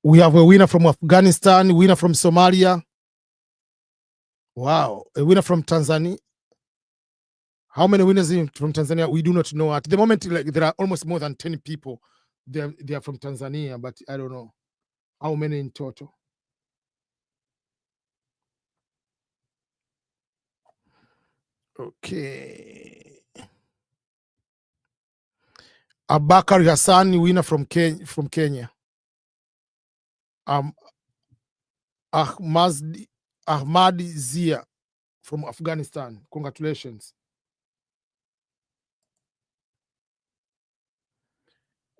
Speaker 1: We have a winner from Afghanistan, winner from Somalia. Wow, a winner from Tanzania. How many winners from Tanzania? We do not know. At the moment, like there are almost more than 10 people. They are from Tanzania, but I don't know how many in total. Okay. Abakar Hassan, winner from Kenya. Ahmad Zia from Afghanistan. Congratulations.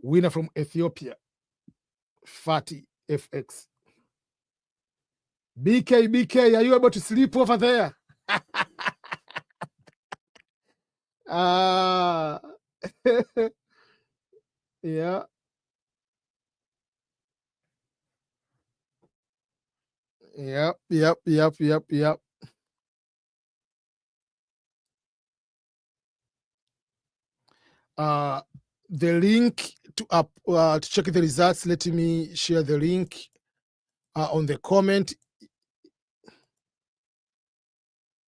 Speaker 1: Winner from Ethiopia, Fatih FX. BK, are you able to sleep over there? Yeah. Yep. The link to check the results, let me share the link on the comment.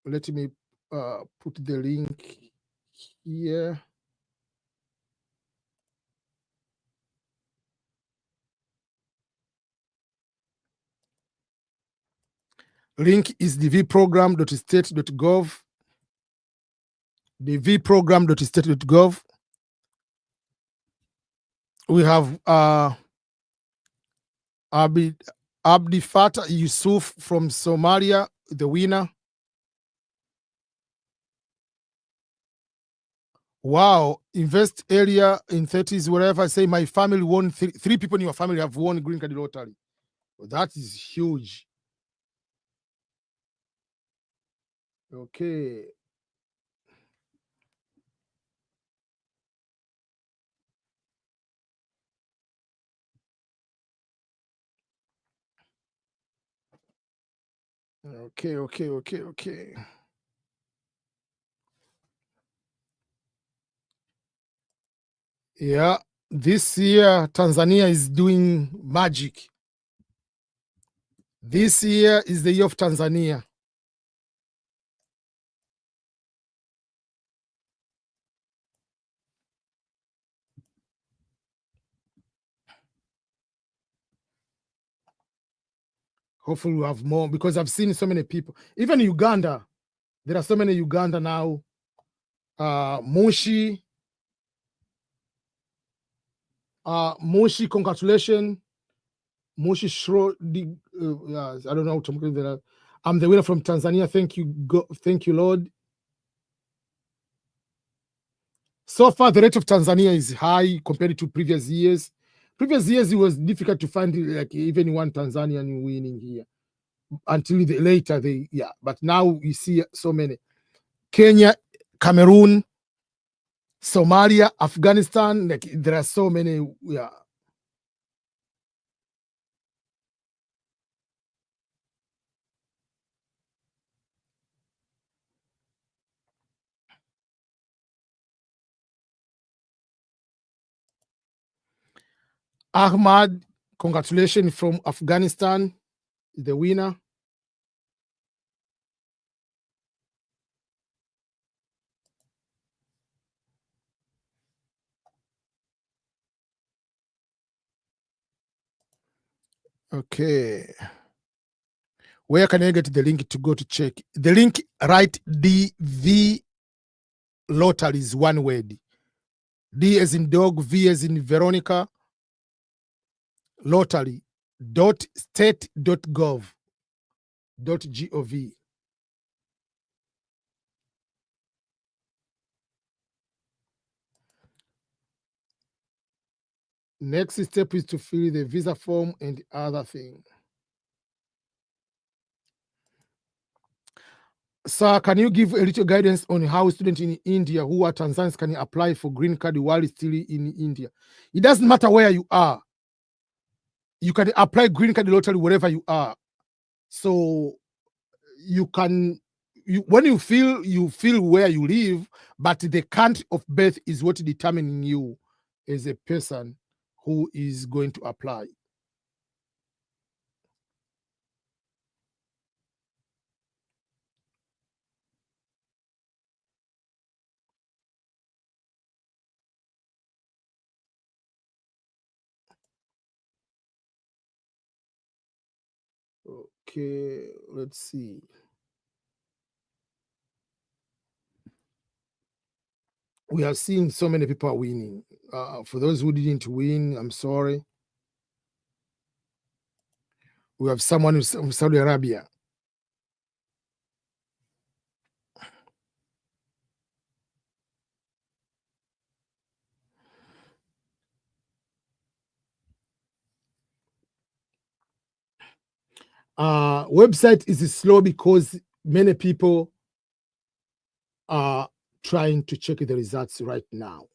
Speaker 1: Let me put the link here. Link is dvprogram.state.gov. dvprogram.state.gov. We have Abdi Abdi Fattah Yusuf from Somalia, the winner. Wow, invest area in 30s, wherever. I say my family won, three people in your family have won green card lottery. That is huge. Okay. Okay. Yeah, this year Tanzania is doing magic. This year is the year of Tanzania. Hopefully we'll have more, because I've seen so many people. Even Uganda, there are so many Uganda now. Moshi, congratulations. Moshi Shro, I don't know how to make that. I'm the winner from Tanzania. Thank you, Lord. So far, the rate of Tanzania is high compared to previous years. Previous years, it was difficult to find like even one Tanzanian winning here until later. But now you see so many. Kenya, Cameroon, Somalia, Afghanistan. Like there are so many. Yeah. Ahmad, congratulations from Afghanistan, the winner. Okay. Where can I get the link to go to check? The link, write DV lottery is one word. D as in dog, V as in Veronica, lottery dot state.gov.gov. Next step is to fill the visa form and other thing. Sir, can you give a little guidance on how students in India who are Tanzanians can apply for green card while still in India? It doesn't matter where you are. You can apply green card lottery wherever you are. So you can, when you feel where you live, but the country of birth is what determining you as a person who is going to apply. Okay, let's see. We have seen so many people are winning. For those who didn't win, I'm sorry. We have someone from Saudi Arabia. Website is slow because many people are trying to check the results right now.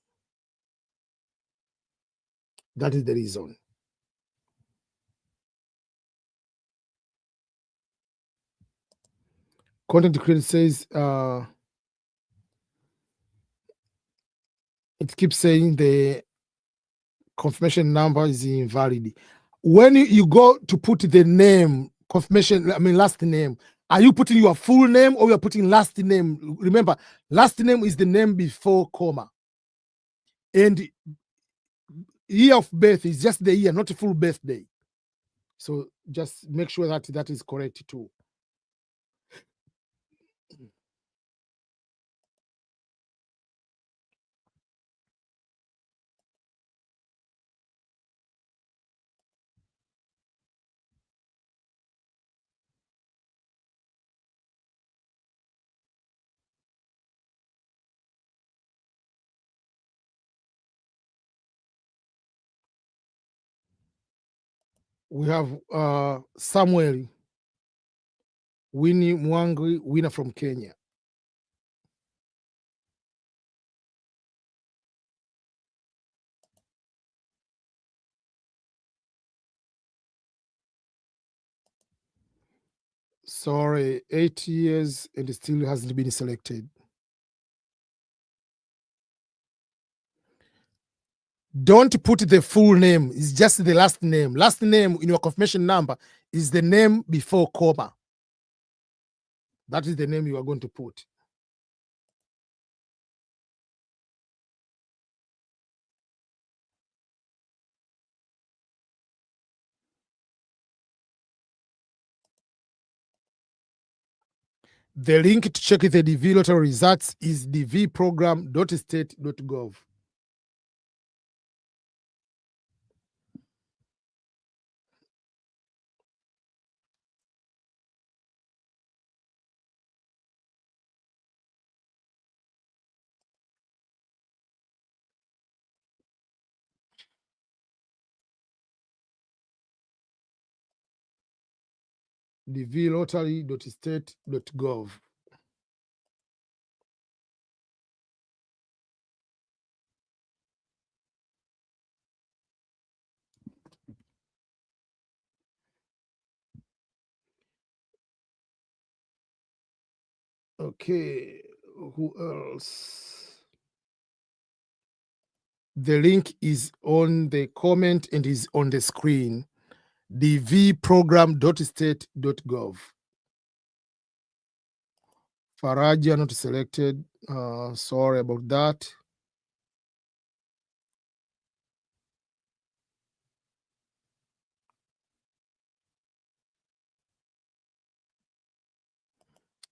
Speaker 1: That is the reason. Content creator says it keeps saying the confirmation number is invalid. When you go to put the name, last name, are you putting your full name or you're putting last name? Remember, last name is the name before comma. And year of birth is just the year, not a full birthday. So just make sure that that is correct too. We have Samuel Winnie Mwangwi, winner from Kenya. Sorry, 8 years and still hasn't been selected. Don't put the full name, it's just the last name. Last name in your confirmation number is the name before comma. That is the name you are going to put. The link to check the DV lottery results is dvprogram.state.gov. dvlottery.state.gov. Okay, who else? The link is on the comment and is on the screen. dvprogram.state.gov. Faraja not selected. Sorry about that.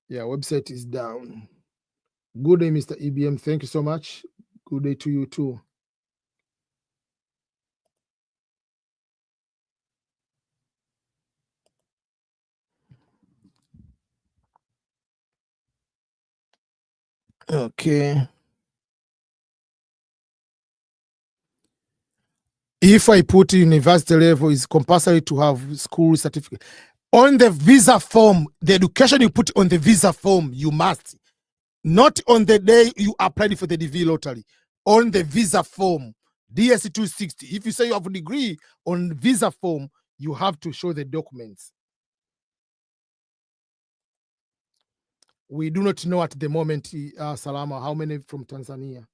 Speaker 1: Yeah, website is down. Good day, Mr. EBM. Thank you so much. Good day to you too. Okay. If I put university level, it's compulsory to have school certificate. On the visa form, the education you put on the visa form, you must. Not on the day you applied for the DV lottery. On the visa form, DSC 260. If you say you have a degree on visa form, you have to show the documents. We do not know at the moment, Salama, how many from Tanzania.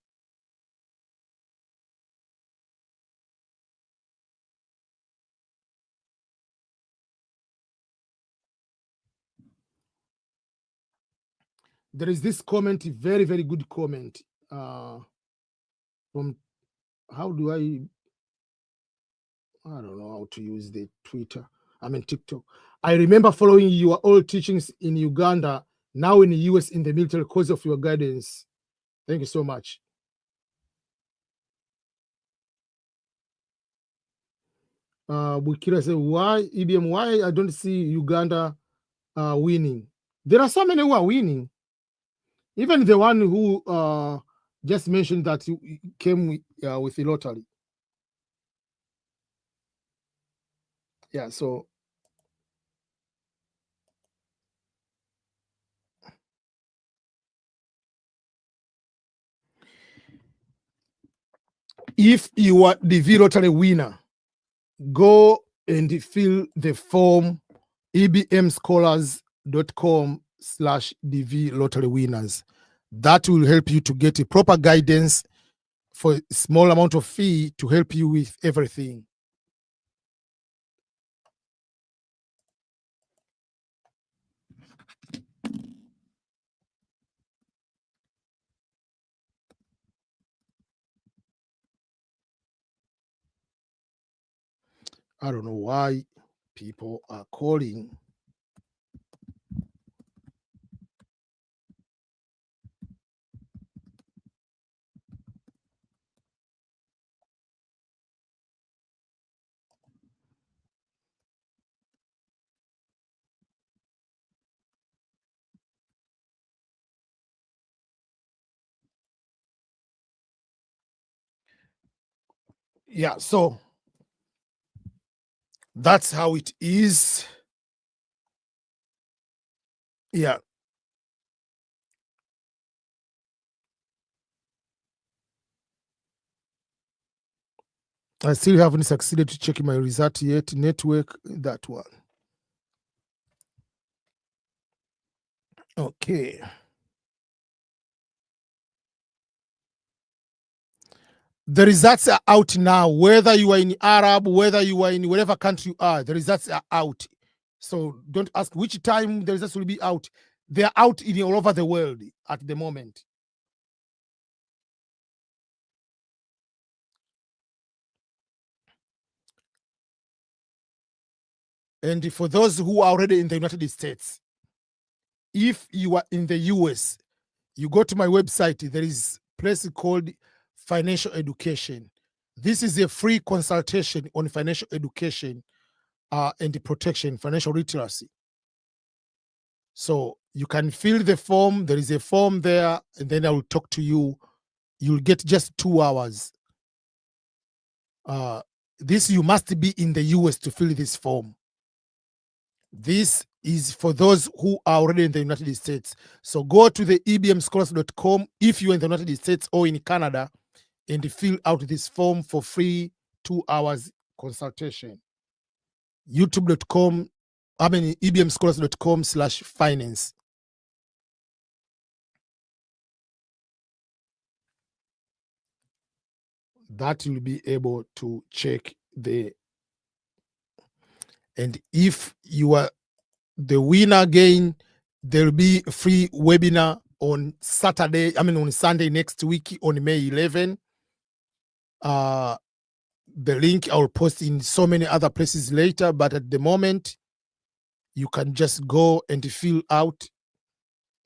Speaker 1: There is this comment, very, very good comment from, how do I don't know how to use the Twitter. I mean, TikTok. I remember following your old teachings in Uganda, now in the US in the military, because of your guidance. Thank you so much. Bukira said, why, EBM, why I don't see Uganda winning? There are so many who are winning. Even the one who just mentioned that came with the lottery. Yeah, so if you are the V lottery winner, go and fill the form ebmscholars.com/DV lottery winners. That will help you to get a proper guidance for a small amount of fee to help you with everything. I don't know why people are calling. Yeah, so That's how it is. Yeah. I still haven't succeeded to check my result yet. Network, that one. Okay. The results are out now. Whether you are in Arab, whether you are in whatever country you are, the results are out. So don't ask which time the results will be out. They are out in all over the world at the moment. And for those who are already in the United States, if you are in the US, you go to my website, there is a place called Financial Education. This is a free consultation on financial education and protection, financial literacy. So you can fill the form. There is a form there, and then I will talk to you. You'll get just 2 hours. This, you must be in the US to fill this form. This is for those who are already in the United States. So go to the ebmscholars.com if you're in the United States or in Canada, and fill out this form for free 2 hours consultation. youtube.com, ebmscholars.com/finance. That you'll be able to check the, and if you are the winner again, there'll be a free webinar on on Sunday next week on May 11. The link I will post in so many other places later, but at the moment, you can just go and fill out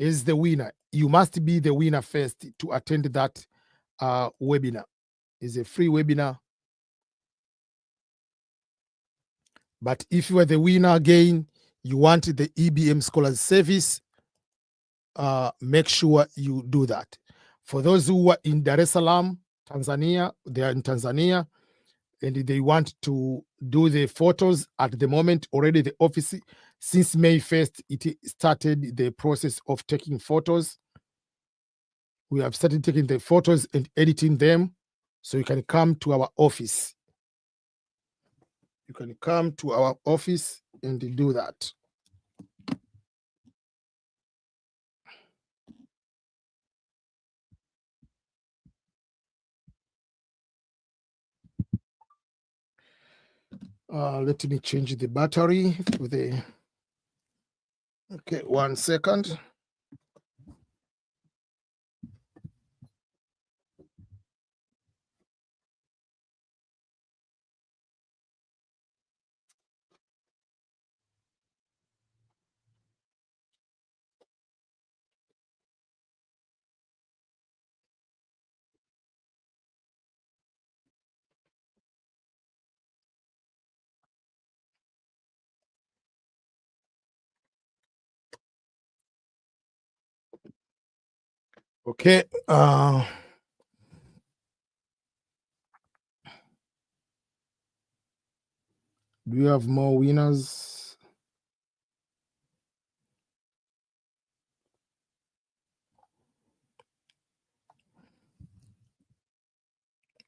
Speaker 1: as the winner. You must be the winner first to attend that webinar. It's a free webinar. But if you are the winner again, you want the EBM Scholars Service, make sure you do that. For those who are in Dar es Salaam, Tanzania, they are in Tanzania, and they want to do the photos at the moment. Already the office, since May 1st, it started the process of taking photos. We have started taking the photos and editing them, so you can come to our office. You can come to our office and do that. Let me change the battery to the, okay, 1 second. Okay. Do you have more winners?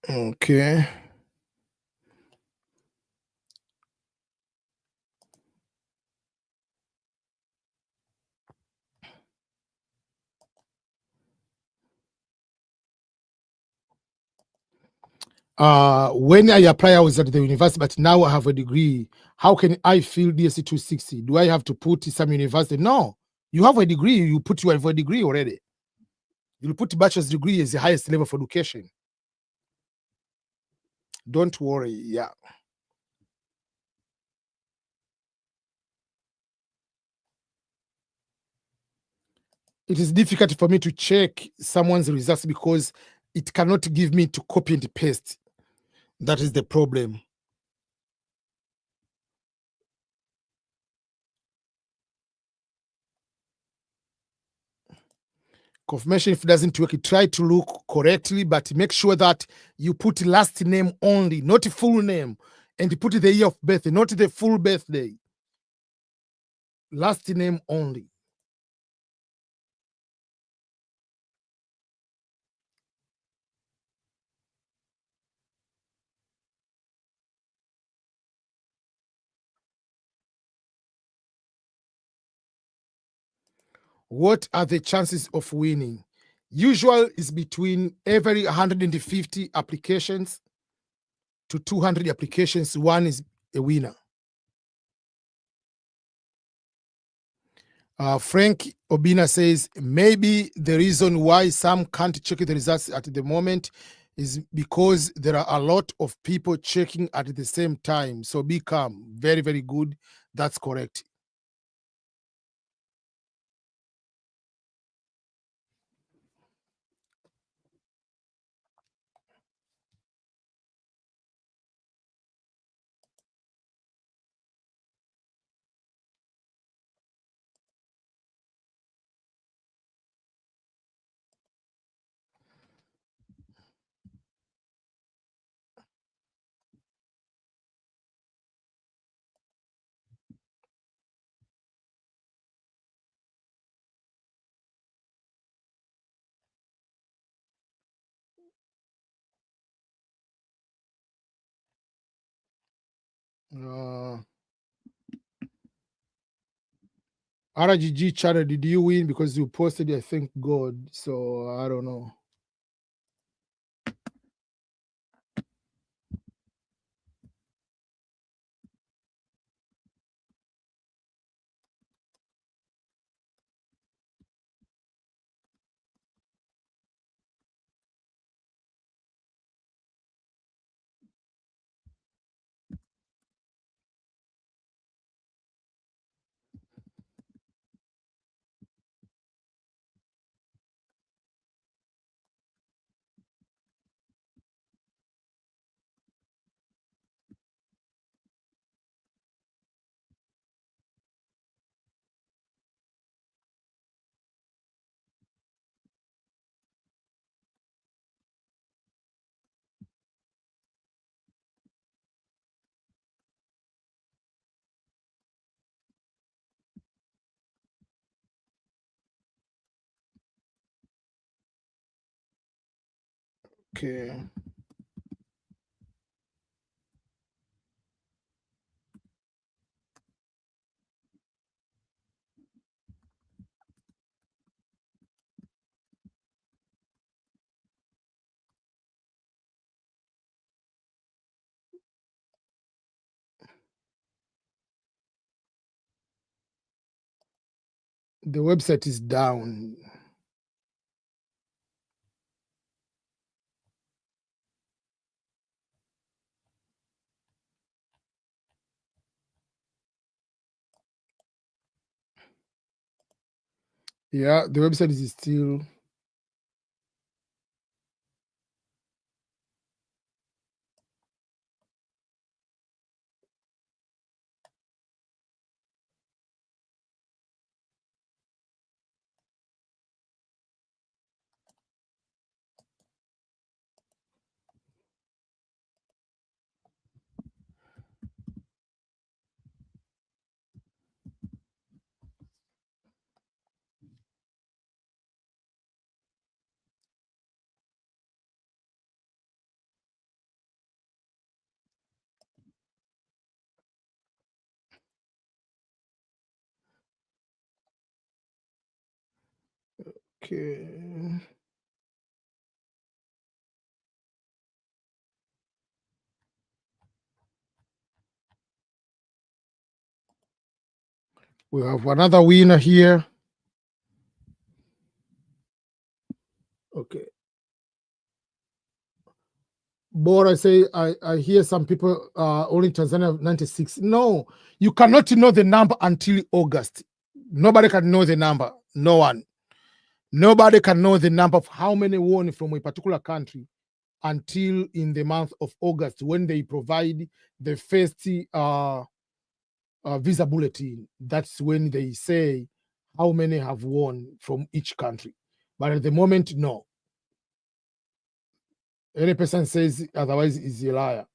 Speaker 1: Okay. When I apply, I was at the university, but now I have a degree. How can I fill DSC 260? Do I have to put some university? No, you have a degree. You put you have a degree already. You'll put bachelor's degree as the highest level of education. Don't worry. Yeah. It is difficult for me to check someone's results because it cannot give me to copy and paste. That is the problem. Confirmation, if it doesn't work, try to look correctly, but make sure that you put last name only, not full name. and put the year of birth, not the full birthday. Last name only. What are the chances of winning? Usual is between every 150 applications to 200 applications, one is a winner. Frank Obina says maybe the reason why some can't check the results at the moment is because there are a lot of people checking at the same time. So be calm. Very, very good. That's correct. RGG channel, did you win? Because you posted, I thank God. So I don't know. Okay. The website is down. Yeah, the website is still. Okay. We have another winner here. Okay. Bora say, I hear some people only Tanzania 96. No, you cannot know the number until August. Nobody can know the number. No one. Nobody can know the number of how many won from a particular country until in the month of August when they provide the first visa bulletin. That's when they say how many have won from each country. But at the moment, no. Any person says otherwise is a liar.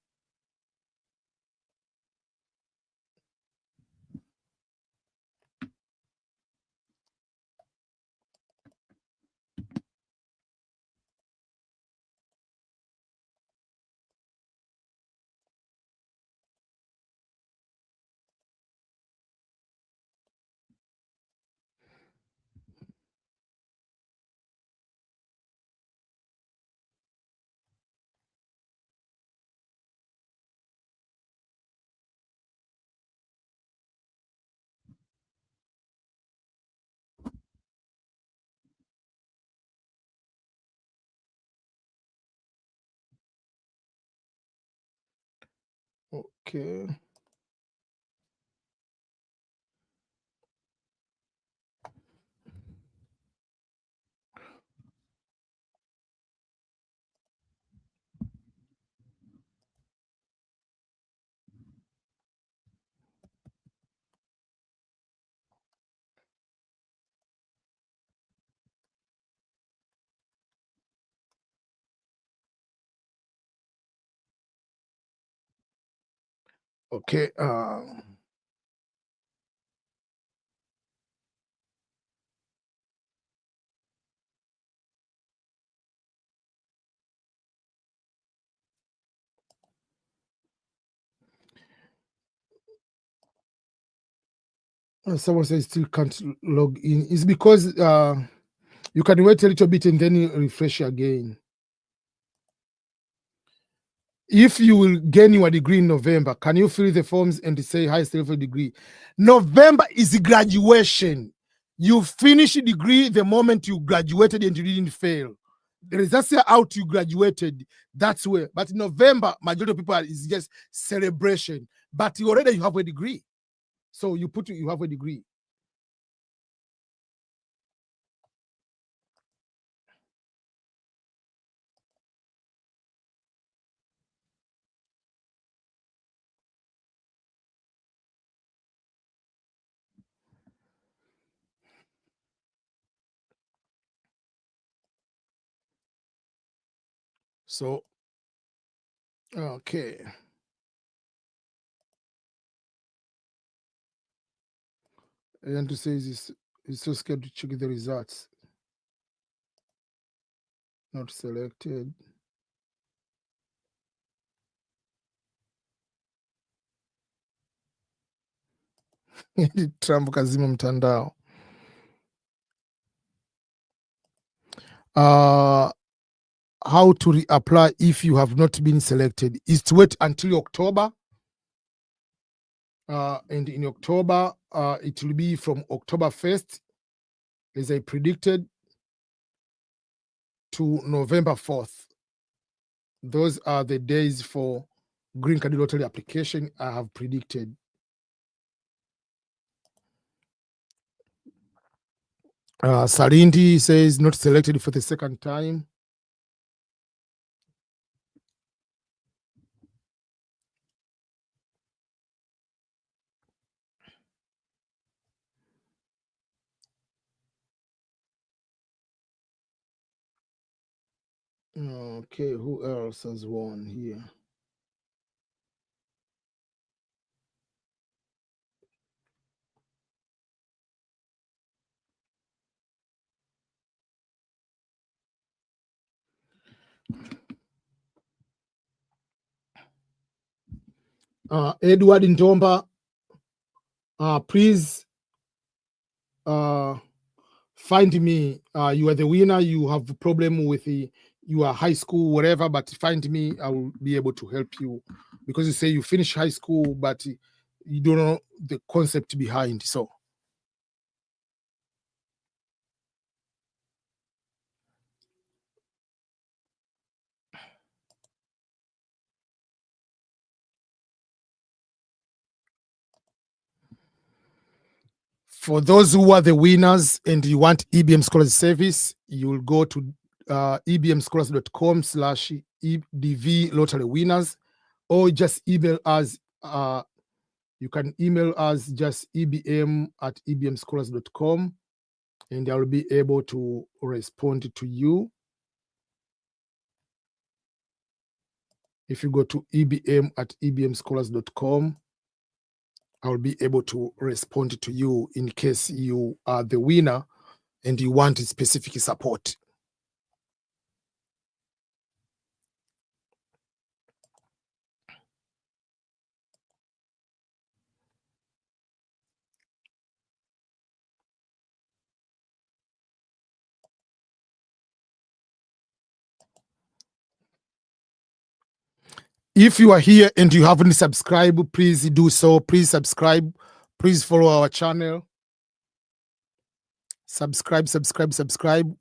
Speaker 1: Okay. Okay. Someone says still can't log in. It's because you can wait a little bit and then you refresh again. If you will gain your degree in November, can you fill the forms and say high level degree? November is graduation. You finish a degree the moment you graduated and you didn't fail. The results are out, you graduated. That's where. But in November, majority of people is just celebration. But you already have a degree. So you have a degree. So, okay. And to say he's so scared to check the results. Not selected. Trump kazima mtandao. How to reapply if you have not been selected is to wait until October. And in October, it will be from October 1st, as I predicted, to November 4th. Those are the days for green card lottery application I have predicted. Salindi says not selected for the second time. Okay, who else has won here? Edward Ntomba, please find me. You are the winner. You have a problem with your high school, whatever, but find me. I will be able to help you, because you say you finish high school, but you don't know the concept behind. So for those who are the winners and you want EBM Scholars Service, you will go to ebmscholars.com/EDV lottery winners, or just email us. You can email us just ebm@ebmscholars.com, and I will be able to respond to you. If you go to ebm@ebmscholars.com, I will be able to respond to you in case you are the winner and you want specific support. If you are here and you haven't subscribed, please do so. Please subscribe. Please follow our channel. Subscribe.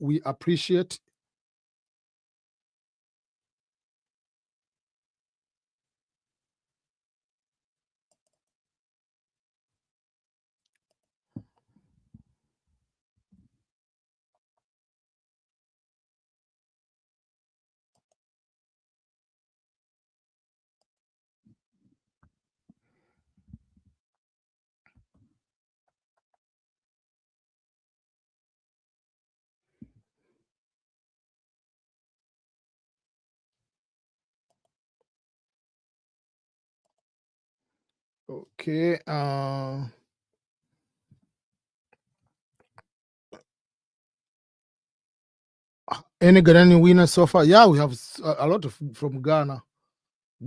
Speaker 1: We appreciate. Okay. Any Ghanaian winner so far? Yeah, we have a lot of from Ghana.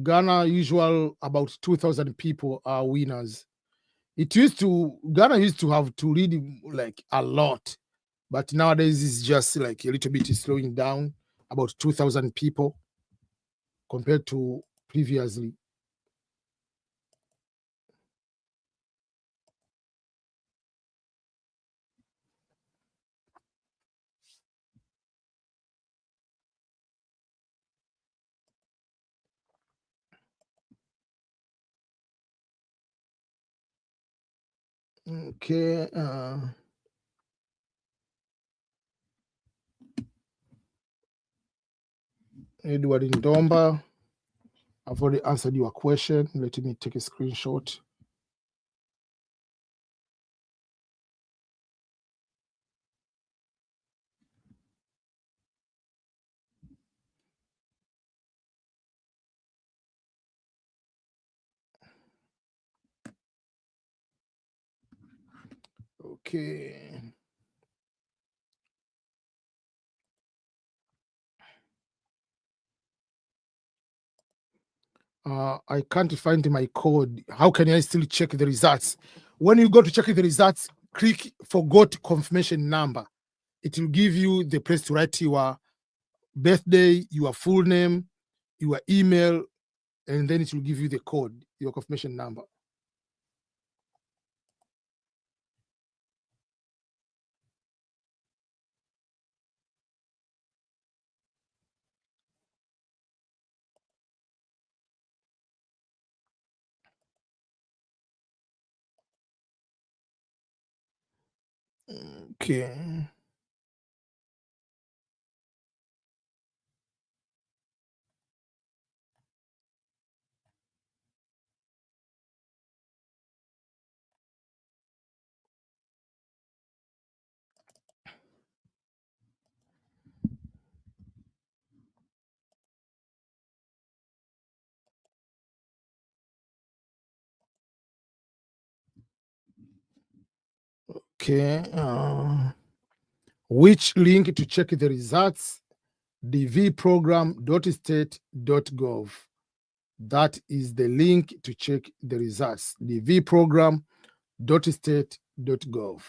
Speaker 1: Ghana, usual about 2,000 people are winners. Ghana used to have to read like a lot, but nowadays it's just like a little bit slowing down, about 2,000 people compared to previously. Okay. Edward Ndomba, I've already answered your question. Let me take a screenshot. Okay. I can't find my code. How can I still check the results? When you go to check the results, click forgot confirmation number. It will give you the place to write your birthday, your full name, your email, and then it will give you the code, your confirmation number. Okay. Okay. Which link to check the results? dvprogram.state.gov. That is the link to check the results. dvprogram.state.gov.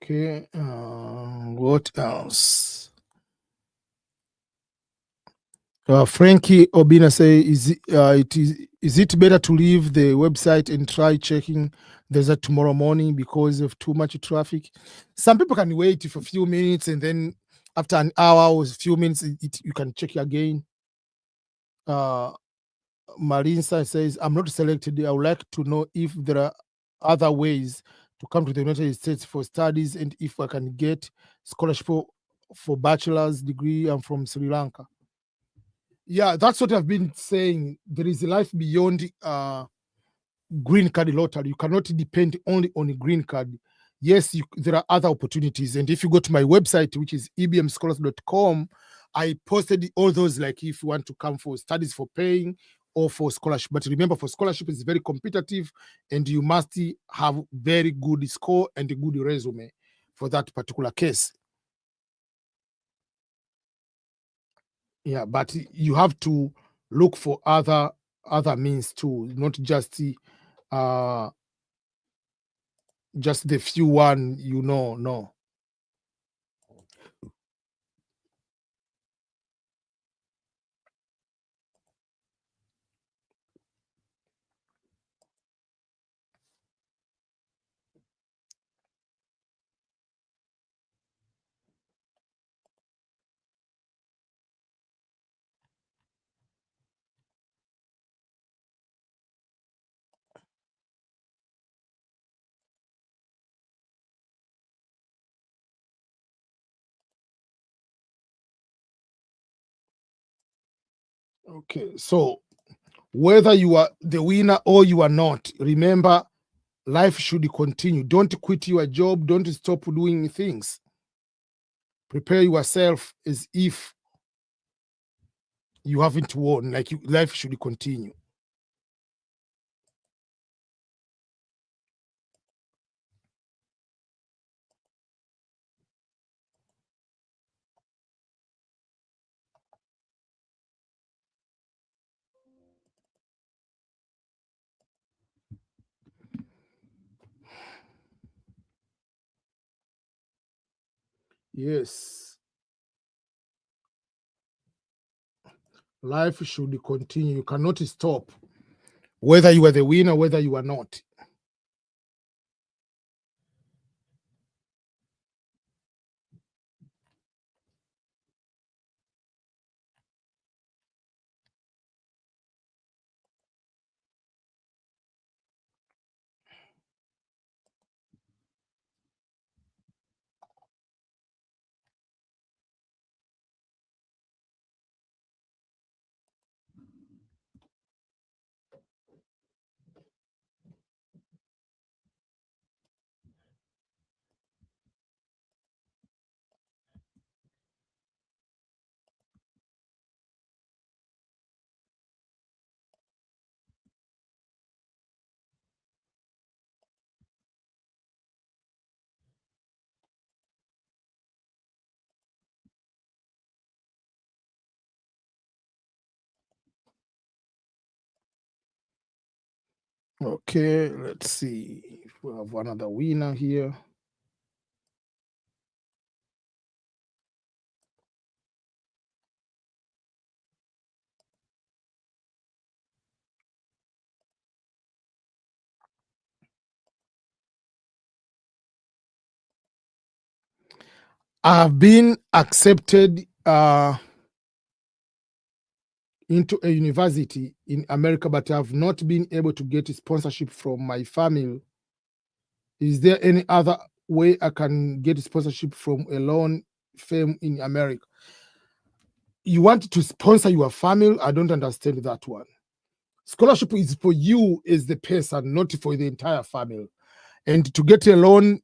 Speaker 1: Okay. What else? Frankie Obina say, is it better to leave the website and try checking there's a tomorrow morning because of too much traffic? Some people can wait for a few minutes and then after an hour or a few minutes, you can check again. Marinsa says, I'm not selected. I would like to know if there are other ways to come to the United States for studies and if I can get scholarship for bachelor's degree. I'm from Sri Lanka. Yeah, that's what I've been saying. There is a life beyond green card lottery. You cannot depend only on a green card. Yes, there are other opportunities. And if you go to my website, which is ebmscholars.com, I posted all those, like if you want to come for studies for paying or for scholarship. But remember, for scholarship, it's very competitive and you must have very good score and a good resume for that particular case. Yeah, but you have to look for other means too, not just the few one, no. Okay, so whether you are the winner or you are not, remember, life should continue. Don't quit your job. Don't stop doing things. Prepare yourself as if you haven't won, like life should continue. Yes, life should continue. You cannot stop, whether you are the winner, whether you are not. Okay, let's see if we have another winner here. I've been accepted into a university in America, but I've not been able to get sponsorship from my family. Is there any other way I can get sponsorship from a loan firm in America? You want to sponsor your family? I don't understand that one. Scholarship is for you as the person, not for the entire family. And to get a loan,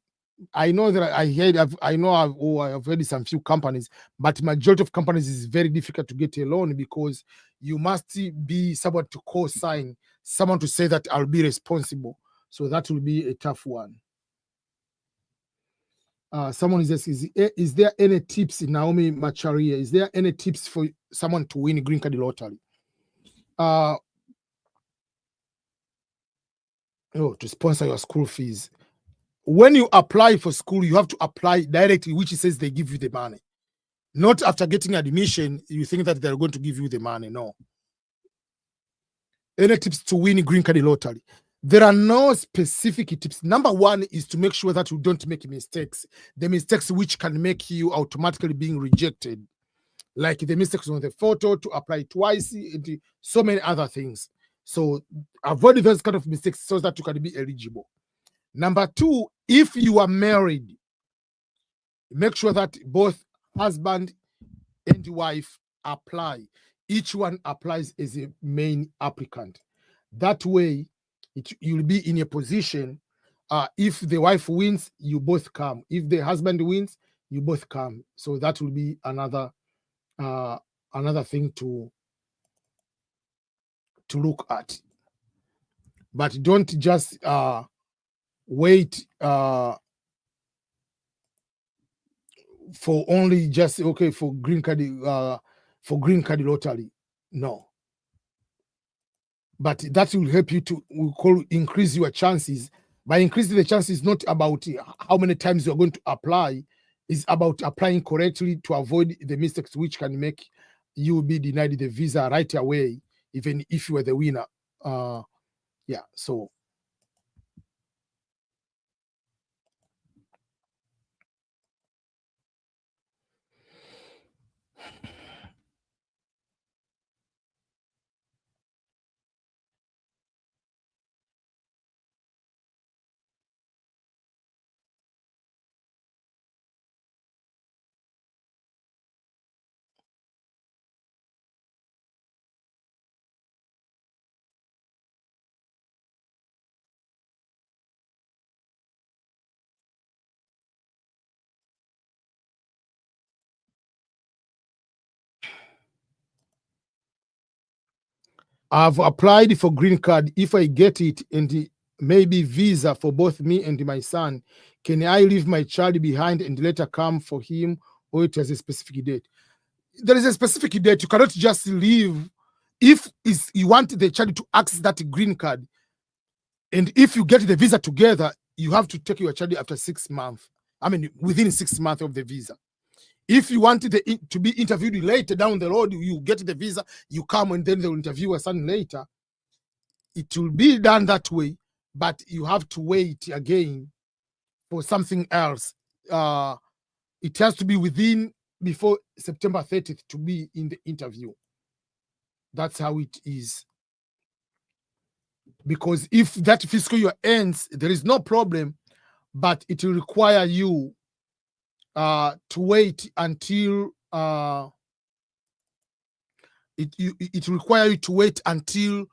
Speaker 1: I know that I've heard some few companies, but majority of companies is very difficult to get a loan because you must be someone to co-sign, someone to say that I'll be responsible. So that will be a tough one. Someone is asking, is there any tips, Naomi Macharia? Is there any tips for someone to win green card lottery? To sponsor your school fees. When you apply for school, you have to apply directly, which says they give you the money. Not after getting admission, you think that they're going to give you the money. No. Any tips to win green card lottery? There are no specific tips. Number one is to make sure that you don't make mistakes. The mistakes which can make you automatically being rejected, like the mistakes on the photo, to apply twice, and so many other things. So avoid those kind of mistakes so that you can be eligible. Number two, if you are married, make sure that both husband and wife apply. Each one applies as a main applicant. That way, you'll be in a position. If the wife wins, you both come. If the husband wins, you both come. So that will be another thing to look at. But don't just wait for only just okay for green card lottery. No, but that will help you to increase your chances. By increasing the chances, not about how many times you're going to apply, is about applying correctly to avoid the mistakes which can make you be denied the visa right away, even if you are the winner. Yeah, so I've applied for green card. If I get it and maybe visa for both me and my son, can I leave my child behind and later come for him, or it has a specific date? There is a specific date. You cannot just leave. If you want the child to access that green card, and if you get the visa together, you have to take your child after 6 months. I mean, within 6 months of the visa. If you want to be interviewed later down the road, you get the visa, you come, and then they'll interview your son later. It will be done that way, but you have to wait again for something else. It has to be before September 30th to be in the interview. That's how it is. Because if that fiscal year ends, there is no problem, but it will require you to wait until it will require you to wait until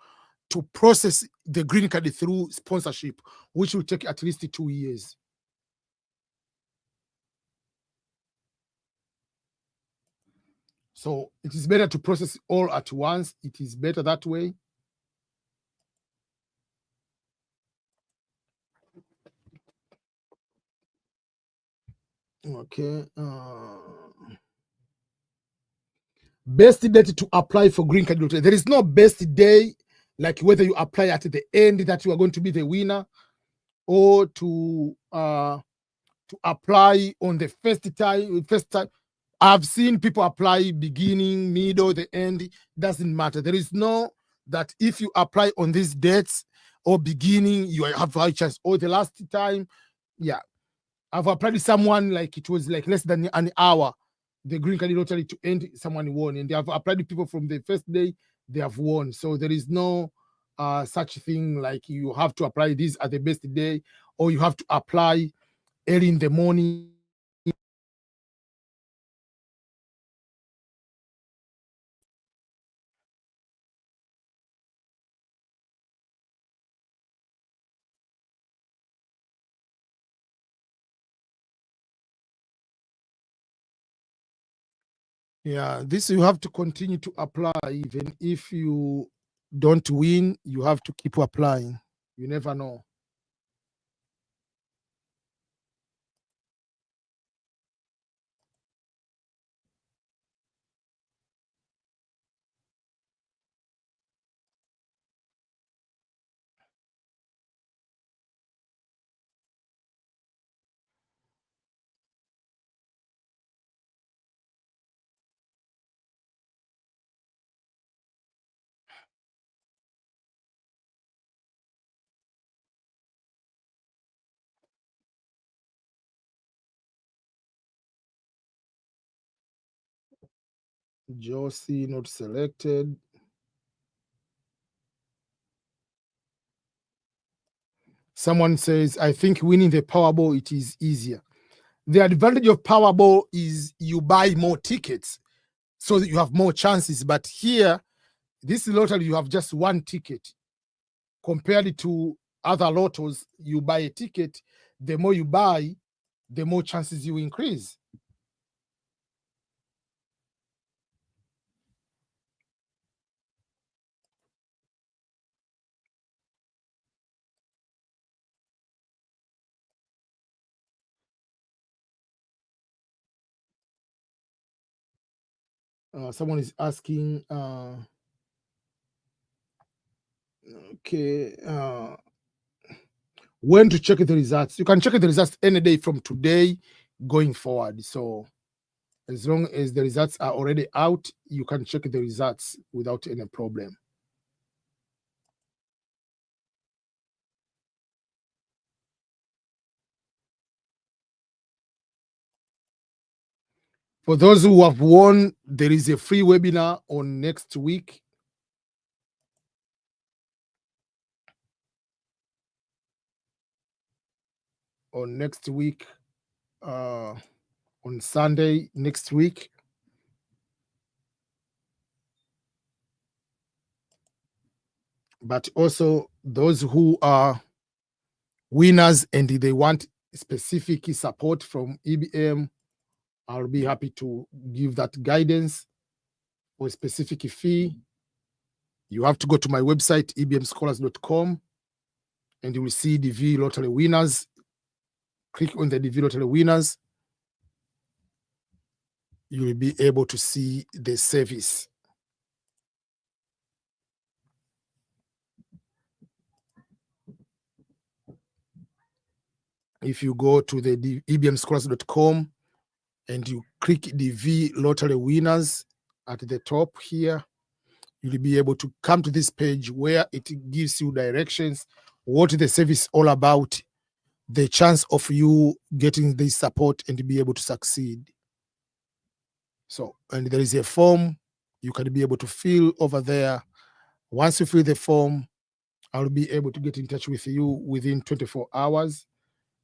Speaker 1: to process the green card through sponsorship, which will take at least 2 years. So it is better to process all at once. It is better that way. Okay. Best date to apply for green card. There is no best day, like whether you apply at the end that you are going to be the winner, or to apply on the first time. I've seen people apply beginning, middle, the end. Doesn't matter. There is no that if you apply on these dates or beginning, you have a high chance. Or the last time, yeah. I've applied to someone like it was like less than an hour, the green card lottery to end, someone won. And they have applied to people from the first day, they have won. So there is no such thing like you have to apply this at the best day, or you have to apply early in the morning. Yeah, this you have to continue to apply. Even if you don't win, you have to keep applying. You never know. Josie not selected. Someone says, I think winning the Powerball, it is easier. The advantage of Powerball is you buy more tickets so that you have more chances. But here, this lottery, you have just one ticket. Compared to other lottos, you buy a ticket. The more you buy, the more chances you increase. Someone is asking, okay, when to check the results. You can check the results any day from today going forward. So as long as the results are already out, you can check the results without any problem. For those who have won, there is a free webinar on next week. On next week, on Sunday next week. But also those who are winners and they want specific support from EBM, I'll be happy to give that guidance for a specific fee. You have to go to my website, ebmscholars.com, and you will see DV lottery winners. Click on the DV lottery winners. You will be able to see the service. If you go to the ebmscholars.com and you click DV lottery winners at the top here, you'll be able to come to this page where it gives you directions, what the service is all about, the chance of you getting this support and be able to succeed. So, and there is a form you can be able to fill over there. Once you fill the form, I'll be able to get in touch with you within 24 hours.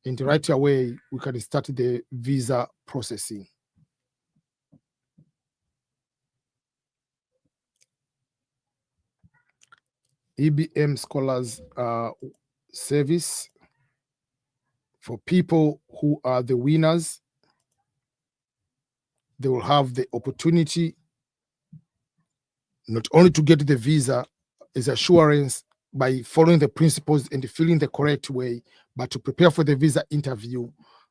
Speaker 1: And right away, we can start the visa processing. EBM Scholars Service for people who are the winners. They will have the opportunity not only to get the visa as assurance by following the principles and filling the correct way, but to prepare for the visa interview.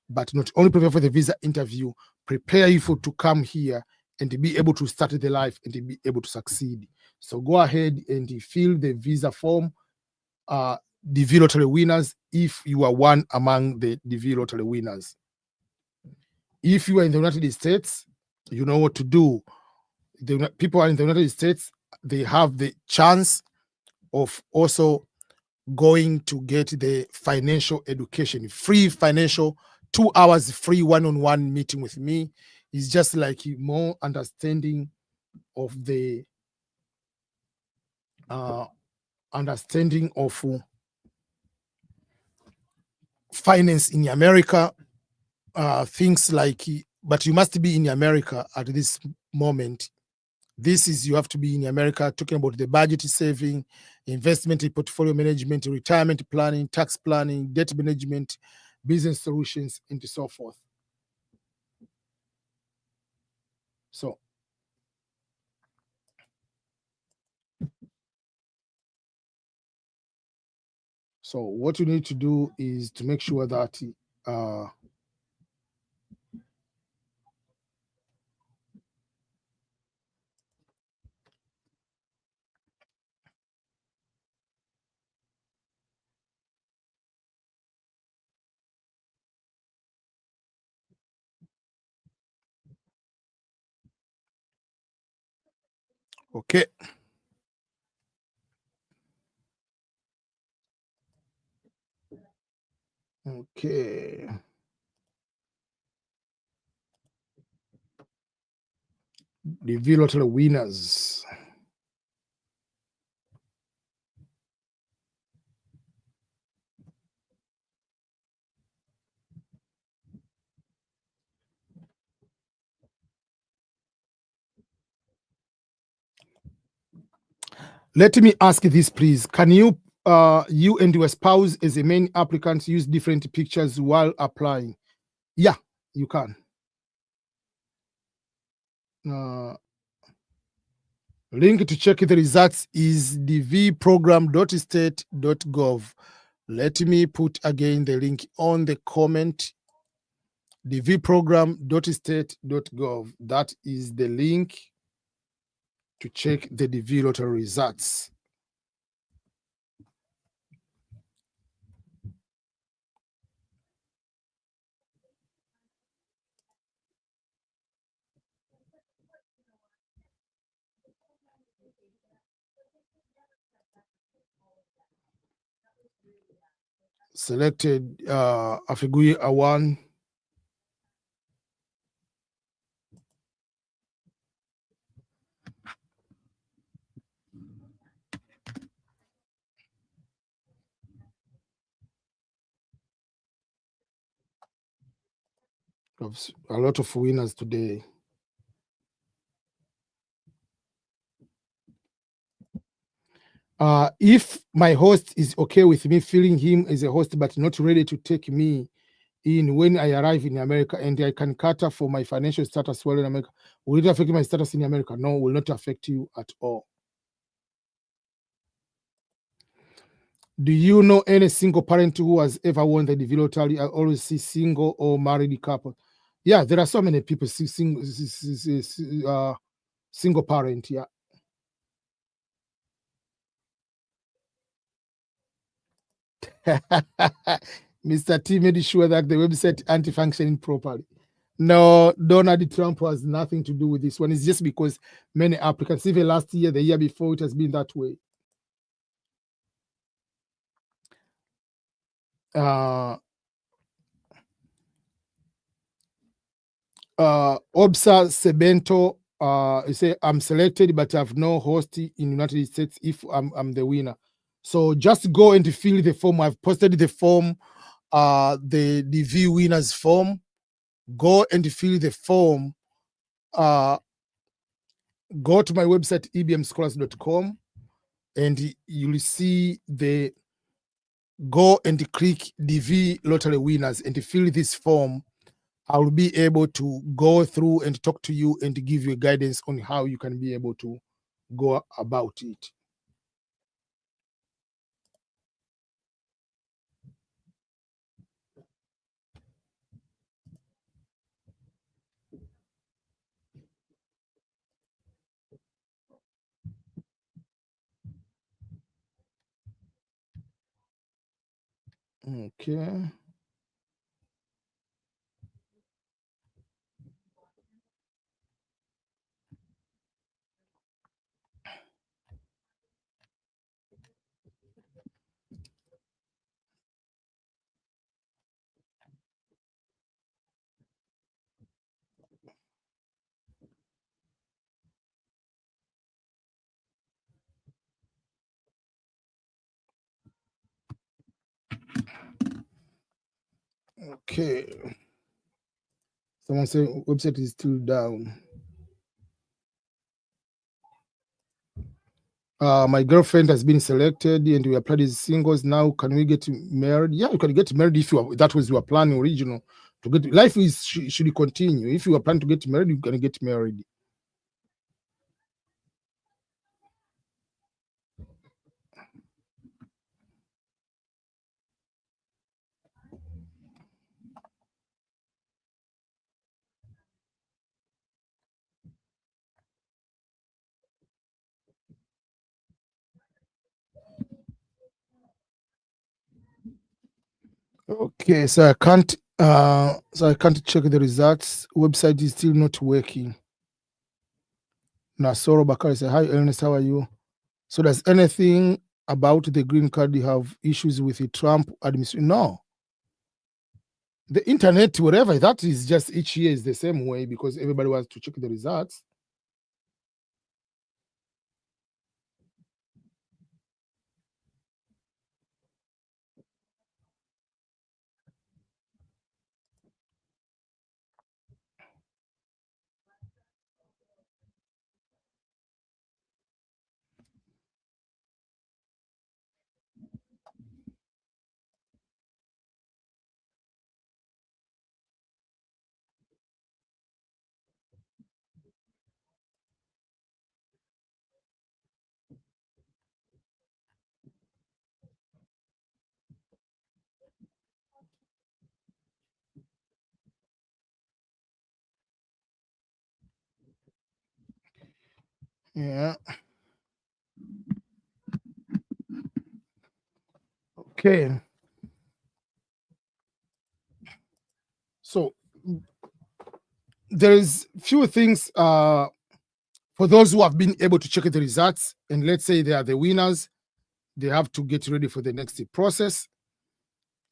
Speaker 1: But not only prepare for the visa interview, prepare you for to come here and be able to start the life and be able to succeed. So go ahead and fill the visa form, DV lottery winners, if you are one among the DV lottery winners. If you are in the United States, you know what to do. The people are in the United States, they have the chance of also going to get the financial education, free financial, 2 hours free one-on-one meeting with me. It's just like more understanding of the finance in America, things like, but you must be in America at this moment. This is, you have to be in America, talking about the budget saving, investment in portfolio management, retirement planning, tax planning, debt management, business solutions, and so forth. So what you need to do is to make sure that okay. Okay. The V lottery winners. Let me ask this, please. Can you you and your spouse as a main applicant use different pictures while applying? Yeah, you can. Link to check the results is dvprogram.state.gov. Let me put again the link on the comment. dvprogram.state.gov. That is the link to check the DV lottery results. Selected Afigui Awan. A lot of winners today. If my host is okay with me filling him as a host but not ready to take me in when I arrive in America and I can cater for my financial status while in America, will it affect my status in America? No, will not affect you at all. Do you know any single parent who has ever won the DV lottery? I always see single or married couple. Yeah, there are so many people single parent. Yeah. Mr. T made sure that the website anti-functioning properly. No, Donald Trump has nothing to do with this one. It's just because many applicants, even last year, the year before, it has been that way. Obsa Sebento, you say, I'm selected, but I have no host in United States if I'm the winner. So just go and fill the form. I've posted the form, the DV winners form. Go and fill the form. Go to my website, ebmscholars.com, and you'll see the go and click DV lottery winners and fill this form. I will be able to go through and talk to you and give you guidance on how you can be able to go about it. Okay. Okay. Someone say website is still down. My girlfriend has been selected and we applied as singles. Now, can we get married? Yeah, you can get married if that was your plan original. To get life is should continue. If you are planning to get married, you can get married. Okay, so I can't check the results. Website is still not working. Nasoro Bakari said, hi Ernest, how are you? So does anything about the green card you have issues with the Trump administration? No. The internet, whatever, that is just each year is the same way because everybody wants to check the results. Yeah. Okay. So there is few things for those who have been able to check the results, and let's say they are the winners, they have to get ready for the next process.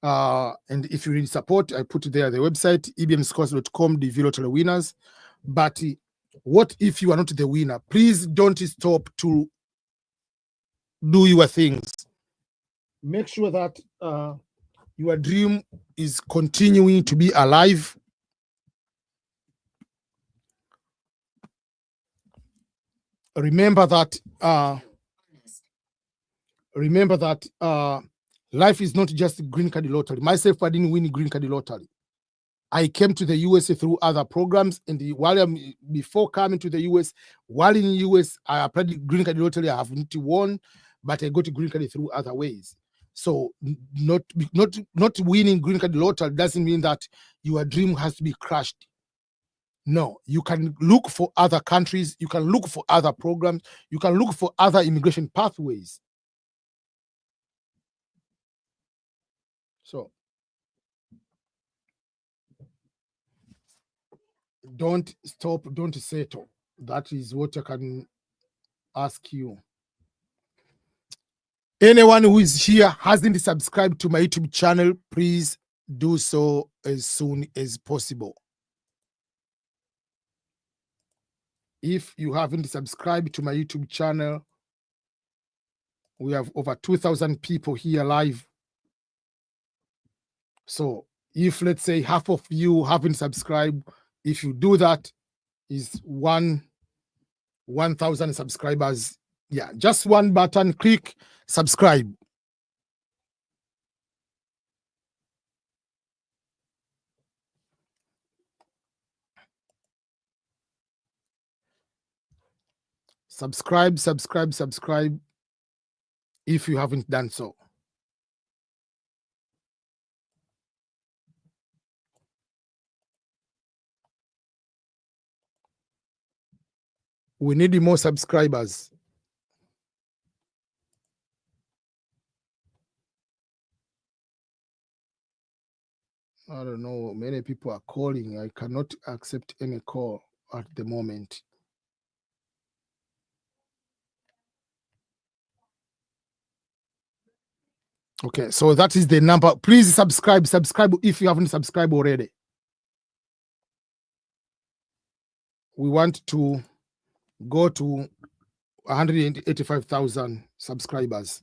Speaker 1: And if you need support, I put there the website, ebmscholars.com, DV lottery winners. But what if you are not the winner? Please don't stop to do your things. Make sure that your dream is continuing to be alive. Remember that life is not just green card lottery. Myself, I didn't win green card lottery. I came to the US through other programs, and before coming to the US, while in the US, I applied the green card lottery. I haven't won, but I got a green card through other ways. So not winning green card lottery doesn't mean that your dream has to be crushed. No, you can look for other countries, you can look for other programs, you can look for other immigration pathways. So don't stop, don't settle. That is what I can ask you. Anyone who is here hasn't subscribed to my YouTube channel, please do so as soon as possible. If you haven't subscribed to my YouTube channel, we have over 2,000 people here live. So if, let's say, half of you haven't subscribed, if you do that, is 1,000 subscribers. Yeah, just one button, click subscribe. Subscribe, subscribe, subscribe if you haven't done so. We need more subscribers. I don't know. Many people are calling. I cannot accept any call at the moment. Okay, so that is the number. Please subscribe. Subscribe if you haven't subscribed already. We want to go to 185,000 subscribers.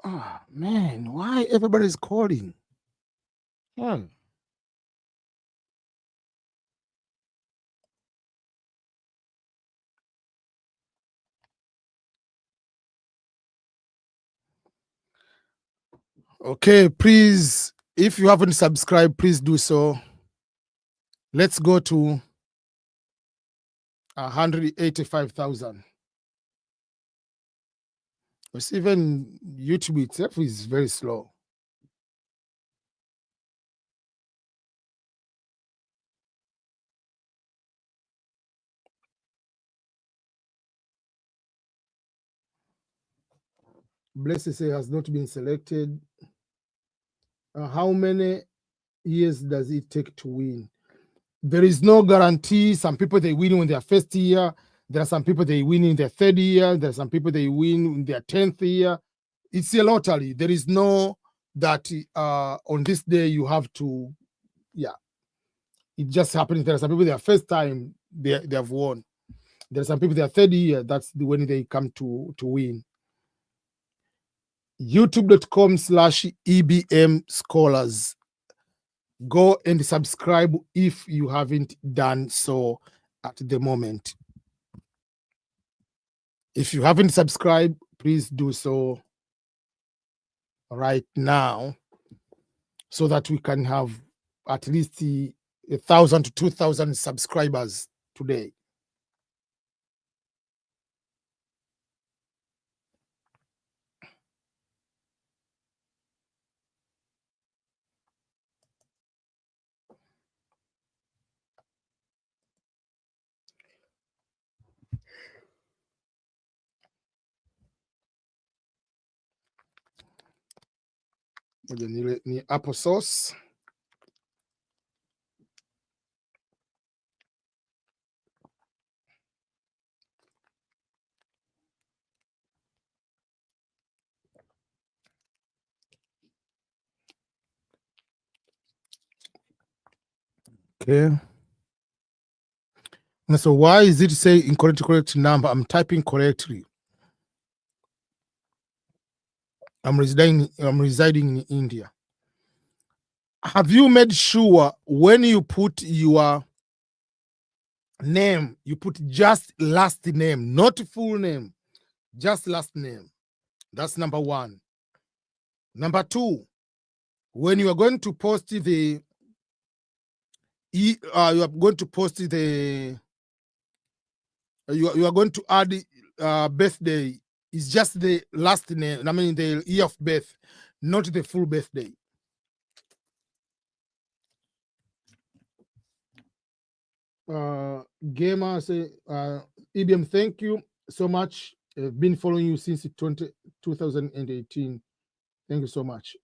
Speaker 1: Oh, man, why everybody's calling? Okay, please, if you haven't subscribed, please do so. Let's go to 185,000. Because even YouTube itself is very slow. Blessed say has not been selected. How many years does it take to win? There is no guarantee. Some people they win in their first year. There are some people they win in their third year. There are some people they win in their 10th year. It's a lottery. There is no that on this day you have to, yeah. It just happens. There are some people their first time they have won. There are some people their third year. That's when they come to win. YouTube.com/EBM Scholars. Go and subscribe if you haven't done so at the moment. If you haven't subscribed, please do so right now so that we can have at least 1,000 to 2,000 subscribers today. Ni applesauce. Okay. And so why is it say correct number? I'm typing correctly. I'm residing in India. Have you made sure when you put your name, you put just last name, not full name, just last name? That's number one. Number two, when you are going to post the you are going to post the you are going to add birthday, is just the last name, I mean the year of birth, not the full birthday. Gamer say, EBM, thank you so much. I've been following you since 2018. Thank you so much.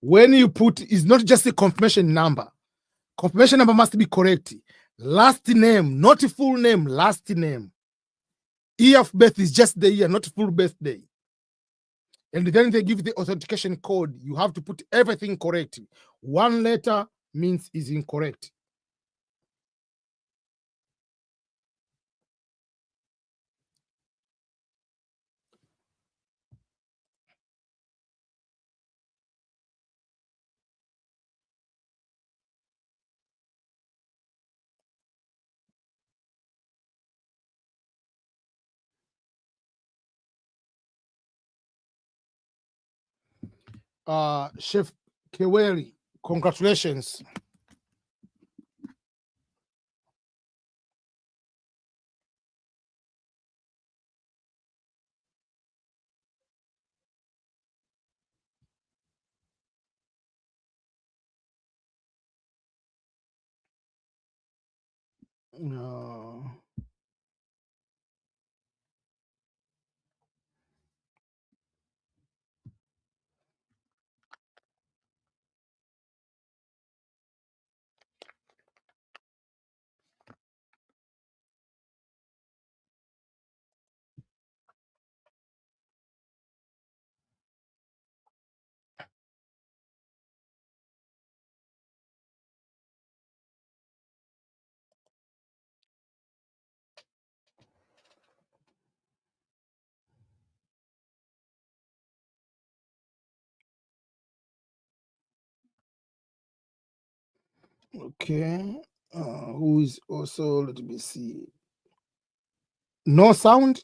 Speaker 1: When you put, it's not just a confirmation number. Confirmation number must be correct. Last name, not full name, last name. Year of birth is just the year, not full birthday. And then they give the authentication code. You have to put everything correct. One letter means is incorrect. Chef Keweri, congratulations. Okay. Who is also, let me see. No sound?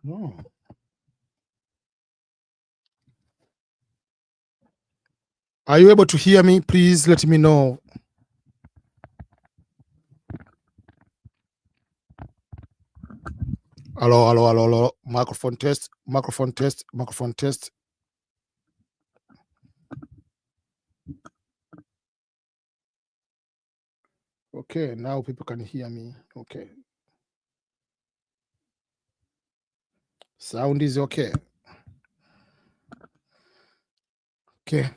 Speaker 1: No. Are you able to hear me? Please let me know. Hello, hello, hello, hello. Microphone test, microphone test, microphone test. Okay, now people can hear me. Okay. Sound is okay. Okay.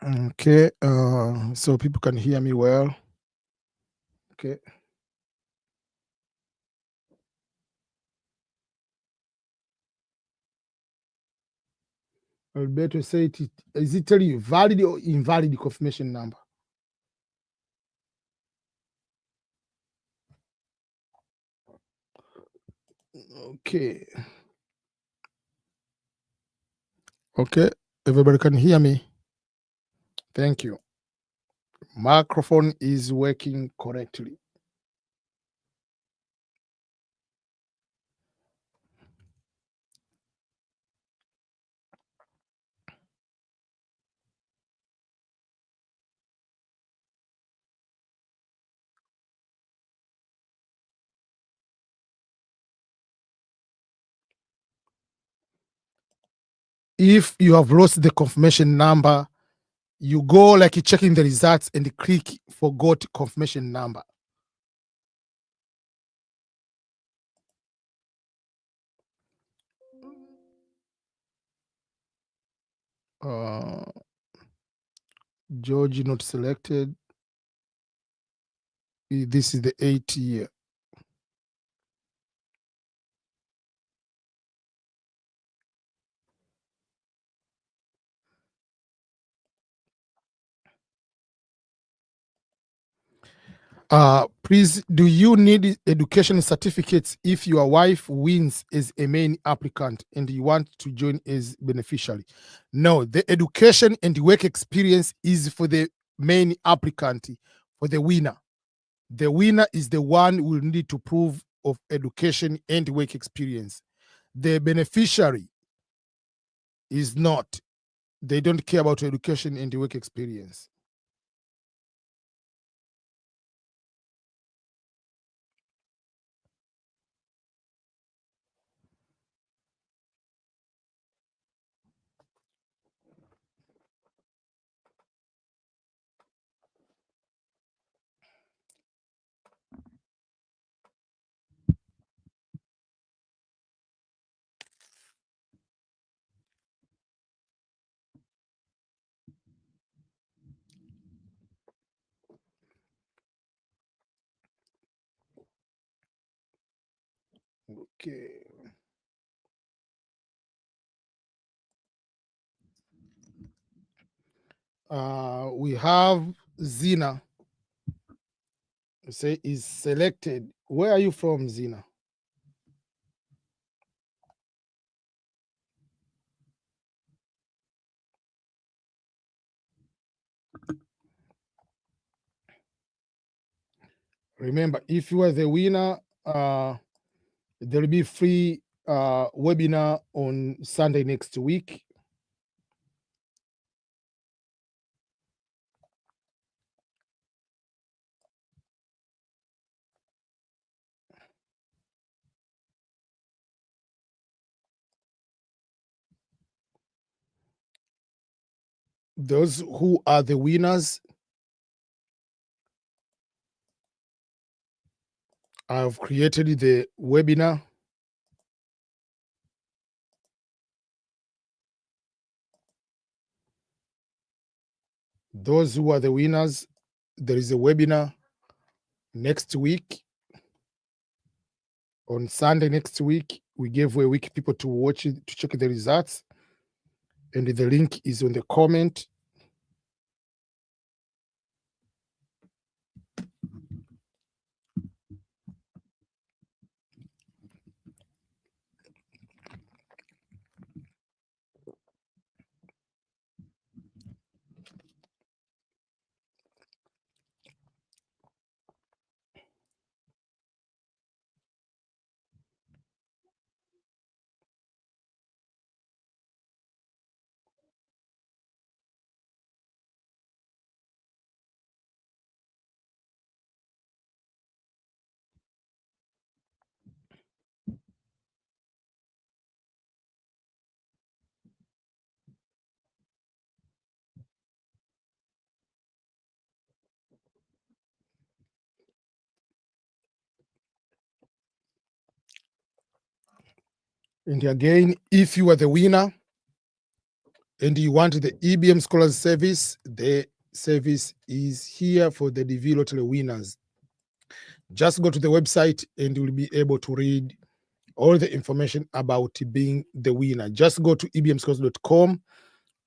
Speaker 1: Okay. So people can hear me well. Okay. I'll better say it. Is it tell you valid or invalid confirmation number? Okay. Okay. Everybody can hear me. Thank you. Microphone is working correctly. If you have lost the confirmation number, you go like you're checking the results and click forgot confirmation number. George not selected. This is the 8th year. Please, do you need education certificates if your wife wins as a main applicant and you want to join as beneficiary? No, the education and work experience is for the main applicant, for the winner. The winner is the one who will need to prove of education and work experience. The beneficiary is not. They don't care about education and work experience. Okay. We have Zina. Say is selected. Where are you from, Zina? Remember, if you are the winner, there will be free webinar on Sunday next week. Those who are the winners, I've created the webinar. Those who are the winners, there is a webinar next week. On Sunday next week, we gave away week people to watch it, to check the results. And the link is on the comment. And again, if you are the winner and you want the EBM Scholars Service, the service is here for the DV Lottery winners. Just go to the website and you'll be able to read all the information about being the winner. Just go to ebmscholars.com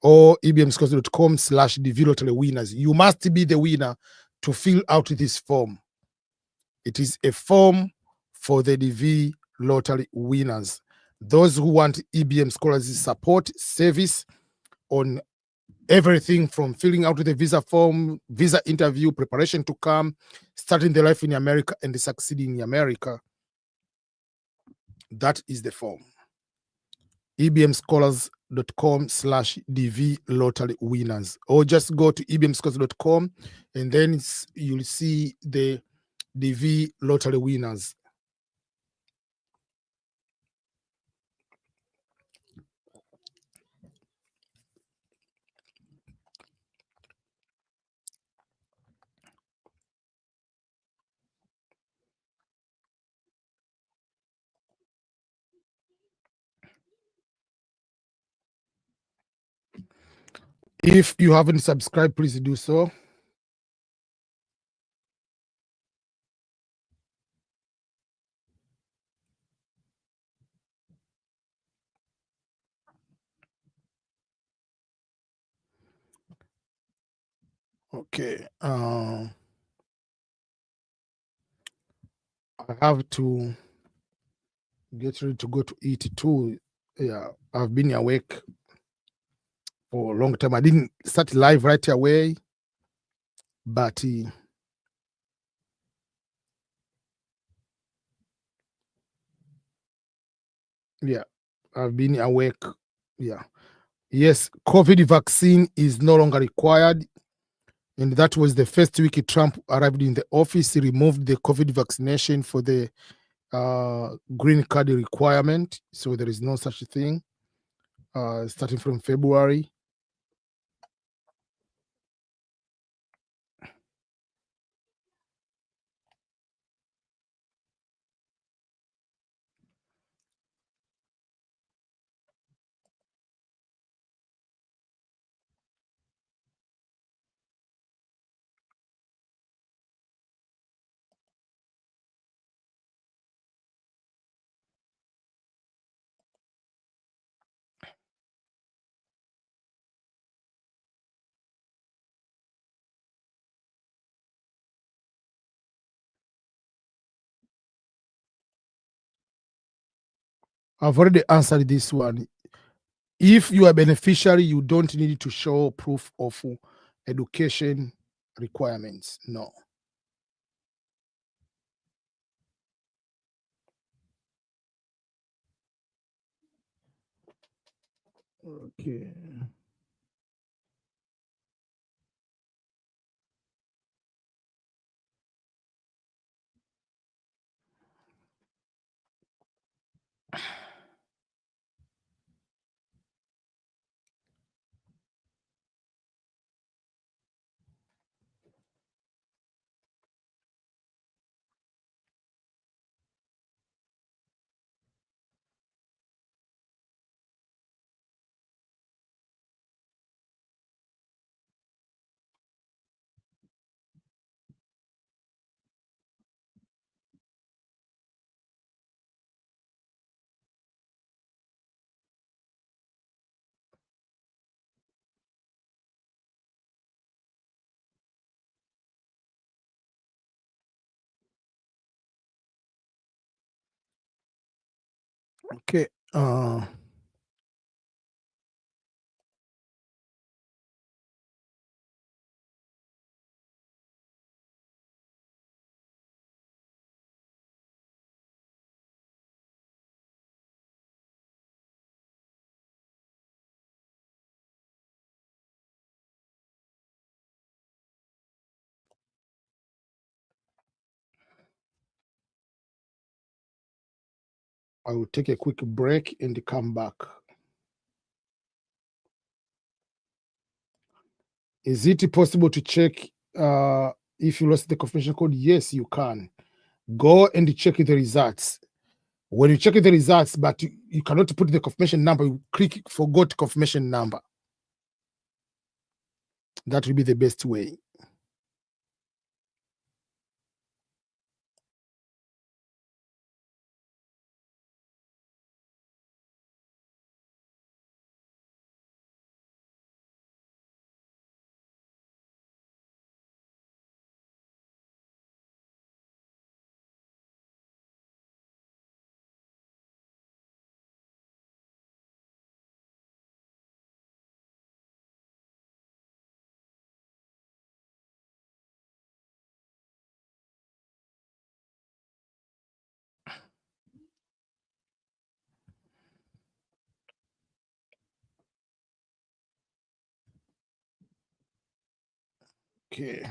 Speaker 1: or ebmscholars.com/DV Lottery winners. You must be the winner to fill out this form. It is a form for the DV Lottery winners. Those who want EBM Scholars support service on everything from filling out the visa form, visa interview, preparation to come, starting their life in America and succeeding in America. That is the form. ebmscholars.com/DV Lottery winners, or just go to ebmscholars.com and then you'll see the DV Lottery winners. If you haven't subscribed, please do so. Okay. I have to get ready to go to eat too. Yeah, I've been awake for a long time. I didn't start live right away, but yeah, I've been awake. Yeah. Yes, COVID vaccine is no longer required. And that was the first week Trump arrived in the office. He removed the COVID vaccination for the green card requirement. So there is no such thing starting from February. I've already answered this one. If you are a beneficiary, you don't need to show proof of education requirements. No. Okay. Okay. I will take a quick break and come back. Is it possible to check if you lost the confirmation code? Yes, you can. Go and check the results. When you check the results, but you cannot put the confirmation number, you click forgot confirmation number. That will be the best way. Okay.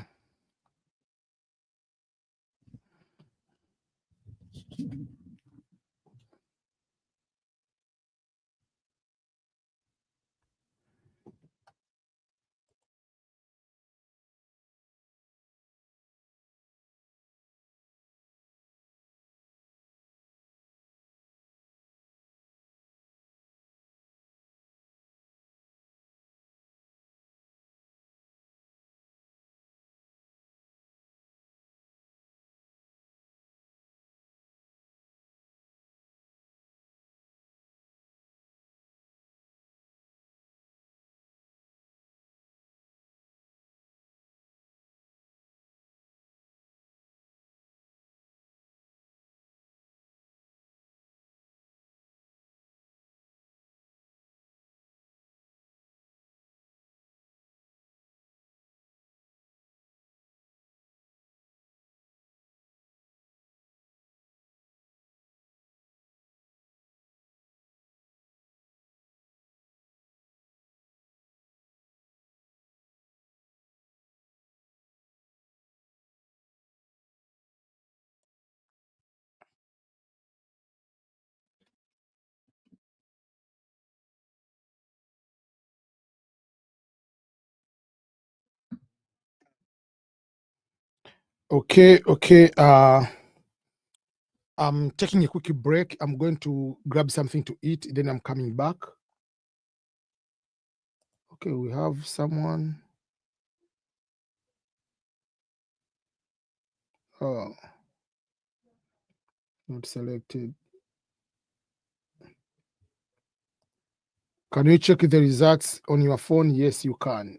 Speaker 1: Okay. I'm taking a quick break. I'm going to grab something to eat, then I'm coming back. Okay, we have someone. Oh, not selected. Can you check the results on your phone? Yes, you can.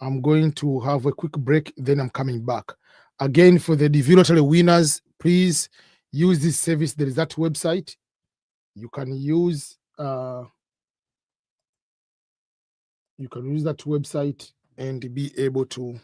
Speaker 1: I'm going to have a quick break, then I'm coming back. Again, for the DV lottery winners, please use this service. There is that website. You can use that website and be able to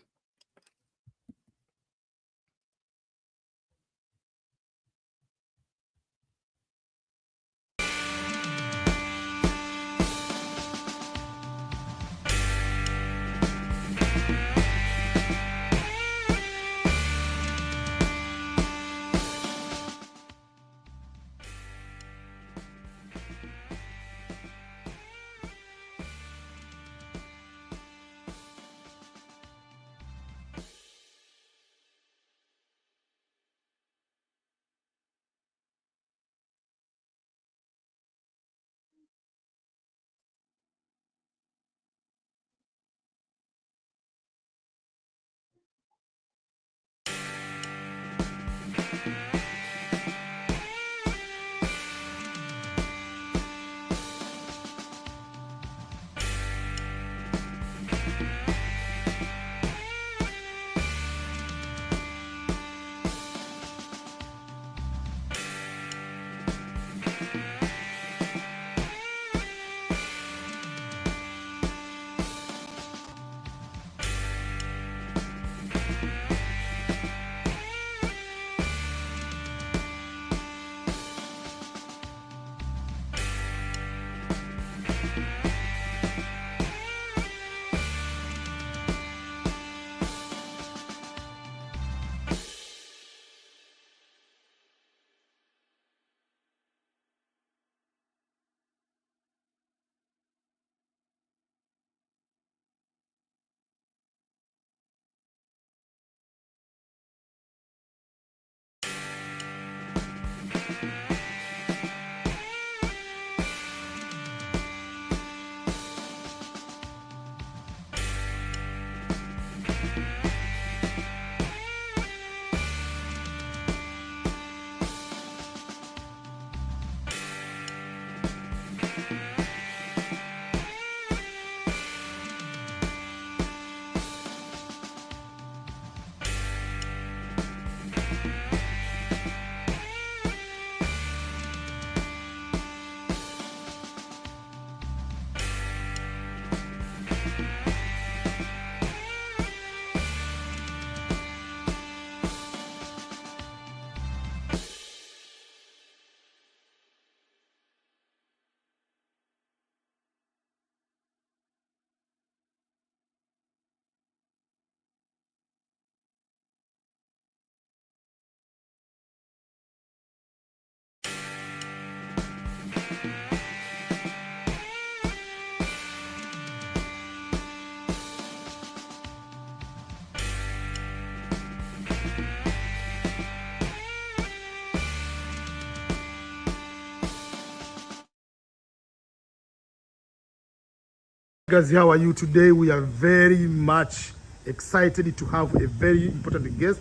Speaker 1: guys, how are you today? We are very much excited to have a very important guest.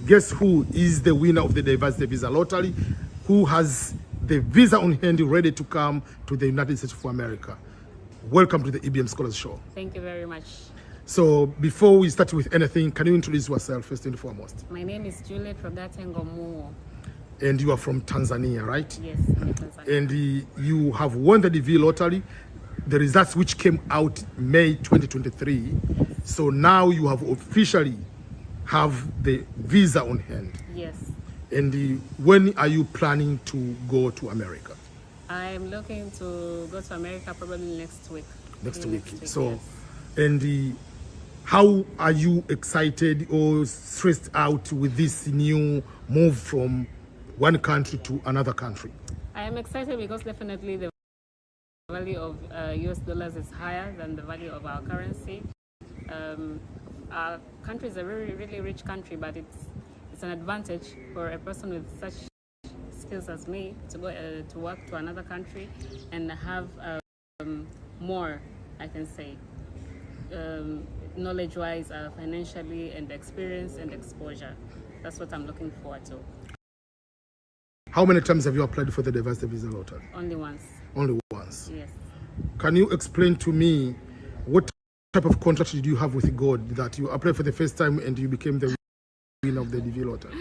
Speaker 1: Guess who is the winner of the Diversity Visa Lottery, who has the visa on hand ready to come to the United States of America. Welcome to the EBM Scholars Show.
Speaker 2: Thank you very much.
Speaker 1: So before we start with anything, can you introduce yourself first and foremost?
Speaker 2: My name is Juliet Rogate Ngomuo.
Speaker 1: And you are from Tanzania, right?
Speaker 2: Yes, I'm Tanzania.
Speaker 1: And you have won the DV Lottery. The results which came out May 2023. So now you have officially have the visa on hand.
Speaker 2: Yes.
Speaker 1: And when are you planning to go to America?
Speaker 2: I'm looking to go to America probably next week.
Speaker 1: Next week. So, yes. And how are you excited or stressed out with this new move from one country to another country?
Speaker 2: I am excited because definitely the value of US dollars is higher than the value of our currency. our country is a really rich country, but it's an advantage for a person with such skills as me to go to work to another country and have more, I can say, knowledge-wise, financially, and experience and exposure. That's what I'm looking forward to.
Speaker 1: How many times have you applied for the diversity visa lottery?
Speaker 2: Only once.
Speaker 1: Only once.
Speaker 2: Yes.
Speaker 1: Can you explain to me what type of contract did you have with God that you applied for the first time and you became the winner of the DV lottery?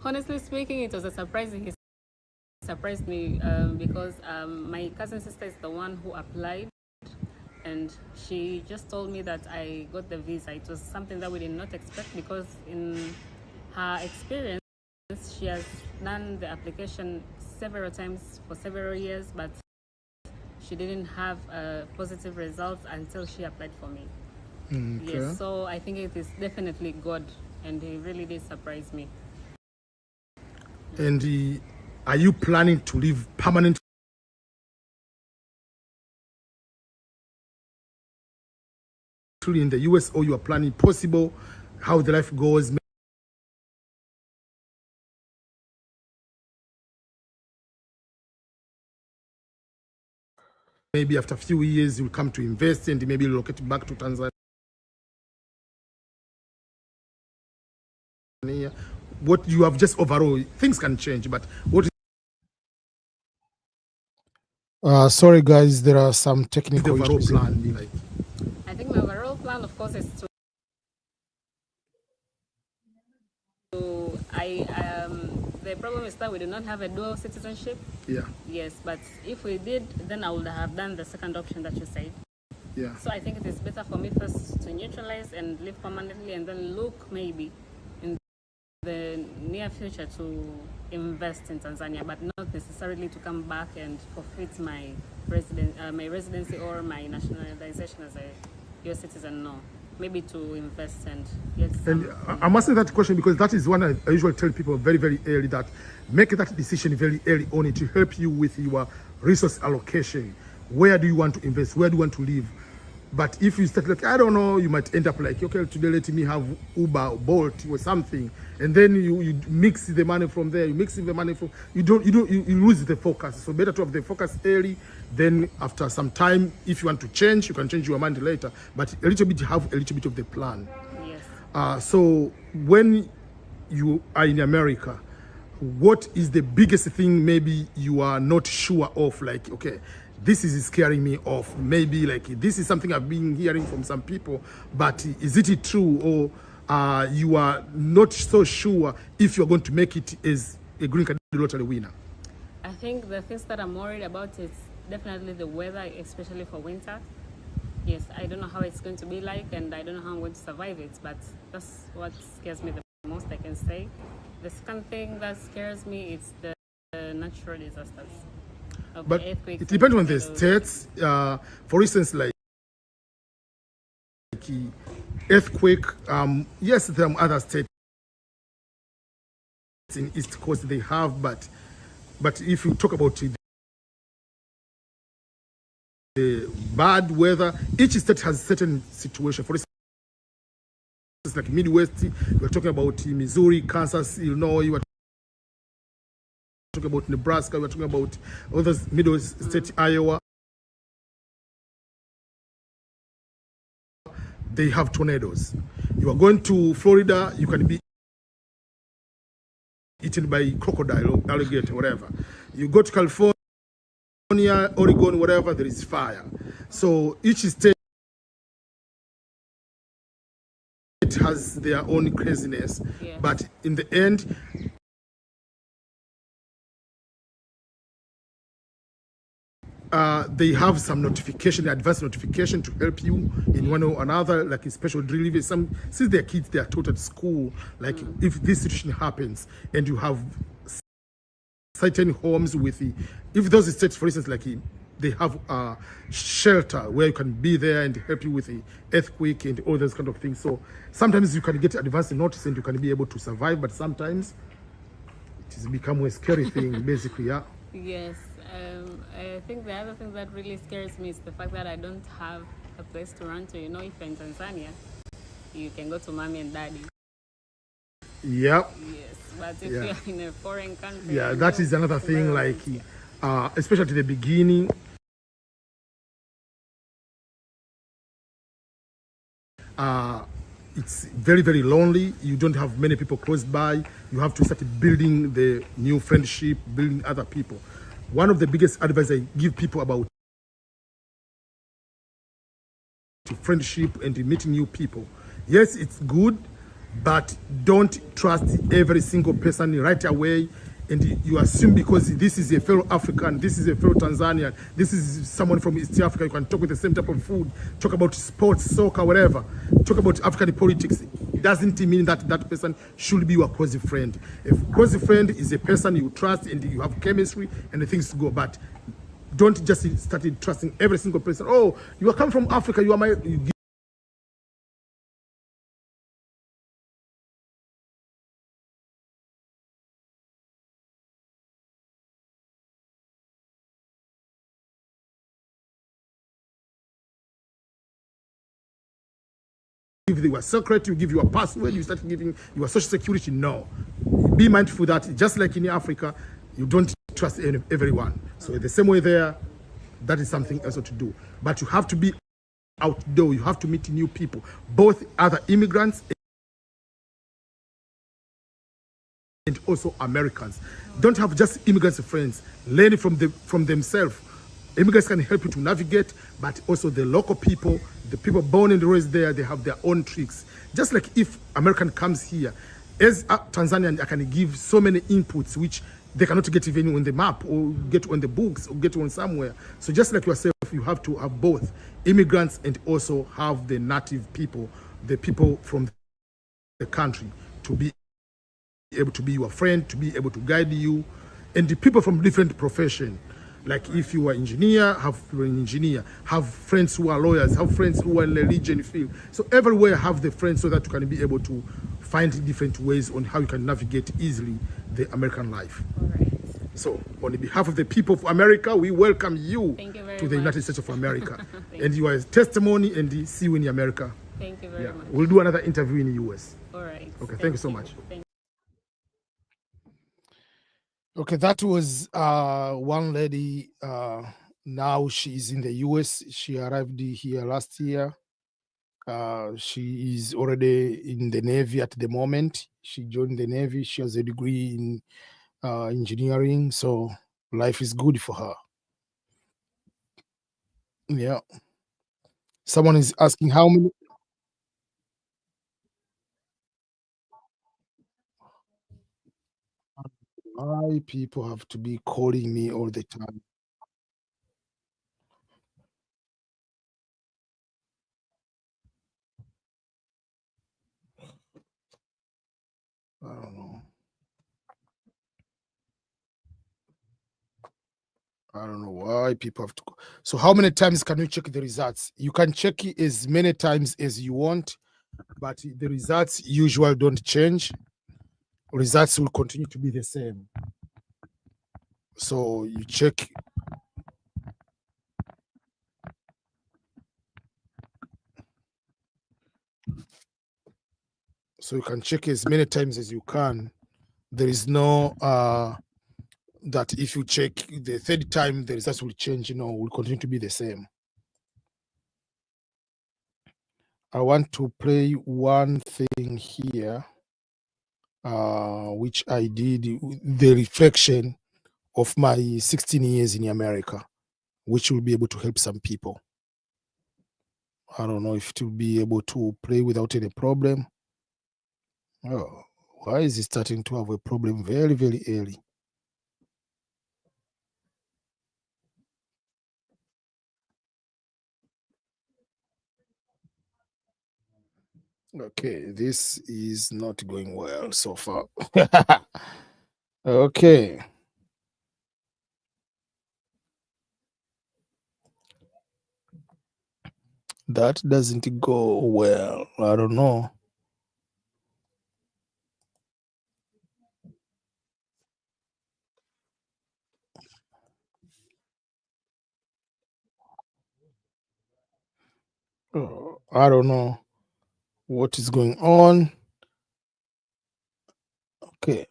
Speaker 2: Honestly speaking, it was a surprise. He surprised me because my cousin sister is the one who applied, and she just told me that I got the visa. It was something that we did not expect because in her experience, she has done the application several times for several years, but she didn't have positive results until she applied for me.
Speaker 1: Okay.
Speaker 2: Yes, so I think it is definitely God, and he really did surprise me.
Speaker 1: And are you planning to live permanently in the US, or you are planning possible how the life goes? Maybe after a few years you'll come to invest and maybe relocate back to Tanzania. What you have just overall, things can change, but what is sorry guys, there are some technical
Speaker 2: issues. The overall plan be like? I think my overall plan, of course, is to the problem is that we do not have a dual citizenship.
Speaker 1: Yeah.
Speaker 2: Yes, but if we did, then I would have done the second option that you said.
Speaker 1: Yeah.
Speaker 2: So I think it is better for me first to neutralize and live permanently, and then look maybe in the near future to invest in Tanzania, but not necessarily to come back and forfeit my residency or my nationalization as a US citizen. No. Maybe to invest and get some.
Speaker 1: And I'm asking that question because that is one I usually tell people very early, that make that decision very early on it to help you with your resource allocation. Where do you want to invest? Where do you want to live? But if you start like, I don't know, you might end up like, okay, today let me have Uber or Bolt or something, and then you mix the money from there. You mix the money from you lose the focus. So better to have the focus early. Then after some time, if you want to change, you can change your mind later. But a little bit have a little bit of the plan.
Speaker 2: Yes.
Speaker 1: So when you are in America, what is the biggest thing maybe you are not sure of? Like, okay, this is scaring me off. Maybe like this is something I've been hearing from some people, but is it true, or you are not so sure if you're going to make it as a green card lottery winner?
Speaker 2: I think the things that I'm worried about is definitely the weather, especially for winter. Yes, I don't know how it's going to be like, and I don't know how I'm going to survive it, but that's what scares me the most, I can say. The second thing that scares me is the natural disasters.
Speaker 1: But it depends on the states. For instance, like earthquake. Yes, there are other states in East Coast they have, but if you talk about the bad weather, each state has certain situation. For instance, like Midwest, we're talking about Missouri, Kansas, Illinois. You are talking about Nebraska. We're talking about other middle state, Iowa. They have tornadoes. You are going to Florida, you can be eaten by crocodile, alligator, whatever. You go to California, Oregon, whatever, there is fire. So each state has their own craziness.
Speaker 2: Yeah.
Speaker 1: But in the end, they have some notification, advanced notification to help you in one or another, like a special delivery. Since they're kids, they are taught at school, like if this situation happens and you have certain homes with if those states, for instance, like they have a shelter where you can be there and help you with the earthquake and all those kind of things. So sometimes you can get advanced notice and you can be able to survive, but sometimes it has become a scary thing, basically, yeah.
Speaker 2: Yes. I think the other thing that really scares me is the fact that I don't have a place to run to. You know, if you're in Tanzania, you can go to mommy and daddy.
Speaker 1: Yep.
Speaker 2: Yes, but if
Speaker 1: Yeah.
Speaker 2: you're in a foreign country,
Speaker 1: Yeah,
Speaker 2: a
Speaker 1: that
Speaker 2: new
Speaker 1: is another thing, like,
Speaker 2: environment, yeah.
Speaker 1: especially at the beginning, it's very, very lonely. You don't have many people close by. You have to start building the new friendship, building other people. One of the biggest advice I give people about friendship and meeting new people. Yes, it's good, but don't trust every single person right away. And you assume because this is a fellow African, this is a fellow Tanzanian, this is someone from East Africa, you can talk with the same type of food, talk about sports, soccer, whatever, talk about African politics. It doesn't mean that that person should be your close friend. A close friend is a person you trust and you have chemistry and the things go. But don't just start trusting every single person. Oh, you are coming from Africa, you are my... You give your secret, you give your password, you start giving your social security. No. Be mindful that just like in Africa, you don't trust everyone. So the same way there, that is something also to do. But you have to be outdoor, you have to meet new people, both other immigrants and also Americans. Don't have just immigrants friends. Learn from themselves. Immigrants can help you to navigate, but also the local people, the people born and raised there, they have their own tricks. Just like if American comes here, as a Tanzanian, I can give so many inputs which they cannot get even on the map or get on the books or get on somewhere. So just like yourself, you have to have both immigrants and also have the native people, the people from the country, to be able to be your friend, to be able to guide you, and the people from different profession. Like if you are engineer, have an engineer, have friends who are lawyers, have friends who are in the religion field. So everywhere have the friends so that you can be able to find different ways on how you can navigate easily the American life.
Speaker 2: All right.
Speaker 1: So on behalf of the people of America, we welcome you
Speaker 2: to
Speaker 1: the United States of America. And you are a testimony, and see you in America.
Speaker 2: Thank you very much.
Speaker 1: We'll do another interview in the US.
Speaker 2: All right.
Speaker 1: Okay, thank you so much.
Speaker 3: Okay, that was one lady. Now she's in the US. She arrived here last year. She is already in the Navy at the moment. She joined the Navy. She has a degree in engineering, so life is good for her. Yeah. Someone is asking how many. Why people have to be calling me all the time? I don't know. I don't know why people have to. So how many times can you check the results? You can check it as many times as you want, but the results usually don't change. Results will continue to be the same. So you check. So you can check as many times as you can. There is no that if you check the third time, the results will change. Will continue to be the same. I want to play one thing here, which I did, the reflection of my 16 years in America, which will be able to help some people. I don't know if it will be able to play without any problem. Oh, why is it starting to have a problem very, very early? Okay, this is not going well so far. Okay. That doesn't go well. I don't know. I don't know what is going on. Okay.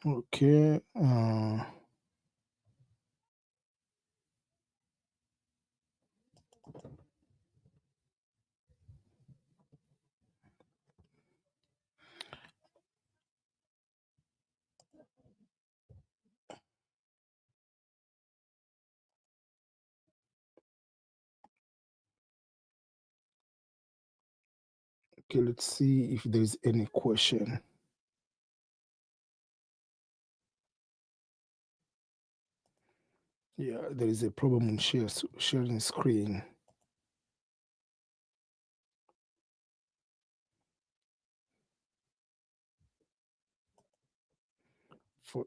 Speaker 3: Okay. Okay, let's see if there is any question. Yeah, there is a problem in sharing screen. For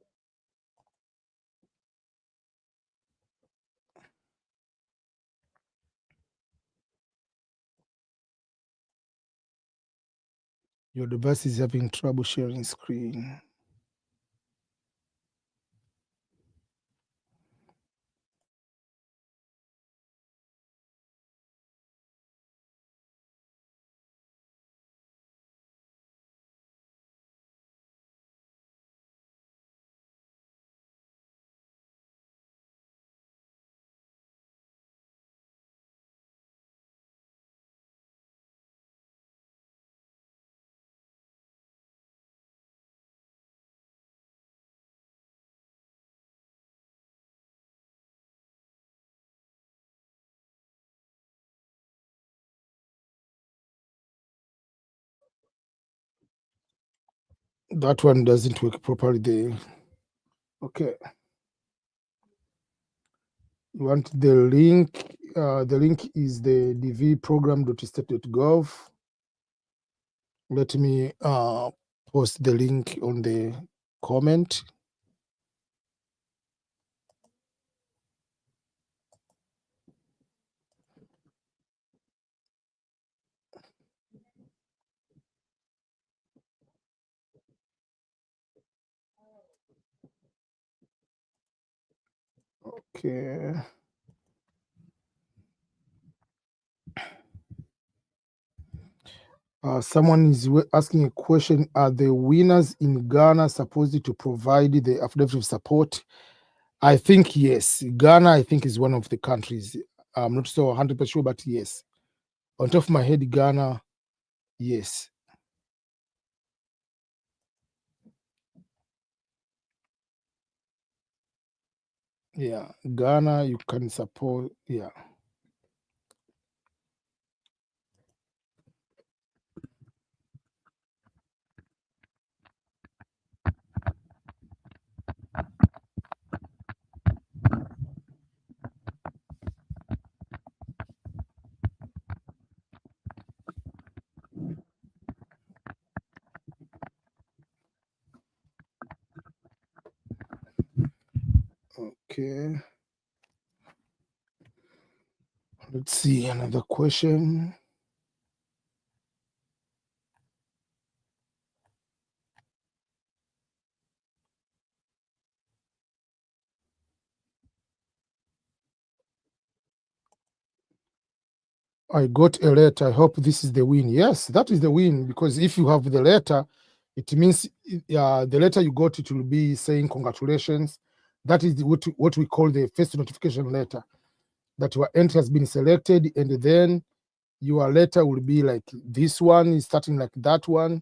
Speaker 3: your device is having trouble sharing screen. That one doesn't work properly there. Okay. You want the link? The link is the dvprogram.state.gov. Let me post the link on the comment. Okay. Someone is asking a question. Are the winners in Ghana supposed to provide the affidavit of support? I think yes. Ghana, I think, is one of the countries. I'm not so 100% sure, but yes. On top of my head, Ghana, yes. Yeah, Ghana, you can support. Yeah. Okay. Let's see another question. I got a letter. I hope this is the win. Yes, that is the win, because if you have the letter, it means the letter you got, it will be saying congratulations. That is what we call the first notification letter, that your entry has been selected, and then your letter will be like this one is starting like that one,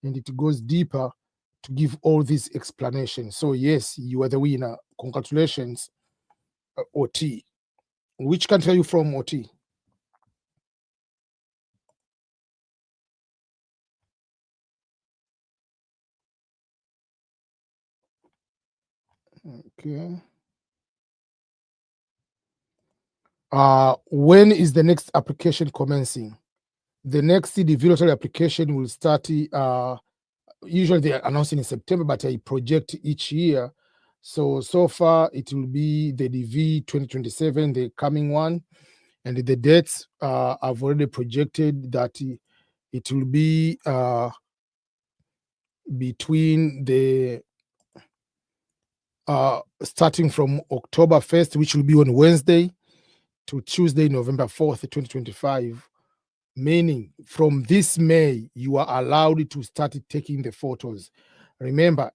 Speaker 3: and it goes deeper to give all these explanations. So yes, you are the winner. Congratulations, OT. Which country are you from, OT? Okay. When is the next application commencing? The next development application will start, usually they are announcing in September, but I project each year. So far it will be the DV 2027, the coming one. And the dates I've already projected that it will be between the starting from October 1st, which will be on Wednesday, to Tuesday, November 4th, 2025. Meaning from this May, you are allowed to start taking the photos. Remember,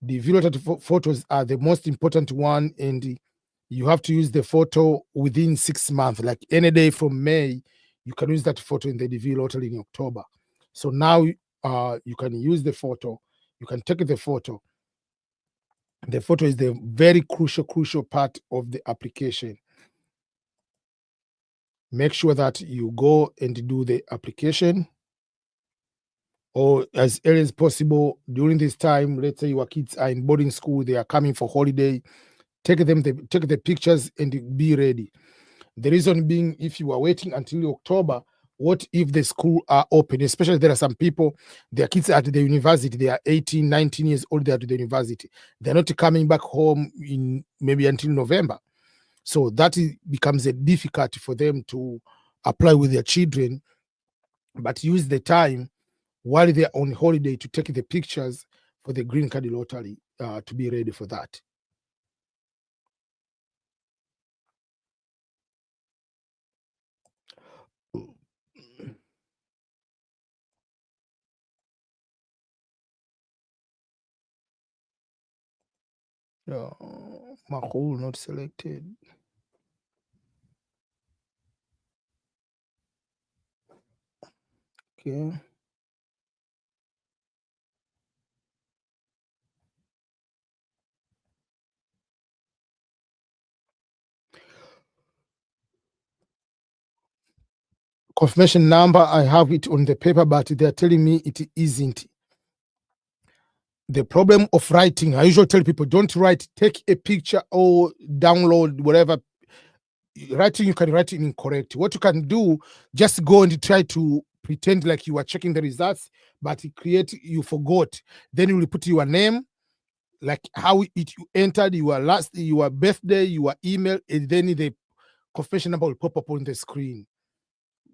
Speaker 3: the video photos are the most important one, and you have to use the photo within 6 months. Like any day from May, you can use that photo in the DV lottery in October. So now you can use the photo. You can take the photo. The photo is the very crucial part of the application. Make sure that you go and do the application, or as early as possible during this time. Let's say your kids are in boarding school, they are coming for holiday, take the pictures and be ready. The reason being, if you are waiting until October, what if the school are open? Especially there are some people, their kids are at the university, they are 18, 19 years old, they are at the university. They're not coming back home in maybe until November. So that becomes a difficult for them to apply with their children, but use the time while they're on holiday to take the pictures for the green card lottery, to be ready for that. Mahul not selected. Okay. Confirmation number, I have it on the paper, but they're telling me it isn't. The problem of writing, I usually tell people, don't write, take a picture or download whatever. Writing, you can write it incorrect. What you can do, just go and try to pretend like you are checking the results, but you forgot. Then you will put your name, like how you entered your birthday, your email, and then the confirmation number will pop up on the screen.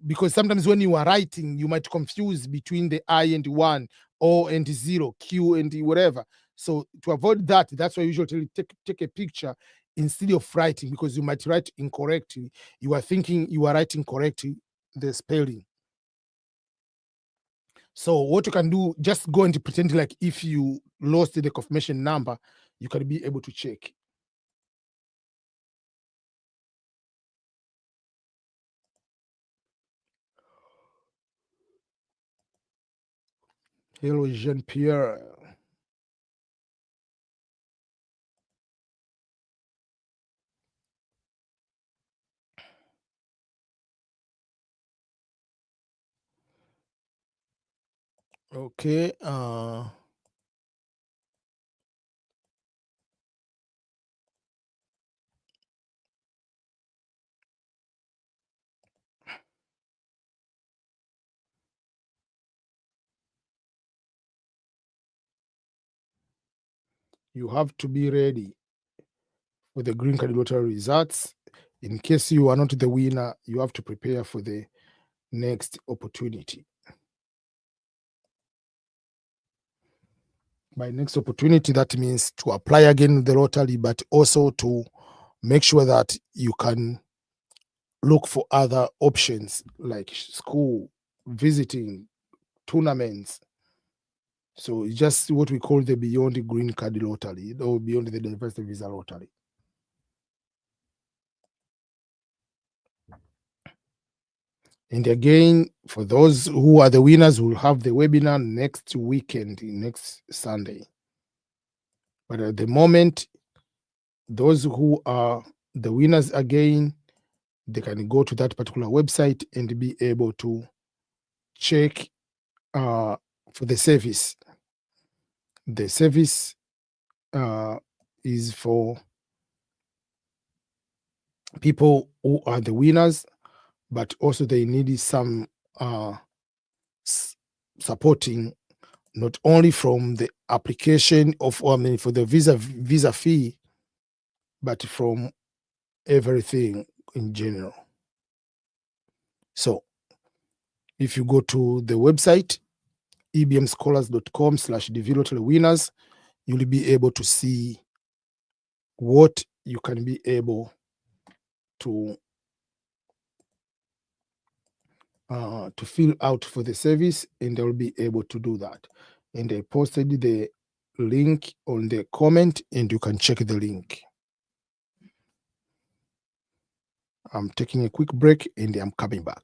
Speaker 3: Because sometimes when you are writing, you might confuse between the I and 1, O and 0, Q and whatever. So to avoid that, that's why I usually tell you take a picture instead of writing, because you might write incorrectly. You are thinking you are writing correctly the spelling. So what you can do, just go and pretend like if you lost the confirmation number, you can be able to check. Hello, Jean-Pierre. Okay. You have to be ready with the green card lottery results. In case you are not the winner, you have to prepare for the next opportunity. By next opportunity, that means to apply again with the lottery, but also to make sure that you can look for other options like school, visiting, tournaments. So it's just what we call the beyond the green card lottery, or beyond the diversity visa lottery. And again, for those who are the winners, we'll have the webinar next weekend, next Sunday. But at the moment, those who are the winners again, they can go to that particular website and be able to check for the service. The service is for people who are the winners, but also they need some supporting, not only from the application of, for the visa fee, but from everything in general. So if you go to the website, ebmscholars.com/DV winners, you'll be able to see what you can be able to fill out for the service, and they'll be able to do that. And I posted the link on the comment, and you can check the link. I'm taking a quick break and I'm coming back.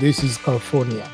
Speaker 3: This is California.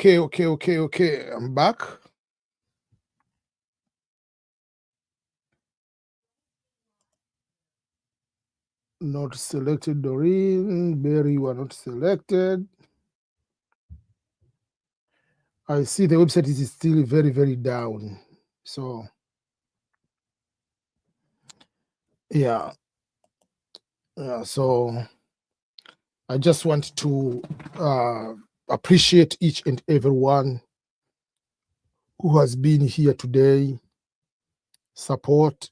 Speaker 3: Okay. I'm back. Not selected, Doreen. Barry, you are not selected. I see the website is still very, very down. So, yeah. So, I just want to appreciate each and everyone who has been here today, support,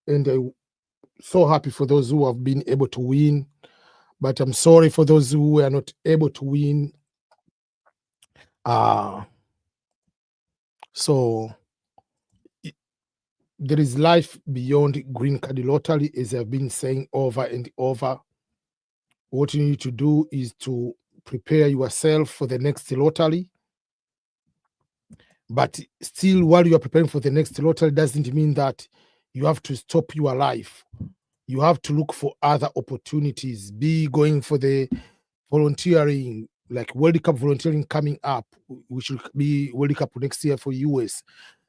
Speaker 3: and I'm so happy for those who have been able to win, but I'm sorry for those who were not able to win. So there is life beyond green card lottery, as I've been saying over and over. What you need to do is to prepare yourself for the next lottery. But still, while you are preparing for the next lottery, doesn't mean that you have to stop your life. You have to look for other opportunities. Be going for the volunteering, like World Cup volunteering coming up, which will be World Cup next year for US.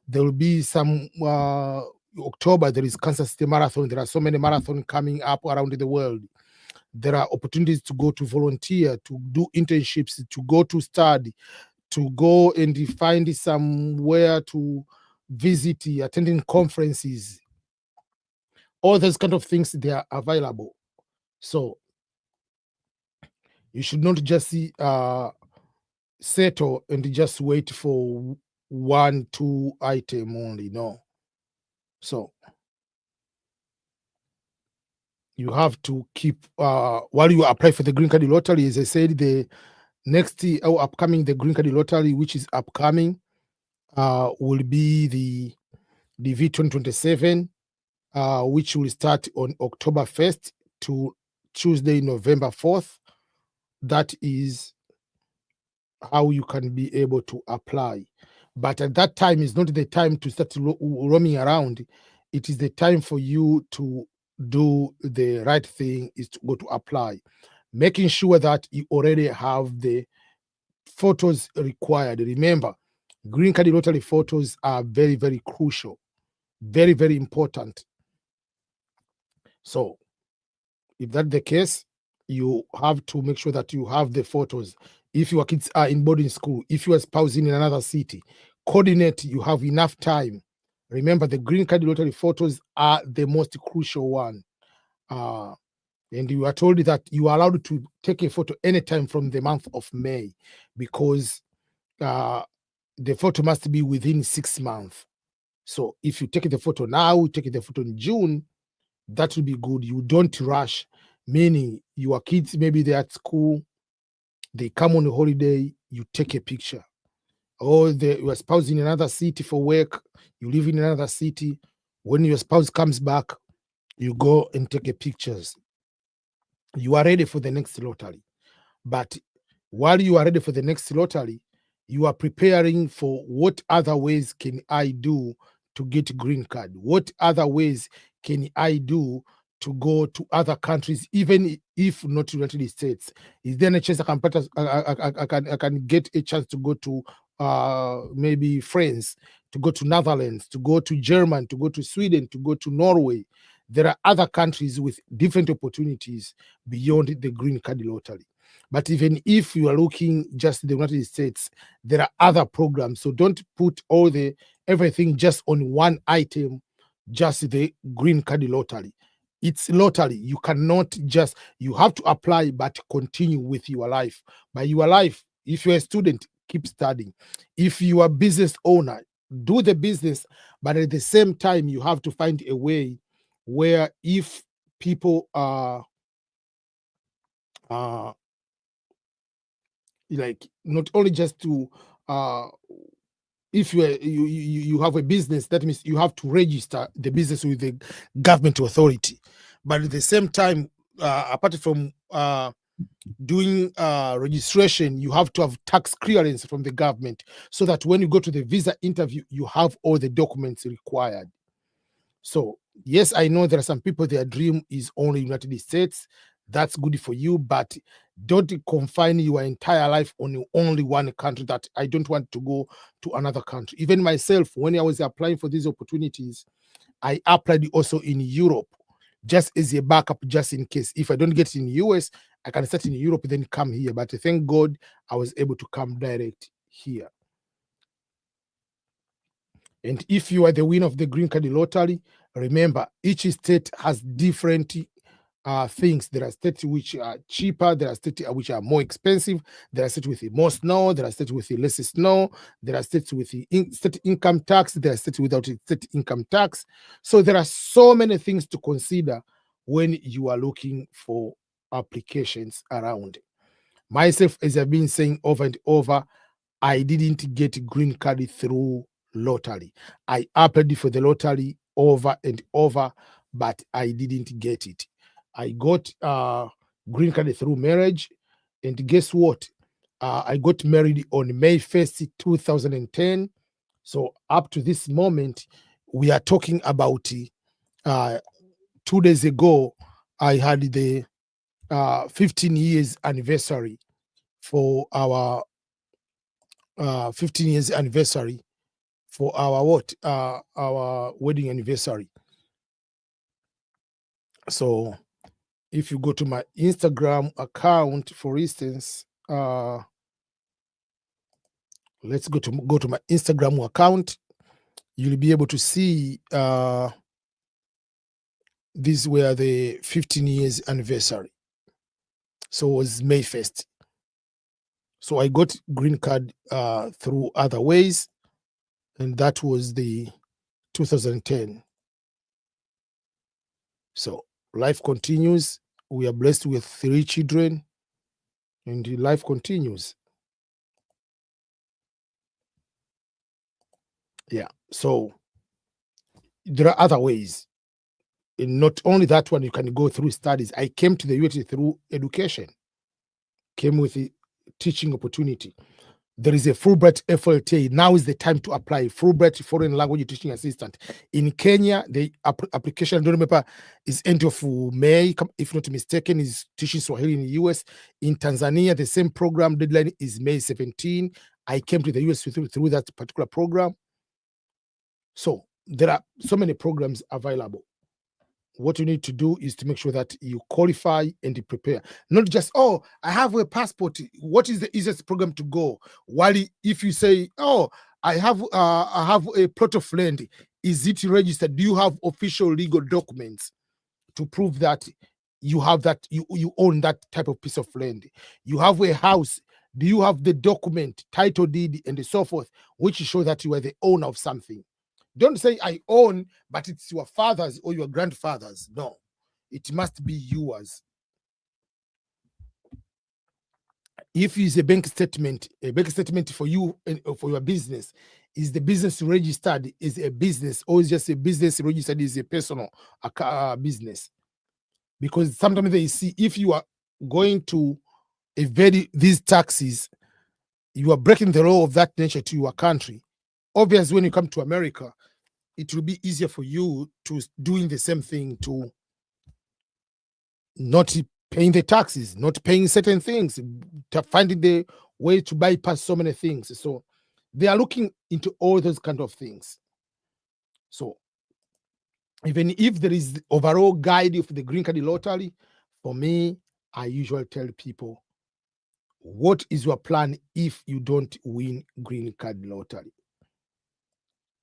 Speaker 3: There will be some October, there is Kansas City Marathon. There are so many marathons coming up around the world. There are opportunities to go to volunteer, to do internships, to go to study, to go and find somewhere to visit, attending conferences. All those kind of things, they are available. So you should not just settle and just wait for 1-2 item only. No. So you have to keep while you apply for the green card lottery. As I said, the next upcoming the green card lottery, which is upcoming, will be the V2027, which will start on October 1st to Tuesday, November 4th. That is how you can be able to apply. But at that time is not the time to start roaming around. It is the time for you to do the right thing, is to go to apply, making sure that you already have the photos required. Remember, Green card lottery photos are very, very crucial, very, very important. So if that's the case, you have to make sure that you have the photos. If your kids are in boarding school, if you are spousing in another city, coordinate, you have enough time. Remember, the green card lottery photos are the most crucial one. And you are told that you are allowed to take a photo anytime from the month of May, because the photo must be within 6 months. So if you take the photo now, take the photo in June, that will be good. You don't rush, meaning your kids, maybe they're at school, they come on a holiday, you take a picture. Or your spouse in another city for work, you live in another city. When your spouse comes back, you go and take a pictures. You are ready for the next lottery. But while you are ready for the next lottery, you are preparing for what other ways can I do to get green card? What other ways can I do to go to other countries, even if not United States? Is there any chance I can get a chance to go to maybe France, to go to Netherlands, to go to Germany, to go to Sweden, to go to Norway? There are other countries with different opportunities beyond the green card lottery. But even if you are looking just the United States, there are other programs. So don't put everything just on one item, just the green card lottery. It's lottery. You cannot you have to apply, but continue with your life. By your life, if you're a student, keep studying. If you are a business owner, do the business, but at the same time, you have to find a way where if people are like not only just to if you have a business, that means you have to register the business with the government authority, but at the same time, apart from doing registration, you have to have tax clearance from the government, so that when you go to the visa interview, you have all the documents required. So yes, I know there are some people, their dream is only United States. That's good for you, but don't confine your entire life on only one country, that I don't want to go to another country. Even myself, when I was applying for these opportunities, I applied also in Europe, just as a backup, just in case. If I don't get in US, I can start in Europe, then come here. But thank God I was able to come direct here. And if you are the winner of the green card lottery, remember, each state has different things. There are states which are cheaper, there are states which are more expensive, there are states with the more snow, there are states with the less snow, there are states with the state income tax, there are states without state income tax. So there are so many things to consider when you are looking for applications around. Myself, as I've been saying over and over, I didn't get green card through lottery. I applied for the lottery over and over, but I didn't get it. I got green card through marriage, and guess what? I got married on May 1st, 2010. So up to this moment, we are talking about 2 days ago, I had the 15 years anniversary for our 15 years anniversary for our our wedding anniversary. So if you go to my Instagram account, for instance, let's go to my Instagram account, you'll be able to see these were the 15 years anniversary. So it was May 1st. So I got green card through other ways, and that was the 2010. So life continues. We are blessed with 3 children, and life continues. Yeah. So there are other ways. And not only that one, you can go through studies. I came to the US through education, came with a teaching opportunity. there is a Fulbright FLTA. Now is the time to apply. Fulbright Foreign Language Teaching Assistant. In Kenya, the application, I don't remember, is end of May, if not mistaken, is teaching Swahili in the US. In Tanzania, the same program deadline is May 17. I came to the US through that particular program. So there are so many programs available. What you need to do is to make sure that you qualify and prepare. Not just, oh, I have a passport. What is the easiest program to go? While if you say, oh, I have a plot of land, is it registered? Do you have official legal documents to prove that you have that, you own that type of piece of land? You have a house. Do you have the document, title deed, and so forth, which show that you are the owner of something? Don't say I own, but it's your father's or your grandfather's. No, it must be yours. If it's a bank statement for you and for your business, is the business registered is a business, or is just a business registered is a personal business? Because sometimes they see if you are going to evade these taxes, you are breaking the law of that nature to your country. Obviously, when you come to America, it will be easier for you to doing the same thing, to not paying the taxes, not paying certain things, to finding the way to bypass so many things. So they are looking into all those kind of things. So even if there is the overall guide of the green card lottery, for me, I usually tell people, what is your plan if you don't win green card lottery?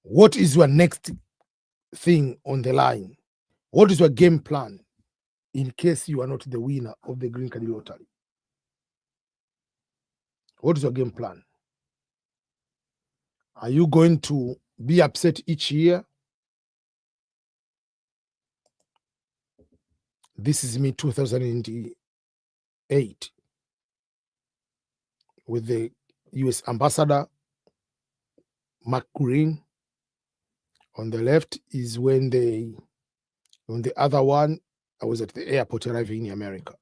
Speaker 3: What is your next thing on the line? What is your game plan in case you are not the winner of the green card lottery? What is your game plan? Are you going to be upset each year? This is me 2008 with the US ambassador, Mark Green. On the left is when on the other one, I was at the airport arriving in America.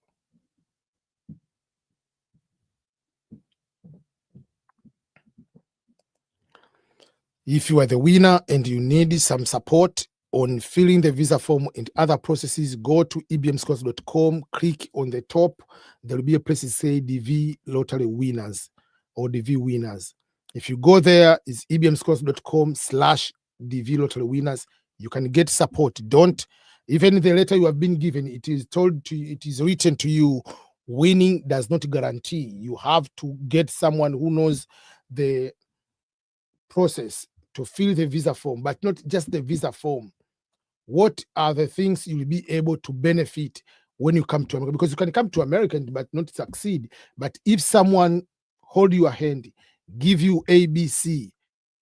Speaker 3: If you are the winner and you need some support on filling the visa form and other processes, go to ebmschools.com, click on the top. There will be a place to say DV Lottery Winners or DV Winners. If you go there, it's ebmschools.com/DV Lottery Winners. You can get support. Don't, even the letter you have been given, it is told to you, it is written to you, winning does not guarantee. You have to get someone who knows the process to fill the visa form, but not just the visa form. What are the things you'll be able to benefit when you come to America? Because you can come to America but not succeed. But if someone hold your hand, give you ABC,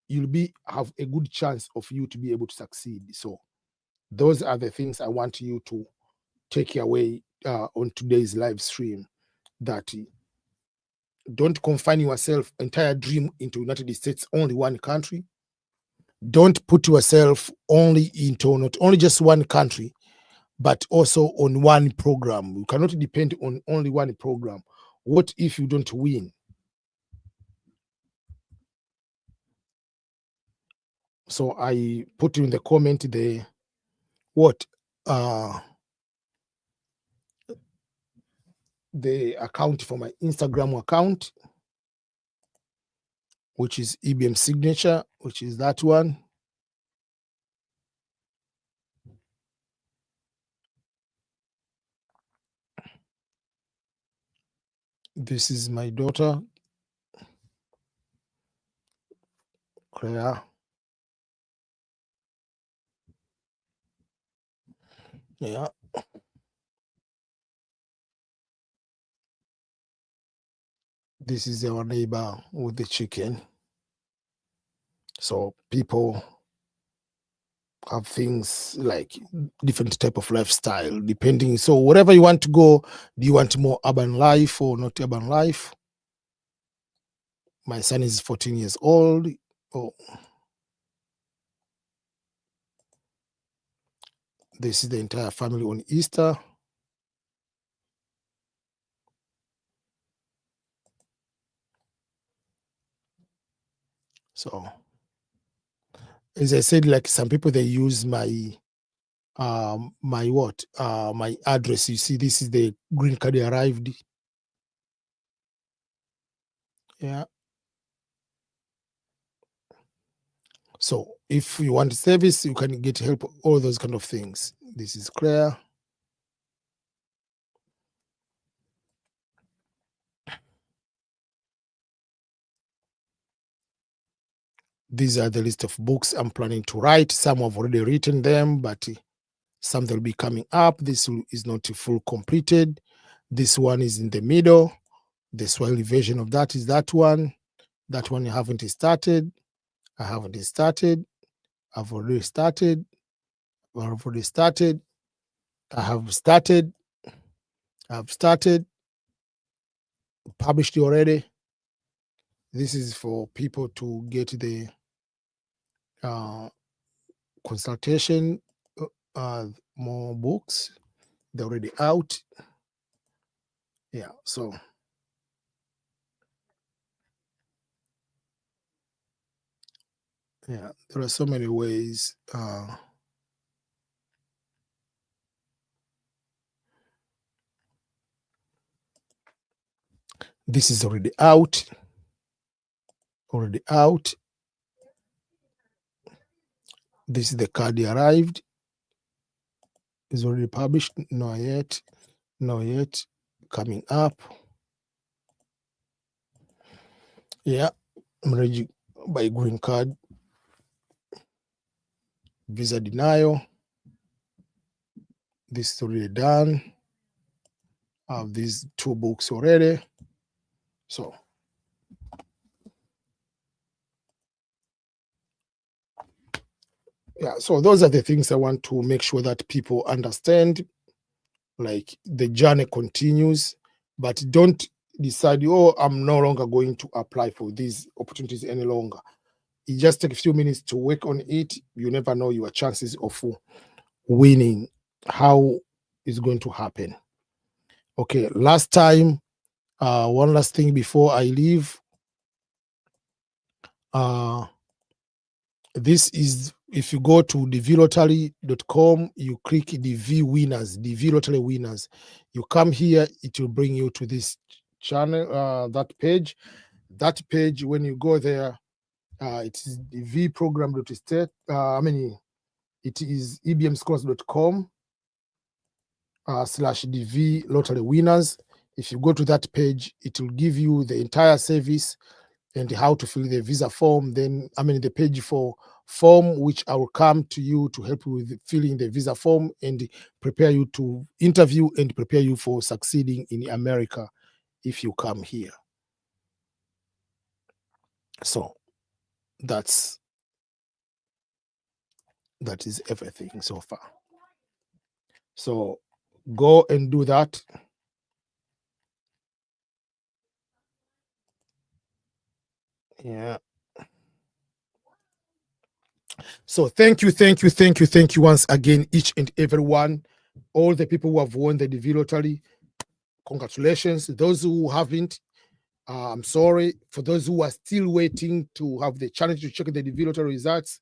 Speaker 3: you'll have a good chance of you to be able to succeed. So those are the things I want you to take away on today's live stream, that don't confine yourself entire dream into United States, only one country. Don't put yourself only into not only just one country, but also on one program. You cannot depend on only one program. What if you don't win? So I put in the comment the account for my Instagram account, which is EBM Signature, which is that one. This is my daughter, Claire. Yeah. This is our neighbor with the chicken. So people have things like different type of lifestyle, depending. So wherever you want to go, do you want more urban life or not urban life? My son is 14 years old. Oh, this is the entire family on Easter. So as I said, like some people, they use my my address. You see, this is the green card arrived. Yeah. So if you want service, you can get help, all those kind of things. This is clear. These are the list of books I'm planning to write. Some I've already written them, but some will be coming up. This is not full completed. This one is in the middle. The Swahili version of that is that one. That one I haven't started. I haven't started. I've already started. I've already started. I have started. I've started. Published already. This is for people to get the consultation, more books. They're already out. Yeah, so yeah, there are so many ways. This is already out. Already out. This is the card arrived. Is already published. Not yet. Not yet. Coming up. Yeah, I'm ready by green card. Visa denial. This is already done. I have these 2 books already. So yeah, so those are the things I want to make sure that people understand. Like the journey continues, but don't decide, oh, I'm no longer going to apply for these opportunities any longer. It just takes a few minutes to work on it. You never know your chances of winning, how it's going to happen. Okay, last time, one last thing before I leave. This is, if you go to thevilotary.com, you click the V winners, the V lottery winners. You come here, it will bring you to this channel, that page. That page, when you go there, it is the V program.state. It is ebmscholars.com / the V lottery winners. If you go to that page, it will give you the entire service and how to fill the visa form. Then, the page for form, which I will come to you to help you with filling the visa form and prepare you to interview and prepare you for succeeding in America if you come here. So that is everything so far. So go and do that. Yeah. So thank you once again, each and everyone, all the people who have won the DV lottery. Congratulations. Those who haven't, I'm sorry. For those who are still waiting to have the challenge to check the DV lottery results,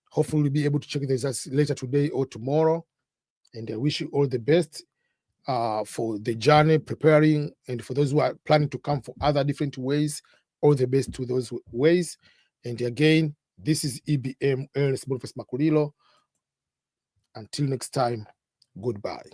Speaker 3: hopefully we'll be able to check the results later today or tomorrow. And I wish you all the best for the journey, preparing, and for those who are planning to come for other different ways, all the best to those ways. And again, this is EBM Ernest Boniface Makulilo. Until next time, goodbye.